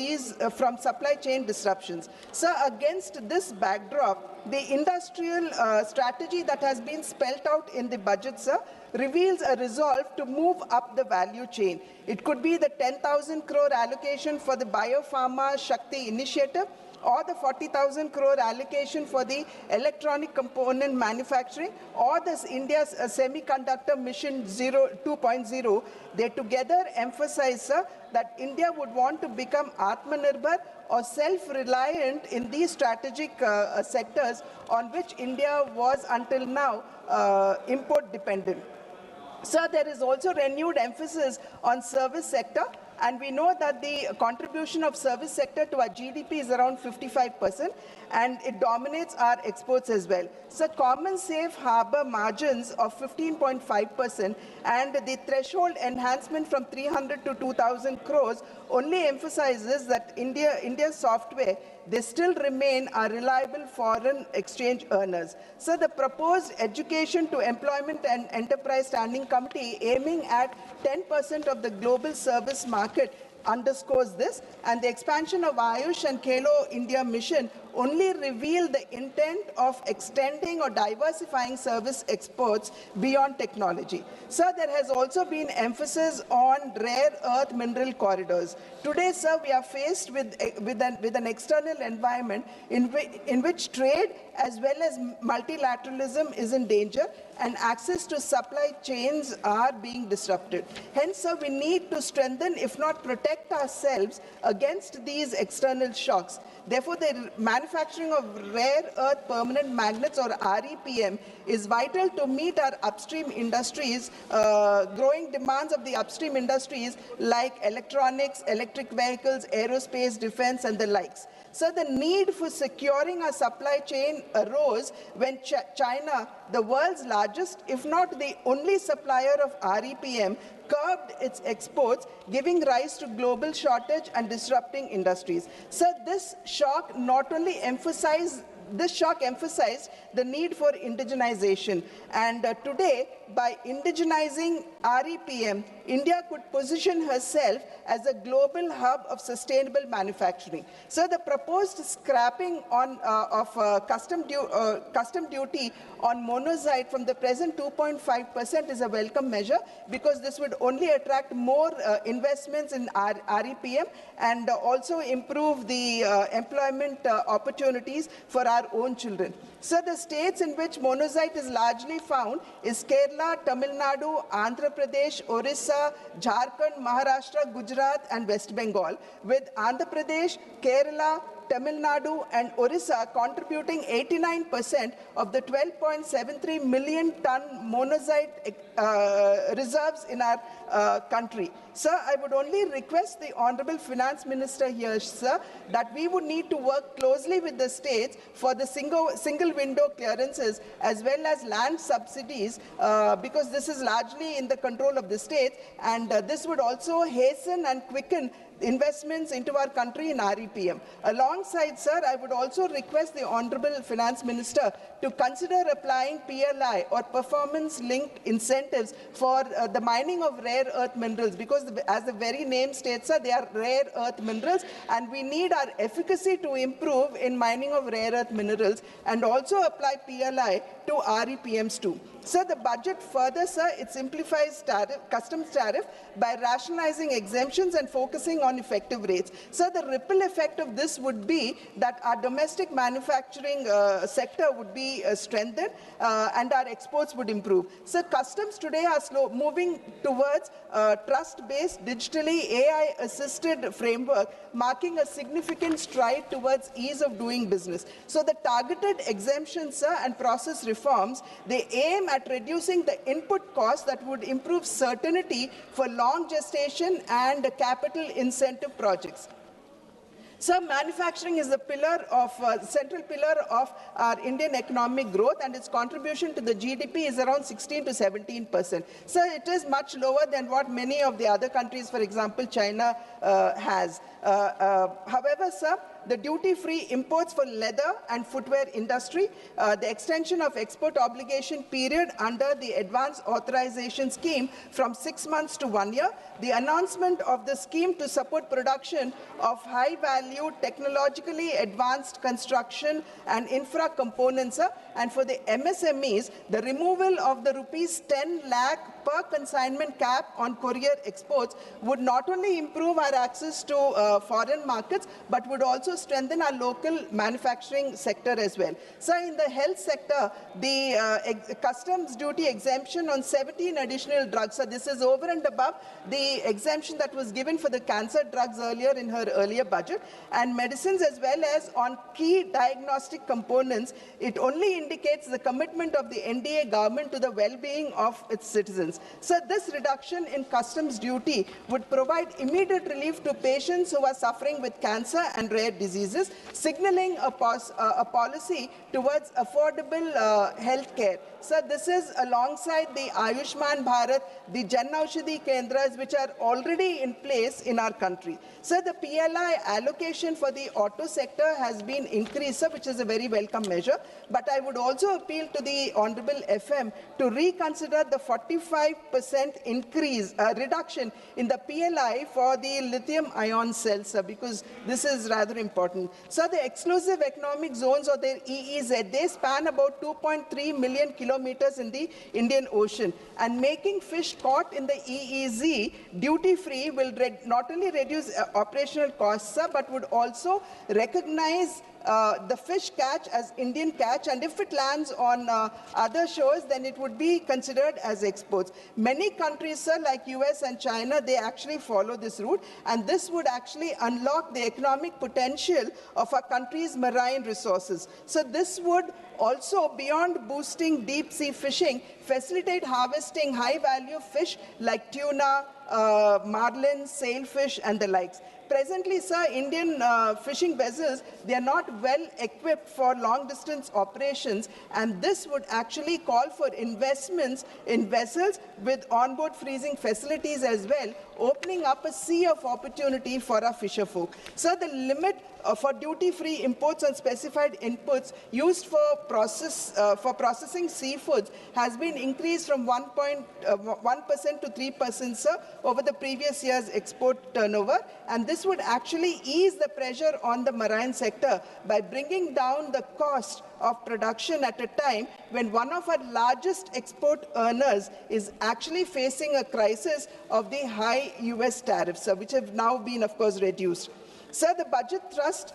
from supply chain disruptions. Sir, against this backdrop, the industrial strategy that has been spelled out in the budget, sir, reveals a resolve to move up the value chain. It could be the 10,000 crore allocation for the Biopharma Shakti initiative, or the 40,000 crore allocation for the electronic component manufacturing, or this India's semiconductor mission 2.0, they together emphasize, sir, that India would want to become Atmanirbhar or self-reliant in these strategic sectors on which India was until now import dependent. Sir, there is also renewed emphasis on service sector, and we know that the contribution of service sector to our GDP is around 55%, and it dominates our exports as well. So common safe harbor margins of 15.5% and the threshold enhancement from 300 to 2,000 crores only emphasizes that India's software, they still remain our reliable foreign exchange earners. So the proposed Education to Employment and Enterprise Standing Committee aiming at 10% of the global service market underscores this, and the expansion of Ayush and Khelo India mission only reveal the intent of extending or diversifying service exports beyond technology. Sir, there has also been emphasis on rare earth mineral corridors. Today, sir, we are faced with an external environment in which trade as well as multilateralism is in danger, and access to supply chains are being disrupted. Hence, sir, we need to strengthen, if not protect ourselves against these external shocks. Therefore, the manufacturing of rare earth permanent magnets, or REPM, is vital to meet our upstream industries, growing demands of the upstream industries like electronics, electric vehicles, aerospace, defense, and the likes. So the need for securing our supply chain arose when China, the world's largest, if not the only supplier of REPM, curbed its exports, giving rise to global shortage and disrupting industries. So this shock not only emphasized the need for indigenization. And today, by indigenizing REPM, India could position herself as a global hub of sustainable manufacturing. So the proposed scrapping of custom duty on monazite from the present 2.5% is a welcome measure, because this would only attract more investments in REPM and also improve the employment opportunities for our own children. So the states in which monazite is largely found is Kerala, Tamil Nadu, Andhra Pradesh, Orissa, Jharkhand, Maharashtra, Gujarat, and West Bengal, with Andhra Pradesh, Kerala, Tamil Nadu, and Orissa contributing 89% of the 12.73 million ton monazite reserves in our country. Sir, I would only request the Honorable Finance Minister here, sir, that we would need to work closely with the states for the single window clearances as well as land subsidies, because this is largely in the control of the states, and this would also hasten and quicken investments into our country in REPM. Alongside, sir, I would also request the Honorable Finance Minister to consider applying PLI or performance-linked incentives for the mining of rare earth minerals, because as the very name states, sir, they are rare earth minerals, and we need our efficacy to improve in mining of rare earth minerals, and also apply PLI to REPMs too. Sir, the budget further, sir, it simplifies customs tariff by rationalizing exemptions and focusing on effective rates. Sir, the ripple effect of this would be that our domestic manufacturing sector would be strengthened and our exports would improve. Sir, customs today are moving towards trust-based, digitally AI-assisted framework, marking a significant stride towards ease of doing business. So the targeted exemptions, sir, and process reforms, they aim at reducing the input costs that would improve certainty for long gestation and capital incentive projects. So manufacturing is the central pillar of our Indian economic growth, and its contribution to the GDP is around 16 to 17%. So it is much lower than what many of the other countries, for example, China has. However, sir, the duty-free imports for leather and footwear industry, the extension of export obligation period under the advance authorization scheme from 6 months to 1 year, the announcement of the scheme to support production of high-value, technologically advanced construction and infra components, and for the MSMEs, the removal of the rupees 10 lakh per consignment cap on courier exports would not only improve our access to foreign markets, but would also strengthen our local manufacturing sector as well. So in the health sector, the customs duty exemption on 17 additional drugs, so this is over and above the exemption that was given for the cancer drugs earlier in her earlier budget, and medicines as well as on key diagnostic components, it only indicates the commitment of the NDA government to the well-being of its citizens. So this reduction in customs duty would provide immediate relief to patients who are suffering with cancer and rare diseases, signaling a policy towards affordable health care. So this is alongside the Ayushman Bharat, the Jan Aushadhi Kendras, which are already in place in our country. So the PLI allocation for the auto sector has been increased, sir, which is a very welcome measure. But I would also appeal to the Honorable FM to reconsider the 45% reduction in the PLI for the lithium-ion cells, sir, because this is rather important. So the exclusive economic zones, or the EEZ, they span about 2.3 million kilometers in the Indian Ocean, and making fish caught in the EEZ duty-free will not only reduce operational costs, sir, but would also recognize the fish catch as Indian catch, and if it lands on other shores, then it would be considered as exports. Many countries, sir, like US and China, they actually follow this route, and this would actually unlock the economic potential of our country's marine resources. So this would also, beyond boosting deep-sea fishing, facilitate harvesting high-value fish like tuna, marlin, sailfish, and the likes. Presently, sir, Indian fishing vessels, they are not well equipped for long-distance operations, and this would actually call for investments in vessels with onboard freezing facilities as well, opening up a sea of opportunity for our fisher folk. Sir, the limit for duty-free imports on specified inputs used for processing seafoods has been increased from 1% to 3%, sir, over the previous year's export turnover, and this would actually ease the pressure on the marine sector by bringing down the cost of production at a time when one of our largest export earners is actually facing a crisis of the high US tariffs, which have now been, of course, reduced. Sir, the budget thrust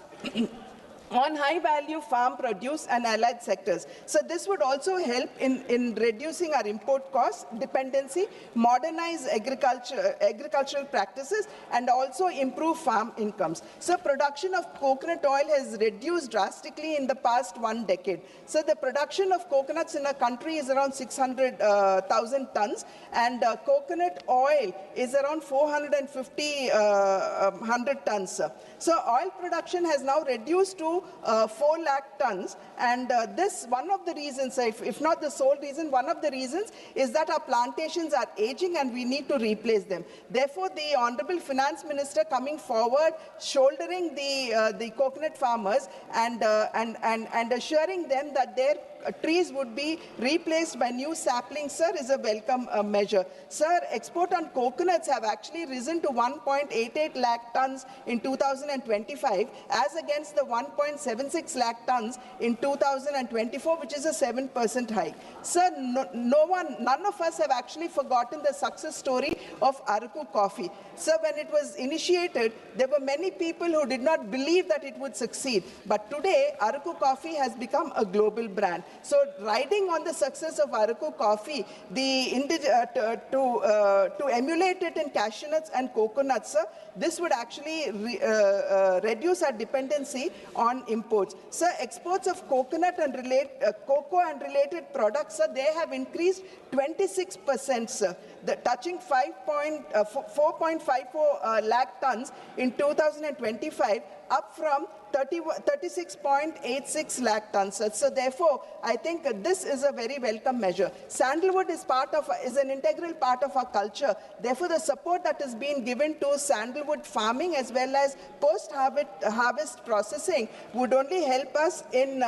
on high-value farm produce and allied sectors. So this would also help in reducing our import costs, dependency, modernize agricultural practices, and also improve farm incomes. So production of coconut oil has reduced drastically in the past 1 decade. So the production of coconuts in our country is around 600,000 tons, and coconut oil is around 450 tons. Sir. So oil production has now reduced to 4 lakh tons, and this, one of the reasons, if not the sole reason, one of the reasons is that our plantations are aging and we need to replace them. Therefore, the Honorable Finance Minister coming forward, shouldering the coconut farmers and assuring them that their trees would be replaced by new saplings, sir, is a welcome measure. Sir, export on coconuts have actually risen to 1.88 lakh tons in 2025 as against the 1.76 lakh tons in 2024, which is a 7% hike. Sir, none of us have actually forgotten the success story of Araku coffee. Sir, when it was initiated, there were many people who did not believe that it would succeed. But today, Araku coffee has become a global brand. So, riding on the success of Araku coffee, to emulate it in cashew nuts and coconuts, sir, this would actually reduce our dependency on imports. Sir, exports of coconut and cocoa and related products, sir, they have increased 26%, sir, touching 4.54 lakh tons in 2025, up from 36.86 lakh tons. So therefore, I think this is a very welcome measure. Sandalwood is an integral part of our culture. Therefore, the support that is being given to sandalwood farming as well as post-harvest processing would only help us in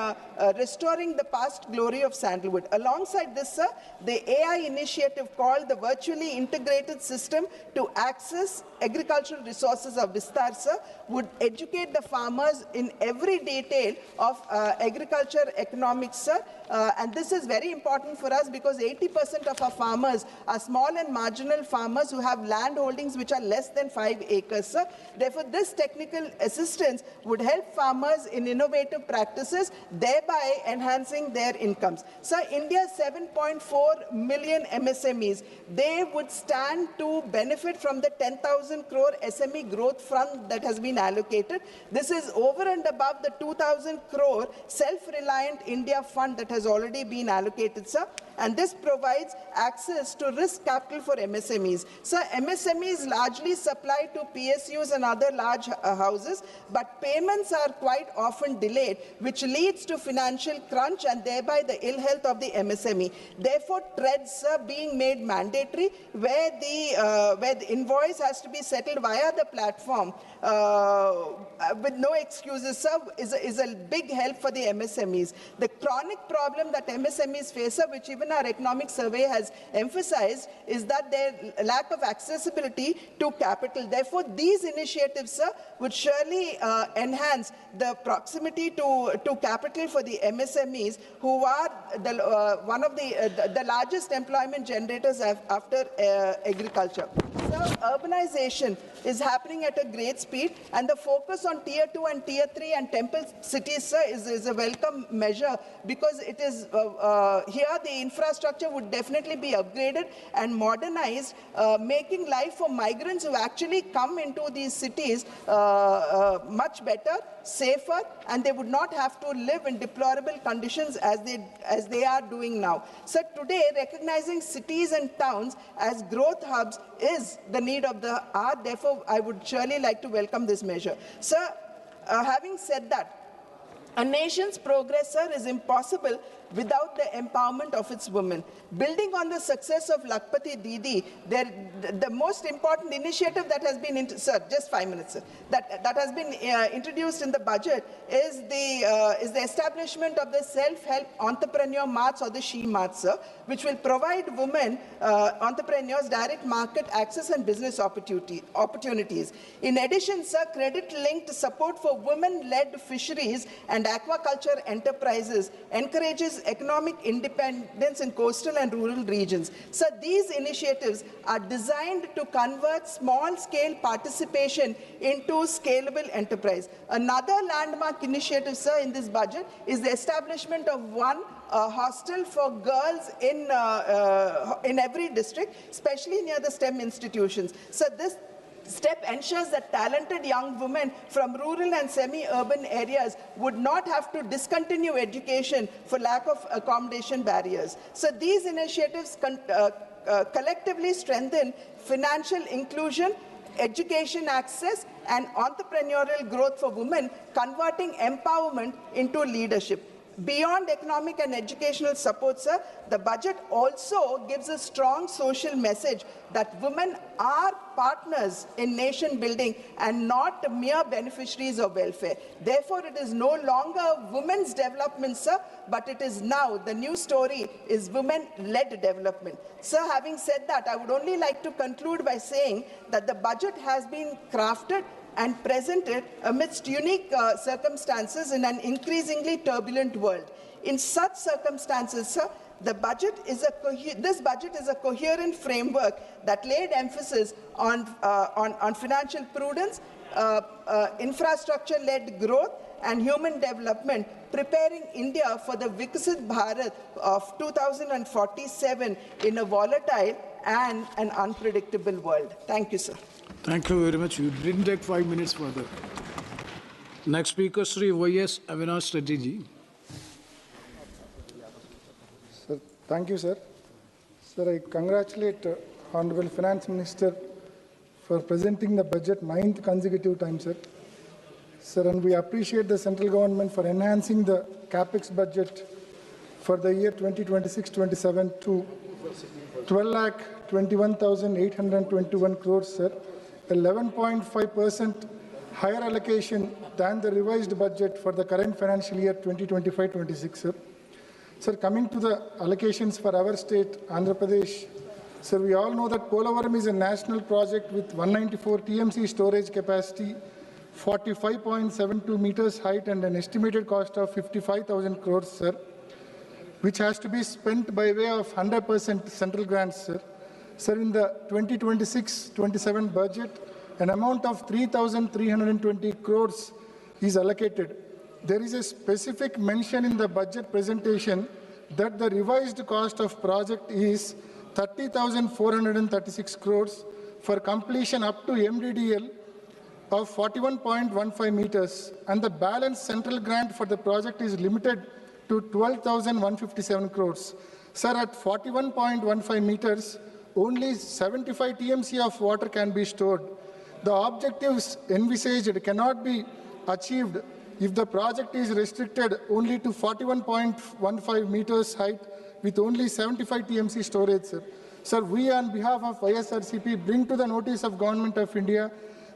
restoring the past glory of sandalwood. Alongside this, sir, the AI initiative called the Virtually Integrated System to Access Agricultural Resources of Vistar, sir, would educate the farmers in every detail of agriculture economics, sir. And this is very important for us because 80% of our farmers are small and marginal farmers who have land holdings which are less than 5 acres, sir. Therefore, this technical assistance would help farmers in innovative practices, thereby enhancing their incomes. Sir, India's 7.4 million MSMEs, they would stand to benefit from the 10,000 crore SME growth fund that has been allocated. This is over and above the 2,000 crore self-reliant India fund that has already been allocated, sir. And this provides access to risk capital for MSMEs. Sir, MSMEs largely supply to PSUs and other large houses, but payments are quite often delayed, which leads to financial crunch and thereby the ill health of the MSME. Therefore, TREDs are being made mandatory, where the invoice has to be settled via the platform with no excuses, sir, is a big help for the MSMEs. The chronic problem that MSMEs face, sir, which even our economic survey has emphasized, is that their lack of accessibility to capital. Therefore, these initiatives, sir, would surely enhance the proximity to capital for the MSMEs, who are one of the largest employment generators after agriculture. So, urbanization is happening at a great speed, and the focus on Tier 2 and Tier 3 and temple cities, sir, is a welcome measure, because it is here the infrastructure would definitely be upgraded and modernized, making life for migrants who actually come into these cities much better, safer, and they would not have to live in deplorable conditions as they are doing now. So today, recognizing cities and towns as growth hubs is the need of the hour. Therefore, I would surely like to welcome this measure. Sir, having said that, a nation's progress, sir, is impossible without the empowerment of its women. Building on the success of Lakpati Didi, the most important initiative that has been, sir, just 5 minutes, sir, that has been introduced in the budget is the establishment of the self-help entrepreneur marts, or the She Marts, sir, which will provide women entrepreneurs direct market access and business opportunities. In addition, sir, credit-linked support for women-led fisheries and aquaculture enterprises encourages economic independence in coastal and rural regions. So these initiatives are designed to convert small-scale participation into scalable enterprise. Another landmark initiative, sir, in this budget is the establishment of one hostel for girls in every district, especially near the STEM institutions. So this step ensures that talented young women from rural and semi-urban areas would not have to discontinue education for lack of accommodation barriers. So these initiatives collectively strengthen financial inclusion, education access, and entrepreneurial growth for women, converting empowerment into leadership. Beyond economic and educational support, sir, the budget also gives a strong social message that women are partners in nation building and not mere beneficiaries of welfare. Therefore, it is no longer women's development, sir, but it is now, the new story is women-led development. Sir, having said that, I would only like to conclude by saying that the budget has been crafted and presented amidst unique circumstances in an increasingly turbulent world. In such circumstances, sir, this budget is a coherent framework that laid emphasis on financial prudence, infrastructure-led growth, and human development, preparing India for the Viksit Bharat of 2047 in a volatile and an unpredictable world. Thank you, sir. Thank you very much. You didn't take 5 minutes further. Next speaker, Sri Y.S. Avinash Reddy ji. Sir, thank you, sir. Sir, I congratulate Honorable Finance Minister for presenting the budget 9th consecutive time, sir. Sir, and we appreciate the central government for enhancing the capex budget for the year 2026-27 to 12,21,821 crores, sir. 11.5% higher allocation than the revised budget for the current financial year 2025-26, sir. Sir, coming to the allocations for our state, Andhra Pradesh, sir, we all know that Polavaram is a national project with 194 TMC storage capacity, 45.72 meters height and an estimated cost of 55,000 crores, sir, which has to be spent by way of 100% central grants, sir. Sir, in the 2026-27 budget, an amount of 3,320 crores is allocated. There is a specific mention in the budget presentation that the revised cost of project is 30,436 crores for completion up to MDDL of 41.15 meters, and the balance central grant for the project is limited to 12,157 crores. Sir, at 41.15 meters, only 75 TMC of water can be stored. The objectives envisaged cannot be achieved if the project is restricted only to 41.15 meters height with only 75 TMC storage, sir. Sir, we on behalf of YSRCP bring to the notice of Government of India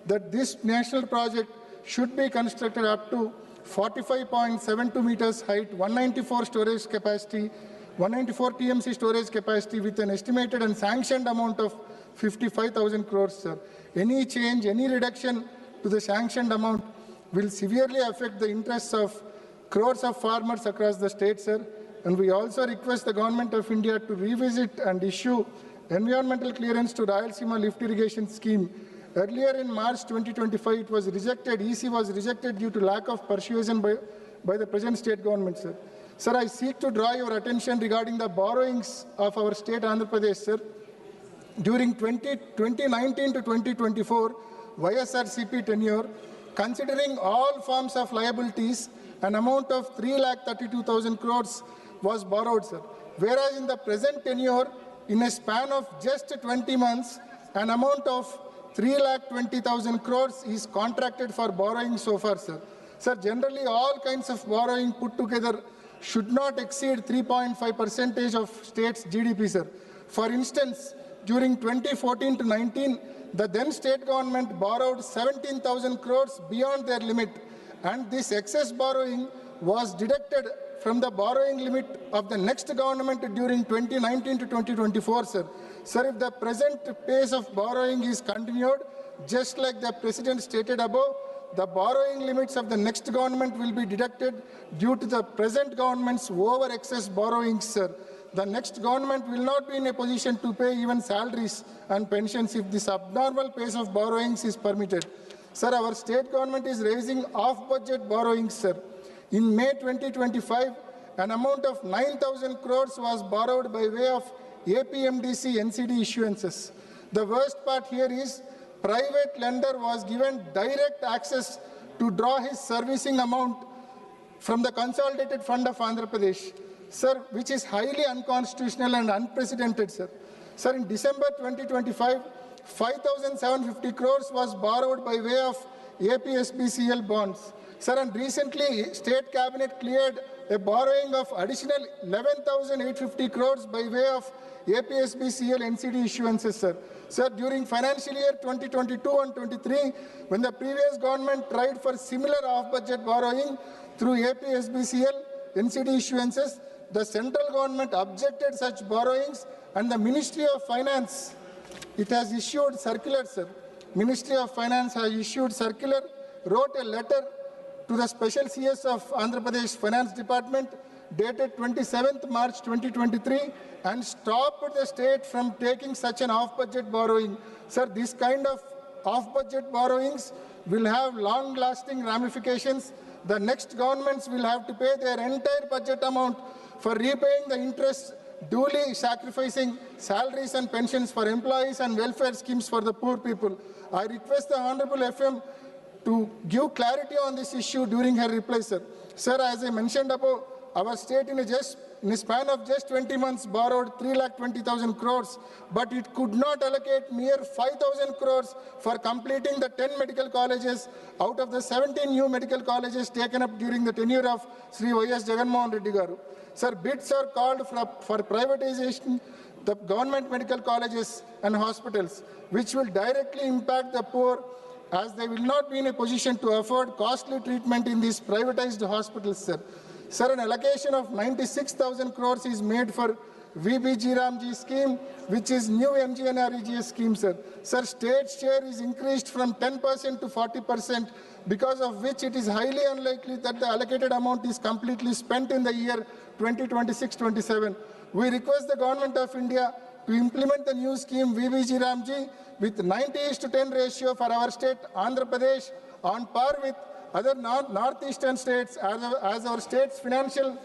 that this national project should be constructed up to 45.72 meters height, 194 storage capacity, 194 TMC storage capacity with an estimated and sanctioned amount of 55,000 crores, sir. Any change, any reduction to the sanctioned amount will severely affect the interests of crores of farmers across the state, sir. And we also request the Government of India to revisit and issue environmental clearance to Rayalaseema lift irrigation scheme. Earlier in March 2025, it was rejected. EC was rejected due to lack of persuasion by the present state government, sir. Sir, I seek to draw your attention regarding the borrowings of our state Andhra Pradesh, sir. During 2019 to 2024, YSRCP tenure, considering all forms of liabilities, an amount of 3,32,000 crores was borrowed, sir. Whereas in the present tenure, in a span of just 20 months, an amount of 3,20,000 crores is contracted for borrowing so far, sir. Sir, generally all kinds of borrowing put together should not exceed 3.5% of state's GDP, sir. For instance, during 2014 to 19, the then state government borrowed 17,000 crores beyond their limit, and this excess borrowing was deducted from the borrowing limit of the next government during 2019 to 2024, sir. Sir, if the present pace of borrowing is continued, just like the President stated above, the borrowing limits of the next government will be deducted due to the present government's over-excess borrowings, sir. The next government will not be in a position to pay even salaries and pensions if this abnormal pace of borrowings is permitted. Sir, our state government is raising off-budget borrowings, sir. In May 2025, an amount of 9,000 crores was borrowed by way of APMDC NCD issuances. The worst part here is private lender was given direct access to draw his servicing amount from the Consolidated Fund of Andhra Pradesh, sir, which is highly unconstitutional and unprecedented, sir. Sir, in December 2025, 5,750 crores was borrowed by way of APSBCL bonds. Sir, and recently, State Cabinet cleared a borrowing of additional 11,850 crores by way of APSBCL NCD issuances, sir. Sir, during financial year 2022 and 23, when the previous government tried for similar off-budget borrowing through APSBCL NCD issuances, the central government objected such borrowings, and the Ministry of Finance, it has issued circular, sir. Ministry of Finance has issued circular, wrote a letter to the Special CS of Andhra Pradesh Finance Department dated 27th March 2023 and stopped the state from taking such an off-budget borrowing. Sir, this kind of off-budget borrowings will have long-lasting ramifications. The next governments will have to pay their entire budget amount for repaying the interest, duly sacrificing salaries and pensions for employees and welfare schemes for the poor people. I request the Honorable FM to give clarity on this issue during her reply, sir. Sir, as I mentioned above, our state in a span of just 20 months borrowed 3,20,000 crores, but it could not allocate mere 5,000 crores for completing the 10 medical colleges out of the 17 new medical colleges taken up during the tenure of Sri Y.S. Jagannath Reddy Garu. Sir, bids are called for privatization the government medical colleges and hospitals, which will directly impact the poor, as they will not be in a position to afford costly treatment in these privatized hospitals, sir. Sir, an allocation of 96,000 crores is made for VBG Ramji scheme, which is new MGNREGS scheme, sir. Sir, state share is increased from 10% to 40%, because of which it is highly unlikely that the allocated amount is completely spent in the year 2026-27. We request the Government of India to implement the new scheme VBG Ramji with 90:10 ratio for our state, Andhra Pradesh, on par with other northeastern states, as our state's financial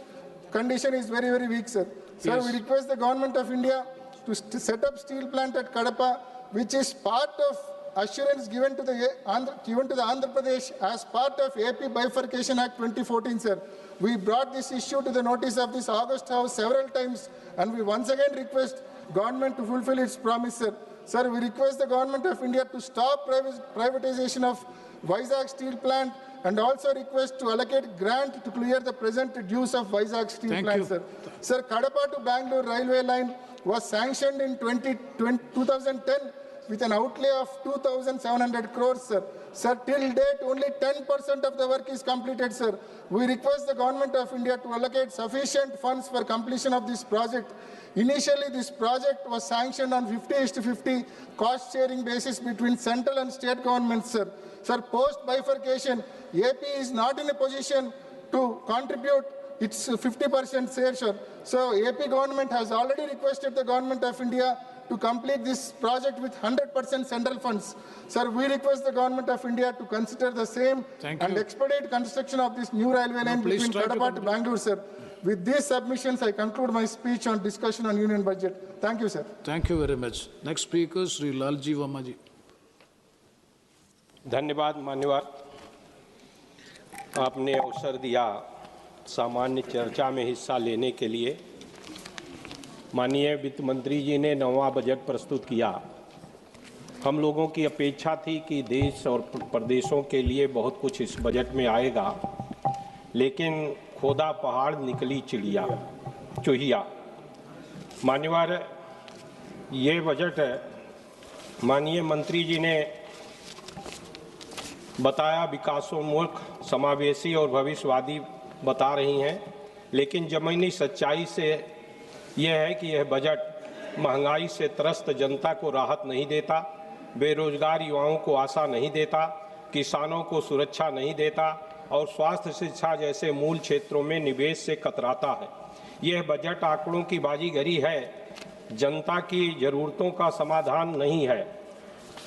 condition is very, very weak, sir. Sir, we request the Government of India to set up steel plant at Kadapa, which is part of assurance given to the Andhra Pradesh as part of AP Bifurcation Act 2014, sir. We brought this issue to the notice of this August House several times, and we once again request government to fulfill its promise, sir. Sir, we request the Government of India to stop privatization of Vizag steel plant, and also request to allocate grant to clear the present dues of Vizag steel plant, sir. Sir, Kadapa to Bangalore railway line was sanctioned in 2010 with an outlay of 2,700 crores, sir. Sir, till date, only 10% of the work is completed, sir. We request the Government of India to allocate sufficient funds for completion of this project. Initially, this project was sanctioned on 50:50 cost-sharing basis between central and state governments, sir. Sir, post-bifurcation, AP is not in a position to contribute its 50% share, sir. So, AP government has already requested the Government of India to complete this project with 100% central funds. Sir, we request the Government of India to consider the same and expedite construction of this new railway line between Kadapa to Bangalore, sir. With these submissions, I conclude my speech on discussion on union budget. Thank you, sir. Thank you very much. Next speaker, Sri Lalji Vamaji. धन्यवाद मान्यवर, आपने अवसर दिया सामान्य चर्चा में हिस्सा लेने के लिए। माननीय वित्त मंत्री जी ने 9वां बजट प्रस्तुत किया। हम लोगों की अपेक्षा थी कि देश और प्रदेशों के लिए बहुत कुछ इस बजट में आएगा, लेकिन खोदा पहाड़ निकली चूहिया। मान्यवर, ये बजट माननीय मंत्री जी ने बताया विकासोन्मुख, समावेशी और भविष्यवादी बता रही हैं, लेकिन ज़मीनी सच्चाई से यह है कि यह बजट महंगाई से त्रस्त जनता को राहत नहीं देता, बेरोजगार युवाओं को आशा नहीं देता, किसानों को सुरक्षा नहीं देता और स्वास्थ्य शिक्षा जैसे मूल क्षेत्रों में निवेश से कतराता है। यह बजट आंकड़ों की बाजीगरी है, जनता की ज़रूरतों का समाधान नहीं है।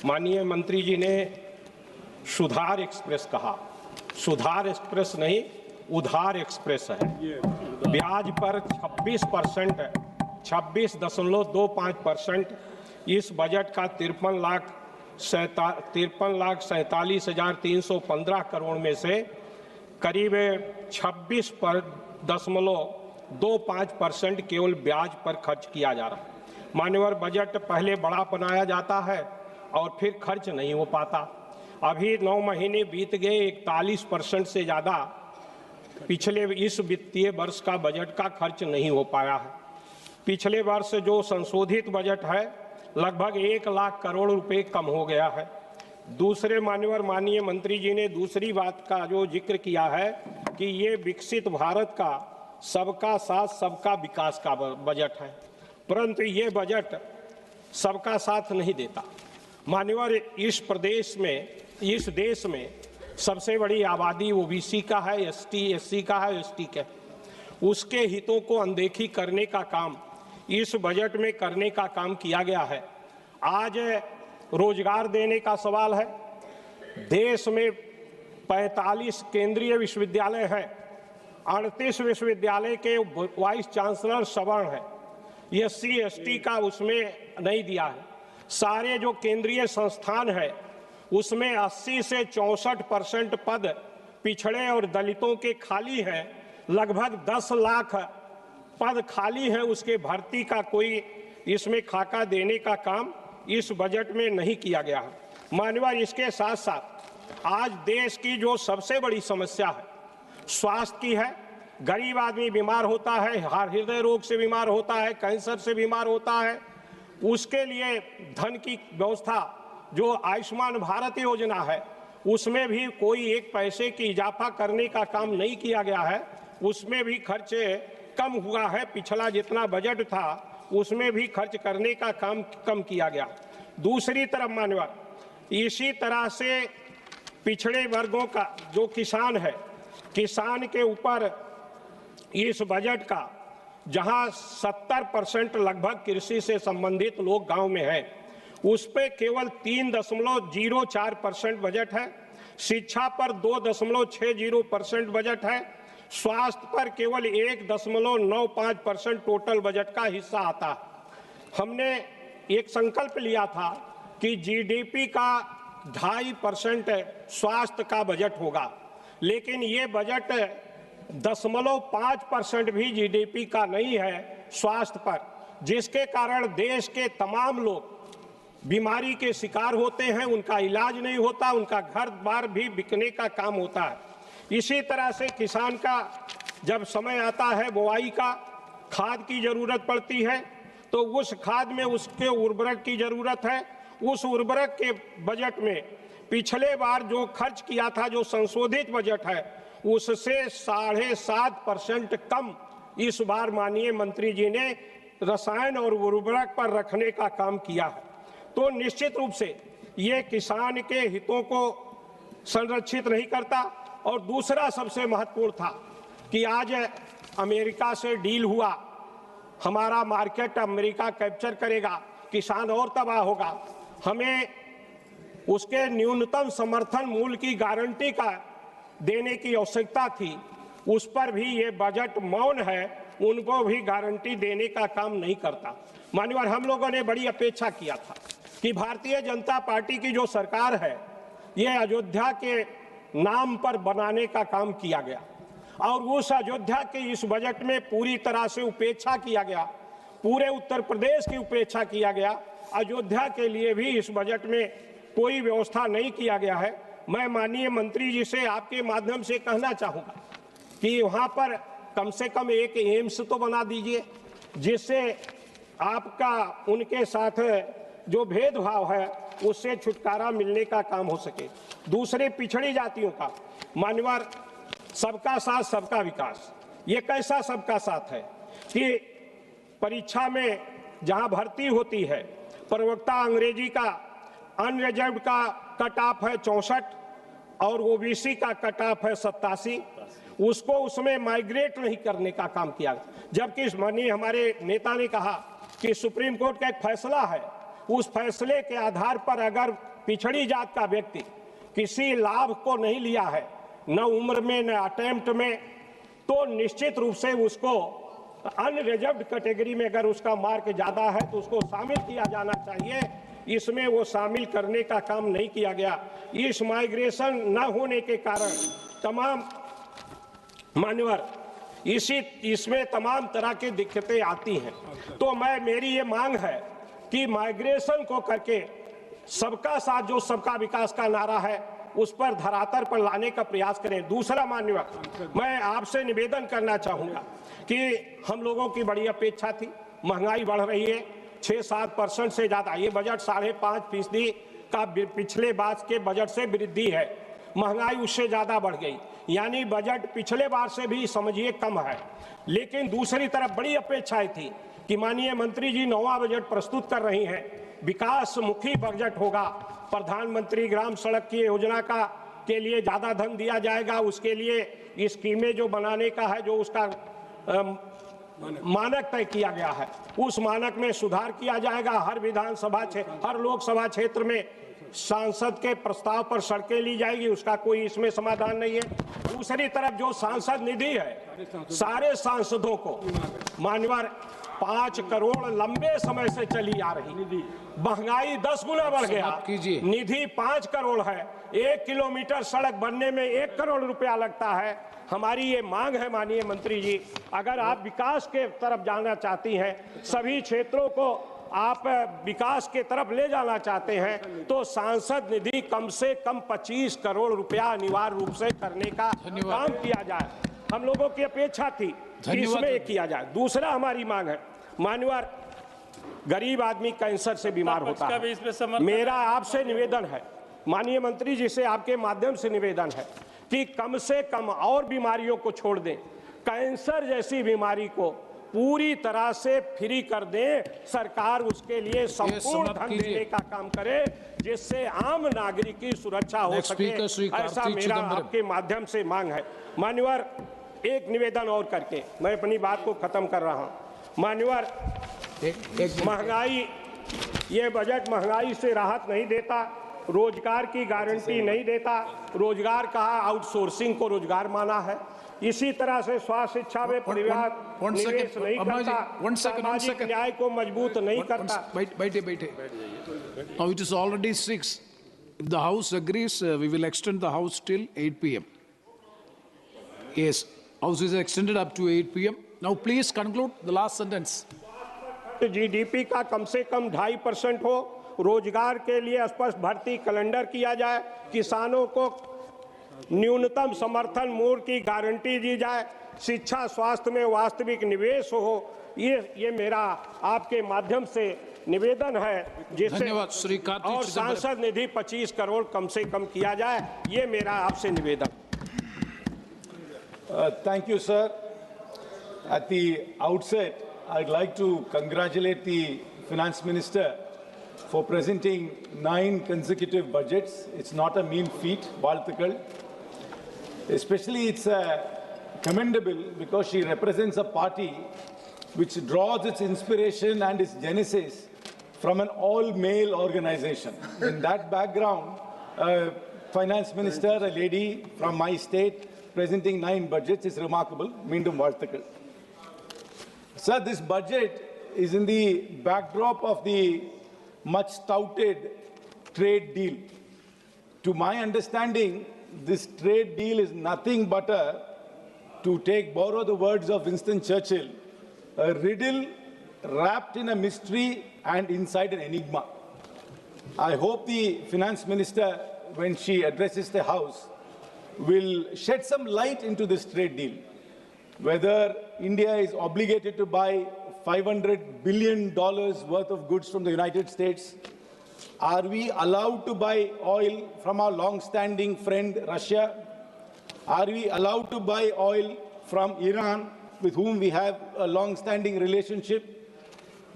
माननीय मंत्री जी ने सुधार एक्सप्रेस कहा, सुधार एक्सप्रेस नहीं, उधार एक्सप्रेस है। ब्याज पर 26%, 26.25%। इस बजट का 53,47,315 करोड़ में से करीब 26.25% केवल ब्याज पर खर्च किया जा रहा है। मान्यवर, बजट पहले बड़ा बनाया जाता है और फिर खर्च नहीं हो पाता। अभी 9 महीने बीत गए, 41% से ज़्यादा पिछले इस वित्तीय वर्ष का बजट का खर्च नहीं हो पाया है। पिछले वर्ष जो संशोधित बजट है लगभग 1 लाख करोड़ रुपए कम हो गया है। दूसरे माननीय मंत्री जी ने दूसरी बात का जो जिक्र किया है कि ये विकसित भारत का सबका साथ सबका विकास का बजट है, परंतु ये बजट सबका साथ नहीं देता। मान्यवर, इस देश में सबसे बड़ी आबादी ओबीसी का है, एसटी एससी का है, एसटी का है। उसके हितों को अनदेखी करने का काम इस बजट में करने का काम किया गया है। आज रोजगार देने का सवाल है। देश में 45 केंद्रीय विश्वविद्यालय हैं, 38 विश्वविद्यालय के वाइस चांसलर सवर्ण है, एससी एसटी का उसमें नहीं दिया है। सारे जो केंद्रीय संस्थान है उसमें 80 से 64% पद पिछड़े और दलितों के खाली हैं। लगभग 10 लाख पद खाली हैं, उसके भर्ती का कोई इसमें खाका देने का काम इस बजट में नहीं किया गया है। मान्यवर, इसके साथ साथ आज देश की जो सबसे बड़ी समस्या है स्वास्थ्य की है। गरीब आदमी बीमार होता है, हृदय रोग से बीमार होता है, कैंसर से बीमार होता है, उसके लिए धन की व्यवस्था जो आयुष्मान भारत योजना है उसमें भी कोई 1 पैसे की इजाफा करने का काम नहीं किया गया है। उसमें भी खर्चे कम हुआ है। पिछला जितना बजट था उसमें भी खर्च करने का काम कम किया गया। दूसरी तरफ मान्यवर, इसी तरह से पिछड़े वर्गों का जो किसान है, किसान के ऊपर इस बजट का जहां 70% लगभग कृषि से संबंधित लोग गांव में हैं, उस पे केवल 3.04% बजट है। शिक्षा पर 2.60% बजट है। स्वास्थ्य पर केवल 1.95% टोटल बजट का हिस्सा आता है। हमने एक संकल्प लिया था कि जीडीपी का 2.5% स्वास्थ्य का बजट होगा, लेकिन ये बजट 0.5% भी जीडीपी का नहीं है स्वास्थ्य पर, जिसके कारण देश के तमाम लोग बीमारी के शिकार होते हैं, उनका इलाज नहीं होता, उनका घर बार भी बिकने का काम होता है। इसी तरह से किसान का जब समय आता है बुआई का, खाद की जरूरत पड़ती है, तो उस खाद में उसके उर्वरक की जरूरत है। उस उर्वरक के बजट में पिछले बार जो खर्च किया था, जो संशोधित बजट है, उससे 7.5% कम इस बार माननीय मंत्री जी ने रसायन और उर्वरक पर रखने का काम किया है। तो निश्चित रूप से ये किसान के हितों को संरक्षित नहीं करता। और दूसरा सबसे महत्वपूर्ण था कि आज अमेरिका से डील हुआ, हमारा मार्केट अमेरिका कैप्चर करेगा, किसान और तबाह होगा। हमें उसके न्यूनतम समर्थन मूल्य की गारंटी का देने की आवश्यकता थी, उस पर भी ये बजट मौन है, उनको भी गारंटी देने का काम नहीं करता। मान्यवर, हम लोगों ने बड़ी अपेक्षा किया था कि भारतीय जनता पार्टी की जो सरकार है ये अयोध्या के नाम पर बनाने का काम किया गया और उस अयोध्या के इस बजट में पूरी तरह से उपेक्षा किया गया। पूरे उत्तर प्रदेश की उपेक्षा किया गया। अयोध्या के लिए भी इस बजट में कोई व्यवस्था नहीं किया गया है। मैं माननीय मंत्री जी से आपके माध्यम से कहना चाहूँगा कि वहाँ पर कम से कम एक एम्स तो बना दीजिए, जिससे आपका उनके साथ जो भेदभाव है उससे छुटकारा मिलने का काम हो सके। दूसरे पिछड़ी जातियों का मान्यवर, सबका साथ सबका विकास, ये कैसा सबका साथ है कि परीक्षा में जहां भर्ती होती है, प्रवक्ता अंग्रेजी का अनरिजर्व्ड का कट ऑफ है 64 और ओबीसी का कट ऑफ है 87, उसको उसमें माइग्रेट नहीं करने का काम किया। जबकि माननीय हमारे नेता ने कहा कि सुप्रीम कोर्ट का एक फैसला है, उस फैसले के आधार पर अगर पिछड़ी जात का व्यक्ति किसी लाभ को नहीं लिया है, न उम्र में न अटेम्प्ट में, तो निश्चित रूप से उसको अनरिजर्व्ड कैटेगरी में अगर उसका मार्क ज्यादा है तो उसको शामिल किया जाना चाहिए। इसमें वो शामिल करने का काम नहीं किया गया। इस माइग्रेशन न होने के कारण तमाम मान्यवर इसमें तमाम तरह की दिक्कतें आती हैं। तो मेरी ये मांग है कि माइग्रेशन को करके सबका साथ जो सबका विकास का नारा है उस पर धरातल पर लाने का प्रयास करें। दूसरा माननीय, मैं आपसे निवेदन करना चाहूँगा कि हम लोगों की बड़ी अपेक्षा थी, महंगाई बढ़ रही है 6-7% से ज़्यादा, ये बजट 5.5% का पिछले बार के बजट से वृद्धि है, महंगाई उससे ज़्यादा बढ़ गई, यानी बजट पिछले बार से भी समझिए कम है। लेकिन दूसरी तरफ बड़ी अपेक्षाएं थी कि माननीय मंत्री जी 9वां बजट प्रस्तुत कर रही हैं, विकास मुखी बजट होगा, प्रधानमंत्री ग्राम सड़क की योजना के लिए ज़्यादा धन दिया जाएगा, उसके लिए स्कीमें जो बनाने का है, जो उसका मानक तय किया गया है, उस मानक में सुधार किया जाएगा। हर विधानसभा हर लोकसभा क्षेत्र में सांसद के प्रस्ताव पर सड़कें ली जाएगी, उसका कोई इसमें समाधान नहीं है। दूसरी तरफ जो सांसद निधि है, सारे सांसदों को मान्यवर 5 करोड़ लंबे समय से चली आ रही, महंगाई 10 गुना बढ़ गया, निधि 5 करोड़ है, 1 किलोमीटर सड़क बनने में 1 करोड़ रुपया लगता है। हमारी ये मांग है माननीय मंत्री जी, अगर आप विकास के तरफ जाना चाहती हैं, सभी क्षेत्रों को आप विकास के तरफ ले जाना चाहते हैं, तो सांसद निधि कम से कम 25 करोड़ रुपया अनिवार्य रूप से करने का काम किया जाए। हम लोगों की अपेक्षा थी कि इसमें किया जाए। दूसरा हमारी मांग है मान्यवर, गरीब आदमी कैंसर से बीमार होता है, मेरा आपसे निवेदन है माननीय मंत्री जी से, आपके माध्यम से निवेदन है कि कम से कम और बीमारियों को छोड़ दें, कैंसर जैसी बीमारी को पूरी तरह से फ्री कर दें, सरकार उसके लिए संपूर्ण धन देने का काम करे, जिससे आम नागरिक की सुरक्षा हो सके, ऐसा मेरा आपके माध्यम से मांग है। मान्यवर, एक निवेदन और करके मैं अपनी बात को खत्म कर रहा हूं। मान्यवर, महंगाई, ये बजट महंगाई से राहत नहीं देता, रोजगार की गारंटी नहीं देता, रोजगार कहा आउटसोर्सिंग को रोजगार माना है, इसी तरह से स्वास्थ्य शिक्षा में परिवार निवेश नहीं करता, सामाजिक न्याय को मजबूत नहीं करता। बैठे। Now it is already 6. If the House agrees, we will extend the House till 8 p.m. Yes, House is extended up to 8 p.m. Now please conclude the last sentence. GDP का कम से कम 2.5% हो, रोजगार के लिए स्पष्ट भर्ती कैलेंडर किया जाए, किसानों को न्यूनतम समर्थन मूल्य की गारंटी दी जाए, शिक्षा स्वास्थ्य में वास्तविक निवेश हो, ये मेरा आपके माध्यम से निवेदन है, जिससे और सांसद निधि 25 करोड़ कम से कम किया जाए, ये मेरा आपसे निवेदन। Thank you, sir. At the outset, I'd like to congratulate the Finance Minister for presenting 9 consecutive budgets. It's not a mean feat, Baltikal. Especially it's commendable because she represents a party which draws its inspiration and its genesis from an all-male organization. In that background, Finance Minister, a lady from my state, presenting 9 budgets is remarkable. Meendum Varthakal. Sir, this budget is in the backdrop of the much touted trade deal. To my understanding, this trade deal is nothing but borrow the words of Winston Churchill, a riddle wrapped in a mystery and inside an enigma. I hope the Finance Minister, when she addresses the House, will shed some light into this trade deal. Whether India is obligated to buy $500 billion worth of goods from the United States. Are we allowed to buy oil from our long-standing friend Russia? Are we allowed to buy oil from Iran, with whom we have a long-standing relationship?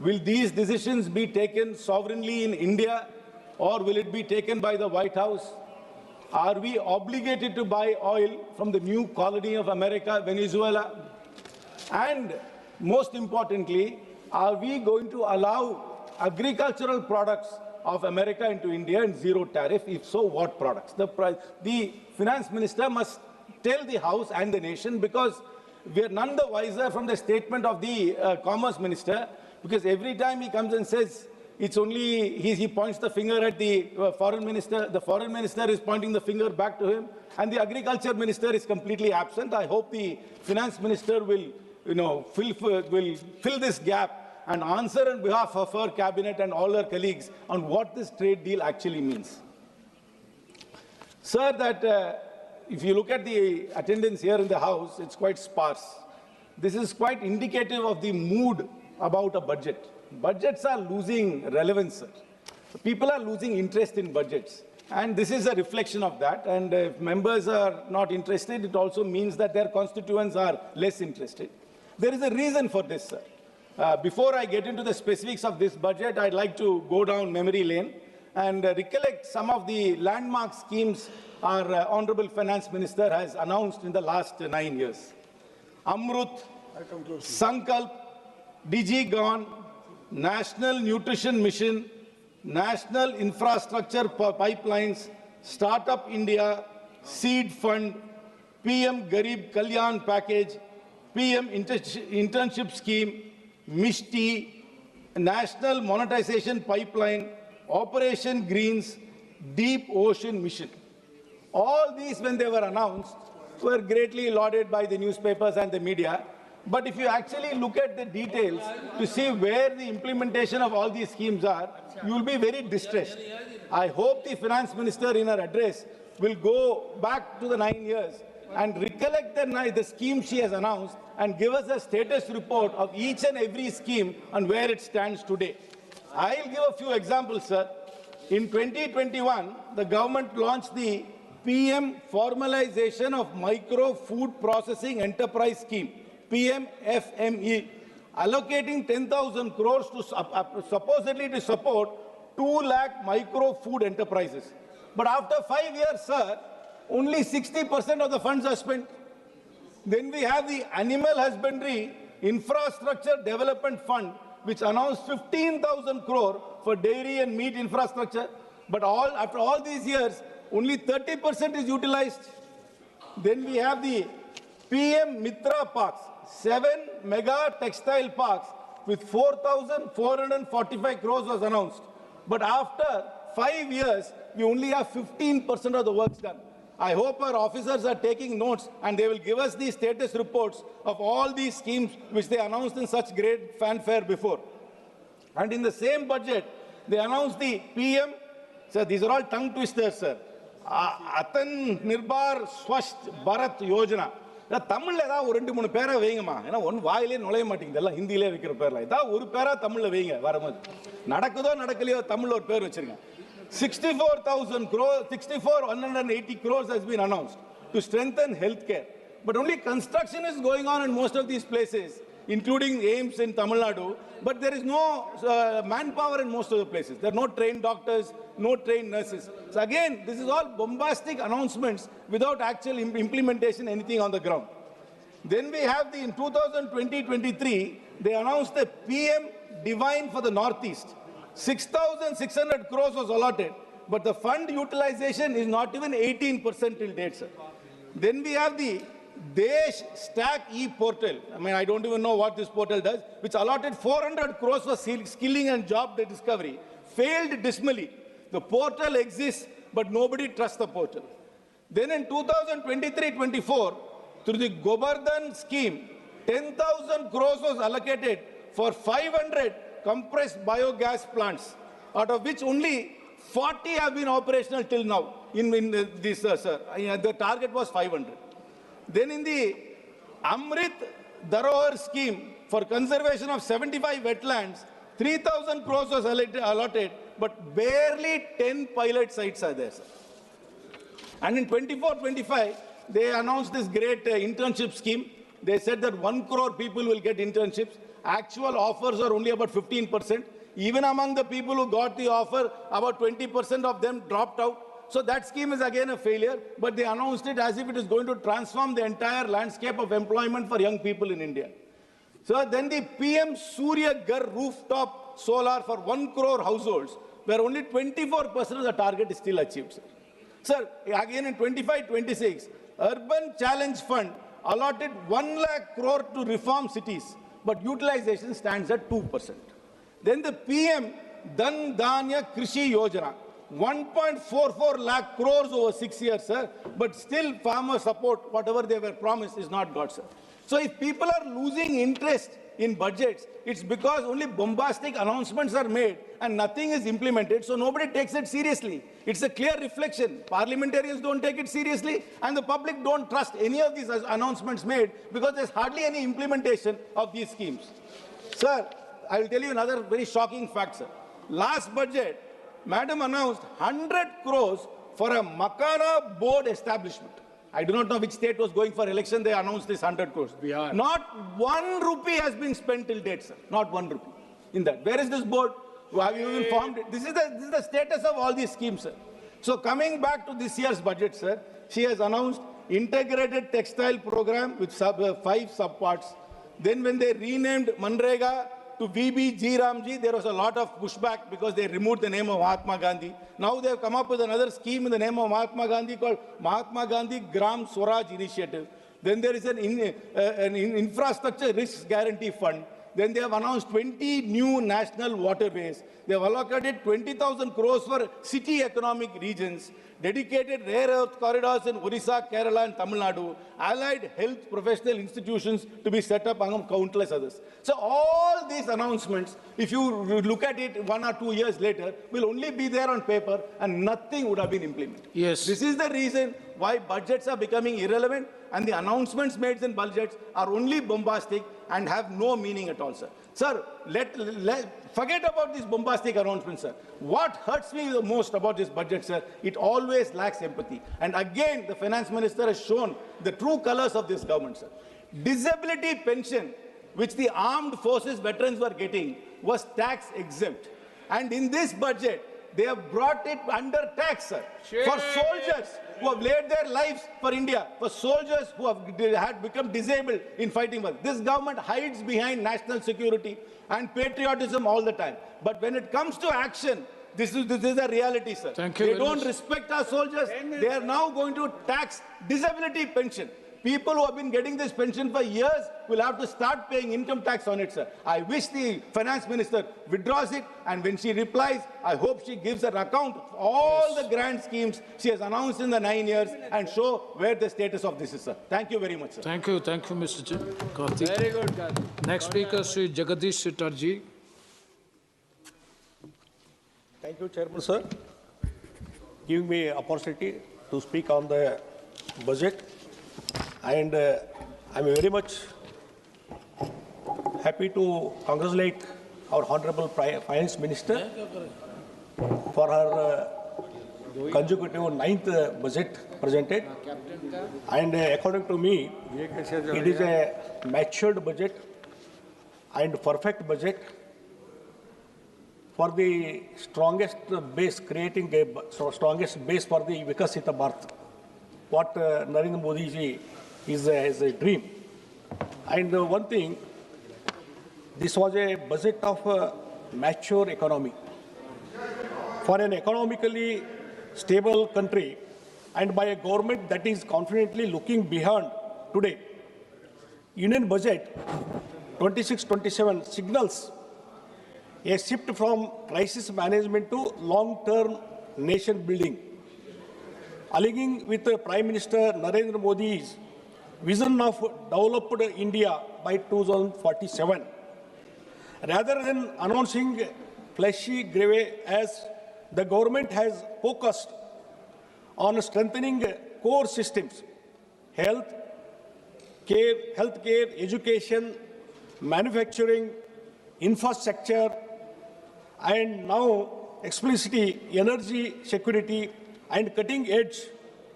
Will these decisions be taken sovereignly in India, or will it be taken by the White House? Are we obligated to buy oil from the new colony of America, Venezuela? And most importantly, are we going to allow agricultural products of America into India in zero tariff? If so, what products? The Finance Minister must tell the House and the nation, because we are none the wiser from the statement of the Commerce Minister, because every time he comes and says it's only, he points the finger at the Foreign Minister, the Foreign Minister is pointing the finger back to him, and the Agriculture Minister is completely absent. I hope the Finance Minister will fill this gap and answer on behalf of her cabinet and all her colleagues on what this trade deal actually means. Sir, that if you look at the attendance here in the House, it's quite sparse. This is quite indicative of the mood about a budget. Budgets are losing relevance, sir. People are losing interest in budgets. And this is a reflection of that. And if members are not interested, it also means that their constituents are less interested. There is a reason for this, sir. Before I get into the specifics of this budget, I'd like to go down memory lane and recollect some of the landmark schemes our Honorable Finance Minister has announced in the last 9 years. Amrut, Sankalp, DigiGon, National Nutrition Mission, National Infrastructure Pipelines, Startup India, Seed Fund, PM Garib Kalyan Package, PM Internship Scheme, Mishti, National Monetization Pipeline, Operation Greens, Deep Ocean Mission. All these, when they were announced, were greatly lauded by the newspapers and the media. But if you actually look at the details to see where the implementation of all these schemes are, you will be very distressed. I hope the Finance Minister in her address will go back to the 9 years and recollect the scheme she has announced and give us a status report of each and every scheme and where it stands today. I'll give a few examples, sir. In 2021, the government launched the PM Formalization of Micro Food Processing Enterprise Scheme, PMFME, allocating 10,000 crores to supposedly to support 2 lakh micro food enterprises. But after 5 years, sir, only 60% of the funds are spent. Then we have the Animal Husbandry Infrastructure Development Fund, which announced 15,000 crore for dairy and meat infrastructure. But after all these years, only 30% is utilized. Then we have the PM Mitra Parks, 7 mega textile parks with 4,445 crores was announced. But after 5 years, we only have 15% of the works done. I hope our officers are taking notes and they will give us the status reports of all these schemes which they announced in such great fanfare before. And in the same budget, they announced the PM, sir, these are all tongue twisters, sir. Atan Nirbhar Swasth Bharat Yojana. தமிழ்ல ஏதாவது ஒரு 2-3 பேரா வைங்கம்மா. ஏன்னா one வாயிலே நுழைய மாட்டேங்குது, எல்லாம் ஹிந்தியிலே வைக்கிற பேர்ல. ஏதாவது ஒரு பேரா தமிழ்ல வைங்க வரும்போது. நடக்குதோ நடக்கலையோ தமிழ்ல ஒரு பேர் வச்சிருங்க. 180 crores has been announced to strengthen healthcare. But only construction is going on in most of these places, including AIIMS in Tamil Nadu. But there is no manpower in most of the places. There are no trained doctors, no trained nurses. So again, this is all bombastic announcements without actual implementation, anything on the ground. Then we have in 2020-23, they announced the PM Divine for the Northeast. 6,600 crores was allotted, but the fund utilization is not even 18% till date, sir. Then we have the Desh Stack e-portal. I mean, I don't even know what this portal does, which allotted 400 crores for skilling and job discovery. Failed dismally. The portal exists, but nobody trusts the portal. Then in 2023-24, through the Gobardhan scheme, 10,000 crores was allocated for 500 compressed biogas plants, out of which only 40 have been operational till now. The target was 500. Then in the Amrit Dharohar scheme for conservation of 75 wetlands, 3,000 crores was allotted, but barely 10 pilot sites are there, sir. And in 24-25, they announced this great internship scheme. They said that 1 crore people will get internships. Actual offers are only about 15%. Even among the people who got the offer, about 20% of them dropped out. So that scheme is again a failure, but they announced it as if it is going to transform the entire landscape of employment for young people in India. So then the PM Surya Ghar rooftop solar for 1 crore households, where only 24% of the target is still achieved, sir. Sir, again in 25-26, Urban Challenge Fund allotted 1 lakh crore to reform cities, but utilization stands at 2%. Then the PM Dhan Dhanya Krishi Yojana, 1.44 lakh crores over 6 years, sir, but still farmer support, whatever they were promised, is not got, sir. So if people are losing interest in budgets, it's because only bombastic announcements are made and nothing is implemented, so nobody takes it seriously. It's a clear reflection. Parliamentarians don't take it seriously, and the public don't trust any of these announcements made because there's hardly any implementation of these schemes. Sir, I will tell you another very shocking fact, sir. Last budget, Madam announced 100 crores for a Makana board establishment. I do not know which state was going for election. They announced this 100 crores. Not 1 rupee has been spent till date, sir. Not 1 rupee in that. Where is this board? Have you even formed it? This is the status of all these schemes, sir. So coming back to this year's budget, sir, she has announced integrated textile program with 5 subparts. Then when they renamed Manrega to VBG Ramji, there was a lot of pushback because they removed the name of Mahatma Gandhi. Now they have come up with another scheme in the name of Mahatma Gandhi called Mahatma Gandhi Gram Swaraj Initiative. Then there is an infrastructure risk guarantee fund. Then they have announced 20 new national waterways. They have allocated 20,000 crores for city economic regions, dedicated rare earth corridors in Orissa, Kerala and Tamil Nadu, allied health professional institutions to be set up among countless others. So all these announcements, if you look at it 1 or 2 years later, will only be there on paper and nothing would have been implemented. Yes. This is the reason why budgets are becoming irrelevant and the announcements made in budgets are only bombastic and have no meaning at all, sir. Sir, forget about these bombastic announcements, sir. What hurts me the most about this budget, sir, it always lacks empathy. And again, the finance minister has shown the true colors of this government, sir. Disability pension, which the armed forces veterans were getting, was tax exempt. And in this budget, they have brought it under tax, sir, for soldiers who have laid their lives for India, for soldiers who had become disabled in fighting war. This government hides behind national security and patriotism all the time. But when it comes to action, this is a reality, sir. Thank you they very don't much. respect our soldiers. They are now going to tax disability pension. People who have been getting this pension for years will have to start paying income tax on it, sir. I wish the finance minister withdraws it, and when she replies, I hope she gives an account of all the grand schemes she has announced in the 9 years and show where the status of this is, sir. Thank you very much, sir. Thank you, Mr. Karthik. Very good, Karthik. Next speaker, Sri Jagadish Chatterjee. Thank you, Chairman, sir. Giving me opportunity to speak on the budget. And I'm very much happy to congratulate our Honorable Finance Minister for her consecutive 9th budget presented. And according to me, it is a matured budget and perfect budget for the strongest base, creating a strongest base for the Vikasita Bharat. What Narendra Modi ji is a dream. And one thing, this was a budget of a mature economy. For an economically stable country and by a government that is confidently looking beyond today, Union budget 26-27 signals a shift from crisis management to long-term nation building, aligning with Prime Minister Narendra Modi's vision of developed India by 2047. Rather than announcing fleshy grave, as the government has focused on strengthening core systems, healthcare, education, manufacturing, infrastructure, and now explicitly energy security and cutting-edge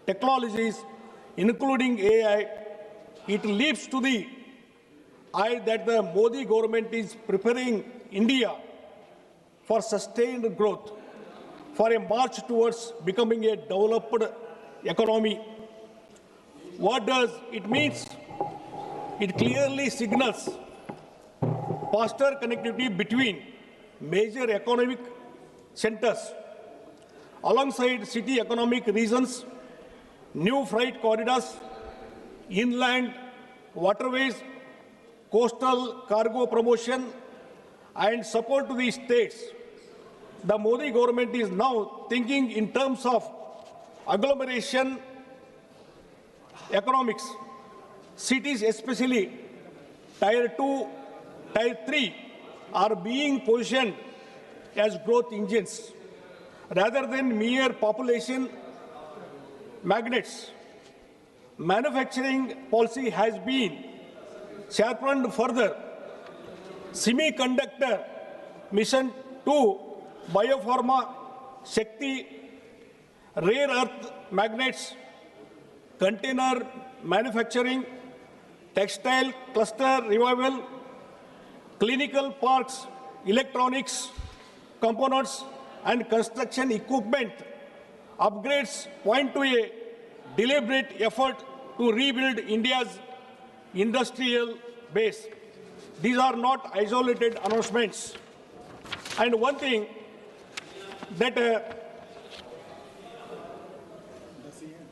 technologies, including AI. It leaps to the eye that the Modi government is preparing India for sustained growth, for a march towards becoming a developed economy. What does it mean? It clearly signals faster connectivity between major economic centers, alongside city economic regions, new freight corridors, inland waterways, coastal cargo promotion, and support to the states. The Modi government is now thinking in terms of agglomeration economics. Cities, especially Tier 2 Tier 3 are being positioned as growth engines rather than mere population magnets. Manufacturing policy has been sharpened further. Semiconductor mission to biopharma, Shakti, rare earth magnets, container manufacturing, textile cluster revival, clinical parks, electronics, components, and construction equipment upgrades point to a deliberate effort to rebuild India's industrial base. These are not isolated announcements. And one thing that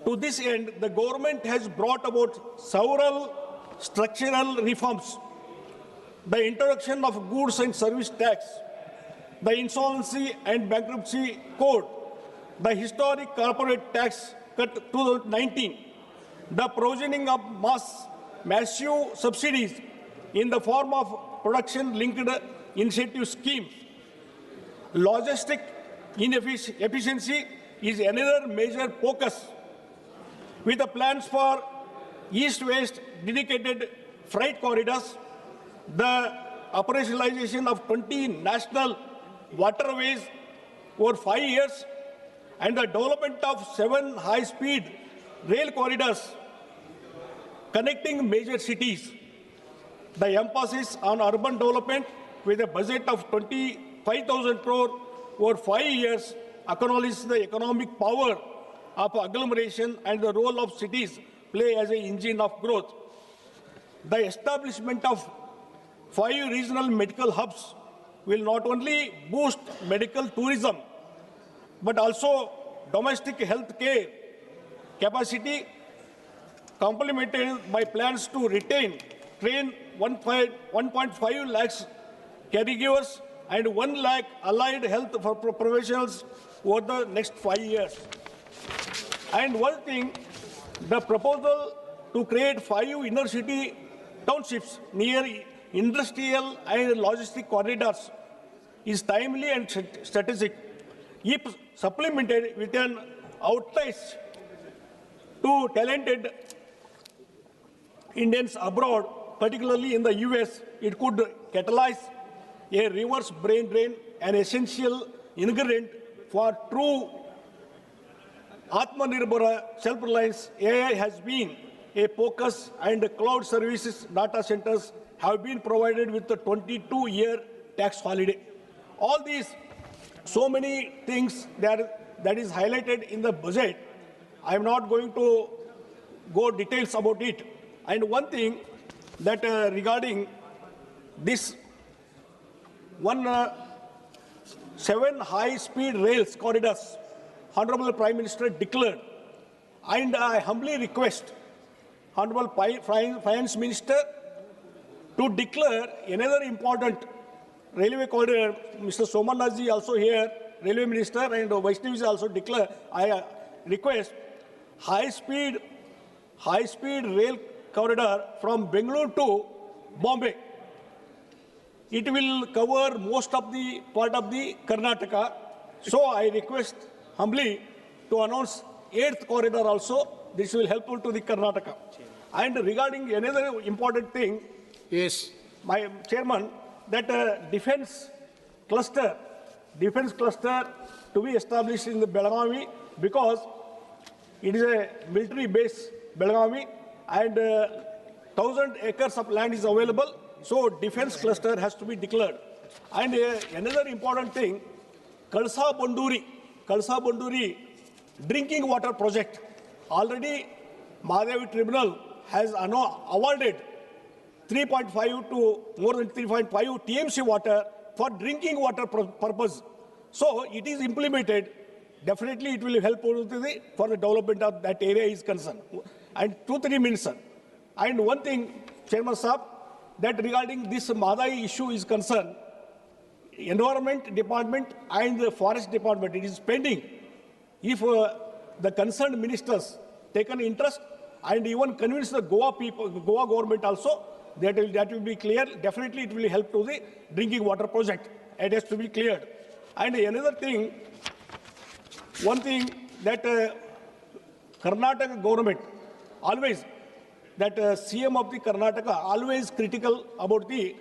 to this end, the government has brought about several structural reforms. The introduction of goods and service tax, the insolvency and bankruptcy code, the historic corporate tax cut 2019, the provisioning of massive subsidies in the form of production-linked incentive schemes. Logistic inefficiency is another major focus, with the plans for east-west dedicated freight corridors, the operationalization of 20 national waterways over 5 years, and the development of 7 high-speed rail corridors connecting major cities. The emphasis on urban development with a budget of 25,000 crore over 5 years acknowledges the economic power of agglomeration and the role of cities play as an engine of growth. The establishment of 5 regional medical hubs will not only boost medical tourism, but also domestic health care capacity, complemented by plans to train 1.5 lakhs caregivers and 1 lakh allied health professionals over the next 5 years. And one thing, the proposal to create 5 inner city townships near industrial and logistic corridors is timely and strategic. If supplemented with an outreach to talented Indians abroad, particularly in the US, it could catalyze a reverse brain drain, an essential ingredient for true Atmanirbhar self-reliance. AI has been a focus, and cloud services data centers have been provided with a 22-year tax holiday. All these, so many things that is highlighted in the budget. I'm not going to go details about it. And one thing that regarding this 7 high-speed rails corridors, Honorable Prime Minister declared, and I humbly request Honorable Finance Minister to declare another important railway corridor. Mr. Somanaji also here, Railway Minister, and Vaishnavi is also declare. I request high-speed rail corridor from Bengaluru to Bombay. It will cover most of the part of the Karnataka. So I request humbly to announce 8th corridor also. This will helpful to the Karnataka. And regarding another important thing, yes, my chairman, that defense cluster to be established in the Belagavi, because it is a military base, Belagavi, and 1,000 acres of land is available. So defense cluster has to be declared. And another important thing, Kalsa Banduri drinking water project. Already Mahadevi Tribunal has awarded 3.5 to more than 3.5 TMC water for drinking water purpose. So it is implemented. Definitely it will help for the development of that area is concerned. And 2-3 minutes, sir. And one thing, Chairman Saab, that regarding this Madai issue is concerned, Environment Department and the Forest Department, it is pending. If the concerned ministers take an interest and even convince the Goa people, Goa government also, that will be clear. Definitely, it will help to the drinking water project. It has to be cleared. And another thing, one thing that Karnataka government always, that CM of the Karnataka always critical about the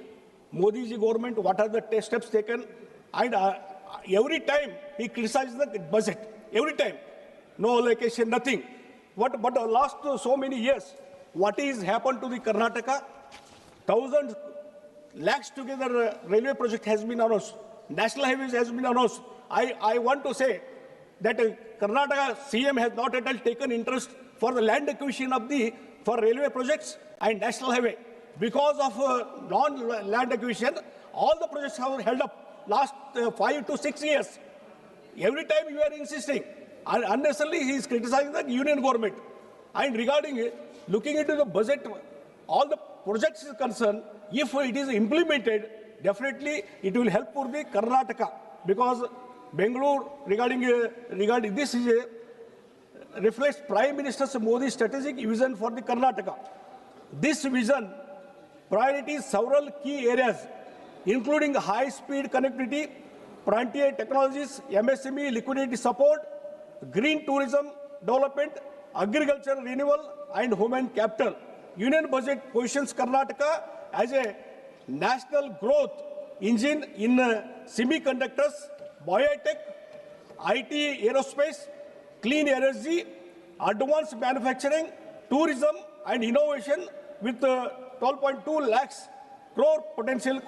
Modi ji government, what are the steps taken, and every time he criticizes the budget, every time, no allocation, nothing. But the last so many years, what is happened to the Karnataka? Thousands, lakhs together railway project has been announced, national highways has been announced. I want to say that Karnataka CM has not at all taken interest for the land acquisition of for railway projects and national highway. Because of non-land acquisition, all the projects have held up last 5 to 6 years. Every time you are insisting, and unnecessarily he is criticizing the union government. And regarding looking into the budget, all the projects is concerned, if it is implemented, definitely it will help for the Karnataka, because Bengaluru regarding this is reflects Prime Minister Modi's strategic vision for the Karnataka. This vision priorities several key areas, including high-speed connectivity, frontier technologies, MSME liquidity support, green tourism development, agriculture renewal, and human capital. Union budget positions Karnataka as a national growth engine in semiconductors, biotech, IT, aerospace, clean energy, advanced manufacturing, tourism, and innovation, with 12.2 lakhs crore potential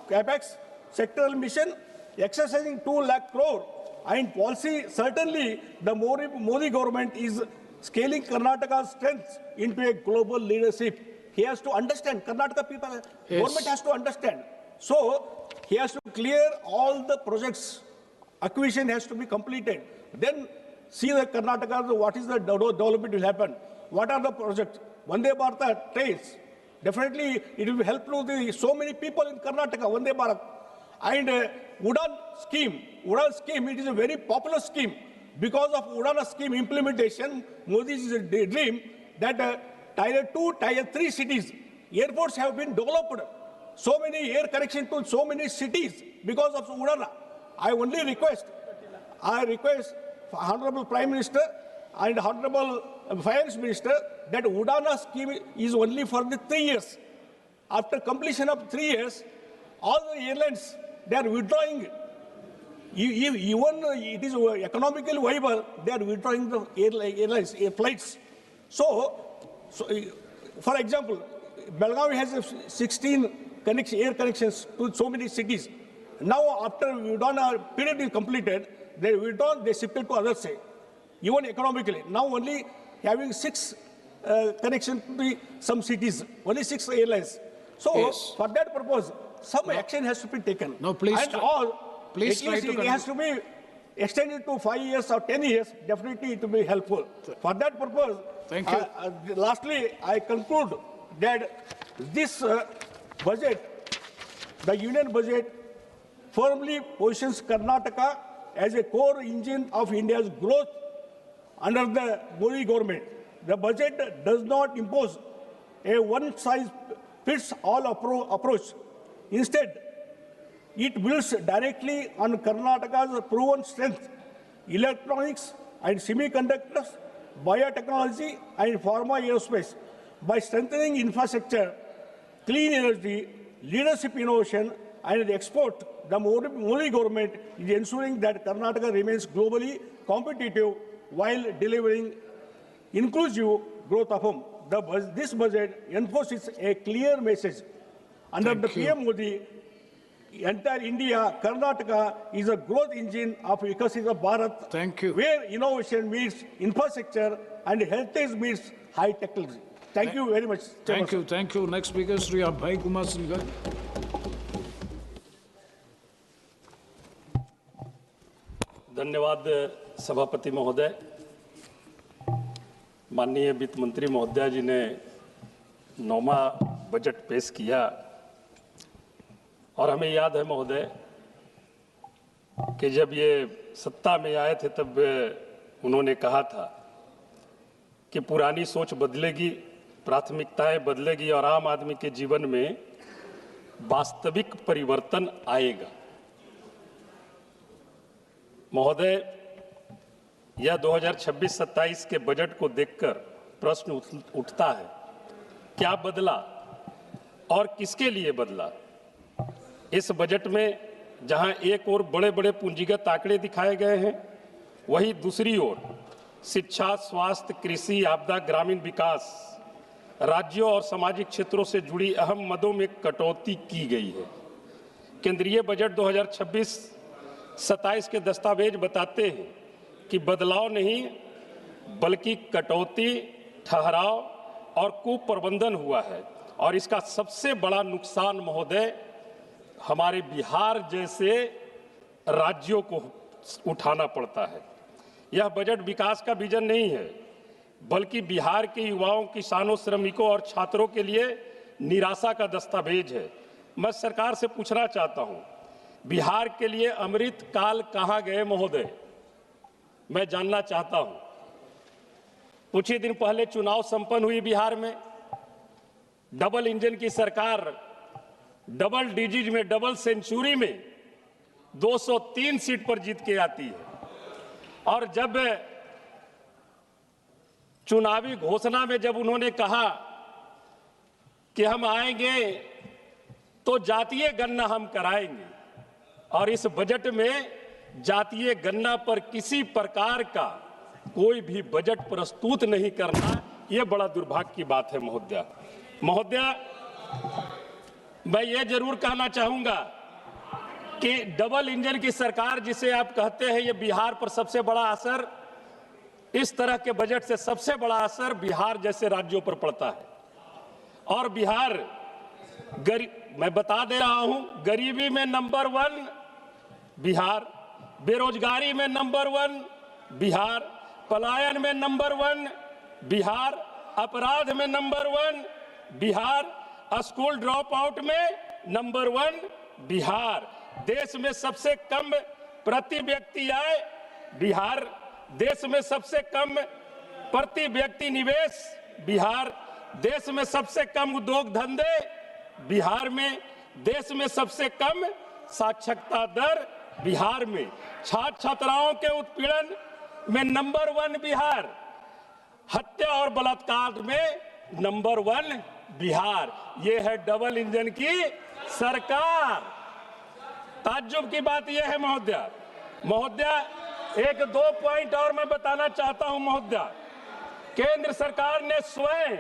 capex sectoral mission, exercising 2 lakh crore, and policy. Certainly, the Modi government is scaling Karnataka's strengths into a global leadership. He has to understand, Karnataka people, government has to understand. So, he has to clear all the projects, acquisition has to be completed. Then see the Karnataka, what is the development will happen, what are the projects. Vande Bharat trains, definitely it will help to so many people in Karnataka, Vande Bharat. And Udan scheme, it is a very popular scheme. Because of Udan scheme implementation, Modi's dream that Tier 2, Tier 3 cities, airports have been developed. So many air connection to so many cities because of Udan. I request Honorable Prime Minister and Honorable Finance Minister that Udana scheme is only for the 3 years. After completion of 3 years, all the airlines, they are withdrawing. Even it is economically viable, they are withdrawing the airlines, flights. So, for example, Belgaum has 16 air connections to so many cities. Now, after Udana period is completed, they withdraw, they shifted to other side, even economically. Now only having 6 connections to some cities, only 6 airlines. So for that purpose, some action has to be taken. No, please. And Please at least it has to be extended to 5 years or 10 years. Definitely it will be helpful. For that purpose, thank you. Lastly, I conclude that this budget, the union budget, firmly positions Karnataka as a core engine of India's growth under the Modi government. The budget does not impose a one-size-fits-all approach. Instead, it builds directly on Karnataka's proven strength, electronics and semiconductors, biotechnology and pharma aerospace. By strengthening infrastructure, clean energy, leadership innovation, and export, the Modi government is ensuring that Karnataka remains globally competitive while delivering inclusive growth of home. This budget enforces a clear message. Under the PM Modi, entire India, Karnataka is a growth engine of Vikasita Bharat. Thank you. Where innovation meets infrastructure and heritage meets high technology. Thank you very much. Thank you. Thank you. Next speaker, Sri Abhay Kumar Singhal. धन्यवाद सभापति महोदय। माननीय वित्त मंत्री महोदय जी ने 9वां budget पेश किया और हमें याद है महोदय कि जब ये सत्ता में आए थे तब उन्होंने कहा था कि पुरानी सोच बदलेगी प्राथमिकताएं बदलेगी और आम आदमी के जीवन में वास्तविक परिवर्तन आएगा। महोदय, यह 2026-27 के बजट को देखकर प्रश्न उठता है, क्या बदला और किसके लिए बदला? इस बजट में जहां एक ओर बड़े बड़े पूंजीगत आंकड़े दिखाए गए हैं, वहीं दूसरी ओर शिक्षा, स्वास्थ्य, कृषि, आपदा, ग्रामीण विकास, राज्यों और सामाजिक क्षेत्रों से जुड़ी अहम मदों में कटौती की गई है। केंद्रीय बजट 2026-27 के दस्तावेज बताते हैं कि बदलाव नहीं बल्कि कटौती, ठहराव और कुप्रबंधन हुआ है। और इसका सबसे बड़ा नुकसान महोदय हमारे बिहार जैसे राज्यों को उठाना पड़ता है। यह बजट विकास का विजन नहीं है बल्कि बिहार के युवाओं, किसानों, श्रमिकों और छात्रों के लिए निराशा का दस्तावेज है। मैं सरकार से पूछना चाहता हूं, बिहार के लिए अमृत काल कहां गए महोदय? मैं जानना चाहता हूं। कुछ ही दिन पहले चुनाव संपन्न हुई बिहार में, डबल इंजन की सरकार डबल डिजिट में, डबल सेंचुरी में 203 सीट पर जीत के आती है। और जब चुनावी घोषणा में जब उन्होंने कहा कि हम आएंगे तो जातीय गणना हम कराएंगे, और इस बजट में जातीय गणना पर किसी प्रकार का कोई भी बजट प्रस्तुत नहीं करना, यह बड़ा दुर्भाग्य की बात है महोदय। मैं ये जरूर कहना चाहूंगा कि डबल इंजन की सरकार जिसे आप कहते हैं, ये बिहार पर सबसे बड़ा असर, इस तरह के बजट से सबसे बड़ा असर बिहार जैसे राज्यों पर पड़ता है। और बिहार मैं बता दे रहा हूं, गरीबी में नंबर 1 बिहार, बेरोजगारी में नंबर 1 बिहार, पलायन में नंबर 1 बिहार, अपराध में number 1 Bihar, school drop out में नंबर 1 बिहार, देश में सबसे कम प्रति व्यक्ति आय बिहार, देश में सबसे कम प्रति व्यक्ति निवेश बिहार, देश में सबसे कम उद्योग धंधे बिहार में, देश में सबसे कम साक्षरता दर बिहार में, छात्र छात्राओं के उत्पीड़न में नंबर 1 बिहार, हत्या और बलात्कार में नंबर 1 बिहार। ये है डबल इंजन की सरकार। ताज्जुब की बात यह है महोदय, एक 2 पॉइंट और मैं बताना चाहता हूं महोदय। केंद्र सरकार ने स्वयं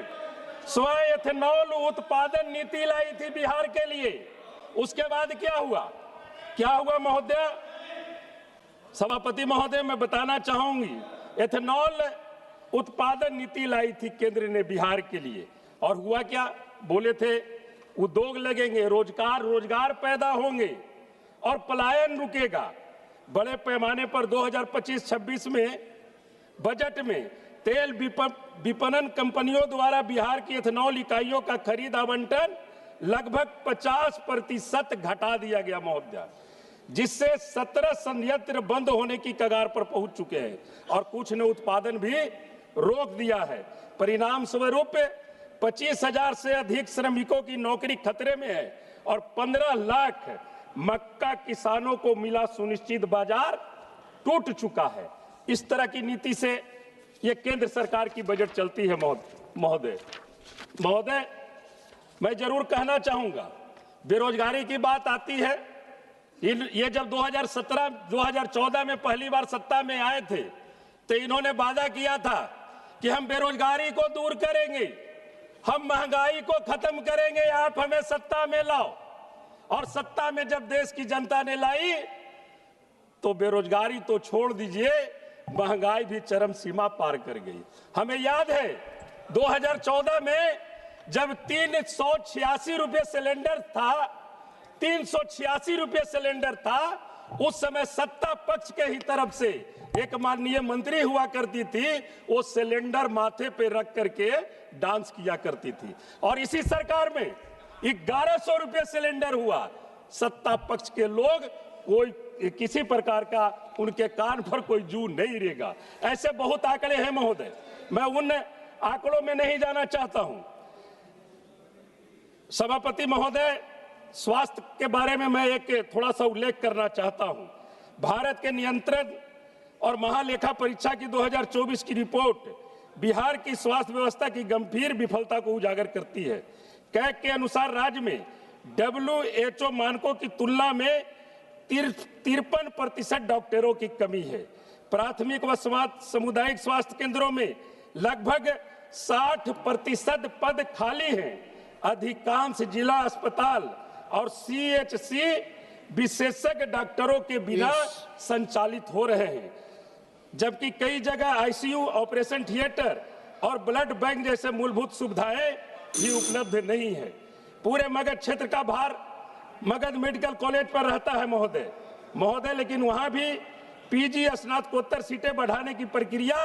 एथेनॉल उत्पादन नीति लाई थी बिहार के लिए। उसके बाद क्या हुआ महोदय? सभापति महोदय, मैं बताना चाहूंगी, एथेनॉल उत्पादन नीति लाई थी केंद्र ने बिहार के लिए, और हुआ क्या? बोले थे उद्योग लगेंगे, रोजगार पैदा होंगे और पलायन रुकेगा। बड़े पैमाने पर 2025-26 में बजट में तेल विपणन कंपनियों द्वारा बिहार की एथेनॉल इकाइयों का खरीद आवंटन लगभग 50% घटा दिया गया महोदय, जिससे 17 संयंत्र बंद होने की कगार पर पहुंच चुके हैं और कुछ ने उत्पादन भी रोक दिया है। परिणाम स्वरूप 25,000 से अधिक श्रमिकों की नौकरी खतरे में है और 15 लाख मक्का किसानों को मिला सुनिश्चित बाजार टूट चुका है। इस तरह की नीति से ये केंद्र सरकार की बजट चलती है महोदय। मैं जरूर कहना चाहूंगा, बेरोजगारी की बात आती है। ये जब 2017-2014 में पहली बार सत्ता में आए थे तो इन्होंने वादा किया था कि हम बेरोजगारी को दूर करेंगे, हम महंगाई को खत्म करेंगे, आप हमें सत्ता में लाओ। और सत्ता में जब देश की जनता ने लाई तो बेरोजगारी तो छोड़ दीजिए, महंगाई भी चरम सीमा पार कर गई। हमें याद है 2014 में जब 386 रुपये सिलेंडर था, 386 रुपये सिलेंडर था, उस समय सत्ता पक्ष के ही तरफ से एक माननीय मंत्री हुआ करती थी, वो सिलेंडर माथे पे रख करके डांस किया करती थी। और इसी सरकार में 1100 रुपये सिलेंडर हुआ। सत्ता पक्ष के लोग कोई किसी प्रकार का उनके कान पर कोई जू नहीं रहेगा। ऐसे बहुत आंकड़े हैं महोदय। मैं उन आंकड़ों में नहीं जाना चाहता हूं। सभापति महोदय, स्वास्थ्य के बारे में मैं एक थोड़ा सा उल्लेख करना चाहता हूं। भारत के नियंत्रण और महालेखा परीक्षा की 2024 की रिपोर्ट बिहार की स्वास्थ्य व्यवस्था की गंभीर विफलता को उजागर करती है। कैग के अनुसार राज्य में WHO मानकों की तुलना में 53% डॉक्टरों की कमी है। प्राथमिक व सामुदायिक स्वास्थ्य केंद्रों में लगभग 60% पद खाली हैं। अधिकांश जिला अस्पताल और CHC विशेषज्ञ डॉक्टरों के बिना संचालित हो रहे हैं, जबकि कई जगह ICU, ऑपरेशन थिएटर और ब्लड बैंक जैसे मूलभूत सुविधाएं भी उपलब्ध नहीं है। पूरे मगध क्षेत्र का भार मगध मेडिकल कॉलेज पर रहता है महोदय, लेकिन वहां भी PG स्नातकोत्तर सीटें बढ़ाने की प्रक्रिया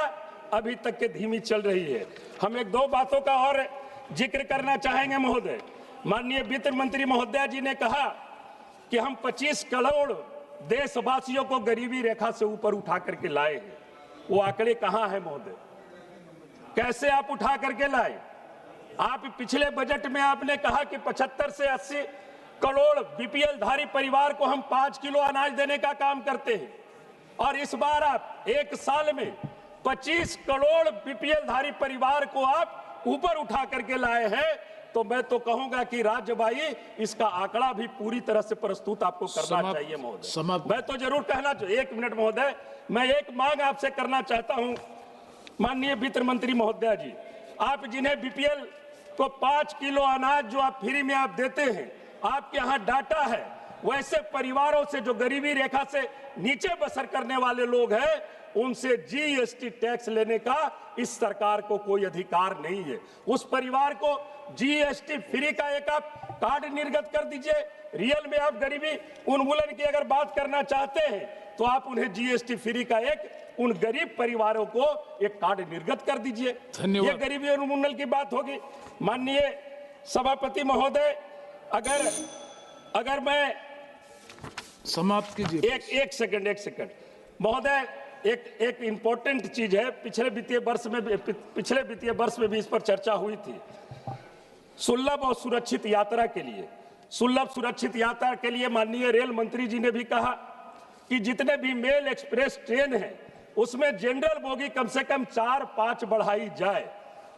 अभी तक के धीमी चल रही है। हम एक दो बातों का और जिक्र करना चाहेंगे महोदय। माननीय वित्त मंत्री महोदया जी ने कहा कि हम 25 करोड़ देशवासियों को गरीबी रेखा से ऊपर उठा करके लाए हैं। वो आंकड़े कहां हैं महोदय? कैसे आप उठा करके लाए? आप पिछले बजट में आपने कहा कि 75 से 80 करोड़ BPL धारी परिवार को हम 5 किलो अनाज देने का काम करते हैं, और इस बार आप एक साल में 25 करोड़ BPL धारी परिवार को आप ऊपर उठा करके लाए हैं। तो मैं तो कहूंगा कि राज्यभाई, इसका आंकड़ा भी पूरी तरह से प्रस्तुत आपको करना चाहिए महोदय। मैं तो जरूर कहना चाहिए। 1 मिनट महोदय, मैं एक मांग आपसे करना चाहता हूं। माननीय वित्त मंत्री महोदया जी, आप जिन्हें BPL को 5 किलो अनाज जो आप फ्री में आप देते हैं, आपके यहाँ डाटा है, वैसे परिवारों से जो गरीबी रेखा से नीचे बसर करने वाले लोग हैं, उनसे GST टैक्स लेने का इस सरकार को कोई अधिकार नहीं है। उस परिवार को GST फ्री का एक आप कार्ड निर्गत कर दीजिए। रियल में आप गरीबी उन्मूलन की अगर बात करना चाहते हैं तो आप उन्हें GST फ्री का एक उन गरीब परिवारों को एक कार्ड निर्गत कर दीजिए। ये गरीबी उन्मूलन की बात होगी। माननीय सभापति महोदय, अगर मैं समाप्त कीजिए। एक सेकंड महोदय, एक इंपॉर्टेंट चीज है। पिछले वित्तीय वर्ष में भी इस पर चर्चा हुई थी। सुलभ और सुरक्षित यात्रा के लिए माननीय रेल मंत्री जी ने भी कहा कि जितने भी मेल एक्सप्रेस ट्रेन हैं उसमें जनरल बोगी कम से कम 4-5 बढ़ाई जाए,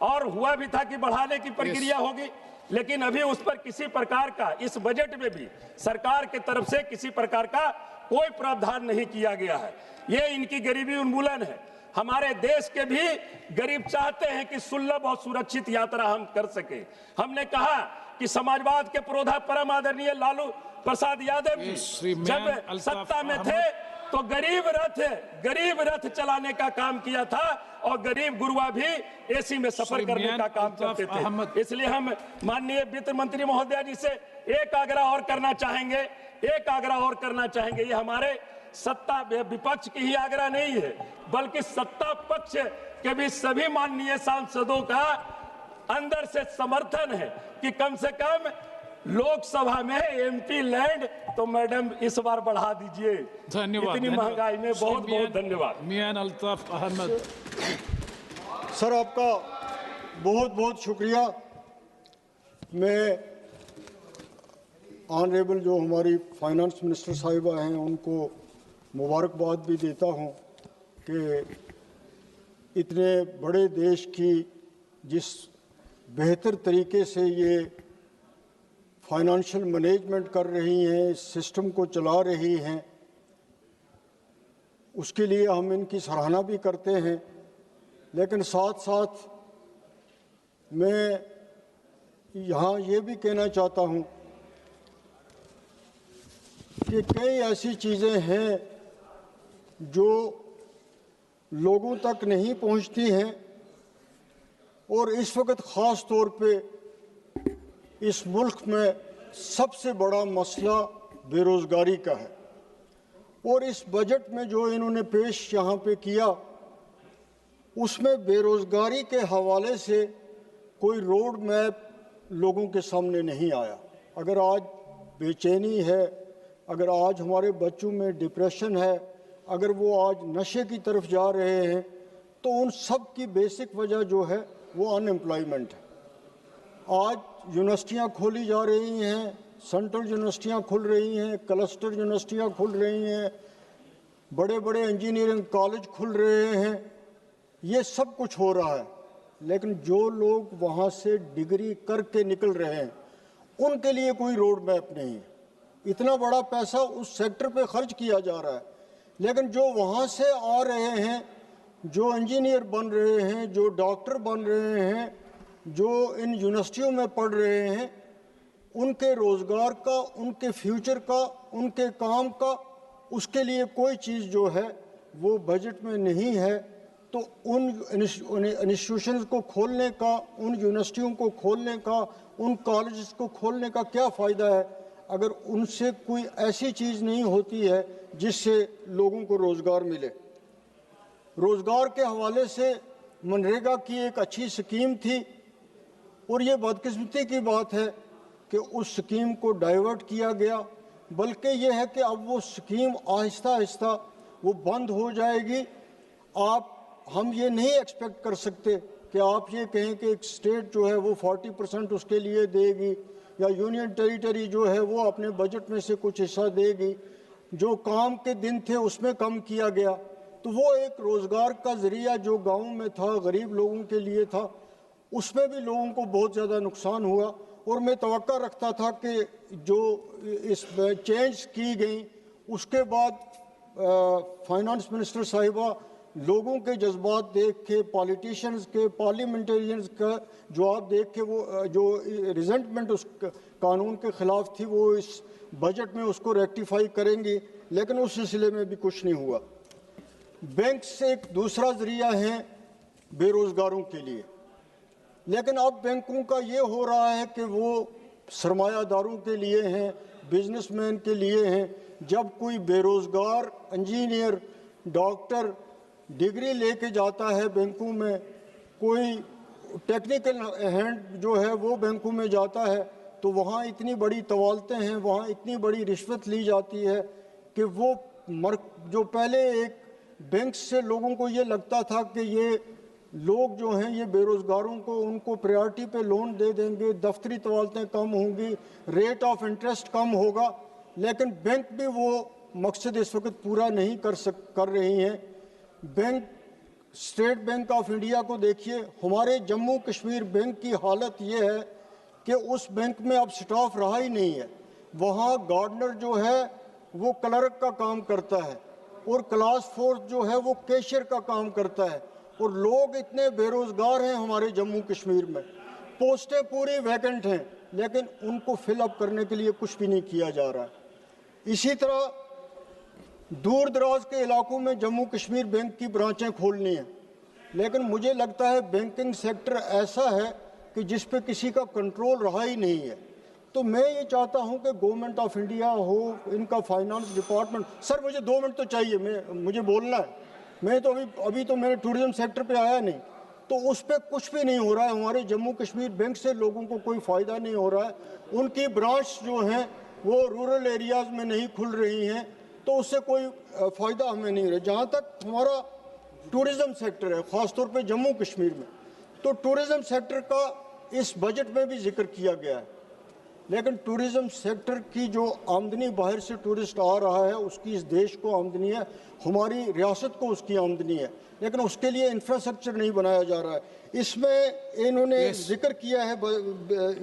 और हुआ भी था कि बढ़ाने की प्रक्रिया होगी, लेकिन अभी उस पर किसी प्रकार का इस बजट में भी सरकार के तरफ से किसी प्रकार का कोई प्रावधान नहीं किया गया है। ये इनकी गरीबी उन्मूलन है। हमारे देश के भी गरीब चाहते हैं कि सुलभ और सुरक्षित यात्रा हम कर सके। हमने कहा कि समाजवाद के पुरोधा परम आदरणीय लालू प्रसाद यादव जी जब सत्ता में थे तो गरीब रथ चलाने का काम किया था, और गरीब गुरुआ भी AC में सफर करने का काम करते थे। इसलिए हम माननीय वित्त मंत्री महोदया जी से एक आग्रह और करना चाहेंगे। ये हमारे सत्ता विपक्ष की ही आग्रह नहीं है, बल्कि सत्ता पक्ष के भी सभी माननीय सांसदों का अंदर से समर्थन है कि कम से कम लोकसभा में MP लैंड तो मैडम इस बार बढ़ा दीजिए। धन्यवाद। इतनी महंगाई में बहुत बहुत धन्यवाद। मियां अल्ताफ अहमद। सर, आपका बहुत बहुत शुक्रिया। मैं ऑनरेबल जो हमारी फाइनेंस मिनिस्टर साहिबा हैं उनको मुबारकबाद भी देता हूं कि इतने बड़े देश की जिस बेहतर तरीके से ये फाइनेंशियल मैनेजमेंट कर रही हैं, इस सिस्टम को चला रही हैं, उसके लिए हम इनकी सराहना भी करते हैं। लेकिन साथ साथ मैं यहाँ ये भी कहना चाहता हूँ कि कई ऐसी चीज़ें हैं जो लोगों तक नहीं पहुँचती हैं, और इस वक्त ख़ास तौर पे इस मुल्क में सबसे बड़ा मसला बेरोज़गारी का है। और इस बजट में जो इन्होंने पेश यहाँ पे किया, उसमें बेरोज़गारी के हवाले से कोई रोड मैप लोगों के सामने नहीं आया। अगर आज बेचैनी है, अगर आज हमारे बच्चों में डिप्रेशन है, अगर वो आज नशे की तरफ जा रहे हैं, तो उन सब की बेसिक वजह जो है वो अनएम्प्लॉयमेंट है। आज यूनिवर्सिटियां खोली जा रही हैं, सेंट्रल यूनिवर्सिटियां खुल रही हैं, क्लस्टर यूनिवर्सिटियां खुल रही हैं, बड़े बड़े इंजीनियरिंग कॉलेज खुल रहे हैं, ये सब कुछ हो रहा है, लेकिन जो लोग वहाँ से डिग्री करके निकल रहे हैं उनके लिए कोई रोड मैप नहीं है। इतना बड़ा पैसा उस सेक्टर पे खर्च किया जा रहा है, लेकिन जो वहाँ से आ रहे हैं, जो इंजीनियर बन रहे हैं, जो डॉक्टर बन रहे हैं, जो इन यूनिवर्सिटियों में पढ़ रहे हैं, उनके रोज़गार का, उनके फ्यूचर का, उनके काम का, उसके लिए कोई चीज़ जो है वो बजट में नहीं है। तो उन इंस्टीट्यूशंस को खोलने का, उन यूनिवर्सिटियों को खोलने का, उन कॉलेजेस को खोलने का क्या फ़ायदा है अगर उनसे कोई ऐसी चीज़ नहीं होती है जिससे लोगों को रोज़गार मिले। रोज़गार के हवाले से मनरेगा की एक अच्छी स्कीम थी और ये बदकिस्मती की बात है कि उस स्कीम को डाइवर्ट किया गया, बल्कि ये है कि अब वो स्कीम आहिस्ता आहिस्ता वो बंद हो जाएगी। हम ये नहीं एक्सपेक्ट कर सकते कि आप ये कहें कि एक स्टेट जो है वो 40% उसके लिए देगी या यूनियन टेरिटरी जो है वो अपने बजट में से कुछ हिस्सा देगी। जो काम के दिन थे उसमें कम किया गया, तो वो एक रोज़गार का ज़रिया जो गाँव में था, गरीब लोगों के लिए था, उसमें भी लोगों को बहुत ज़्यादा नुकसान हुआ। और मैं तवक्का रखता था कि जो इस चेंज की गई उसके बाद फाइनेंस मिनिस्टर साहिबा लोगों के जज्बात देख के, पॉलिटिशियंस के, पार्लियामेंटेरियंस का जवाब देख के, वो जो रिजेंटमेंट उस कानून के ख़िलाफ़ थी वो इस बजट में उसको रेक्टिफाई करेंगी, लेकिन उस सिलसिले में भी कुछ नहीं हुआ। बैंक से एक दूसरा ज़रिया है बेरोज़गारों के लिए, लेकिन अब बैंकों का ये हो रहा है कि वो सरमायादारों के लिए हैं, बिजनेसमैन के लिए हैं। जब कोई बेरोज़गार इंजीनियर, डॉक्टर डिग्री लेके जाता है बैंकों में, कोई टेक्निकल हैंड जो है वो बैंकों में जाता है, तो वहाँ इतनी बड़ी तवालतें हैं, वहाँ इतनी बड़ी रिश्वत ली जाती है कि वो जो पहले एक बैंक से लोगों को ये लगता था कि ये लोग जो हैं ये बेरोज़गारों को उनको प्रायोरिटी पे लोन दे देंगे, दफ्तरी तवालतें कम होंगी, रेट ऑफ इंटरेस्ट कम होगा, लेकिन बैंक भी वो मकसद इस वक्त पूरा नहीं कर रही हैं। Bank, state bank of India को देखिए, हमारे जम्मू कश्मीर बैंक की हालत ये है कि उस बैंक में अब स्टाफ रहा ही नहीं है। वहाँ गार्डनर जो है वो क्लर्क का काम करता है और क्लास फोर्स जो है वो कैशियर का काम करता है, और लोग इतने बेरोज़गार हैं हमारे जम्मू कश्मीर में, पोस्टें पूरी वैकेंट हैं, लेकिन उनको फिलअप करने के लिए कुछ भी नहीं किया जा रहा है। इसी तरह दूर दराज के इलाकों में जम्मू कश्मीर बैंक की ब्रांचें खोलनी हैं, लेकिन मुझे लगता है बैंकिंग सेक्टर ऐसा है कि जिस पे किसी का कंट्रोल रहा ही नहीं है। तो मैं ये चाहता हूं कि गवर्नमेंट ऑफ इंडिया हो, इनका फाइनेंस डिपार्टमेंट, सर मुझे 2 मिनट तो चाहिए, मुझे बोलना है। मैं तो अभी तो मेरे टूरिज्म सेक्टर पे आया नहीं, तो उस पर कुछ भी नहीं हो रहा है। हमारे जम्मू कश्मीर बैंक से लोगों को कोई फ़ायदा नहीं हो रहा है, उनकी ब्रांच जो हैं वो रूरल एरियाज़ में नहीं खुल रही हैं, तो उससे कोई फ़ायदा हमें नहीं हो रहा। जहाँ तक हमारा टूरिज़म सेक्टर है, ख़ासतौर पे जम्मू कश्मीर में, तो टूरिज़म सेक्टर का इस बजट में भी जिक्र किया गया है, लेकिन टूरिज़म सेक्टर की जो आमदनी बाहर से टूरिस्ट आ रहा है उसकी इस देश को आमदनी है, हमारी रियासत को उसकी आमदनी है, लेकिन उसके लिए इंफ्रास्ट्रक्चर नहीं बनाया जा रहा है। इसमें इन्होंने जिक्र किया है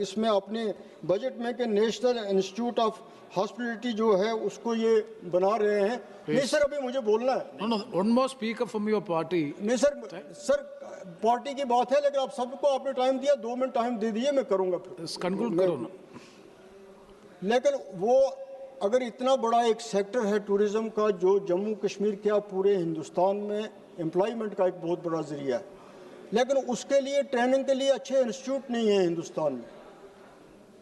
इसमें अपने बजट में कि नेशनल इंस्टीट्यूट ऑफ हॉस्पिटलिटी जो है उसको ये बना रहे हैं। नहीं सर, अभी मुझे बोलना है। One more speaker from your party. नहीं सर पार्टी की बात है, लेकिन आप सबको आपने टाइम दिया, 2 मिनट टाइम दे दिए, मैं करूँगा फिर। कंक्लूड करो ना। लेकिन वो अगर इतना बड़ा एक सेक्टर है टूरिज़्म का जो जम्मू कश्मीर क्या पूरे हिंदुस्तान में एम्प्लॉयमेंट का एक बहुत बड़ा ज़रिया है, लेकिन उसके लिए ट्रेनिंग के लिए अच्छे इंस्टीट्यूट नहीं है हिंदुस्तान में।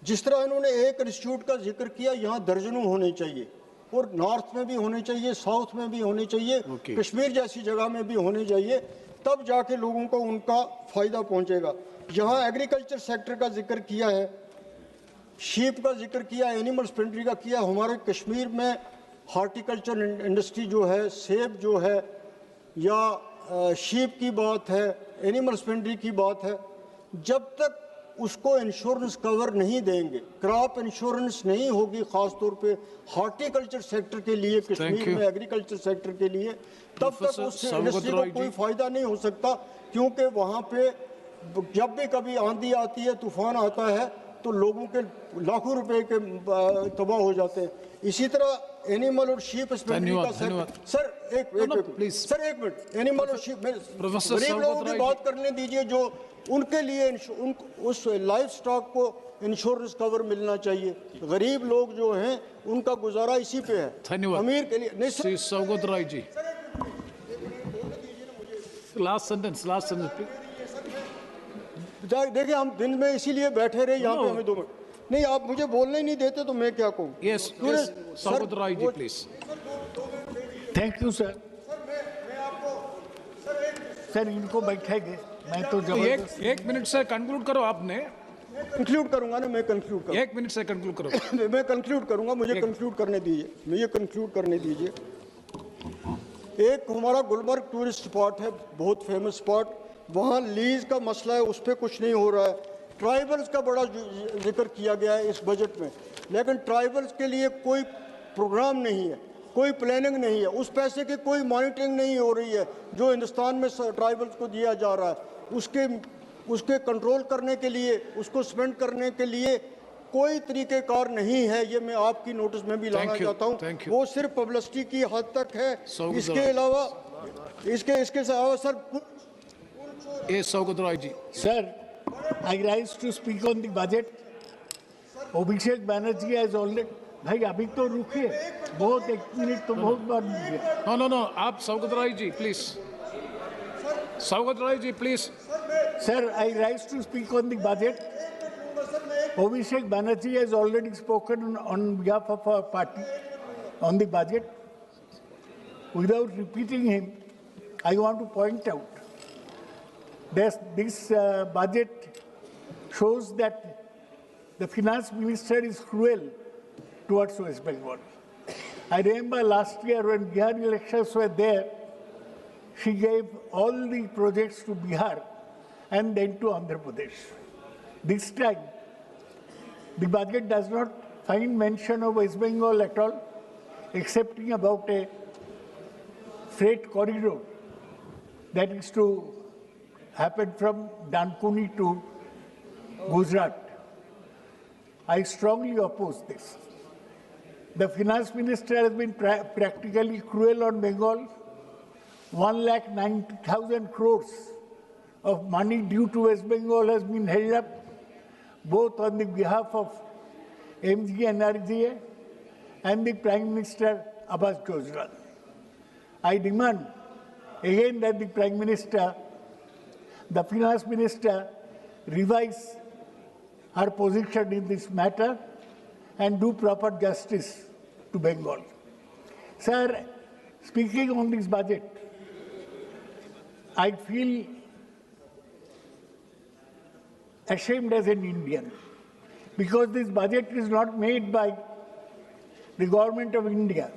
जिस तरह इन्होंने एक इंस्टीट्यूट का जिक्र किया, यहाँ दर्जनों होने चाहिए, और नॉर्थ में भी होने चाहिए, साउथ में भी होने चाहिए, कश्मीर जैसी जगह में भी होने चाहिए, तब जाके लोगों को उनका फ़ायदा पहुँचेगा। यहाँ एग्रीकल्चर सेक्टर का जिक्र किया है, शीप का जिक्र किया, एनिमल हस्बेंड्री का किया। हमारे कश्मीर में हार्टिकल्चर इंडस्ट्री जो है, सेब जो है, या शीप की बात है, एनिमल हस्बेंड्री की बात है, जब तक उसको इंश्योरेंस कवर नहीं देंगे, क्रॉप इंश्योरेंस नहीं होगी, खासतौर पे हॉर्टिकल्चर सेक्टर के लिए, कश्मीर में एग्रीकल्चर सेक्टर के लिए, तब तक उस इंडस्ट्री को कोई फायदा नहीं हो सकता, क्योंकि वहाँ पे जब भी कभी आंधी आती है, तूफान आता है, तो लोगों के लाखों रुपए के तबाह हो जाते हैं। इसी तरह एनिमल और शीप हस्बेंड्री का सर एक मिनट, एनिमल और शीप, गरीब लोगों की बात करने दीजिए, जो उनके लिए उस लाइफ स्टॉक को इंश्योरेंस कवर मिलना चाहिए। गरीब लोग जो हैं उनका गुजारा इसी पे है, अमीर के लिए नहीं। श्री सौगत राय जी, लास्ट सेंटेंस देखिए, हम दिन में इसीलिए बैठे रहे यहाँ पे, हमें 2 मिनट नहीं, आप मुझे बोलने ही नहीं देते तो मैं क्या कहूँ। Yes, Saugata Roy ji please. Thank you sir. Sir इनको बैठेंगे, मैं तो एक मिनट से कंक्लूड करो। आपने कंक्लूड करूंगा ना, मैं कंक्लूड करूंगा। 1 मिनट से कंक्लूड करो। मैं कंक्लूड करूंगा, मुझे कंक्लूड करने दीजिए, एक हमारा गुलमर्ग टूरिस्ट स्पॉट है, बहुत फेमस स्पॉट, वहाँ लीज का मसला है, उस पर कुछ नहीं हो रहा है। ट्राइबल्स का बड़ा जिक्र किया गया है इस बजट में, लेकिन ट्राइबल्स के लिए कोई प्रोग्राम नहीं है, कोई प्लानिंग नहीं है, उस पैसे की कोई मॉनिटरिंग नहीं हो रही है जो हिंदुस्तान में ट्राइबल्स को दिया जा रहा है। उसके कंट्रोल करने के लिए, उसको स्पेंड करने के लिए कोई तरीक़ेकार नहीं है। ये मैं आपकी नोटिस में भी लाना चाहता हूँ। वो सिर्फ पब्लिसिटी की हद तक है, इसके अलावा sir Saugata Roy ji. Sir, I rise to speak on the budget. Abhishek Banerjee has already, भाई अभी तो रुकिए, बहुत 1 मिनट तो बहुत बार दीजिए। नो, आप Saugata Roy ji please. Saugata Roy ji please. Sir, I rise to speak on the budget. Abhishek Banerjee has already spoken on behalf of our party on the budget. Without repeating him, I want to point out that this budget shows that the finance minister is cruel towards West Bengal. I remember last year when Bihar elections were there, she gave all the projects to Bihar and then to Andhra Pradesh. This time, the budget does not find mention of West Bengal at all, excepting about a freight corridor that is to happen from Dankuni to Gujarat. I strongly oppose this. The finance minister has been practically cruel on Bengal. 1,90,000 crores of money due to West Bengal has been held up, both on the behalf of MG NRGA and the Prime Minister Abbas Gujral. I demand again that the Prime Minister, the Finance Minister, revise her position in this matter and do proper justice to Bengal. Sir, speaking on this budget, I feel ashamed as an Indian because this budget is not made by the government of India.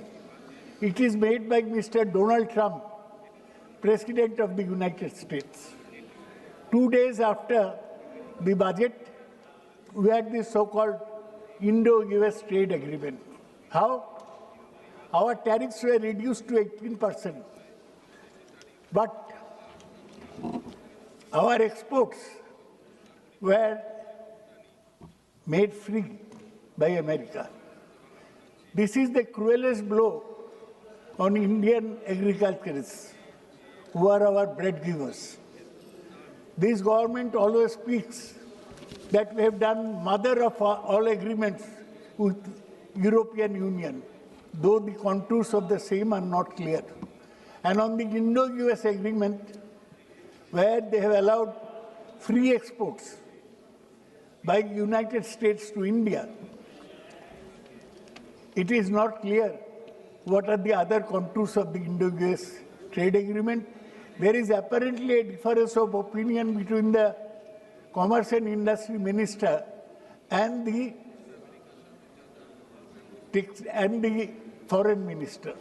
It is made by Mr. Donald Trump, President of the United States. 2 days after the budget, we had this so-called Indo-US trade agreement. How? Our tariffs were reduced to 18%. But our exports were made free by America. This is the cruelest blow on Indian agriculturists, who are our bread givers. This government always speaks that we have done mother of all agreements with European Union, though the contours of the same are not clear. And on the Indo-US agreement, where they have allowed free exports by the United States to India, it is not clear what are the other contours of the Indo-US trade agreement. There is apparently a difference of opinion between the Commerce and Industry Minister and the Foreign Minister,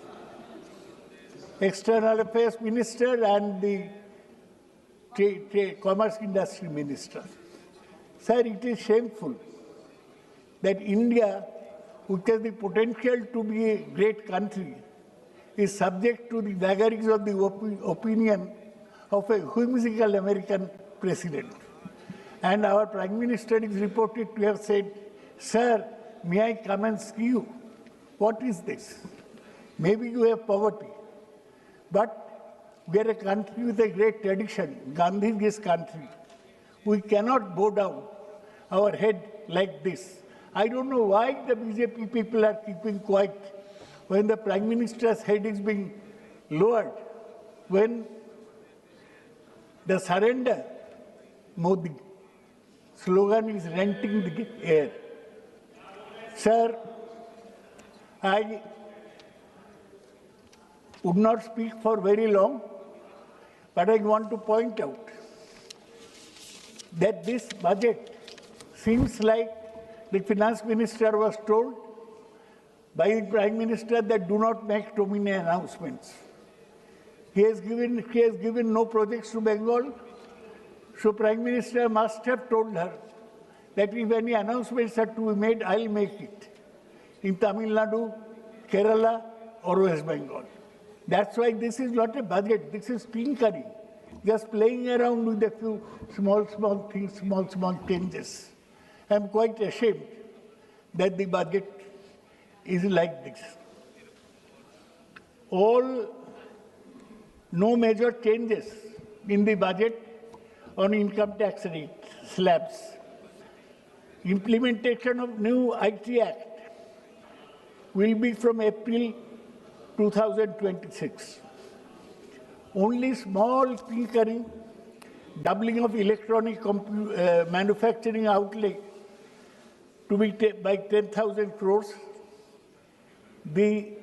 External Affairs Minister and the Commerce Industry Minister. Sir, it is shameful that India, which has the potential to be a great country, is subject to the vagaries of the opinion of a whimsical American president. And our Prime Minister is reported to have said, "Sir, may I come and see you?" What is this? Maybe you have poverty, but we are a country with a great tradition, Gandhi's country. We cannot bow down our head like this. I don't know why the BJP people are keeping quiet when the Prime Minister's head is being lowered, when the surrender Modi slogan is renting the air. Sir, I would not speak for very long, but I want to point out that this budget seems like the finance minister was told by the Prime Minister that do not make too many announcements. He has given no projects to Bengal, so Prime Minister must have told her that if any announcements are to be made, I'll make it in Tamil Nadu, Kerala, or West Bengal. That's why this is not a budget, this is tinkering, just playing around with a few small things, small changes. I'm quite ashamed that the budget is like this. No major changes in the budget on income tax rate slabs. Implementation of new IT Act will be from April 2026. Only small tinkering, doubling of electronic manufacturing outlay to be by 10,000 crores. The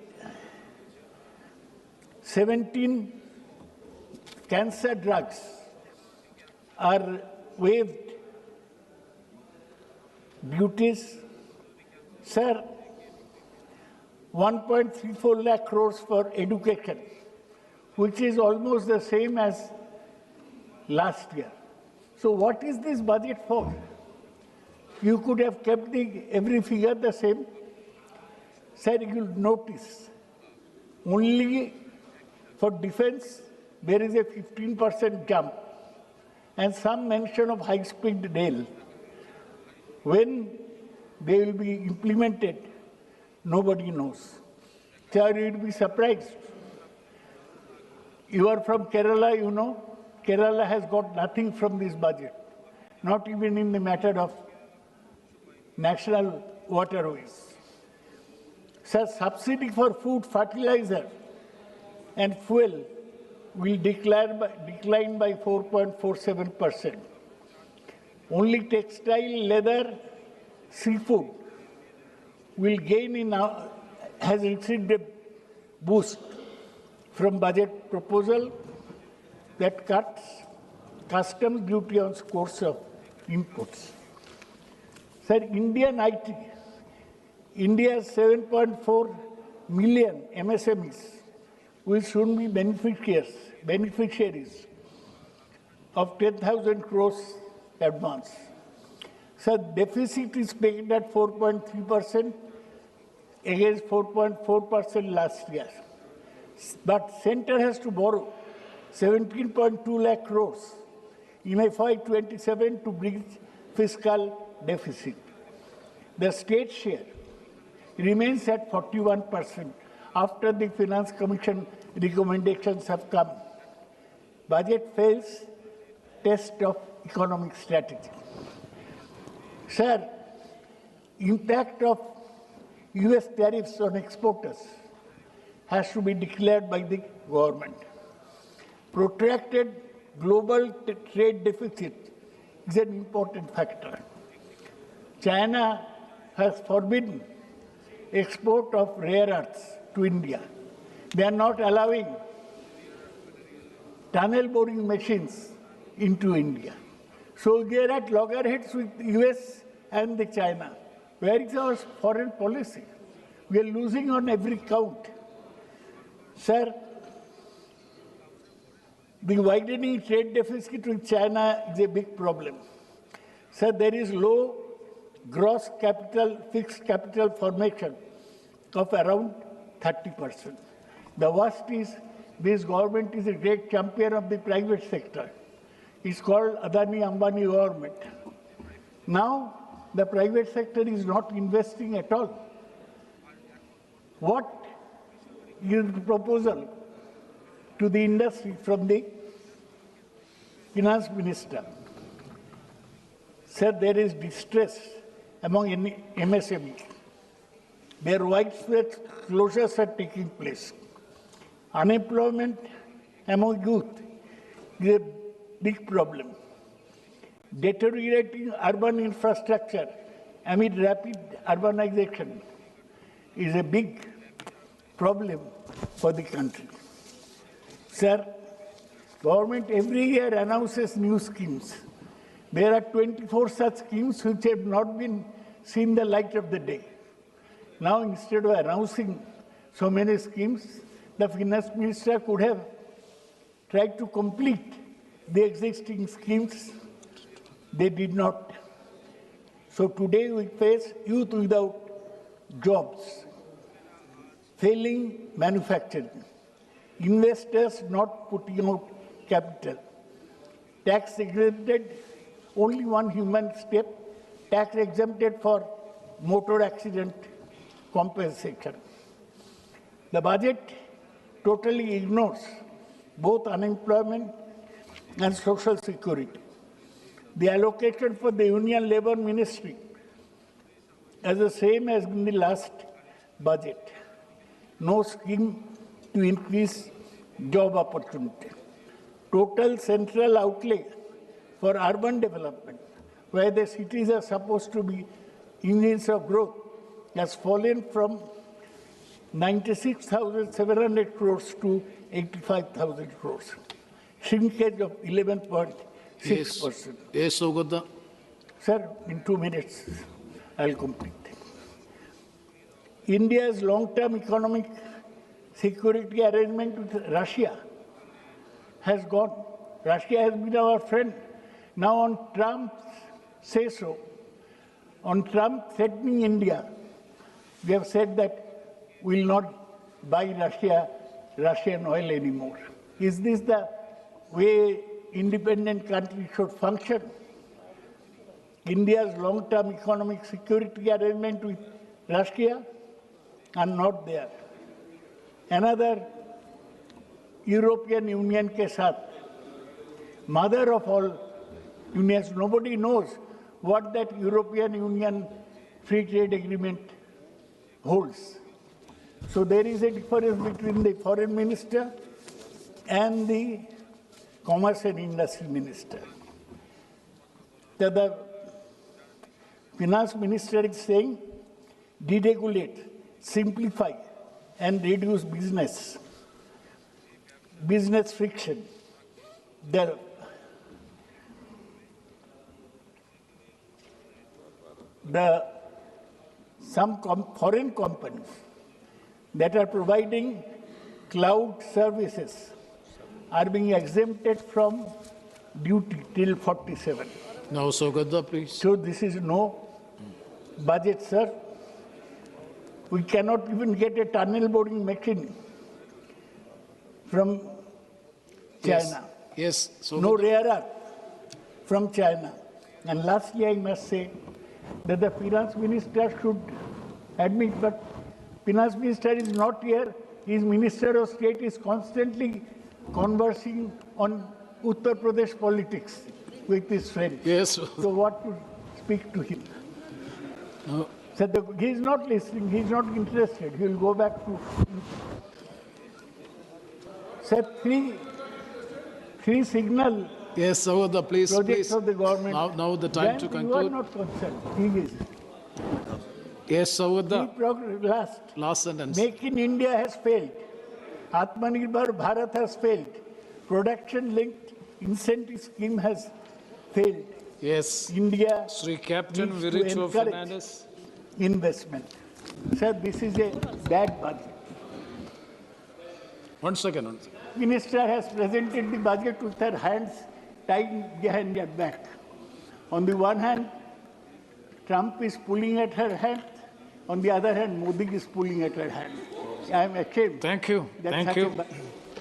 17 cancer drugs are waived duties. Sir, 1.34 lakh crores for education, which is almost the same as last year. So what is this budget for? You could have kept every figure the same. Sir, you'll notice only for defense there is a 15% jump and some mention of high-speed rail. When they will be implemented, nobody knows. Sir, you'll be surprised. You are from Kerala, you know. Kerala has got nothing from this budget, not even in the matter of national waterways. Sir, subsidy for food, fertilizer, and fuel will decline by 4.47%. Only textile, leather, seafood will gain has received a boost from budget proposal that cuts customs duty on scores of inputs. Sir, Indian IT, India's 7.4 million MSMEs will soon be beneficiaries of 10,000 crores advance. Sir, deficit is pegged at 4.3% against 4.4% last year. But center has to borrow 17.2 lakh crores in FY27 to bridge fiscal deficit. The state share remains at 41% after the Finance Commission recommendations have come. Budget fails test of economic strategy. Sir, impact of US tariffs on exporters has to be declared by the government. Protracted global trade deficit is an important factor. China has forbidden export of rare earths to India. They are not allowing tunnel boring machines into India. So they are at loggerheads with US and the China. Where is our foreign policy? We are losing on every count. Sir, the widening trade deficit with China is a big problem. Sir, there is low gross capital, fixed capital formation of around 30%. The worst is this government is a great champion of the private sector. It's called Adani Ambani government. Now, the private sector is not investing at all. What is the proposal to the industry from the finance minister? Sir, there is distress among MSMEs. Their widespread closures are taking place. Unemployment among youth is a big problem. Deteriorating urban infrastructure amid rapid urbanization is a big problem for the country. Sir, government every year announces new schemes. There are 24 such schemes which have not been seen the light of the day. Now, instead of announcing so many schemes, the finance minister could have tried to complete the existing schemes. They did not. So today we face youth without jobs, failing manufacturing, investors not putting out capital, tax exempted, only one human step, tax exempted for motor accident compensation. The budget totally ignores both unemployment and social security. The allocation for the Union Labour Ministry is the same as in the last budget. No scheme to increase job opportunity. Total central outlay for urban development, where the cities are supposed to be engines of growth, has fallen from 96,700 crores to 85,000 crores. Shrinkage of 11.6%. Yes, Sogoda. Sir, in 2 minutes, I'll complete. India's long-term economic security arrangement with Russia has gone. Russia has been our friend. Now on Trump's say-so, on Trump threatening India, we have said that we will not buy Russian oil anymore. Is this the way independent countries should function? India's long-term economic security arrangement with Russia are not there. Another European Union ke saath, mother of all unions, nobody knows what that European Union free trade agreement holds. So there is a difference between the foreign minister and the commerce and industry minister. The finance minister is saying deregulate, simplify and reduce business friction. Some foreign companies that are providing cloud services are being exempted from duty till 47. Now, Sogoda, please. So this is no budget, sir. We cannot even get a tunnel boring machine from China. Yes. No rare earth from China. And lastly, I must say that the finance minister should admit, but finance minister is not here. His minister of state is constantly conversing on Uttar Pradesh politics with his friends. Yes. So what to speak to him? No. So he is not listening. He is not interested. He will go back to. Sir, three signal. Yes, Sogoda, please. Projects of the government. Now the time to conclude. You are not concerned. He is. Yes, Sogoda. Last sentence. Make in India has failed. Atmanirbhar Bharat has failed. Production-linked incentive scheme has failed. Yes. India Sri Captain needs to Viricho encourage Fernandez. investment. Sir, this is a bad budget. 1 second. Minister has presented the budget with her hands tied behind her back. On the one hand, Trump is pulling at her hand. On the other hand, Modi is pulling at her hand. I am ashamed. Thank you. Thank you.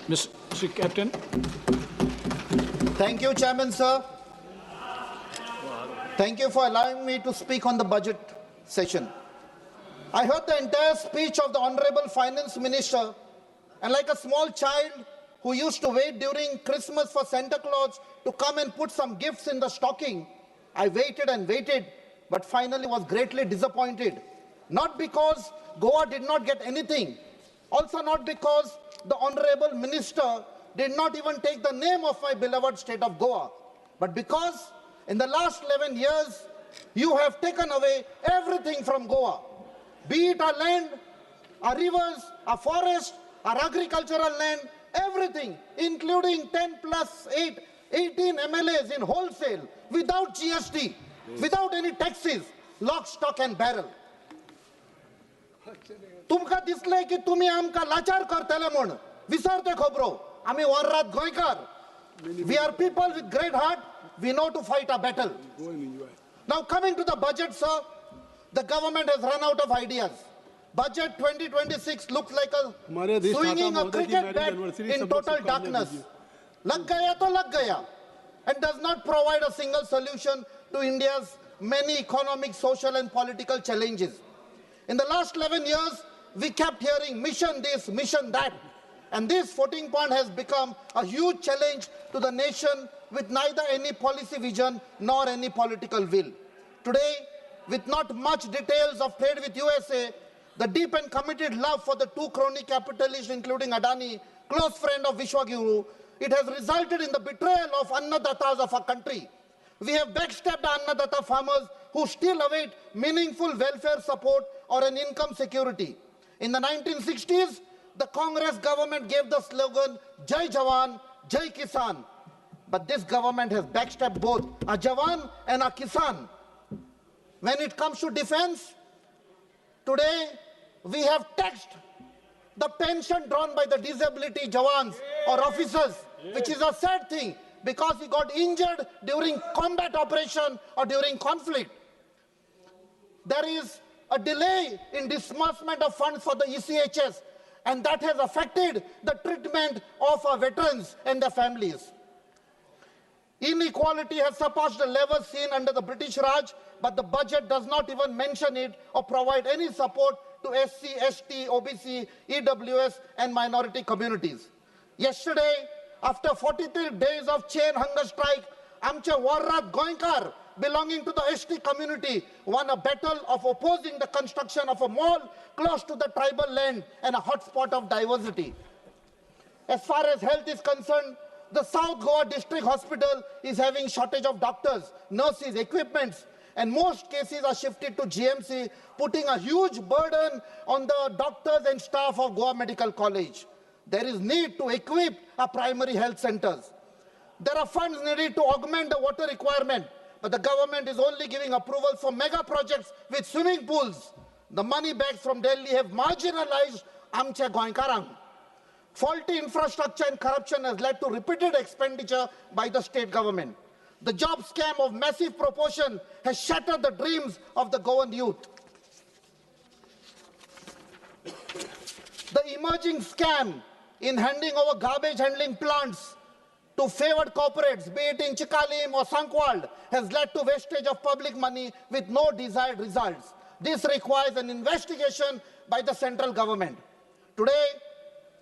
Mr. Captain. Thank you, Chairman, sir. Thank you for allowing me to speak on the budget session. I heard the entire speech of the Honorable Finance Minister, and like a small child who used to wait during Christmas for Santa Claus to come and put some gifts in the stocking, I waited and waited, but finally was greatly disappointed. Not because Goa did not get anything, also not because the Honorable Minister did not even take the name of my beloved state of Goa, but because in the last 11 years, you have taken away everything from Goa, be it our land, our rivers, our forest, our agricultural land, everything, including 10 plus 8, 18 MLAs in wholesale, without GST, without any taxes, lock, stock and barrel. तुमका दिसले की तुम्ही आमका लाचार करतले म्हण विसरते खबरो आम्ही वररात गोंयकार. We are people with great heart. We know to fight a battle. Now coming to the budget, sir, the government has run out of ideas. Budget 2026 looks like a swinging a cricket bat in total darkness. Lag gaya to lag gaya, and does not provide a single solution to India's many economic, social and political challenges. In the last 11 years, we kept hearing mission this, mission that. And this 14 point has become a huge challenge to the nation with neither any policy vision nor any political will. Today, with not much details of trade with USA, the deep and committed love for the two crony capitalists, including Adani, close friend of Vishwaguru, it has resulted in the betrayal of Annadatas of our country. We have backstabbed Annadata farmers who still await meaningful welfare support or an income security. In the 1960s, the Congress government gave the slogan, Jai Jawan, Jai Kisan. But this government has backstabbed both a Jawan and a Kisan. When it comes to defense, today we have taxed the pension drawn by the disability Jawans or officers, which is a sad thing because he got injured during combat operation or during conflict. There is a delay in disbursement of funds for the ECHS, and that has affected the treatment of our veterans and their families. Inequality has surpassed the levels seen under the British Raj, but the budget does not even mention it or provide any support to SC, ST, OBC, EWS and minority communities. Yesterday, after 43 days of chain hunger strike, Amche Warrat Goinkar, belonging to the ST community, won a battle of opposing the construction of a mall close to the tribal land and a hotspot of diversity. As far as health is concerned, the South Goa District Hospital is having shortage of doctors, nurses, equipments, and most cases are shifted to GMC, putting a huge burden on the doctors and staff of Goa Medical College. There is need to equip our primary health centers. There are funds needed to augment the water requirement, but the government is only giving approval for mega projects with swimming pools. The money bags from Delhi have marginalized Amche Goinkarang. Faulty infrastructure and corruption has led to repeated expenditure by the state government. The job scam of massive proportion has shattered the dreams of the Goan youth. The emerging scam in handing over garbage handling plants to favored corporates, be it in Chikalim or Sankwald, has led to wastage of public money with no desired results. This requires an investigation by the central government. Today,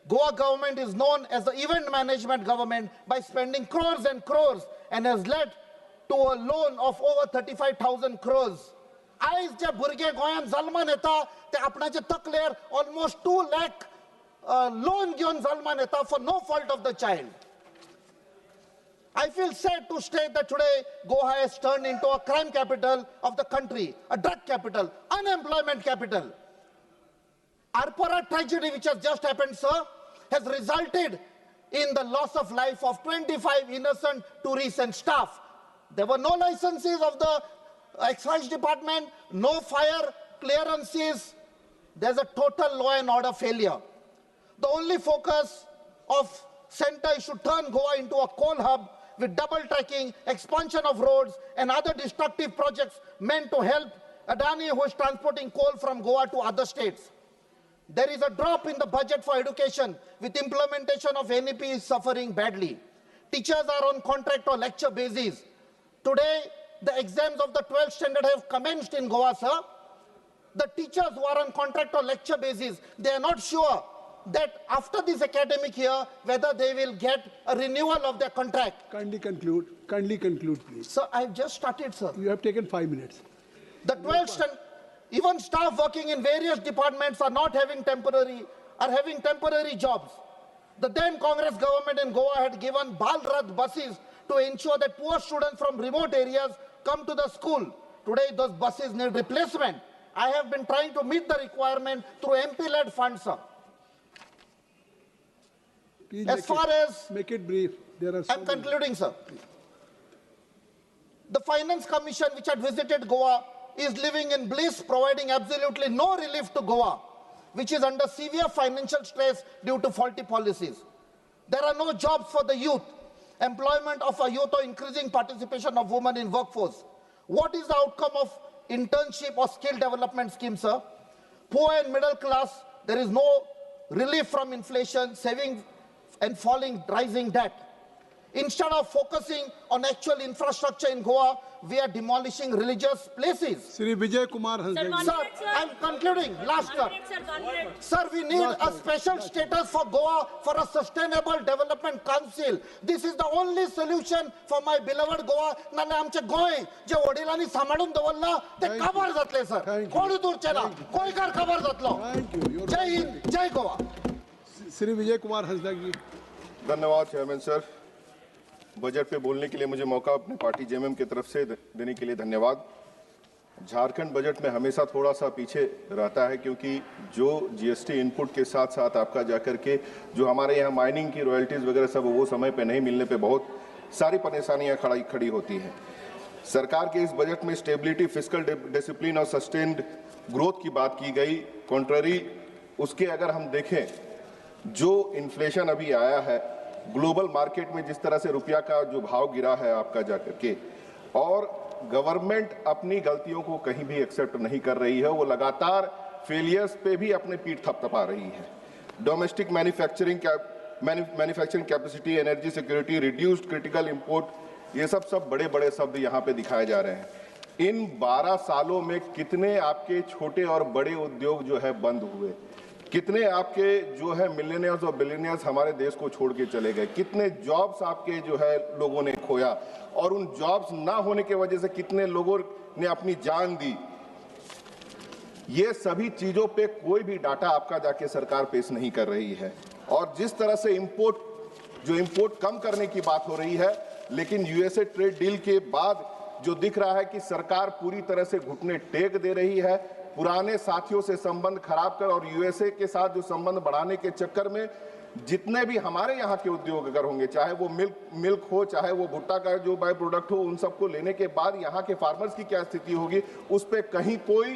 Goa government is known as the event management government by spending crores and crores and has led to a loan of over 35,000 crores. Aaj je burge goyan zalman eta te apnache takler almost 2 lakh loan given zalman eta for no fault of the child. I feel sad to state that today Goa has turned into a crime capital of the country, a drug capital, unemployment capital. Arpara tragedy which has just happened, sir, has resulted in the loss of life of 25 innocent tourists and staff. There were no licenses of the excise department, no fire clearances. There's a total law and order failure. The only focus of center is to turn Goa into a coal hub with double tracking, expansion of roads, and other destructive projects meant to help Adani, who is transporting coal from Goa to other states. There is a drop in the budget for education, with implementation of NEP is suffering badly. Teachers are on contract or lecture basis. Today, the exams of the 12th standard have commenced in Goa, sir. The teachers who are on contract or lecture basis, they are not sure that after this academic year, whether they will get a renewal of their contract. Kindly conclude. Kindly conclude, please. Sir, I've just started, sir. You have taken 5 minutes. The 12th standard, even staff working in various departments are having temporary jobs. The then Congress government in Goa had given Bal Rath buses to ensure that poor students from remote areas come to the school. Today, those buses need replacement. I have been trying to meet the requirement through MP-led funds, sir. Please as far as... Make it brief. There are I'm concluding, sir. The Finance Commission, which had visited Goa, is living in bliss, providing absolutely no relief to Goa, which is under severe financial stress due to faulty policies. There are no jobs for the youth, employment of a youth or increasing participation of women in workforce. What is the outcome of internship or skill development scheme, sir? Poor and middle class, there is no relief from inflation, saving and rising debt. Instead of focusing on actual infrastructure in Goa, we are demolishing religious places. Sri Vijay Kumar Hansdagi. Sir, I'm concluding. Last term. Sir, we need a special status for Goa for a sustainable development council. This is the only solution for my beloved Goa. Nane amche goy je odilani samadun dawalla te kabar zatle sir. Kodi dur chela. Koi kar kabar zatlo. Thank you. Jai Hind, Jai Goa. Sri Vijay Kumar Hansdagi. धन्यवाद chairman sir. Budget पे बोलने के लिए मुझे मौका अपने party JMM की तरफ से देने के लिए धन्यवाद। झारखंड बजट में हमेशा थोड़ा सा पीछे रहता है, क्योंकि जो जीएसटी इनपुट के साथ साथ आपका जाकर के जो हमारे यहाँ माइनिंग की रॉयल्टीज वगैरह सब वो समय पे नहीं मिलने पे बहुत सारी परेशानियाँ खड़ी होती हैं। सरकार के इस बजट में स्टेबिलिटी, फिस्कल डिसिप्लिन और सस्टेन्ड ग्रोथ की बात की गई। कॉन्ट्ररी उसके अगर हम देखें, जो इन्फ्लेशन अभी आया है, ग्लोबल मार्केट में जिस तरह से रुपया का जो भाव गिरा है आपका जाकर के, और गवर्नमेंट अपनी गलतियों को कहीं भी एक्सेप्ट नहीं कर रही है, वो लगातार फेलियर्स पे भी अपने पीठ थपथपा रही है। Domestic manufacturing capacity, energy security, reduced critical import, ये सब बड़े शब्द यहाँ पे दिखाए जा रहे हैं। इन 12 सालों में कितने आपके छोटे और बड़े उद्योग जो है बंद हुए, कितने आपके जो है मिलियनियर्स और बिलियनियर्स हमारे देश को छोड़ के चले गए, कितने जॉब्स आपके जो है लोगों ने खोया, और उन जॉब्स ना होने के वजह से कितने लोगों ने अपनी जान दी। ये सभी चीजों पे कोई भी डाटा आपका जाके सरकार पेश नहीं कर रही है। और जिस तरह से इंपोर्ट कम करने की बात हो रही है, लेकिन यूएसए ट्रेड डील के बाद जो दिख रहा है कि सरकार पूरी तरह से घुटने टेक दे रही है, पुराने साथियों से संबंध खराब कर और यूएसए के साथ जो संबंध बढ़ाने के चक्कर में जितने भी हमारे यहाँ के उद्योग अगर होंगे, चाहे वो मिल्क हो, चाहे वो भुट्टा का जो बाय प्रोडक्ट हो, उन सबको लेने के बाद यहाँ के फार्मर्स की क्या स्थिति होगी, उस पर कहीं कोई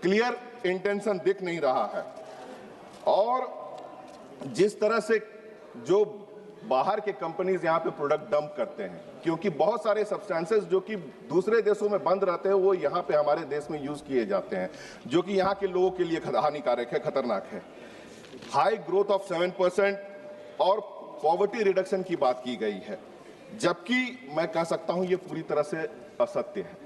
क्लियर इंटेंशन दिख नहीं रहा है। और जिस तरह से जो बाहर के कंपनीज यहाँ पे प्रोडक्ट डंप करते हैं, क्योंकि बहुत सारे सब्सटेंसेस जो कि दूसरे देशों में बंद रहते हैं वो यहाँ पे हमारे देश में यूज किए जाते हैं, जो कि यहाँ के लोगों के लिए हानिकारक है, खतरनाक है। हाई ग्रोथ ऑफ 7% और पॉवर्टी रिडक्शन की बात की गई है, जबकि मैं कह सकता हूं ये पूरी तरह से असत्य है।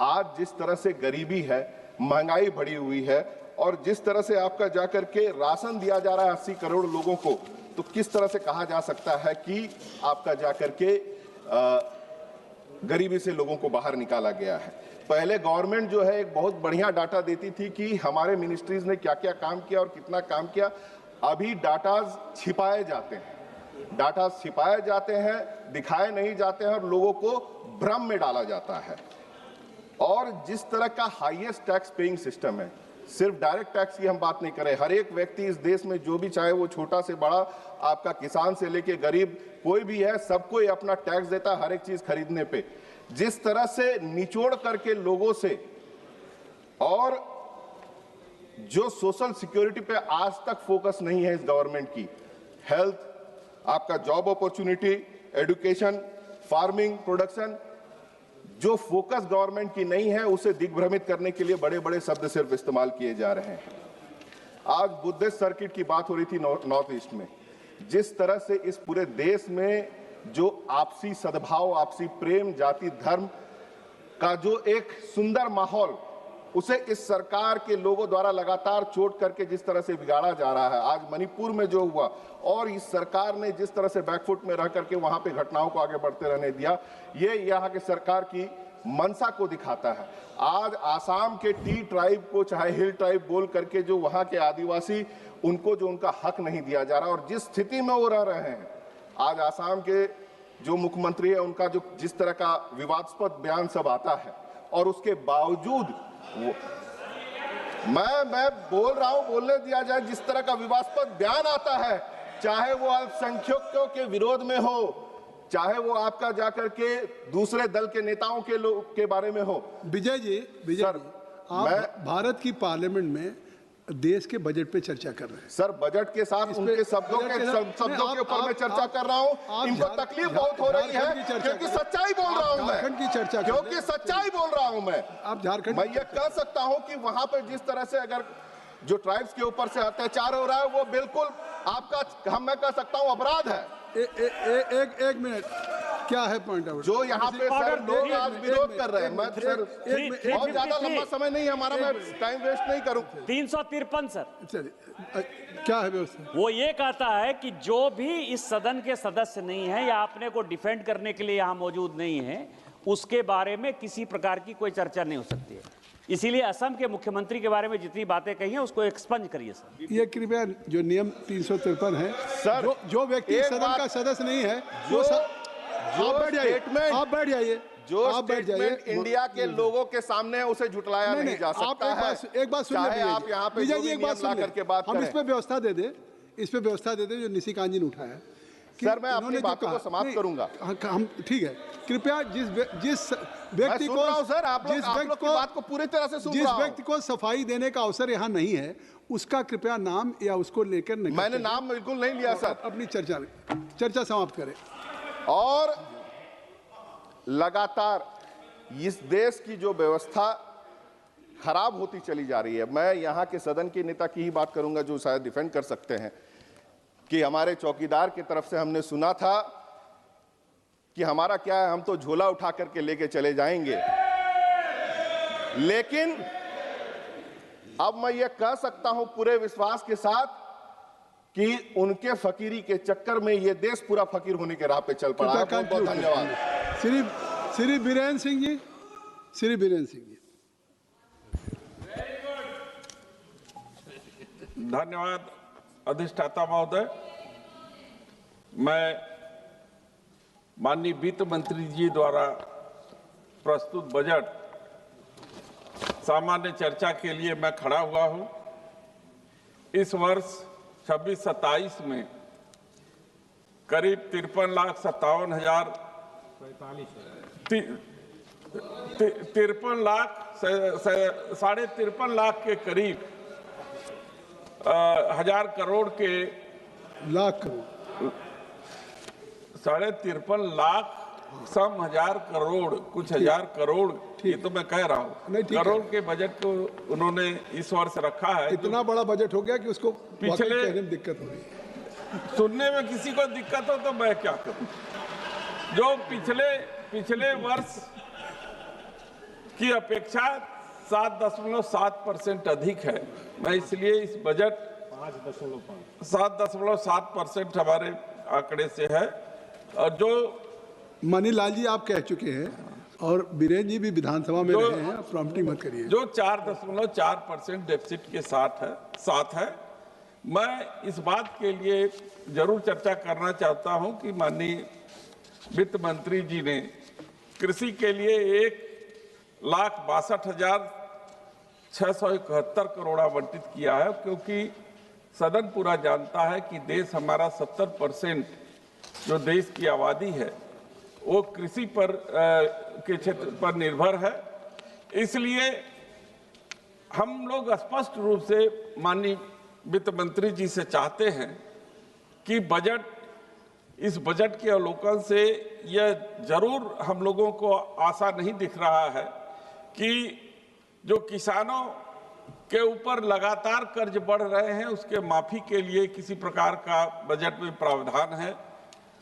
आज जिस तरह से गरीबी है, महंगाई बढ़ी हुई है, और जिस तरह से आपका जाकर के राशन दिया जा रहा है 80 करोड़ लोगों को, तो किस तरह से कहा जा सकता है कि आपका जाकर के गरीबी से लोगों को बाहर निकाला गया है। पहले गवर्नमेंट जो है एक बहुत बढ़िया डाटा देती थी कि हमारे मिनिस्ट्रीज ने क्या क्या काम किया और कितना काम किया। अभी डाटाज छिपाए जाते हैं, दिखाए नहीं जाते हैं और लोगों को भ्रम में डाला जाता है। और जिस तरह का हाईएस्ट टैक्स पेइंग सिस्टम है, सिर्फ डायरेक्ट टैक्स की हम बात नहीं करें, हर एक व्यक्ति इस देश में जो भी चाहे वो छोटा से बड़ा, आपका किसान से लेके गरीब कोई भी है, सबको ये अपना टैक्स देता है हर एक चीज खरीदने पे। जिस तरह से निचोड़ करके लोगों से, और जो सोशल सिक्योरिटी पे आज तक फोकस नहीं है इस गवर्नमेंट की, हेल्थ, आपका job opportunity, education, farming production, जो फोकस गवर्नमेंट की नहीं है उसे दिग्भ्रमित करने के लिए बड़े बड़े शब्द सिर्फ इस्तेमाल किए जा रहे हैं। आज बुद्धिस्ट सर्किट की बात हो रही थी नॉर्थ ईस्ट में, जिस तरह से इस पूरे देश में जो आपसी सद्भाव, आपसी प्रेम, जाति धर्म का जो एक सुंदर माहौल, उसे इस सरकार के लोगों द्वारा लगातार चोट करके जिस तरह से बिगाड़ा जा रहा है। आज मणिपुर में जो हुआ और इस सरकार ने जिस तरह से बैकफुट में रह करके वहां पे घटनाओं को आगे बढ़ते रहने दिया, ये यहाँ के सरकार की मंशा को दिखाता है। आज आसाम के टी ट्राइब को, चाहे हिल ट्राइब बोल करके, जो वहां के आदिवासी, उनको जो उनका हक नहीं दिया जा रहा और जिस स्थिति में वो रह रहे हैं, आज आसाम के जो मुख्यमंत्री है उनका जो जिस तरह का विवादास्पद बयान सब आता है, और उसके बावजूद वो मैं बोल रहा हूं, बोलने दिया जाए, जिस तरह का विवादास्पद बयान आता है, चाहे वो अल्पसंख्यकों के विरोध में हो, चाहे वो आपका जाकर के दूसरे दल के नेताओं के लोग के बारे में हो। विजय जी, आप भारत की पार्लियामेंट में देश के बजट पे चर्चा कर रहे हैं। सर, बजट के साथ उनके शब्दों के ऊपर मैं चर्चा कर रहा हूं। इनको तकलीफ बहुत हो रही है क्योंकि सच्चाई बोल रहा हूं मैं, की चर्चा क्योंकि सच्चाई बोल रहा हूं मैं। आप झारखंड, मैं ये कह सकता हूं कि वहां पर जिस तरह से अगर जो ट्राइब्स के ऊपर से अत्याचार हो रहा है, वो बिल्कुल आपका, मैं कह सकता हूं, अपराध है। एक मिनट, क्या है पॉइंट आउट जो यहाँ पे सर लोग आज विरोध कर रहे हैं। मैं सर बहुत ज्यादा लंबा समय नहीं है हमारा, मैं टाइम वेस्ट नहीं करूं। 353 सर, क्या है व्यवस्था? वो ये कहता है कि जो भी इस सदन के सदस्य नहीं है या अपने को डिफेंड करने के लिए यहाँ मौजूद नहीं है, उसके बारे में किसी प्रकार की कोई चर्चा नहीं हो सकती है। इसीलिए असम के मुख्यमंत्री के बारे में जितनी बातें कही हैं उसको एक्सपंज करिए सर। ये कृपया जो नियम 353 है सर, जो व्यक्ति सदन का सदस्य नहीं है वो आप बैठ जाइए, जो स्टेटमेंट इंडिया के लोगों के सामने है उसे झुटलाया नहीं जा सकता है। एक बात सुन लीजिए, आप यहाँ पे विजय जी एक बात सुन करके बात हम इस पे व्यवस्था दे दे, जो निशिकांत जी ने उठाया। सर, मैं अपनी बातों को समाप्त करूंगा। हम ठीक है, कृपया जिस व्यक्ति को, सर, आप लोग की बात को पूरी तरह से सुन रहा हूं। जिस व्यक्ति को सफाई देने का अवसर यहाँ नहीं है, उसका कृपया नाम या उसको लेकर नहीं। मैंने नाम बिल्कुल नहीं लिया सर। अपनी चर्चा समाप्त करें। और लगातार इस देश की जो व्यवस्था खराब होती चली जा रही है, मैं यहाँ के सदन के नेता की ही बात करूंगा जो शायद डिफेंड कर सकते हैं, कि हमारे चौकीदार की तरफ से हमने सुना था कि हमारा क्या है, हम तो झोला उठा करके लेके चले जाएंगे। लेकिन अब मैं ये कह सकता हूं पूरे विश्वास के साथ कि उनके फकीरी के चक्कर में ये देश पूरा फकीर होने के राह पे चल पड़ा है। बहुत बहुत धन्यवाद। श्री बीरेन्द्र सिंह जी, श्री बीरेन्द्र सिंह जी। धन्यवाद अधिष्ठाता महोदय। मैं माननीय वित्त मंत्री जी द्वारा प्रस्तुत बजट सामान्य चर्चा के लिए मैं खड़ा हुआ हूं। इस वर्ष 26-27 में करीब 53,57,000 साढ़े 53 लाख के करीब हजार करोड़ के लाख करोड़ 53 लाख सम हजार करोड़, कुछ हजार करोड़, ये तो मैं कह रहा हूँ, करोड़ के बजट को उन्होंने इस वर्ष रखा है। इतना बड़ा बजट हो गया कि उसको पिछले कहने में दिक्कत हो रही है। सुनने में किसी को दिक्कत हो तो मैं क्या करूं। जो पिछले वर्ष की अपेक्षा 7.7% अधिक है। मैं इसलिए इस बजट 7.7% हमारे आंकड़े से है। और जो मनीलाल जी आप कह चुके हैं और बीरेन्द्र जी भी विधानसभा में रहे हैं, प्रॉम्प्टिंग मत करिए। जो 4.4% डेफिसिट के साथ है। मैं इस बात के लिए जरूर चर्चा करना चाहता हूं कि माननीय वित्त मंत्री जी ने कृषि के लिए 1,62,671 करोड़ आवंटित किया है, क्योंकि सदन पूरा जानता है कि देश हमारा 70% जो देश की आबादी है वो कृषि पर के क्षेत्र पर निर्भर है। इसलिए हम लोग स्पष्ट रूप से माननीय वित्त मंत्री जी से चाहते हैं कि बजट इस बजट के अवलोकन से यह जरूर हम लोगों को आशा नहीं दिख रहा है कि जो किसानों के ऊपर लगातार कर्ज बढ़ रहे हैं उसके माफी के लिए किसी प्रकार का बजट में प्रावधान है,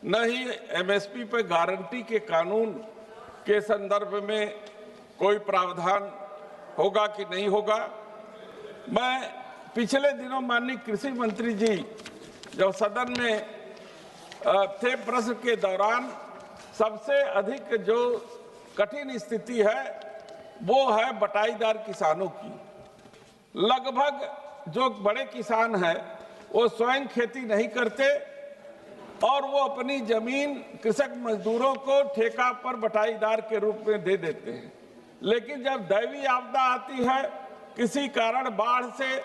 न ही एमएसपी पे गारंटी के कानून के संदर्भ में कोई प्रावधान होगा कि नहीं होगा। मैं पिछले दिनों माननीय कृषि मंत्री जी जब सदन में थे प्रश्न के दौरान सबसे अधिक जो कठिन स्थिति है वो है बटाईदार किसानों की। लगभग जो बड़े किसान हैं वो स्वयं खेती नहीं करते और वो अपनी जमीन कृषक मजदूरों को ठेका पर बटाईदार के रूप में दे देते हैं, लेकिन जब दैवीय आपदा आती है, किसी कारण बाढ़ से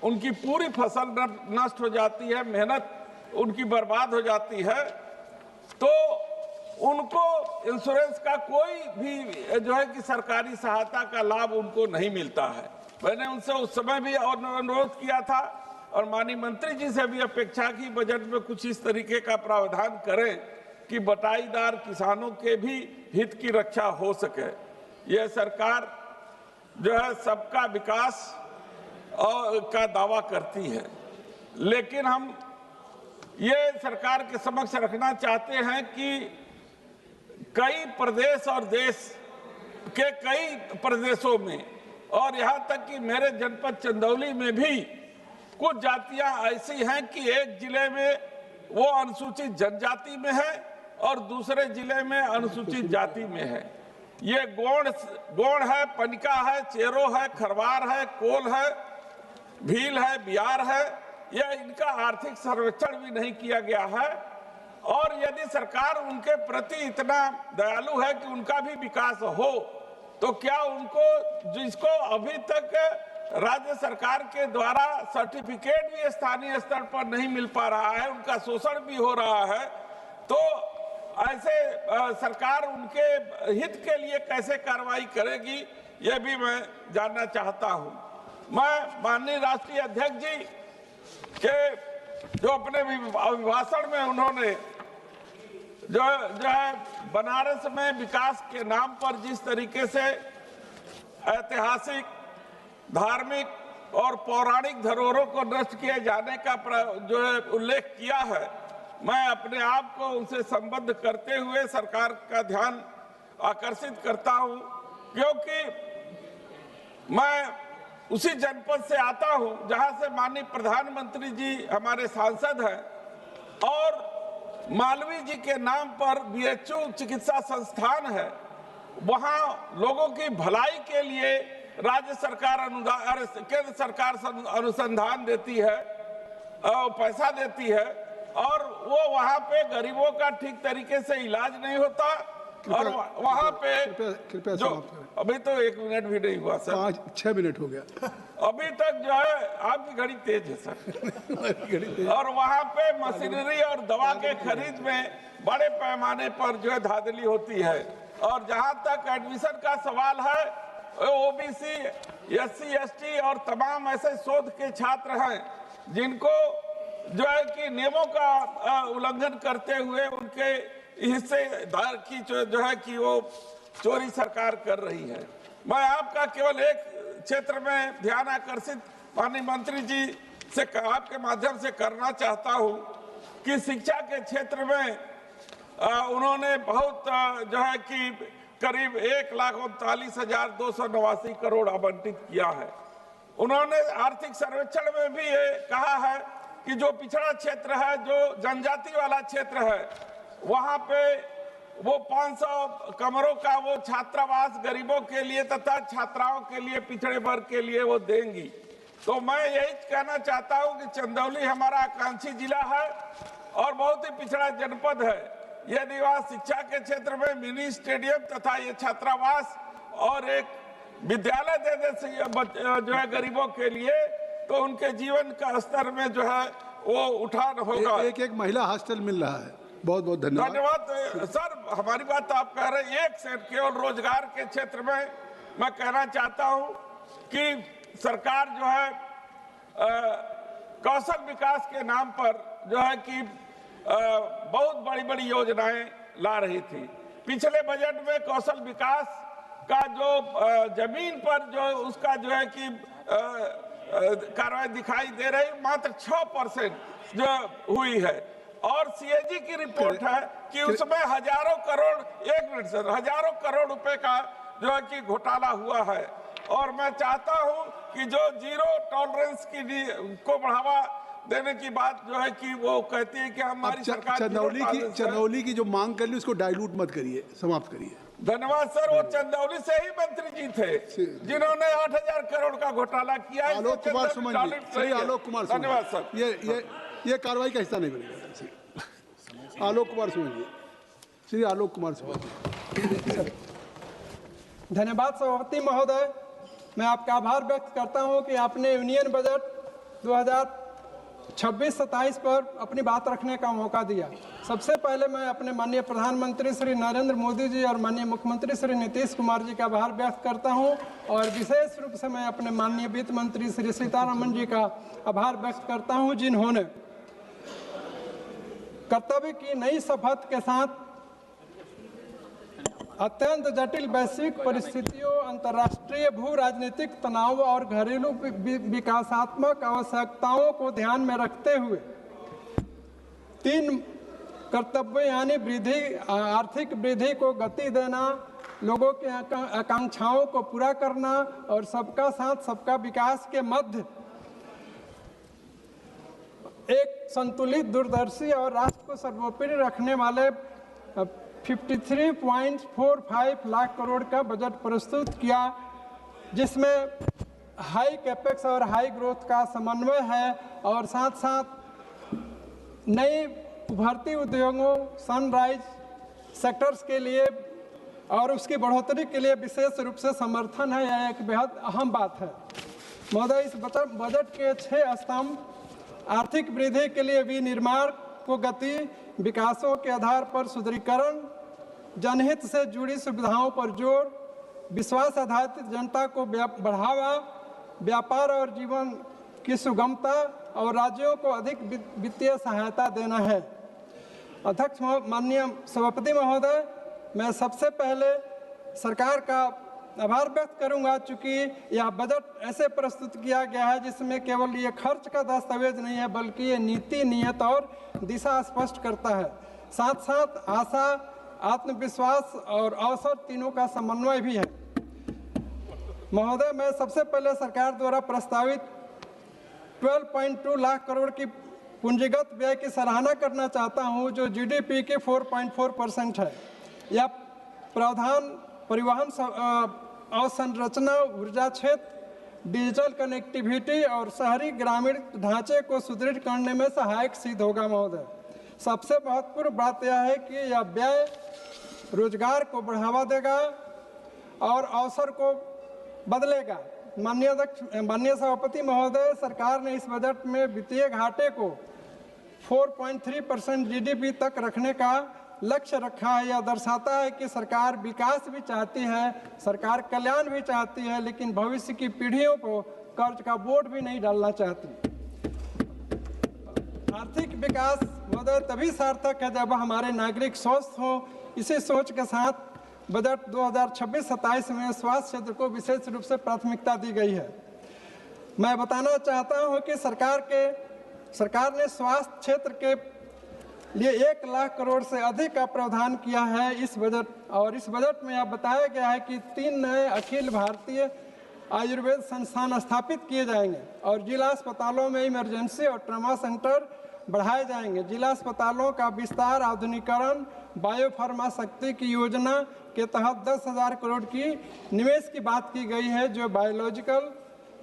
उनकी पूरी फसल नष्ट हो जाती है, मेहनत उनकी बर्बाद हो जाती है, तो उनको इंश्योरेंस का कोई भी जो है कि सरकारी सहायता का लाभ उनको नहीं मिलता है। मैंने उनसे उस समय भी अनुरोध किया था और माननीय मंत्री जी से भी अपेक्षा की बजट में कुछ इस तरीके का प्रावधान करें कि बटाईदार किसानों के भी हित की रक्षा हो सके। यह सरकार जो है सबका विकास का दावा करती है, लेकिन हम ये सरकार के समक्ष रखना चाहते हैं कि कई प्रदेश और देश के कई प्रदेशों में और यहाँ तक कि मेरे जनपद चंदौली में भी कुछ जातियां ऐसी हैं कि एक जिले में वो अनुसूचित जनजाति में है और दूसरे जिले में अनुसूचित जाति में है। ये गोंड है, पनिका है, चेरो है, खरवार है, कोल है, भील है, बिहार है। यह इनका आर्थिक सर्वेक्षण भी नहीं किया गया है और यदि सरकार उनके प्रति इतना दयालु है कि उनका भी विकास हो तो क्या उनको जिसको अभी तक राज्य सरकार के द्वारा सर्टिफिकेट भी स्थानीय स्तर पर नहीं मिल पा रहा है, उनका शोषण भी हो रहा है, तो ऐसे सरकार उनके हित के लिए कैसे कार्रवाई करेगी, यह भी मैं जानना चाहता हूं। मैं माननीय राष्ट्रीय अध्यक्ष जी के जो अपने अभिभाषण में उन्होंने जो है बनारस में विकास के नाम पर जिस तरीके से ऐतिहासिक, धार्मिक और पौराणिक धरोहरों को नष्ट किए जाने का जो है उल्लेख किया है, मैं अपने आप को उनसे संबद्ध करते हुए सरकार का ध्यान आकर्षित करता हूं, क्योंकि मैं उसी जनपद से आता हूं जहां से माननीय प्रधानमंत्री जी हमारे सांसद हैं और मालवीय जी के नाम पर बीएचयू चिकित्सा संस्थान है। वहां लोगों की भलाई के लिए राज्य सरकार अनुदान, केंद्र सरकार अनुसंधान देती है, पैसा देती है और वो वहां पे गरीबों का ठीक तरीके से इलाज नहीं होता और वहां पे कृपया जो अभी तो 1 मिनट भी नहीं हुआ सर, 5-6 मिनट हो गया अभी तक जो है आपकी घड़ी तेज है सर और वहां पे मशीनरी और दवा के खरीद में बड़े पैमाने पर जो है धांधली होती है। और जहां तक एडमिशन का सवाल है, ओबीसी, एससी, एसटी और तमाम ऐसे शोध के छात्र हैं जिनको जो है कि नियमों का उल्लंघन करते हुए उनके हिस्सेदार की जो है कि वो चोरी सरकार कर रही है। मैं आपका केवल एक क्षेत्र में ध्यान आकर्षित माननीय मंत्री जी से आपके माध्यम से करना चाहता हूं कि शिक्षा के क्षेत्र में उन्होंने बहुत जो है कि करीब 1,39,289 करोड़ आवंटित किया है। उन्होंने आर्थिक सर्वेक्षण में भी ये कहा है कि जो पिछड़ा क्षेत्र है, जो जनजाति वाला क्षेत्र है, वहां पे वो 500 कमरों का वो छात्रावास गरीबों के लिए तथा छात्राओं के लिए, पिछड़े वर्ग के लिए वो देंगी। तो मैं यही कहना चाहता हूं कि चंदौली हमारा आकांक्षी जिला है और बहुत ही पिछड़ा जनपद है। यदि वहाँ शिक्षा के क्षेत्र में मिनी स्टेडियम तथा ये छात्रावास और एक विद्यालय दे दे जो है गरीबों के लिए, तो उनके जीवन का स्तर में जो है वो उठान होगा। एक महिला हॉस्टल मिल रहा है। बहुत बहुत धन्यवाद। धन्यवाद सर, हमारी बात तो आप कह रहे हैं। एक से केवल रोजगार के क्षेत्र में मैं कहना चाहता हूं कि सरकार जो है कौशल विकास के नाम पर जो है कि बहुत बड़ी बड़ी योजनाएं ला रही थी। पिछले बजट में कौशल विकास का जो जमीन पर जो उसका जो है कि कार्रवाई दिखाई दे रही, मात्र 6% जो हुई है। और सीएजी की रिपोर्ट है कि उसमें हजारों करोड़, एक मिनट सर, हजारों करोड़ रुपए का जो है कि घोटाला हुआ है। और मैं चाहता हूं कि जो जीरो टॉलरेंस को बढ़ावा देने की बात जो है कि वो कहती है कि हमारी सरकार चंदौली की जो मांग कर ली उसको डाइल्यूट मत करिए, समाप्त करिए। धन्यवाद सर। वो चंदौली से ही मंत्री जी थे जिन्होंने 8000 करोड़ का घोटाला किया। आलोक कुमार सुमन जी, श्री आलोक कुमार सुमन, धन्यवाद सर। ये कार्रवाई का हिस्सा नहीं बनेगा। आलोक कुमार सुमन जी, श्री आलोक कुमार सुमन। धन्यवाद सभापति महोदय। मैं आपका आभार व्यक्त करता हूं कि आपने यूनियन बजट 2026-27 पर अपनी बात रखने का मौका दिया। सबसे पहले मैं अपने माननीय प्रधानमंत्री श्री नरेंद्र मोदी जी और माननीय मुख्यमंत्री श्री नीतीश कुमार जी का आभार व्यक्त करता हूं और विशेष रूप से मैं अपने माननीय वित्त मंत्री श्री सीतारमण जी का आभार व्यक्त करता हूं, जिन्होंने कर्तव्य की नई शपथ के साथ अत्यंत जटिल वैश्विक परिस्थितियों, अंतर्राष्ट्रीय भू राजनीतिक तनाव और घरेलू विकासात्मक आवश्यकताओं को ध्यान में रखते हुए 3 कर्तव्य यानी वृद्धि, आर्थिक वृद्धि को गति देना, लोगों की आकांक्षाओं को पूरा करना और सबका साथ सबका विकास के मध्य एक संतुलित, दूरदर्शी और राष्ट्र को सर्वोपरि रखने वाले 53.45 लाख करोड़ का बजट प्रस्तुत किया, जिसमें हाई कैपेक्स और हाई ग्रोथ का समन्वय है और साथ साथ नई उभरती उद्योगों, सनराइज सेक्टर्स के लिए और उसकी बढ़ोतरी के लिए विशेष रूप से समर्थन है। यह एक बेहद अहम बात है महोदय। इस बजट के 6 स्तंभ आर्थिक वृद्धि के लिए विनिर्माण को गति, विकासों के आधार पर सुदृढ़ीकरण, जनहित से जुड़ी सुविधाओं पर जोर, विश्वास आधारित जनता को बढ़ावा, व्यापार और जीवन की सुगमता और राज्यों को अधिक वित्तीय सहायता देना है। अध्यक्ष माननीय सभापति महोदय, मैं सबसे पहले सरकार का आभार व्यक्त करूंगा, चूंकि यह बजट ऐसे प्रस्तुत किया गया है जिसमें केवल ये खर्च का दस्तावेज नहीं है, बल्कि ये नीति, नियत और दिशा स्पष्ट करता है। साथ साथ आशा, आत्मविश्वास और अवसर तीनों का समन्वय भी है। महोदय, मैं सबसे पहले सरकार द्वारा प्रस्तावित 12.2 लाख करोड़ की पूंजीगत व्यय की सराहना करना चाहता हूं, जो जीडीपी के 4.4% है। यह प्रावधान परिवहन अवसंरचना, ऊर्जा क्षेत्र, डिजिटल कनेक्टिविटी और शहरी ग्रामीण ढांचे को सुदृढ़ करने में सहायक सिद्ध होगा। महोदय, सबसे महत्वपूर्ण बात यह है कि यह व्यय रोजगार को बढ़ावा देगा और अवसर को बदलेगा। माननीय सभापति महोदय, सरकार ने इस बजट में वित्तीय घाटे को 4.3% जीडीपी तक रखने का लक्ष्य रखा है। यह दर्शाता है कि सरकार विकास भी चाहती है, सरकार कल्याण भी चाहती है, लेकिन भविष्य की पीढ़ियों को कर्ज का बोझ भी नहीं डालना चाहती। आर्थिक विकास महोदय तभी सार्थक है जब हमारे नागरिक स्वस्थ हों। इसी सोच के साथ बजट 2026-27 में स्वास्थ्य क्षेत्र को विशेष रूप से प्राथमिकता दी गई है। मैं बताना चाहता हूं कि सरकार ने स्वास्थ्य क्षेत्र के लिए 1 लाख करोड़ से अधिक का प्रावधान किया है इस बजट, और इस बजट में यह बताया गया है कि 3 नए अखिल भारतीय आयुर्वेद संस्थान स्थापित किए जाएंगे और जिला अस्पतालों में इमरजेंसी और ट्रॉमा सेंटर बढ़ाए जाएंगे। जिला अस्पतालों का विस्तार, आधुनिकीकरण, बायोफार्मा शक्ति की योजना के तहत 10,000 करोड़ की निवेश की बात की गई है, जो बायोलॉजिकल,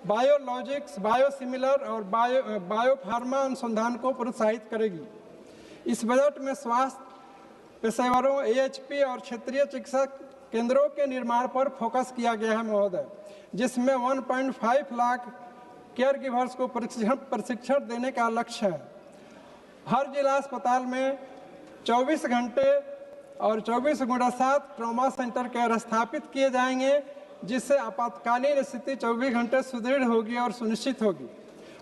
बायोलॉजिक्स, बायोसिमिलर और बायोफार्मा अनुसंधान को प्रोत्साहित करेगी। इस बजट में स्वास्थ्य पेशेवरों, एएचपी और क्षेत्रीय चिकित्सा केंद्रों के निर्माण पर फोकस किया गया है महोदय, जिसमें 1.5 लाख केयर गिवर्स को प्रशिक्षण देने का लक्ष्य है। हर जिला अस्पताल में 24 घंटे और 24x7 ट्रॉमा सेंटर केयर स्थापित किए जाएंगे, जिससे आपातकालीन स्थिति 24 घंटे सुदृढ़ होगी और सुनिश्चित होगी।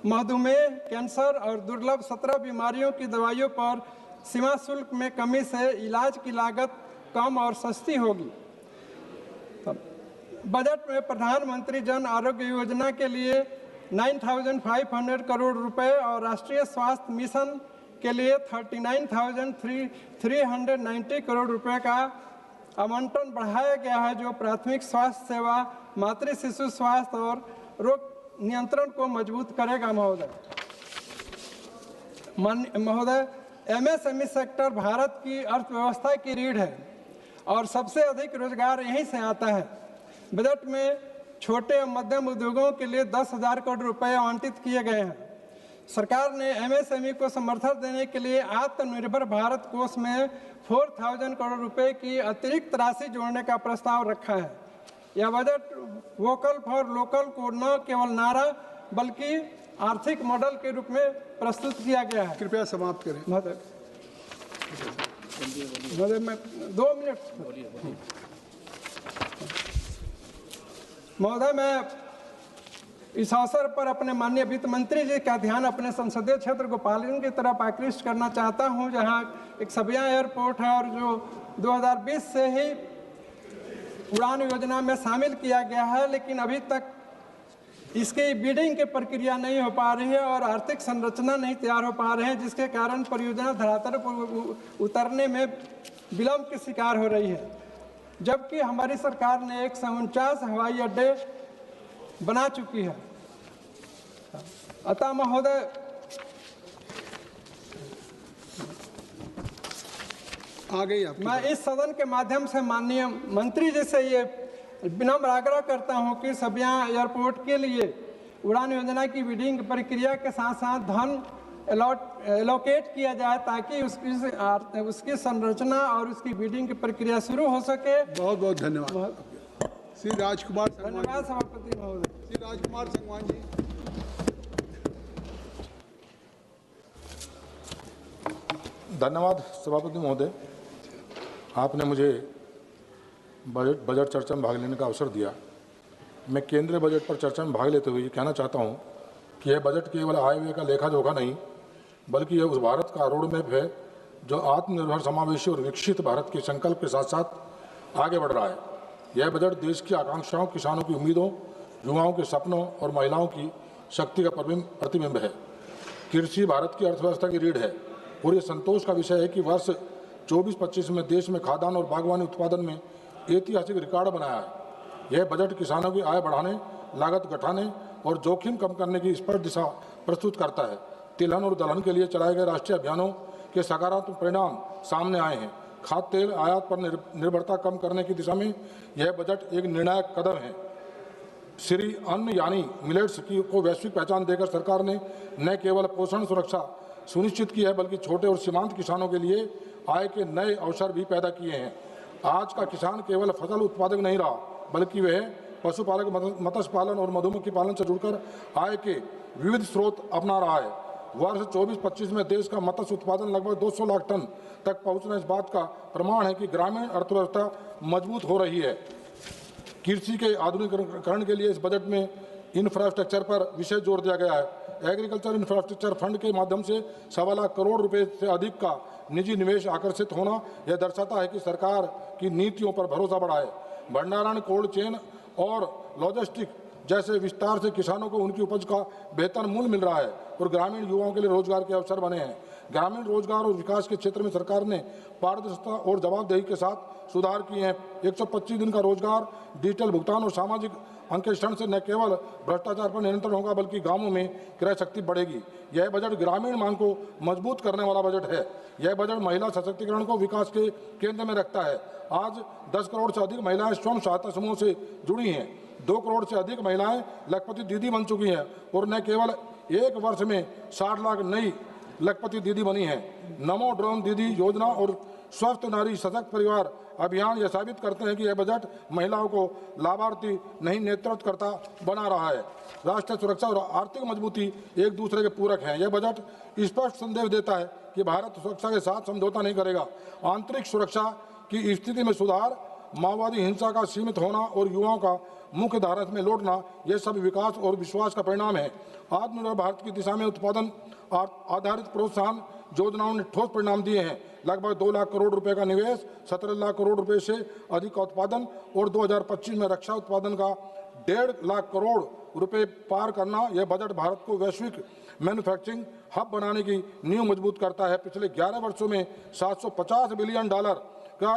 मधुमेह, कैंसर और दुर्लभ 17 बीमारियों की दवाइयों पर सीमा शुल्क में कमी से इलाज की लागत कम और सस्ती होगी। बजट में प्रधानमंत्री जन आरोग्य योजना के लिए 9,500 करोड़ रुपए और राष्ट्रीय स्वास्थ्य मिशन के लिए 39,390 करोड़ रुपए का आवंटन बढ़ाया गया है, जो प्राथमिक स्वास्थ्य सेवा, मातृ शिशु स्वास्थ्य और रोग नियंत्रण को मजबूत करेगा। महोदय, एमएसएमई सेक्टर भारत की अर्थव्यवस्था की रीढ़ है और सबसे अधिक रोजगार यहीं से आता है। बजट में छोटे और मध्यम उद्योगों के लिए 10,000 करोड़ रुपए आवंटित किए गए हैं। सरकार ने एमएसएमई को समर्थन देने के लिए आत्मनिर्भर भारत कोष में 4,000 करोड़ रुपए की अतिरिक्त राशि जोड़ने का प्रस्ताव रखा है। यह बजट वोकल फॉर लोकल को न केवल नारा बल्कि आर्थिक मॉडल के रूप में प्रस्तुत किया गया है। कृपया समाप्त करें। महोदय, मैं 2 मिनट। महोदय, मैं इस अवसर पर अपने माननीय वित्त मंत्री जी का ध्यान अपने संसदीय क्षेत्र गोपालगंज की तरफ आकृष्ट करना चाहता हूं, जहां एक सबिया एयरपोर्ट है और जो 2020 से ही उड़ान योजना में शामिल किया गया है, लेकिन अभी तक इसकी बिडिंग की प्रक्रिया नहीं हो पा रही है और आर्थिक संरचना नहीं तैयार हो पा रहे हैं, जिसके कारण परियोजना धरातल पर उतरने में विलंब की शिकार हो रही है। जबकि हमारी सरकार ने 149 हवाई अड्डे बना चुकी है। अतः महोदय, मैं इस सदन के माध्यम से माननीय मंत्री जी से ये विनम्र आग्रह करता हूं कि सबिया एयरपोर्ट के लिए उड़ान योजना की बिडिंग प्रक्रिया के साथ साथ धन एलोकेट किया जाए, ताकि उसकी संरचना और उसकी बिडिंग की प्रक्रिया शुरू हो सके। बहुत बहुत धन्यवाद। श्री राजकुमार। धन्यवाद सभापति महोदय। श्री राजकुमार संगवान जी। धन्यवाद सभापति महोदय, आपने मुझे बजट चर्चा में भाग लेने का अवसर दिया। मैं केंद्रीय बजट पर चर्चा में भाग लेते हुए ये कहना चाहता हूँ कि यह बजट केवल आय व्यय का लेखा जोखा नहीं, बल्कि यह उस भारत का रोड मैप है जो आत्मनिर्भर, समावेशी और विकसित भारत के संकल्प के साथ साथ आगे बढ़ रहा है। यह बजट देश की आकांक्षाओं, किसानों की उम्मीदों, युवाओं के सपनों और महिलाओं की शक्ति का प्रतिबिंब है। कृषि भारत की अर्थव्यवस्था की रीढ़ है और ये संतोष का विषय है कि वर्ष 24-25 में देश में खाद्यान्न और बागवानी उत्पादन में ऐतिहासिक रिकॉर्ड बनाया है। यह बजट किसानों की आय बढ़ाने, लागत घटाने और जोखिम कम करने की स्पष्ट दिशा प्रस्तुत करता है। तिलहन और दलहन के लिए चलाए गए राष्ट्रीय अभियानों के सकारात्मक परिणाम सामने आए हैं। खाद्य तेल आयात पर निर्भरता कम करने की दिशा में यह बजट एक निर्णायक कदम है। श्री अन्न यानी मिलेट्स को वैश्विक पहचान देकर सरकार ने न केवल पोषण सुरक्षा सुनिश्चित की है, बल्कि छोटे और सीमांत किसानों के लिए आय के नए अवसर भी पैदा किए हैं। आज का किसान केवल फसल उत्पादक नहीं रहा, बल्कि वह पशुपालक, मत्स्य पालन और मधुमक्खी पालन से जुड़कर आय के विविध स्रोत अपना रहा है। वर्ष 24-25 में देश का मत्स्य उत्पादन लगभग 200 लाख टन तक पहुंचना इस बात का प्रमाण है कि ग्रामीण अर्थव्यवस्था मजबूत हो रही है। कृषि के आधुनिकीकरण के लिए इस बजट में इंफ्रास्ट्रक्चर पर विशेष जोर दिया गया है। एग्रीकल्चर इंफ्रास्ट्रक्चर फंड के माध्यम से 1.25 लाख करोड़ रुपए से अधिक का निजी निवेश आकर्षित होना यह दर्शाता है कि सरकार की नीतियों पर भरोसा बढ़ा है। भंडारण, कोल्ड चेन और लॉजिस्टिक जैसे विस्तार से किसानों को उनकी उपज का बेहतर मूल्य मिल रहा है और ग्रामीण युवाओं के लिए रोजगार के अवसर बने हैं। ग्रामीण रोजगार और विकास के क्षेत्र में सरकार ने पारदर्शिता और जवाबदेही के साथ सुधार किए हैं। 125 दिन का रोजगार, डिजिटल भुगतान और सामाजिक अंकेक्षण से न केवल भ्रष्टाचार पर नियंत्रण होगा, बल्कि गांवों में क्रय शक्ति बढ़ेगी। यह बजट ग्रामीण मांग को मजबूत करने वाला बजट है। यह बजट महिला सशक्तिकरण को विकास के केंद्र में रखता है। आज 10 करोड़ से अधिक महिलाएं स्वयं सहायता समूह से जुड़ी हैं। 2 करोड़ से अधिक महिलाएं लखपति दीदी बन चुकी हैं और न केवल एक वर्ष में 60 लाख नई लखपति दीदी बनी है। नमो ड्रोन दीदी योजना और स्वस्थ नारी सशक्त परिवार अभियान यह साबित करते हैं कि यह बजट महिलाओं को लाभार्थी नहीं नेतृत्वकर्ता बना रहा है। राष्ट्रीय सुरक्षा और आर्थिक मजबूती एक दूसरे के पूरक हैं। यह बजट स्पष्ट संदेश देता है कि भारत सुरक्षा के साथ समझौता नहीं करेगा। आंतरिक सुरक्षा की स्थिति में सुधार, माओवादी हिंसा का सीमित होना और युवाओं का मुख्य धारा में लौटना, यह सब विकास और विश्वास का परिणाम है। आत्मनिर्भर भारत की दिशा में उत्पादन आधारित प्रोत्साहन, योजनाओं ने ठोस परिणाम दिए हैं। लगभग 2 लाख करोड़ रुपए का निवेश, 17 लाख करोड़ रुपए से अधिक का उत्पादन और 2025 में रक्षा उत्पादन का 1.5 लाख करोड़ रुपए पार करना, यह बजट भारत को वैश्विक मैन्युफैक्चरिंग हब बनाने की नींव मजबूत करता है। पिछले 11 वर्षों में $750 बिलियन का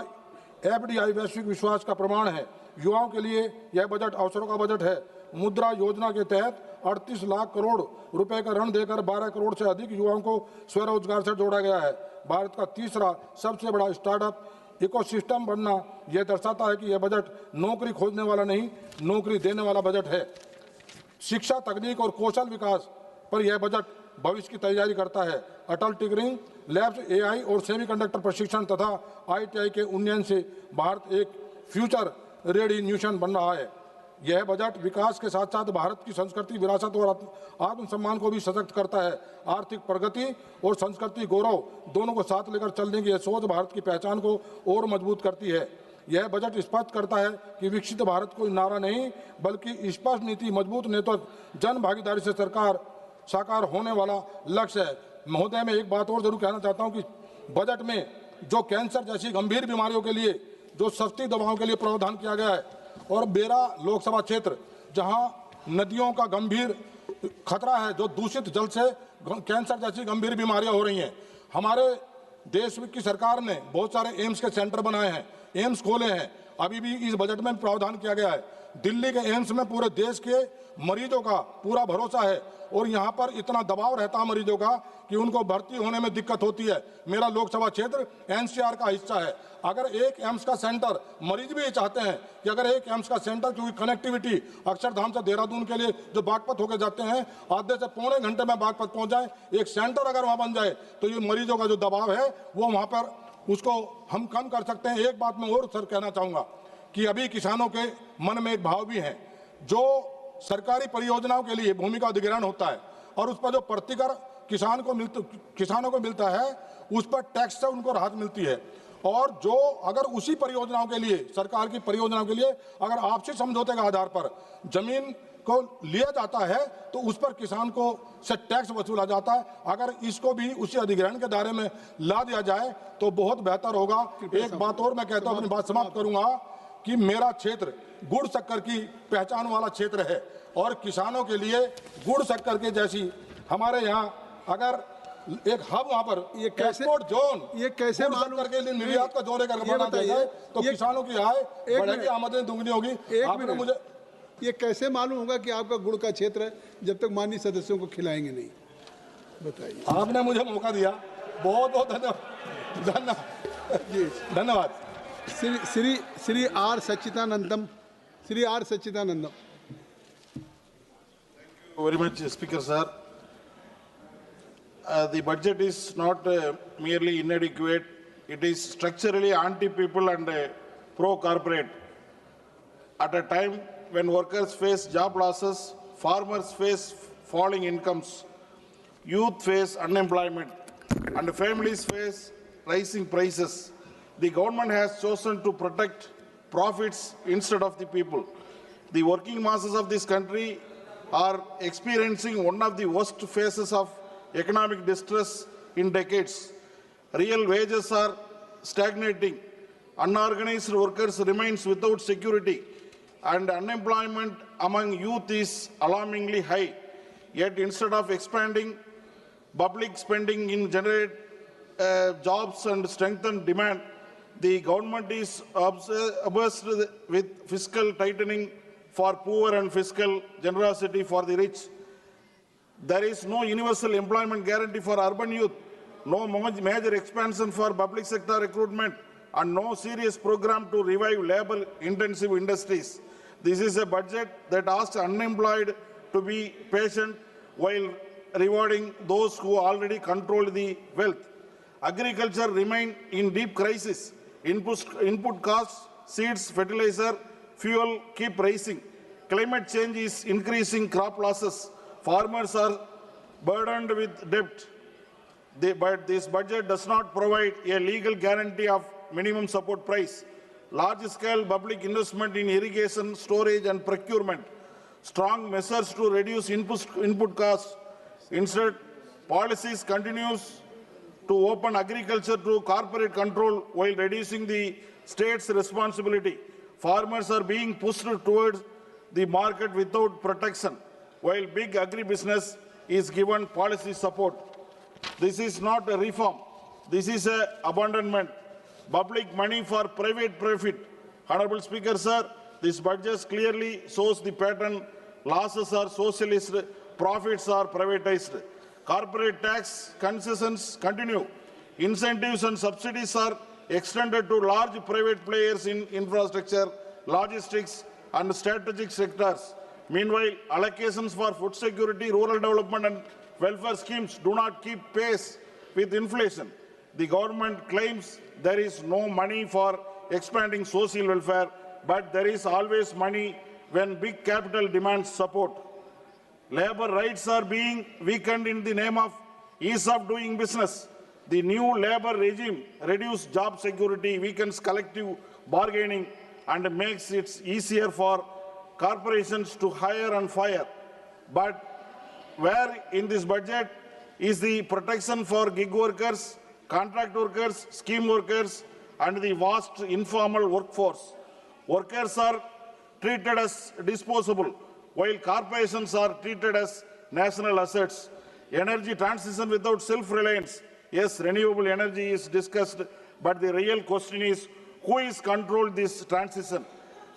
FDI वैश्विक विश्वास का प्रमाण है। युवाओं के लिए यह बजट अवसरों का बजट है। मुद्रा योजना के तहत 38 लाख करोड़ रुपए का ऋण देकर 12 करोड़ से अधिक युवाओं को स्वरोजगार से जोड़ा गया है। भारत का तीसरा सबसे बड़ा स्टार्टअप इकोसिस्टम बनना यह दर्शाता है कि यह बजट नौकरी खोजने वाला नहीं, नौकरी देने वाला बजट है। शिक्षा, तकनीक और कौशल विकास पर यह बजट भविष्य की तैयारी करता है। अटल टिंकरिंग लैब्स, AI और सेमीकंडक्टर प्रशिक्षण तथा ITI के उन्नयन से भारत एक फ्यूचर रेडी नेशन बन रहा है। यह बजट विकास के साथ साथ भारत की संस्कृति, विरासत और आत्मसम्मान को भी सशक्त करता है। आर्थिक प्रगति और संस्कृति गौरव दोनों को साथ लेकर चलने की यह सोच भारत की पहचान को और मजबूत करती है। यह बजट स्पष्ट करता है कि विकसित भारत कोई नारा नहीं, बल्कि स्पष्ट नीति, मजबूत नेतृत्व, जन भागीदारी से सरकार साकार होने वाला लक्ष्य है। महोदय, मैं एक बात और जरूर कहना चाहता हूं कि बजट में जो कैंसर जैसी गंभीर बीमारियों के लिए जो सस्ती दवाओं के लिए प्रावधान किया गया है, और मेरा लोकसभा क्षेत्र जहां नदियों का गंभीर खतरा है, जो दूषित जल से कैंसर जैसी गंभीर बीमारियां हो रही हैं, हमारे देश की सरकार ने बहुत सारे एम्स के सेंटर बनाए हैं, एम्स खोले हैं। अभी भी इस बजट में प्रावधान किया गया है। दिल्ली के एम्स में पूरे देश के मरीजों का पूरा भरोसा है और यहाँ पर इतना दबाव रहता है मरीजों का कि उनको भर्ती होने में दिक्कत होती है। मेरा लोकसभा क्षेत्र NCR का हिस्सा है। अगर एक एम्स का सेंटर, मरीज भी चाहते हैं कि अगर एक एम्स का सेंटर, क्योंकि कनेक्टिविटी अक्षरधाम से देहरादून के लिए जो बागपत होकर जाते हैं, आधे से पौने घंटे में बागपत पहुंच जाए, एक सेंटर अगर वहां बन जाए तो ये मरीजों का जो दबाव है वो वहां पर उसको हम कम कर सकते हैं। एक बात मैं और सर कहना चाहूंगा कि अभी किसानों के मन में एक भाव भी है, जो सरकारी परियोजनाओं के लिए भूमि का अधिग्रहण होता है और उस पर जो प्रतिकर किसानों को मिलता है, उस पर टैक्स से उनको राहत मिलती है। और जो अगर उसी परियोजनाओं के लिए, सरकार की परियोजनाओं के लिए अगर आपसी समझौते के आधार पर जमीन को लिया जाता है तो उस पर किसान को से टैक्स वसूला जाता है। अगर इसको भी उसी अधिग्रहण के दायरे में ला दिया जाए तो बहुत बेहतर होगा। एक बात और मैं कहता हूं, अपनी बात समाप्त करूंगा, कि मेरा क्षेत्र गुड़ शक्कर की पहचान वाला क्षेत्र है और किसानों के लिए गुड़ शक्कर के जैसी हमारे यहाँ अगर एक हब वहां पर एक्सपोर्ट जोन, ये कैसे मालूम करके लिए निर्यात का जोड़े करके बना दिया जाए तो किसानों की आय बढ़ेगी, आमदनी दुगनी होगी। आपने मुझे ये कैसे मालूम होगा कि आपका गुड़ का क्षेत्र है जब तक माननीय सदस्यों को खिलाएंगे नहीं? बताइए। आपने मुझे मौका दिया, बहुत बहुत धन्यवाद। धन्यवाद। Shri R Sachchidanandam. Very much, Speaker sir. The budget is not merely inadequate; it is structurally anti-people and pro-corporate. At a time when workers face job losses, farmers face falling incomes, youth face unemployment, and families face rising prices, the government has chosen to protect profits instead of the people. The working masses of this country are experiencing one of the worst phases of economic distress in decades. Real wages are stagnating, unorganized workers remain without security, and unemployment among youth is alarmingly high. Yet instead of expanding public spending in generate jobs and strengthen demand, the government is obsessed with fiscal tightening for poor and fiscal generosity for the rich. There is no universal employment guarantee for urban youth, no major expansion for public sector recruitment, and no serious program to revive labor-intensive industries. This is a budget that asks unemployed to be patient while rewarding those who already control the wealth. Agriculture remains in deep crisis. Input costs, seeds, fertilizer, fuel keep rising. Climate change is increasing crop losses. Farmers are burdened with debt. But this budget does not provide a legal guarantee of minimum support price. Large-scale public investment in irrigation, storage and procurement. Strong measures to reduce input costs. Instead, policies continues to open agriculture to corporate control while reducing the state's responsibility. Farmers are being pushed towards the market without protection, while big agribusiness is given policy support. This is not a reform. This is an abandonment. Public money for private profit. Honorable Speaker, sir, this budget clearly shows the pattern. Losses are socialist, profits are privatized. Corporate tax concessions continue. Incentives and subsidies are extended to large private players in infrastructure, logistics, and strategic sectors. Meanwhile, allocations for food security, rural development, and welfare schemes do not keep pace with inflation. The government claims there is no money for expanding social welfare, but there is always money when big capital demands support. Labor rights are being weakened in the name of ease of doing business. The new labor regime reduces job security, weakens collective bargaining, and makes it easier for corporations to hire and fire. But where in this budget is the protection for gig workers, contract workers, scheme workers, and the vast informal workforce? Workers are treated as disposable, while corporations are treated as national assets. Energy transition without self-reliance. Yes, renewable energy is discussed, but the real question is who is controlled this transition?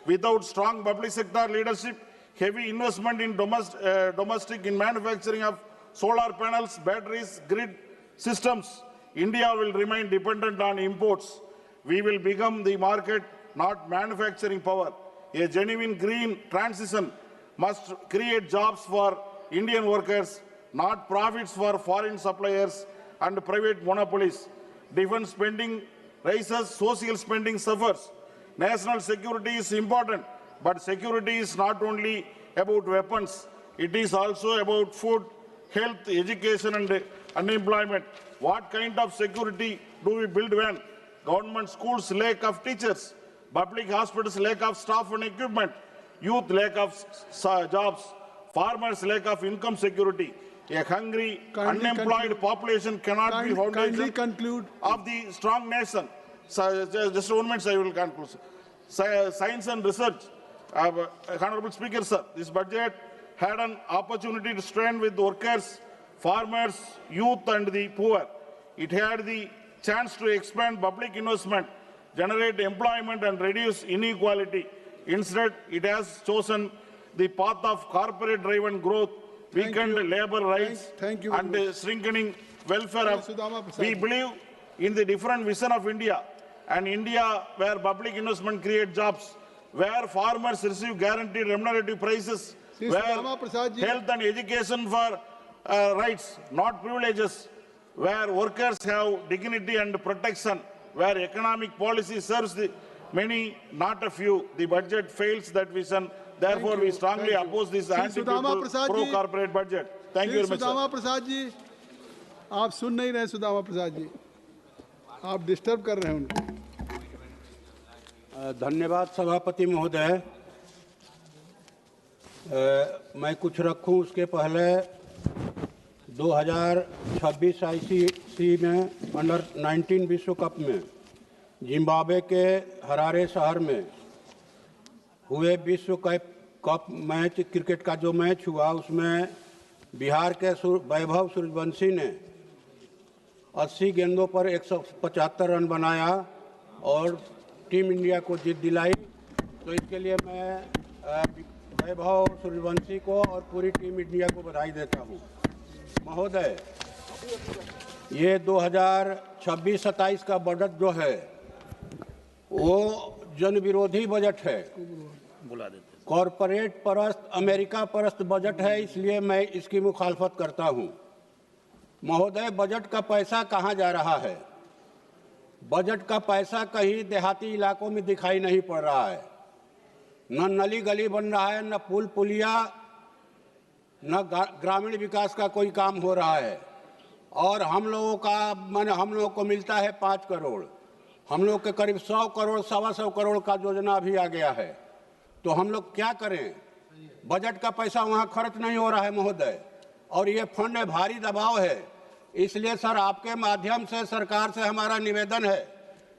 Without strong public sector leadership, heavy investment in domestic in manufacturing of solar panels, batteries, grid systems, India will remain dependent on imports. We will become the market, not manufacturing power. A genuine green transition must create jobs for Indian workers, not profits for foreign suppliers and private monopolies. Defense spending rises, social spending suffers. National security is important, but security is not only about weapons. It is also about food, health, education, and unemployment. What kind of security do we build when government schools lack of teachers, public hospitals lack of staff and equipment, youth lack of jobs, farmers lack of income security? A hungry, unemployed population cannot be foundation of the strong nation. So, just 1 minute, I will conclude. Science and research. Honorable Speaker, sir, this budget had an opportunity to stand with workers, farmers, youth, and the poor. It had the chance to expand public investment, generate employment, and reduce inequality. Instead, it has chosen the path of corporate-driven growth, weakened labor rights, and shrinking welfare. We believe in the different vision of India, an India where public investment creates jobs, where farmers receive guaranteed remunerative prices, where health and education for rights, not privileges, where workers have dignity and protection, where economic policy serves the many, not a few. The budget fails that vision. Therefore, we strongly oppose this anti-people, pro-corporate budget. Thank you very much, Sudama Prasad ji, आप सुन नहीं रहे सुदामा प्रसाद जी, आप disturb कर रहे हैं उनको। धन्यवाद सभापति महोदय। मैं कुछ रखूं उसके पहले 2026 आईसीसी में अंडर 19 विश्व कप में जिम्बाब्वे के हरारे शहर में हुए विश्व कप मैच, क्रिकेट का जो मैच हुआ उसमें बिहार के वैभव सूर्यवंशी ने 80 गेंदों पर 175 रन बनाया और टीम इंडिया को जीत दिलाई। तो इसके लिए मैं वैभव सूर्यवंशी को और पूरी टीम इंडिया को बधाई देता हूं। महोदय, ये 2026-27 का बजट जो है वो जन विरोधी बजट है, कॉरपोरेट परस्त, अमेरिका परस्त बजट है, इसलिए मैं इसकी मुखालफत करता हूं। महोदय, बजट का पैसा कहां जा रहा है? बजट का पैसा कहीं देहाती इलाकों में दिखाई नहीं पड़ रहा है। न नली गली बन रहा है, न पुल पुलिया, न ग्रामीण विकास का कोई काम हो रहा है। और हम लोगों को मिलता है 5 करोड़, हम लोग के करीब 100 करोड़, 125 करोड़ का योजना अभी आ गया है। तो हम लोग क्या करें? बजट का पैसा वहां खर्च नहीं हो रहा है महोदय, और ये फंड में भारी दबाव है। इसलिए सर आपके माध्यम से सरकार से हमारा निवेदन है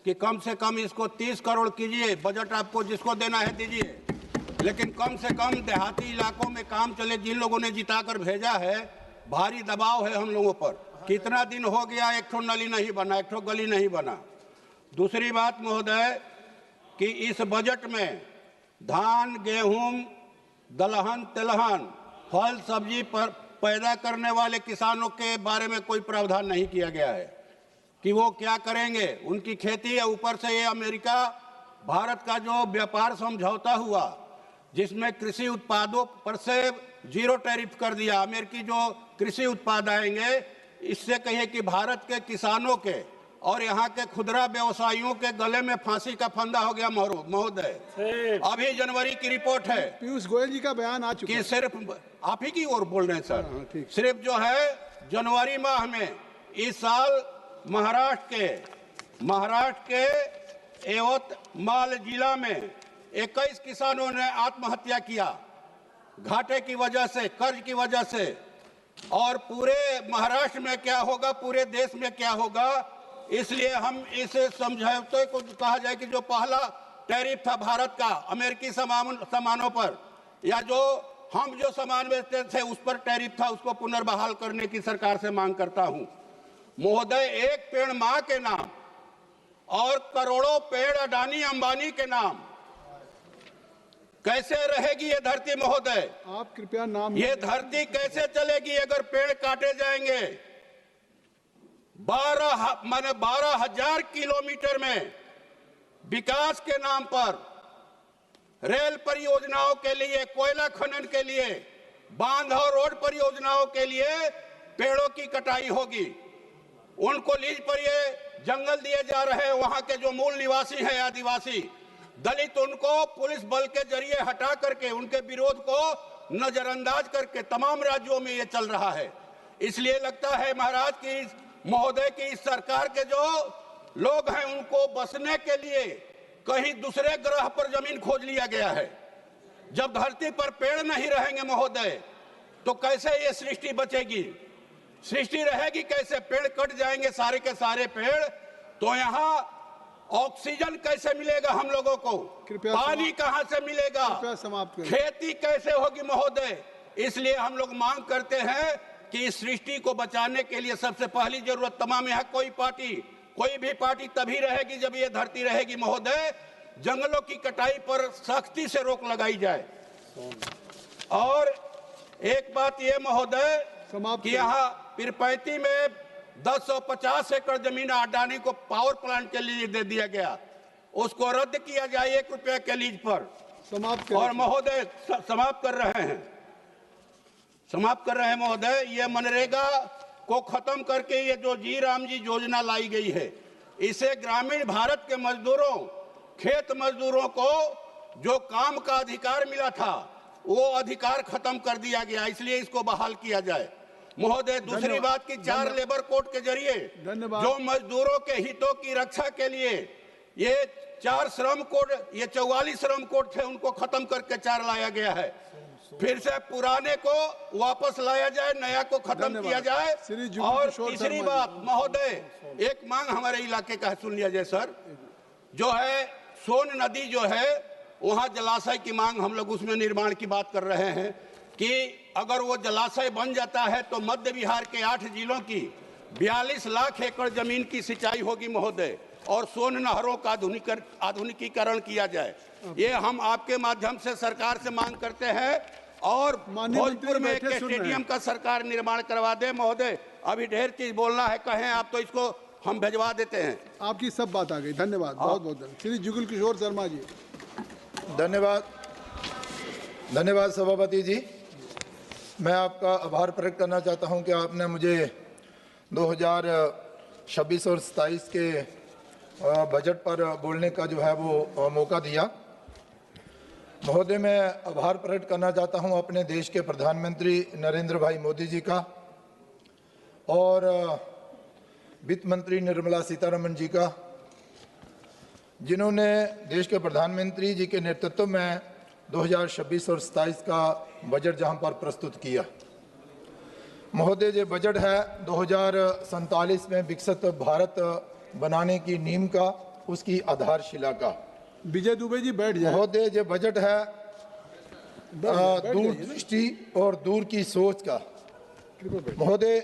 कि कम से कम इसको 30 करोड़ कीजिए। बजट आपको जिसको देना है दीजिए, लेकिन कम से कम देहाती इलाकों में काम चले। जिन लोगों ने जिताकर भेजा है, भारी दबाव है हम लोगों पर। कितना दिन हो गया एक ठो नली नहीं बना, एक ठो गली नहीं बना। दूसरी बात महोदय कि इस बजट में धान, गेहूं, दलहन, तिलहन, फल सब्जी पर पैदा करने वाले किसानों के बारे में कोई प्रावधान नहीं किया गया है कि वो क्या करेंगे। उनकी खेती है। ऊपर से ये अमेरिका भारत का जो व्यापार समझौता हुआ, जिसमें कृषि उत्पादों पर से 0 टैरिफ कर दिया। अमेरिकी जो कृषि उत्पाद आएंगे, इससे कहिए कि भारत के किसानों के और यहाँ के खुदरा व्यवसायियों के गले में फांसी का फंदा हो गया महोदय। अभी जनवरी की रिपोर्ट है, पीयूष गोयल जी का बयान आ चुका है कि सिर्फ आप ही की ओर बोल रहे हैं सर। सिर्फ जो है जनवरी माह में इस साल महाराष्ट्र के यवतमाल जिला में 21 किसानों ने आत्महत्या किया, घाटे की वजह से, कर्ज की वजह से। और पूरे महाराष्ट्र में क्या होगा, पूरे देश में क्या होगा। इसलिए हम इस समझौते को कहा जाए कि जो पहला टैरिफ था भारत का अमेरिकी सामानों पर, या जो हम जो सामान बेचते थे उस पर टैरिफ था, उसको पुनर्बहाल करने की सरकार से मांग करता हूं। महोदय, एक पेड़ मां के नाम और करोड़ों पेड़ अडानी अंबानी के नाम, कैसे रहेगी ये धरती महोदय? आप कृपया नाम। ये धरती कैसे चलेगी अगर पेड़ काटे जाएंगे? 12,000 किलोमीटर में विकास के नाम पर, रेल परियोजनाओं के लिए, कोयला खनन के लिए, बांध और रोड परियोजनाओं के लिए पेड़ों की कटाई होगी। उनको लीज पर ये जंगल दिए जा रहे हैं। वहां के जो मूल निवासी हैं, आदिवासी दलित, उनको पुलिस बल के जरिए हटा करके, उनके विरोध को नजरअंदाज करके तमाम राज्यों में ये चल रहा है। इसलिए लगता है महाराज की महोदय की इस सरकार के जो लोग हैं, उनको बसने के लिए कहीं दूसरे ग्रह पर जमीन खोज लिया गया है। जब धरती पर पेड़ नहीं रहेंगे महोदय, तो कैसे ये सृष्टि बचेगी? सृष्टि रहेगी कैसे? पेड़ कट जाएंगे सारे के सारे पेड़, तो यहाँ ऑक्सीजन कैसे मिलेगा हम लोगों को? पानी कहां से मिलेगा? खेती कैसे होगी महोदय? इसलिए हम लोग मांग करते हैं कि इस सृष्टि को बचाने के लिए सबसे पहली जरूरत, तमाम यहाँ कोई भी पार्टी तभी रहेगी जब ये धरती रहेगी महोदय, जंगलों की कटाई पर सख्ती से रोक लगाई जाए। और एक बात ये महोदय कि यहाँ पीरपैंती में 1050 एकड़ जमीन अडानी को पावर प्लांट के लिए दे दिया गया, उसको रद्द किया जाए 1 रुपये के लीज पर। और महोदय समाप्त कर रहे हैं महोदय, ये मनरेगा को खत्म करके ये जो जी राम जी योजना लाई गई है, इसे ग्रामीण भारत के मजदूरों, खेत मजदूरों को जो काम का अधिकार मिला था, वो अधिकार खत्म कर दिया गया। इसलिए इसको बहाल किया जाए महोदय। दूसरी बात कि 4 लेबर कोड के जरिए जो मजदूरों के हितों की रक्षा के लिए ये 4 श्रम कोड, ये 44 श्रम कोड थे, उनको खत्म करके 4 लाया गया है। फिर से पुराने को वापस लाया जाए, नया को खत्म किया जाए। और तीसरी बात महोदय, एक मांग हमारे इलाके का है, सुन लिया जाए सर। जो है सोन नदी जो है, वहां जलाशय की मांग, हम लोग उसमें निर्माण की बात कर रहे हैं कि अगर वो जलाशय बन जाता है तो मध्य बिहार के 8 जिलों की 42 लाख एकड़ जमीन की सिंचाई होगी महोदय, और सोन नहरों का आधुनिकीकरण किया जाए। ये हम आपके माध्यम से सरकार से मांग करते हैं। और भोजपुर में एक स्टेडियम का सरकार निर्माण करवा दे महोदय। अभी ढेर चीज बोलना है, कहें आप तो इसको हम भिजवा देते हैं। आपकी सब बात आ गई, धन्यवाद, बहुत बहुत धन्यवाद। श्री जुगल किशोर शर्मा जी। धन्यवाद सभापति जी। मैं आपका आभार प्रकट करना चाहता हूं कि आपने मुझे 2026 और 27 के बजट पर बोलने का जो है वो मौका दिया। महोदय, मैं आभार प्रकट करना चाहता हूं अपने देश के प्रधानमंत्री नरेंद्र भाई मोदी जी का और वित्त मंत्री निर्मला सीतारमण जी का, जिन्होंने देश के प्रधानमंत्री जी के नेतृत्व में 2026 और 27 का बजट जहां पर प्रस्तुत किया। महोदय, जो बजट है 2047 में विकसित भारत बनाने की नींव का, उसकी आधारशिला का। विजय दुबे जी बैठ जाए। महोदय, जो बजट है दूरदृष्टि और दूर की सोच का। महोदय,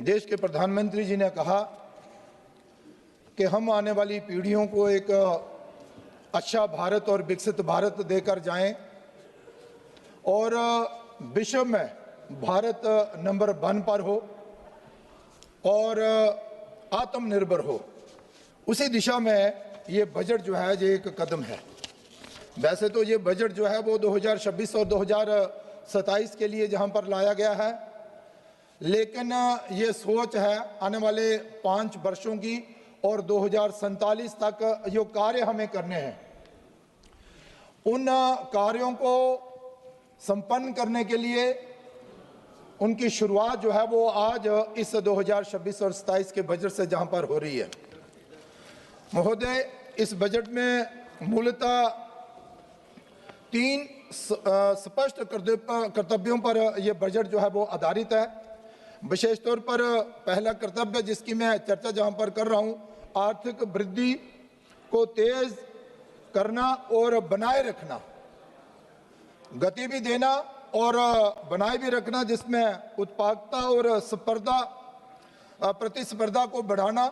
देश के प्रधानमंत्री जी ने कहा कि हम आने वाली पीढ़ियों को एक अच्छा भारत और विकसित भारत देकर जाएं और विश्व में भारत नंबर 1 पर हो और आत्मनिर्भर हो। उसी दिशा में ये बजट जो है ये एक कदम है। वैसे तो ये बजट जो है वो 2026 और 2027 के लिए जहां पर लाया गया है, लेकिन ये सोच है आने वाले 5 वर्षों की और 2047 तक जो कार्य हमें करने हैं, उन कार्यों को संपन्न करने के लिए उनकी शुरुआत जो है वो आज इस 2026 और 27 के बजट से जहां पर हो रही है। महोदय, इस बजट में मूलतः 3 स्पष्ट कर्तव्यों पर यह बजट जो है वो आधारित है। विशेष तौर पर पहला कर्तव्य जिसकी मैं चर्चा जहां पर कर रहा हूं, आर्थिक वृद्धि को तेज करना और बनाए रखना, गति भी देना और बनाए भी रखना, जिसमें उत्पादकता और प्रतिस्पर्धा को बढ़ाना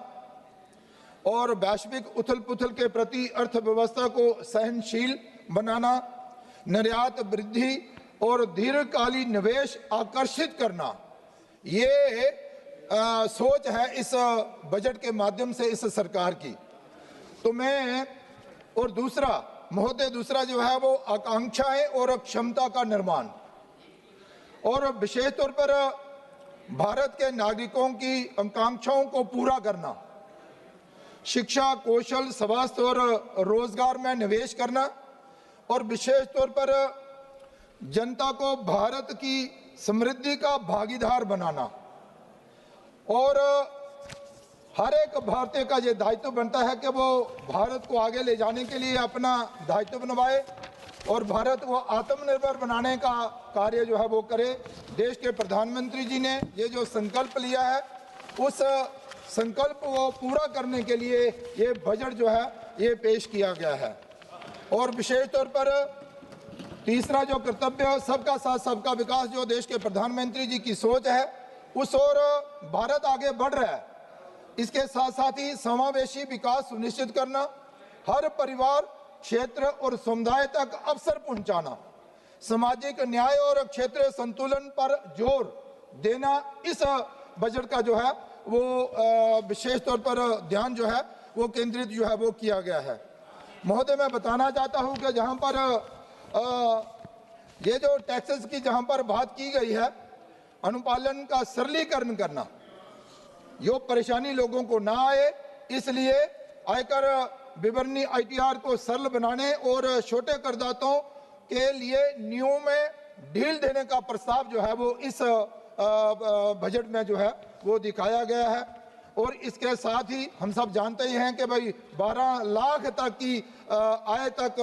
और वैश्विक उथल पुथल के प्रति अर्थव्यवस्था को सहनशील बनाना, निर्यात वृद्धि और दीर्घकालीन निवेश आकर्षित करना, ये सोच है इस बजट के माध्यम से इस सरकार की। तो मैं और दूसरा महोदय, दूसरा जो है वो आकांक्षाएं और क्षमता का निर्माण और विशेष तौर पर भारत के नागरिकों की आकांक्षाओं को पूरा करना, शिक्षा, कौशल, स्वास्थ्य और रोजगार में निवेश करना और विशेष तौर पर जनता को भारत की समृद्धि का भागीदार बनाना। और हर एक भारतीय का ये दायित्व बनता है कि वो भारत को आगे ले जाने के लिए अपना दायित्व निभाए और भारत को आत्मनिर्भर बनाने का कार्य जो है वो करे। देश के प्रधानमंत्री जी ने ये जो संकल्प लिया है, उस संकल्प को पूरा करने के लिए ये बजट जो है ये पेश किया गया है। और विशेष तौर पर तीसरा जो कर्तव्य, सबका साथ सबका विकास, जो देश के प्रधानमंत्री जी की सोच है, उस ओर भारत आगे बढ़ रहा है। इसके साथ साथ ही समावेशी विकास सुनिश्चित करना, हर परिवार, क्षेत्र और समुदाय तक अवसर पहुंचाना, सामाजिक न्याय और क्षेत्रीय संतुलन पर जोर देना, इस बजट का जो है वो विशेष तौर पर ध्यान जो है वो केंद्रित जो है वो किया गया है। महोदय, मैं बताना चाहता हूं कि जहां पर ये जो टैक्सेस की जहां पर बात की गई है, अनुपालन का सरलीकरण करना, यो परेशानी लोगों को ना आए, इसलिए आयकर विवरणी ITR को सरल बनाने और छोटे करदाताओं के लिए नियमों में ढील देने का प्रस्ताव जो है वो इस बजट में जो है वो दिखाया गया है। और इसके साथ ही हम सब जानते ही हैं कि भाई 12 लाख तक की आय तक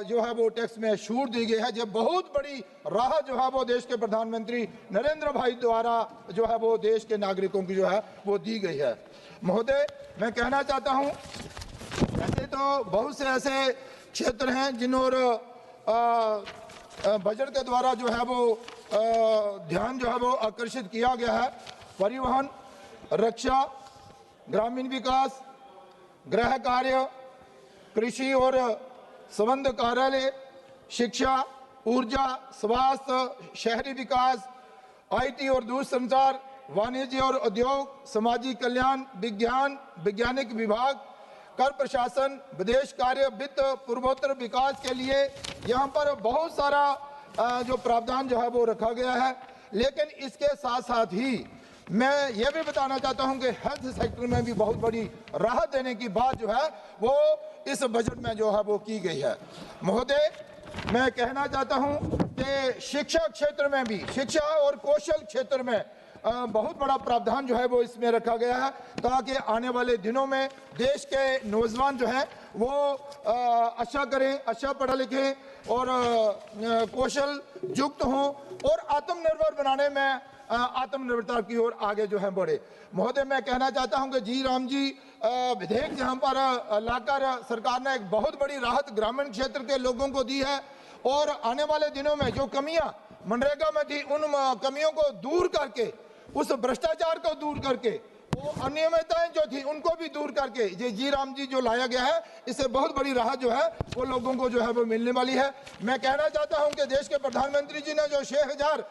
जो है वो टैक्स में छूट दी गई है। ये बहुत बड़ी राहत जो है वो देश के प्रधानमंत्री नरेंद्र भाई द्वारा जो है वो देश के नागरिकों की जो है वो दी गई है। महोदय, मैं कहना चाहता हूं, वैसे तो बहुत से ऐसे क्षेत्र हैं जिन और बजट के द्वारा जो है वो ध्यान जो है वो आकर्षित किया गया है। परिवहन, रक्षा, ग्रामीण विकास, गृह कार्य, कृषि और संबंध कार्यालय, शिक्षा, ऊर्जा, स्वास्थ्य, शहरी विकास, IT और दूरसंचार, वाणिज्य और उद्योग, सामाजिक कल्याण, विज्ञान, वैज्ञानिक विभाग, कर प्रशासन, विदेश कार्य, वित्त, पूर्वोत्तर विकास के लिए यहाँ पर बहुत सारा जो प्रावधान जो है वो रखा गया है। लेकिन इसके साथ साथ ही मैं ये भी बताना चाहता हूं कि हेल्थ सेक्टर में भी बहुत बड़ी राहत देने की बात जो है वो इस बजट में जो है वो की गई है। महोदय, मैं कहना चाहता हूं कि शिक्षा क्षेत्र में भी, शिक्षा और कौशल क्षेत्र में बहुत बड़ा प्रावधान जो है वो इसमें रखा गया है, ताकि आने वाले दिनों में देश के नौजवान जो हैं वो अच्छा करें, अच्छा पढ़ा लिखें और कौशल युक्त हों और आत्मनिर्भर बनाने में आत्मनिर्भरता की ओर आगे जो है बढ़े। महोदय, मैं कहना चाहता हूं कि जी राम जी विधेयक जहां पर लाकर सरकार ने एक बहुत बड़ी राहत ग्रामीण क्षेत्र के लोगों को दी है और आने वाले दिनों में जो कमियां मनरेगा में थी उन कमियों को दूर करके, उस भ्रष्टाचार को दूर करके, वो अनियमितताएं जो थी उनको भी दूर करके ये जी राम जी जो लाया गया है, इससे बहुत बड़ी राहत जो है वो लोगों को जो है वो मिलने वाली है। मैं कहना चाहता हूं कि देश के प्रधानमंत्री जी ने जो 6,000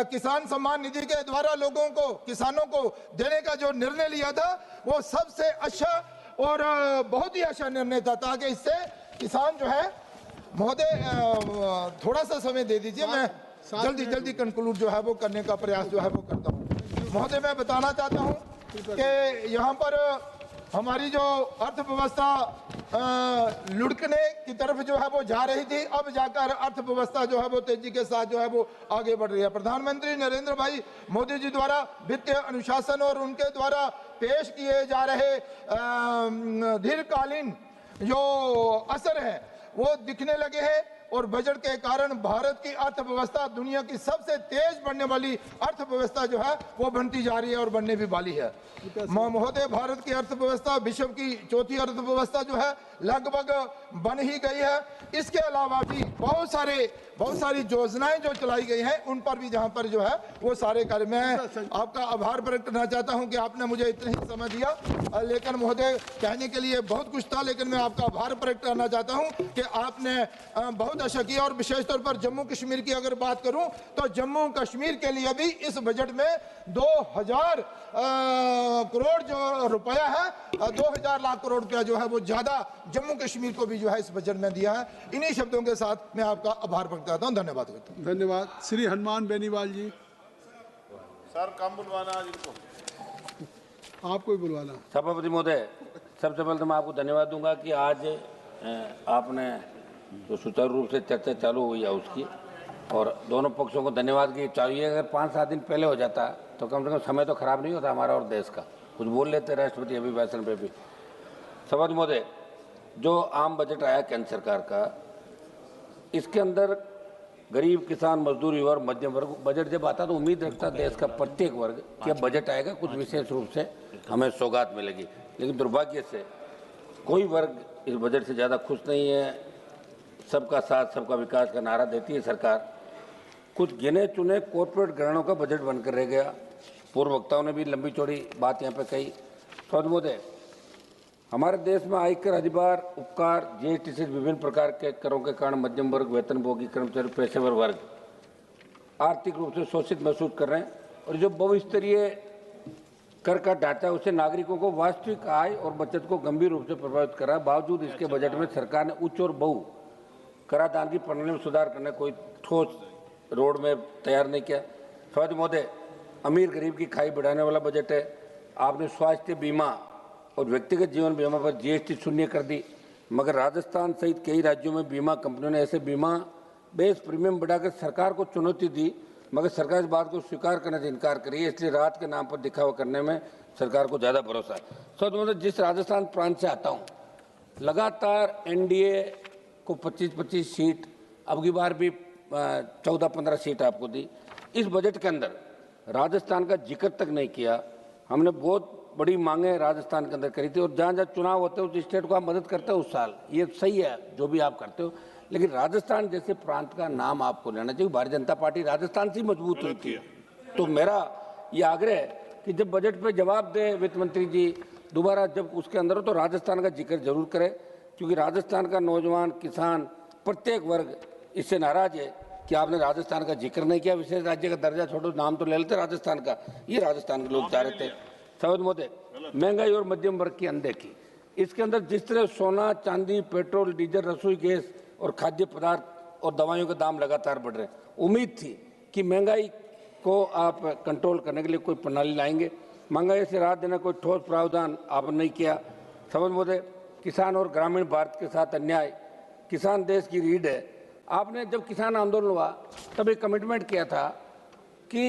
किसान सम्मान निधि के द्वारा लोगों को, किसानों को देने का जो निर्णय लिया था, वो सबसे अच्छा और बहुत ही अच्छा निर्णय था, ताकि इससे किसान जो है, महोदय थोड़ा सा समय दे दीजिए, मैं जल्दी कंक्लूड जो है वो करने का प्रयास जो है वो करता हूँ। महोदय, मैं बताना चाहता हूँ कि यहाँ पर हमारी जो अर्थव्यवस्था लुढ़कने की तरफ जो है वो जा रही थी, अब जाकर अर्थव्यवस्था जो है वो तेजी के साथ जो है वो आगे बढ़ रही है। प्रधानमंत्री नरेंद्र भाई मोदी जी द्वारा वित्तीय अनुशासन और उनके द्वारा पेश किए जा रहे दीर्घकालीन जो असर है वो दिखने लगे हैं और बजट के कारण भारत की अर्थव्यवस्था दुनिया की सबसे तेज बढ़ने वाली अर्थव्यवस्था जो है वो बनती जा रही है और बनने भी वाली है। महोदय, भारत की अर्थव्यवस्था विश्व की चौथी अर्थव्यवस्था जो है लगभग बन ही गई है। इसके अलावा भी बहुत सारी योजनाएं जो चलाई गई हैं उन पर भी जहां पर जो है वो सारे कार्य, मैं आपका आभार प्रकट करना चाहता हूं कि आपने मुझे इतना ही समय दिया, लेकिन महोदय कहने के लिए बहुत कुछ था, लेकिन मैं आपका आभार प्रकट करना चाहता हूं कि आपने बहुत अच्छा किया। और विशेष तौर पर जम्मू कश्मीर की अगर बात करूं तो जम्मू कश्मीर के लिए भी इस बजट में 2000 करोड़ जो रुपया है, 2000 लाख करोड़ रुपया जो है वो ज्यादा जम्मू कश्मीर को भी जो है इस बजट में दिया है। इन्हीं शब्दों के साथ मैं आपका आभार प्रकट करता हूं। धन्यवाद। धन्यवाद। श्री हनुमान बेनीवाल जी। सर कम बुलवाना आज इनको, आपको ही बुलवाना। सभापति महोदय, सबसे पहले तो मैं आपको धन्यवाद दूंगा कि आज आपने जो सुचारू रूप से चर्चा चालू हुई है उसकी, और दोनों पक्षों को धन्यवाद की चाहिए। अगर 5-7 दिन पहले हो जाता तो कम से कम समय तो खराब नहीं होता हमारा और देश का, कुछ बोल लेते राष्ट्रपति अभिभाषण पे भी। सभापति महोदय, जो आम बजट आया केंद्र सरकार का, इसके अंदर गरीब, किसान, मजदूर, युवा और मध्यम वर्ग, बजट जब आता तो उम्मीद रखता देश का प्रत्येक वर्ग कि अब बजट आएगा, कुछ विशेष रूप से हमें सौगात मिलेगी। लेकिन दुर्भाग्य से कोई वर्ग इस बजट से ज़्यादा खुश नहीं है। सबका साथ सबका विकास का नारा देती है सरकार, कुछ गिने चुने कॉर्पोरेट घरानों का बजट बनकर रह गया। पूर्व वक्ताओं ने भी लंबी चौड़ी बात यहाँ पे कही। सभापति महोदय, हमारे देश में आयकर, अधिभार, उपकार, जीएसटी से विभिन्न प्रकार के करों के कारण मध्यम वर्ग, वेतनभोगी, कर्मचारी, पेशेवर वर्ग आर्थिक रूप से शोषित महसूस कर रहे हैं। और जो बहुस्तरीय कर का ढांचा उसे नागरिकों को वास्तविक आय और बचत को गंभीर रूप से प्रभावित कर रहा है। बावजूद इसके बजट में सरकार ने उच्च और बहु कराधान की प्रणाली में सुधार करने कोई ठोस रोड में तैयार नहीं किया। सभापति महोदय, अमीर गरीब की खाई बढ़ाने वाला बजट है। आपने स्वास्थ्य बीमा और व्यक्तिगत जीवन बीमा पर जीएसटी शून्य कर दी, मगर राजस्थान सहित कई राज्यों में बीमा कंपनियों ने ऐसे बीमा बेस प्रीमियम बढ़ाकर सरकार को चुनौती दी, मगर सरकार इस बात को स्वीकार करने से इनकार करी है। इसलिए राहत के नाम पर दिखावा करने में सरकार को ज़्यादा भरोसा है। सभापति महोदय, जिस राजस्थान प्रांत से आता हूँ, लगातार एनडीए को 25-25 सीट, अब की बार भी 14-15 सीट आपको दी। इस बजट के अंदर राजस्थान का जिक्र तक नहीं किया। हमने बहुत बड़ी मांगे राजस्थान के अंदर करी थी, और जहाँ जहाँ चुनाव होते हैं उस स्टेट को आप मदद करते हो उस साल, ये सही है जो भी आप करते हो, लेकिन राजस्थान जैसे प्रांत का नाम आपको लेना चाहिए। भारतीय जनता पार्टी राजस्थान से मजबूत हुई थी। तो मेरा ये आग्रह है कि जब बजट पे जवाब दे वित्त मंत्री जी दोबारा, जब उसके अंदर हो तो राजस्थान का जिक्र जरूर करें, क्योंकि राजस्थान का नौजवान, किसान, प्रत्येक वर्ग इससे नाराज है कि आपने राजस्थान का जिक्र नहीं किया। विशेष राज्य का दर्जा छोड़ो, नाम तो ले लेते राजस्थान का, ये राजस्थान के लोग चाह रहे थे। सभापति महोदय, महंगाई और मध्यम वर्ग की अनदेखी, इसके अंदर जिस तरह सोना, चांदी, पेट्रोल, डीजल, रसोई गैस और खाद्य पदार्थ और दवाइयों के दाम लगातार बढ़ रहे हैं, उम्मीद थी कि महंगाई को आप कंट्रोल करने के लिए कोई प्रणाली लाएंगे। महंगाई से राहत देने कोई ठोस प्रावधान आपने नहीं किया। सभापति महोदय, किसान और ग्रामीण भारत के साथ अन्याय, किसान देश की रीढ़ है। आपने जब किसान आंदोलन हुआ तब एक कमिटमेंट किया था कि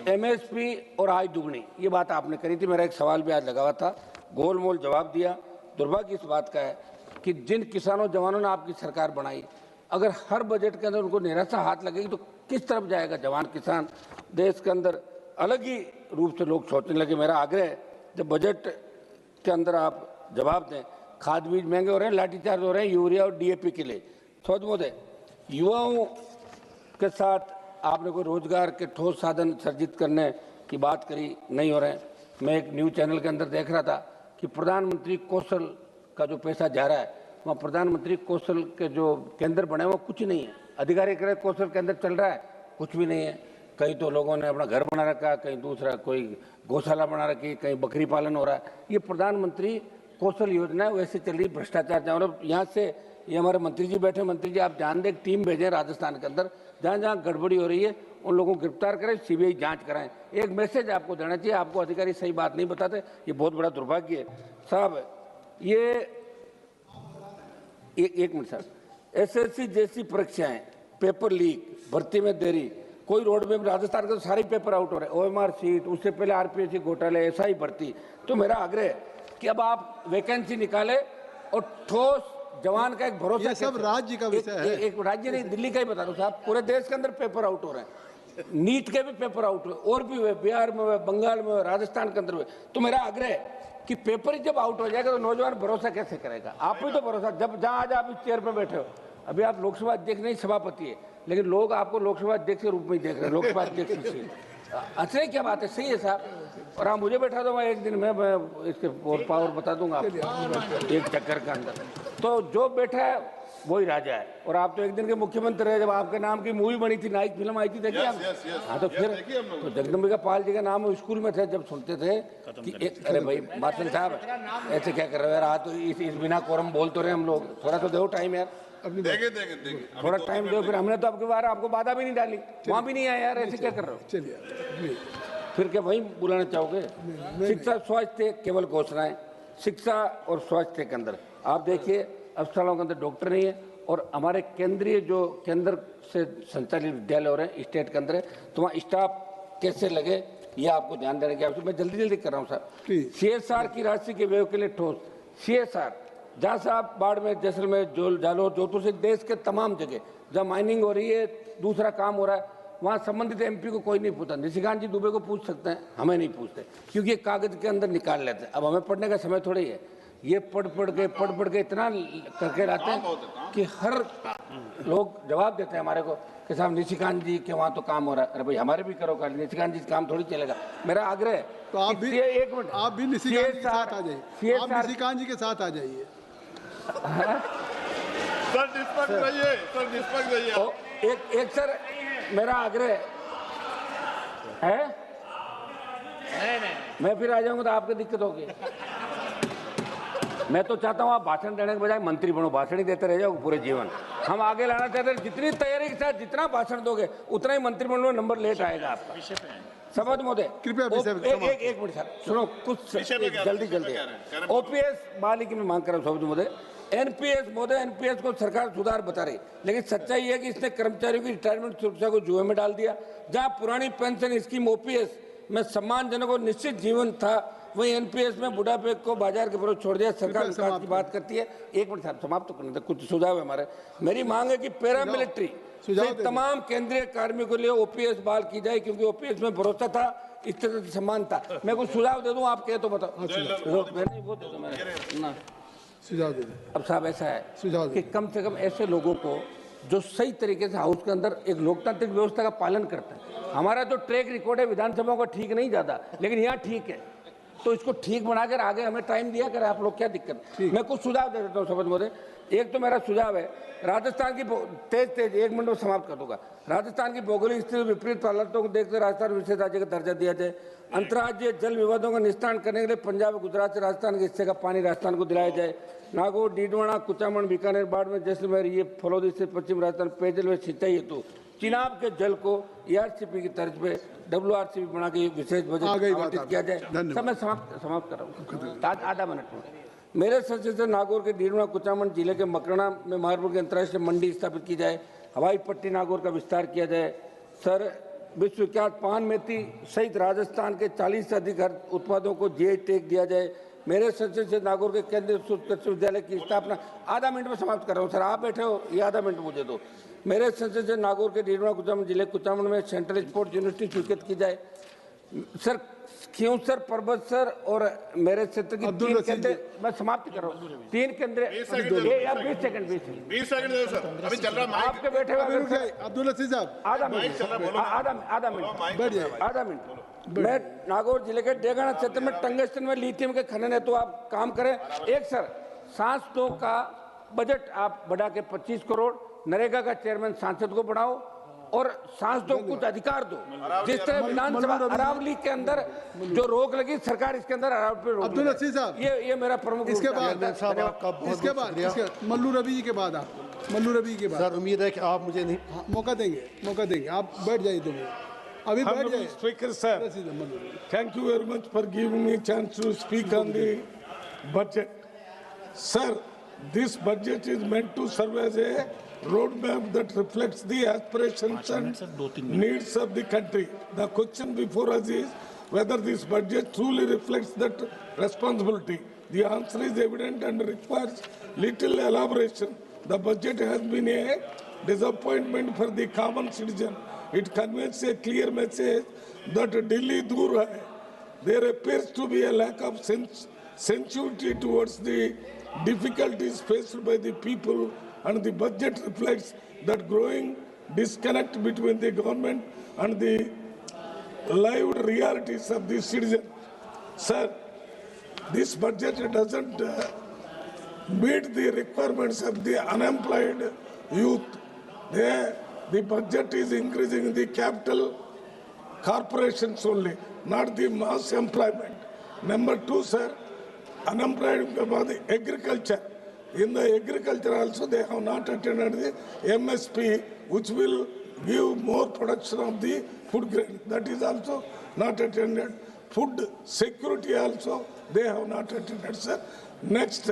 एमएसपी और आय दुगनी, ये बात आपने करी थी। मेरा एक सवाल भी आज लगा हुआ था, गोलमोल जवाब दिया। दुर्भाग्य इस बात का है कि जिन किसानों जवानों ने आपकी सरकार बनाई, अगर हर बजट के अंदर उनको निराशा हाथ लगेगी तो किस तरफ जाएगा जवान किसान। देश के अंदर अलग ही रूप से लोग सोचने लगे। मेरा आग्रह है, जब बजट के अंदर आप जवाब दें, खाद बीज महंगे हो रहे हैं, लाठीचार्ज हो रहे हैं यूरिया और डीएपी के लिए। सोच मोदे, युवाओं के साथ आपने कोई रोजगार के ठोस साधन सर्जित करने की बात करी, नहीं हो रहे हैं। मैं एक न्यूज़ चैनल के अंदर देख रहा था कि प्रधानमंत्री कौशल का जो पैसा जा रहा है, वहाँ प्रधानमंत्री कौशल के जो केंद्र बने वो कुछ नहीं है। अधिकारी कौशल केंद्र चल रहा है, कुछ भी नहीं है। कहीं तो लोगों ने अपना घर बना रखा, कहीं दूसरा कोई गौशाला बना रखी, कहीं बकरी पालन हो रहा है। ये प्रधानमंत्री कौशल योजना है, वैसे चल रही भ्रष्टाचार। और यहाँ से ये हमारे मंत्री जी बैठे, मंत्री जी आप ध्यान दें, टीम भेजें राजस्थान के अंदर, जहाँ जहाँ गड़बड़ी हो रही है उन लोगों को गिरफ्तार करें, सीबीआई जांच कराएं। एक मैसेज आपको देना चाहिए, आपको अधिकारी सही बात नहीं बताते, ये बहुत बड़ा दुर्भाग्य है साहब। ये एक मिनट साहब, एसएससी जैसी परीक्षाएं, पेपर लीक, भर्ती में देरी, कोई रोड में राजस्थान के तो सारे पेपर आउट हो रहे हैं, ओएमआर सीट, उससे पहले आरपीएससी घोटाले, ऐसा ही भर्ती। तो मेरा आग्रह है कि अब आप वैकेंसी निकाले और ठोस जवान का एक भरोसा। ये सब राज्य का विषय है। एक राज्य नहीं, दिल्ली का ही बता दो साहब, पूरे देश के अंदर पेपर आउट हो रहे हैं, नीट के भी पेपर आउट हुए, और भी हुए, बिहार में हुए, बंगाल में हुए, राजस्थान के अंदर हुए। तो मेरा आग्रह है कि पेपर ही जब आउट हो जाएगा तो नौजवान भरोसा कैसे करेगा? आप भी तो भरोसा, जब जहां आज आप इस चेयर पे बैठे हो, अभी आप लोकसभा अध्यक्ष नहीं सभापति है, लेकिन लोग आपको लोकसभा अध्यक्ष के रूप में ही देख रहे हैं, लोकसभा अध्यक्ष से। अच्छा क्या बात है, सही है साहब। और आप मुझे बैठा दो, मैं एक दिन में मैं इसके और पावर बता दूंगा आपको एक चक्कर के अंदर। तो जो बैठा है वही राजा है। और आप तो एक दिन के मुख्यमंत्री रहे, जब आपके नाम की मूवी बनी थी, नाइक फिल्म आई थी, देखिए आप। हाँ तो फिर तो जगदम्बिका पाल जी का नाम स्कूल में थे, जब सुनते थे कि अरे भाई मार्शल साहब ऐसे क्या कर रहे हो यार, तो इस बिना कोरम बोल तो रहे हम लोग, थोड़ा तो दो टाइम यार, थोड़ा टाइम दो। फिर हमने तो आपके बार आपको बाधा भी नहीं डाली, वहाँ भी नहीं आया यार, ऐसे क्या कर रहे हो? चलिए फिर क्या वही बुलाना चाहोगे? शिक्षा स्वास्थ्य केवल घोषणाएं, शिक्षा और स्वास्थ्य के अंदर आप देखिए अस्पतालों के अंदर डॉक्टर नहीं है। और हमारे केंद्रीय जो केंद्र से संचालित विद्यालय हो रहे हैं स्टेट के अंदर, तो वहाँ स्टाफ कैसे लगे ये आपको ध्यान देने की आवश्यकता। मैं जल्दी कर रहा हूँ साहब। सीएसआर की राशि के व्यय के लिए ठोस सीएसआर, जहाँ से आप बाड़मेर, जैसलमेर, जालौर, जोधपुर से देश के तमाम जगह जहाँ माइनिंग हो रही है, दूसरा काम हो रहा है, वहाँ संबंधित एमपी को कोई नहीं पूछता। निशिकांत जी दुबे को पूछ सकते हैं, हमें नहीं पूछते, क्योंकि ये कागज के अंदर निकाल लेते हैं। अब हमें पढ़ने का समय थोड़ी है, ये पढ़ पढ़ के इतना करके लाते हैं कि हर लोग जवाब देते हैं हमारे को कि साहब निशिकांत जी के वहाँ तो काम हो रहा है। अरे भाई हमारे भी करो काम, निशिकांत जी काम थोड़ी चलेगा। मेरा आग्रह है तो आप भी एक मिनट, आप भी निशिकांत जी के साथ आ जाइए, आप निशिकांत जी के साथ आ जाइए। सर निष्पक्ष रहिए, सर निष्पक्ष रहिए। एक सर मेरा आग्रह है, मैं फिर आ जाऊंगा तो आपको दिक्कत होगी। मैं तो चाहता हूँ आप भाषण देने के बजाय मंत्री बनो, भाषण ही देते रह जाओ पूरे जीवन। हम आगे लाना चाहते हैं, जितनी तैयारी के साथ जितना भाषण दोगे उतना ही मंत्रिमंडल में नंबर लेट आएगा आपका। सभापति महोदय कृपया एक मिनट सर सुनो, कुछ जल्दी ओपीएस बहाली की मैं मांग कर रहा हूँ सभापति महोदय। एनपीएस को सरकार सुधार बता रही, लेकिन सच्चाई है कि इसने कर्मचारियों की रिटायरमेंट सुरक्षा को जुए में डाल दिया। जहां पुरानी पेंशन स्कीम ओपीएस में सम्मानजनक और निश्चित जीवन था, वहीं एनपीएस में बुढ़ापे को बाजार के विरोध छोड़ दिया। सरकार विकास की बात करती है। एक मिनट साहब समाप्त तो करने, कुछ सुझाव है हमारे। मेरी मांग है कि पैरामिलिट्री तमाम केंद्रीय कार्मिकों के लिए ओपीएस बहाल की जाए, क्योंकि ओपीएस में भरोसा था, इस तरह से सम्मान था। मैं कुछ सुझाव दे दूं, आप कहे तो बताओ। सुझाव दे। अब साहब ऐसा है कि कम से कम ऐसे लोगों को जो सही तरीके से हाउस के अंदर एक लोकतांत्रिक व्यवस्था का पालन करते हैं। हमारा जो ट्रैक रिकॉर्ड है विधानसभा का ठीक नहीं जाता, लेकिन यहाँ ठीक है, तो इसको ठीक बनाकर आगे हमें टाइम दिया करें आप लोग, क्या दिक्कत। मैं कुछ सुझाव दे देता हूँ सभापति महोदय। एक तो मेरा सुझाव है, राजस्थान की तेज एक मिनट में समाप्त कर दूंगा। राजस्थान की भौगोलिक स्थिति विपरीत हालतों को देखते राजस्थान विशेष राज्य का दर्जा दिया जाए। अंतर्राज्यीय जल विवादों का निस्तारण करने के लिए पंजाब और गुजरात से राजस्थान के हिस्से का पानी राजस्थान को दिलाया जाए। नागौर, डीडवाना, कुचामन, बीकानेर, बाड़मेर, जैसलमेर, ये फलौदी से पश्चिम राजस्थान पेयजल व सिंचाई हेतु चिनाब के जल को ईआरसीपी की तर्ज पे WRCP बना के विशेष बजट आवंटित किया जाए। समय समाप्त कर रहा हूँ, आधा मिनट में। मेरे सचिव से नागौर के डीडवाना, कुचामन जिले के मकराना में मार्बल की अंतर्राष्ट्रीय मंडी स्थापित की जाए। हवाई पट्टी नागौर का विस्तार किया जाए। सर विश्वविख्यात पान मेथी सहित राजस्थान के 40 से अधिक उत्पादों को जीआई टैग दिया जाए। मेरे सचिव से नागौर के केंद्रीय कृषि विद्यालय की स्थापना, आधा मिनट में समाप्त कर रहा हूँ सर, आप बैठे हो, ये आधा मिनट मुझे दो। मेरे सचिव से नागौर के डीडवाना, कुचामन जिले कुचामन में सेंट्रल स्पोर्ट्स यूनिवर्सिटी स्वीकृत की जाए। सर क्यों सर पर्वत सर और मेरे क्षेत्र की तीन केंद्र, मैं समाप्त कर रहा हूँ, 3 केंद्र 20 सेकंड दे सर, अभी चल रहा माइक आपके बैठे हुए अब्दुल रशीद साहब आधा मिनट आधा मिनट। मैं नागौर जिले के डेगाना क्षेत्र में टंगस्टन में लिथियम के खनन है, तो आप काम करें। एक सर सांसदों का बजट आप बढ़ा के 25 करोड़, नरेगा का चेयरमैन सांसद को बढ़ाओ और सांसदों को कुछ अधिकार दो, जिस तरह विधानसभा अरावली के अंदर जो रोक लगी सरकार इसके अंदर अरावली पे रोक। अब्दुल रशीद साहब ये मेरा प्रमुख इसके बाद मल्लू रवि जी के बाद मल्लू रवि के बाद सर उम्मीद है कि आप मुझे नहीं मौका देंगे आप बैठ जाइए, तुम अभी बैठ जाइए। Speaker sir, thank you very much for giving me chance to speak on the budget. Sir, this budget is meant to serve as a roadmap that reflects the aspirations and needs of the country. The question before us is whether this budget truly reflects that responsibility. The answer is evident and requires little elaboration. The budget has been a disappointment for the common citizen. It conveys a clear message that Delhi dur hai. There appears to be a lack of sensitivity towards the difficulties faced by the people, and the budget reflects that growing disconnect between the government and the lived realities of the citizen. Sir, this budget doesn't meet the requirements of the unemployed youth. The budget is increasing the capital corporations only, not the mass employment. Number 2, sir, unemployed about agriculture. In the agriculture also they have not attended the MSP, which will give more production of the food grain. That is also not attended. Food security also they have not attended, sir. Next,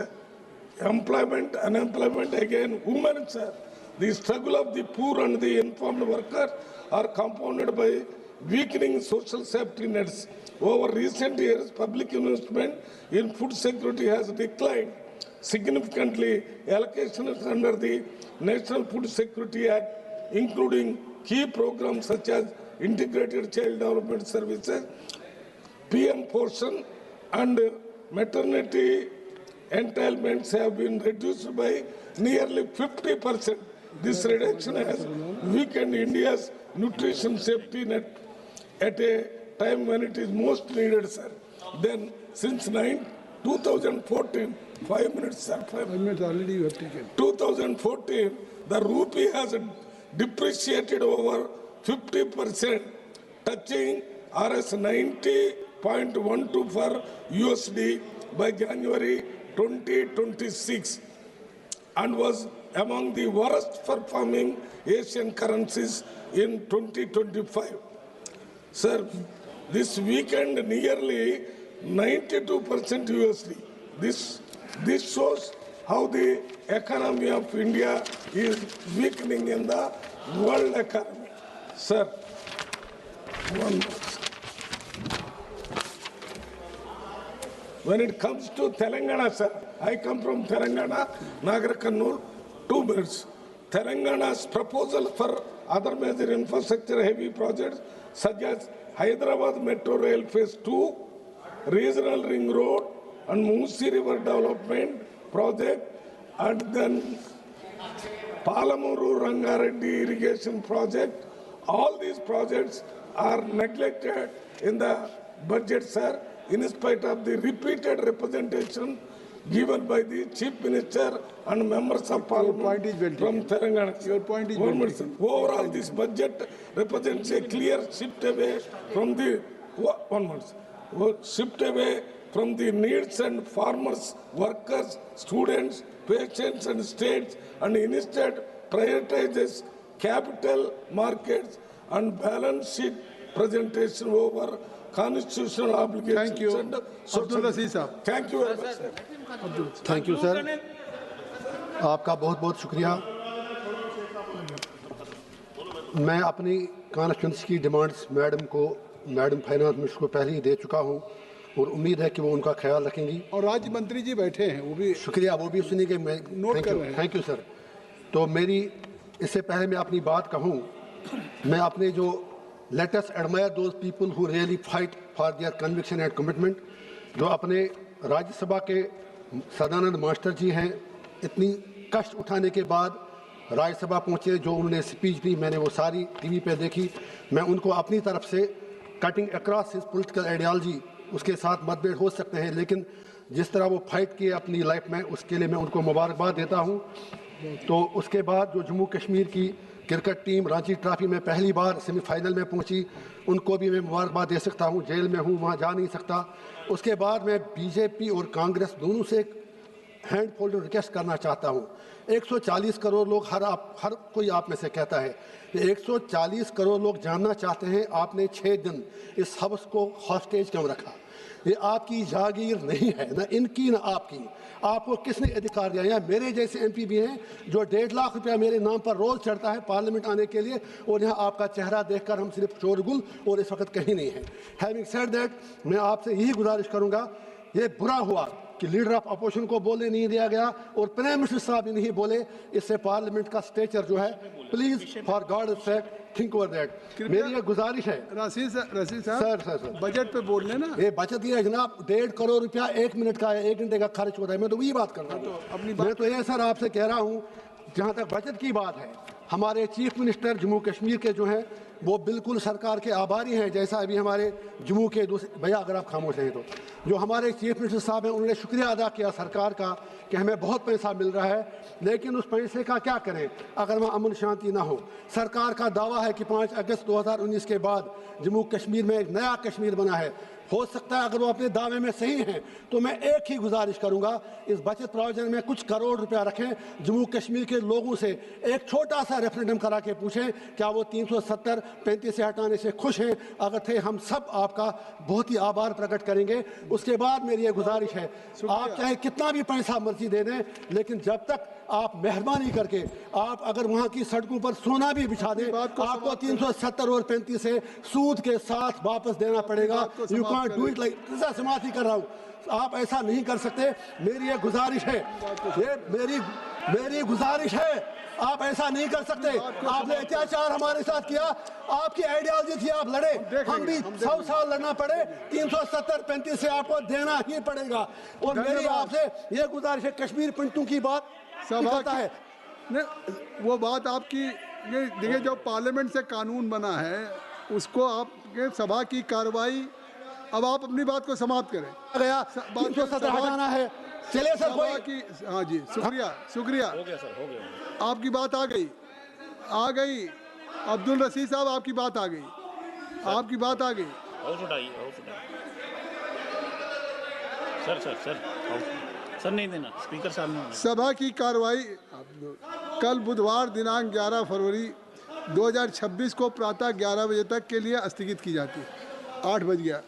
employment, unemployment, again, women, sir. The struggle of the poor and the informed workers are compounded by weakening social safety nets. Over recent years, public investment in food security has declined significantly. Allocations under the National Food Security Act, including key programs such as Integrated Child Development Services, PM Portion, and maternity entitlements have been reduced by nearly 50%. This reduction has weakened India's nutrition safety net at a time when it is most needed, sir. Then, since 2014, 5 minutes, sir. 5 minutes already you have taken. 2014, the rupee has depreciated over 50%, touching Rs 90.12 for USD by January 2026, and was among the worst performing Asian currencies in 2025. Sir, this weakened nearly 92% USD. This shows how the economy of India is weakening in the world economy. Sir, one more. When it comes to Telangana, sir, I come from Telangana, Nagar Kannur, 2 minutes. Telangana's proposal for other major infrastructure heavy projects such as Hyderabad Metro Rail Phase 2, Regional Ring Road, and Musi River Development Project, and then Palamuru Rangareddy Irrigation Project. All these projects are neglected in the budget, sir, in spite of the repeated representation given by the Chief Minister and members of Parliament from Telangana. Your point is well taken. Overall, this budget represents a clear shift away from the needs and farmers, workers, students, patients, and states, and instead prioritizes capital markets and balance sheet presentation over constitutional obligations. Thank you. And Abdul Aziz साहब. Thank you very much, sir. Thank you sir, आपका बहुत बहुत शुक्रिया। मैं अपनी constituency की demands madam finance minister को पहले ही दे चुका हूं और उम्मीद है कि वो उनका ख्याल रखेंगी। और राज्य मंत्री जी बैठे हैं, वो भी शुक्रिया, वो भी सुनिए कि मैं नोट कर रहे हैं। Thank you sir. तो मेरी इससे पहले मैं अपनी बात कहूं, मैं अपने जो Let us admire those people who really fight for their conviction and commitment. जो अपने राज्यसभा के सदानंद मास्टर जी हैं, इतनी कष्ट उठाने के बाद राज्यसभा पहुंचे, जो उन्होंने स्पीच दी, मैंने वो सारी टीवी पे देखी। मैं उनको अपनी तरफ से cutting across his political ideology, उसके साथ मतभेद हो सकते हैं, लेकिन जिस तरह वो फाइट किए अपनी लाइफ में, उसके लिए मैं उनको मुबारकबाद देता हूँ। तो उसके बाद जो जम्मू कश्मीर की क्रिकेट टीम रांची ट्रॉफी में पहली बार सेमीफाइनल में पहुंची, उनको भी मैं मुबारकबाद दे सकता हूं। जेल में हूं, वहां जा नहीं सकता। उसके बाद मैं बीजेपी और कांग्रेस दोनों से एक हैंड फोल्ड रिक्वेस्ट करना चाहता हूं। 140 करोड़ लोग, हर कोई आप में से कहता है, 140 करोड़ लोग जानना चाहते हैं आपने 6 दिन इस हाउस को हॉस्टेज क्यों रखा। ये आपकी जागीर नहीं है, ना इनकी ना आपकी। आपको किसने अधिकार दिया? यहाँ मेरे जैसे एमपी भी हैं जो 1.5 लाख रुपया मेरे नाम पर रोज चढ़ता है पार्लियामेंट आने के लिए, और यहाँ आपका चेहरा देखकर हम सिर्फ शोरगुल और इस वक्त कहीं नहीं है। हैविंग सेड दैट, मैं आपसे यही गुजारिश करूँगा, ये बुरा हुआ कि लीडर ऑफ अपोजिशन को बोलने नहीं दिया गया और प्राइम मिनिस्टर साहब भी नहीं बोले। इससे पार्लियामेंट का स्टेचर जो है, please for God sake think over that. मेरी ये गुजारिश है। रशीद साहब, सर बजट पे बोल लेना। ये बचत ये जनाब 1.5 करोड़ रुपया 1 मिनट का है, 1 घंटे का खर्च होता है। मैं तो वही बात कर रहा हूँ। मैं तो ये सर आपसे कह रहा हूँ, जहाँ तक बचत की बात है, हमारे चीफ मिनिस्टर जम्मू कश्मीर के जो हैं वो बिल्कुल सरकार के आभारी हैं। जैसा अभी हमारे जम्मू के दूसरे भैया, अगर आप खामोश हैं तो, जो हमारे चीफ मिनिस्टर साहब हैं, उन्होंने शुक्रिया अदा किया सरकार का कि हमें बहुत पैसा मिल रहा है, लेकिन उस पैसे का क्या करें अगर वहाँ अमन शांति ना हो। सरकार का दावा है कि 5 अगस्त 2019 के बाद जम्मू कश्मीर में एक नया कश्मीर बना है। हो सकता है अगर वो अपने दावे में सही हैं, तो मैं एक ही गुजारिश करूंगा, इस बचत प्रोविजन में कुछ करोड़ रुपया रखें। जम्मू कश्मीर के लोगों से एक छोटा सा रेफरेंडम करा के पूछें क्या वो 370-35 से हटाने से खुश हैं। अगर थे, हम सब आपका बहुत ही आभार प्रकट करेंगे। उसके बाद मेरी ये गुजारिश है, आप चाहे कितना भी पैसा मर्जी दे दें, लेकिन जब तक आप मेहरबानी करके आप अगर वहाँ की सड़कों पर सोना भी बिछा दें, आपको 370 और 35 से सूद के साथ वापस देना पड़ेगा। You can't do it like, समाप्त ही कर रहा हूँ, आप ऐसा नहीं कर सकते। मेरी ये गुजारिश है, ये मेरी गुजारिश है, आप ऐसा नहीं कर सकते। आपने अत्याचार हमारे साथ किया, आपकी आइडियोलॉजी थी, आप लड़े, हम भी 100 साल लड़ना पड़े, 370-35 से आपको देना ही पड़ेगा। और मेरी आपसे ये गुजारिश है, कश्मीर पंडितों की बात सभा है, वो बात आपकी, ये देखिए जो पार्लियामेंट से कानून बना है उसको आपके सभा की कार्रवाई, अब आप अपनी बात को समाप्त करें। गया 370 हटाना है, चलिए सर की। हाँ जी, शुक्रिया हो गया सर, हो गया। आपकी बात आ गई। अब्दुल रशीद साहब, आपकी बात आ गई, आपकी बात आ गई। सर नहीं देना, स्पीकर साहब ने। सभा की कार्रवाई कल बुधवार दिनांक 11 फरवरी 2026 को प्रातः 11 बजे तक के लिए स्थगित की जाती है। 8 बज गया।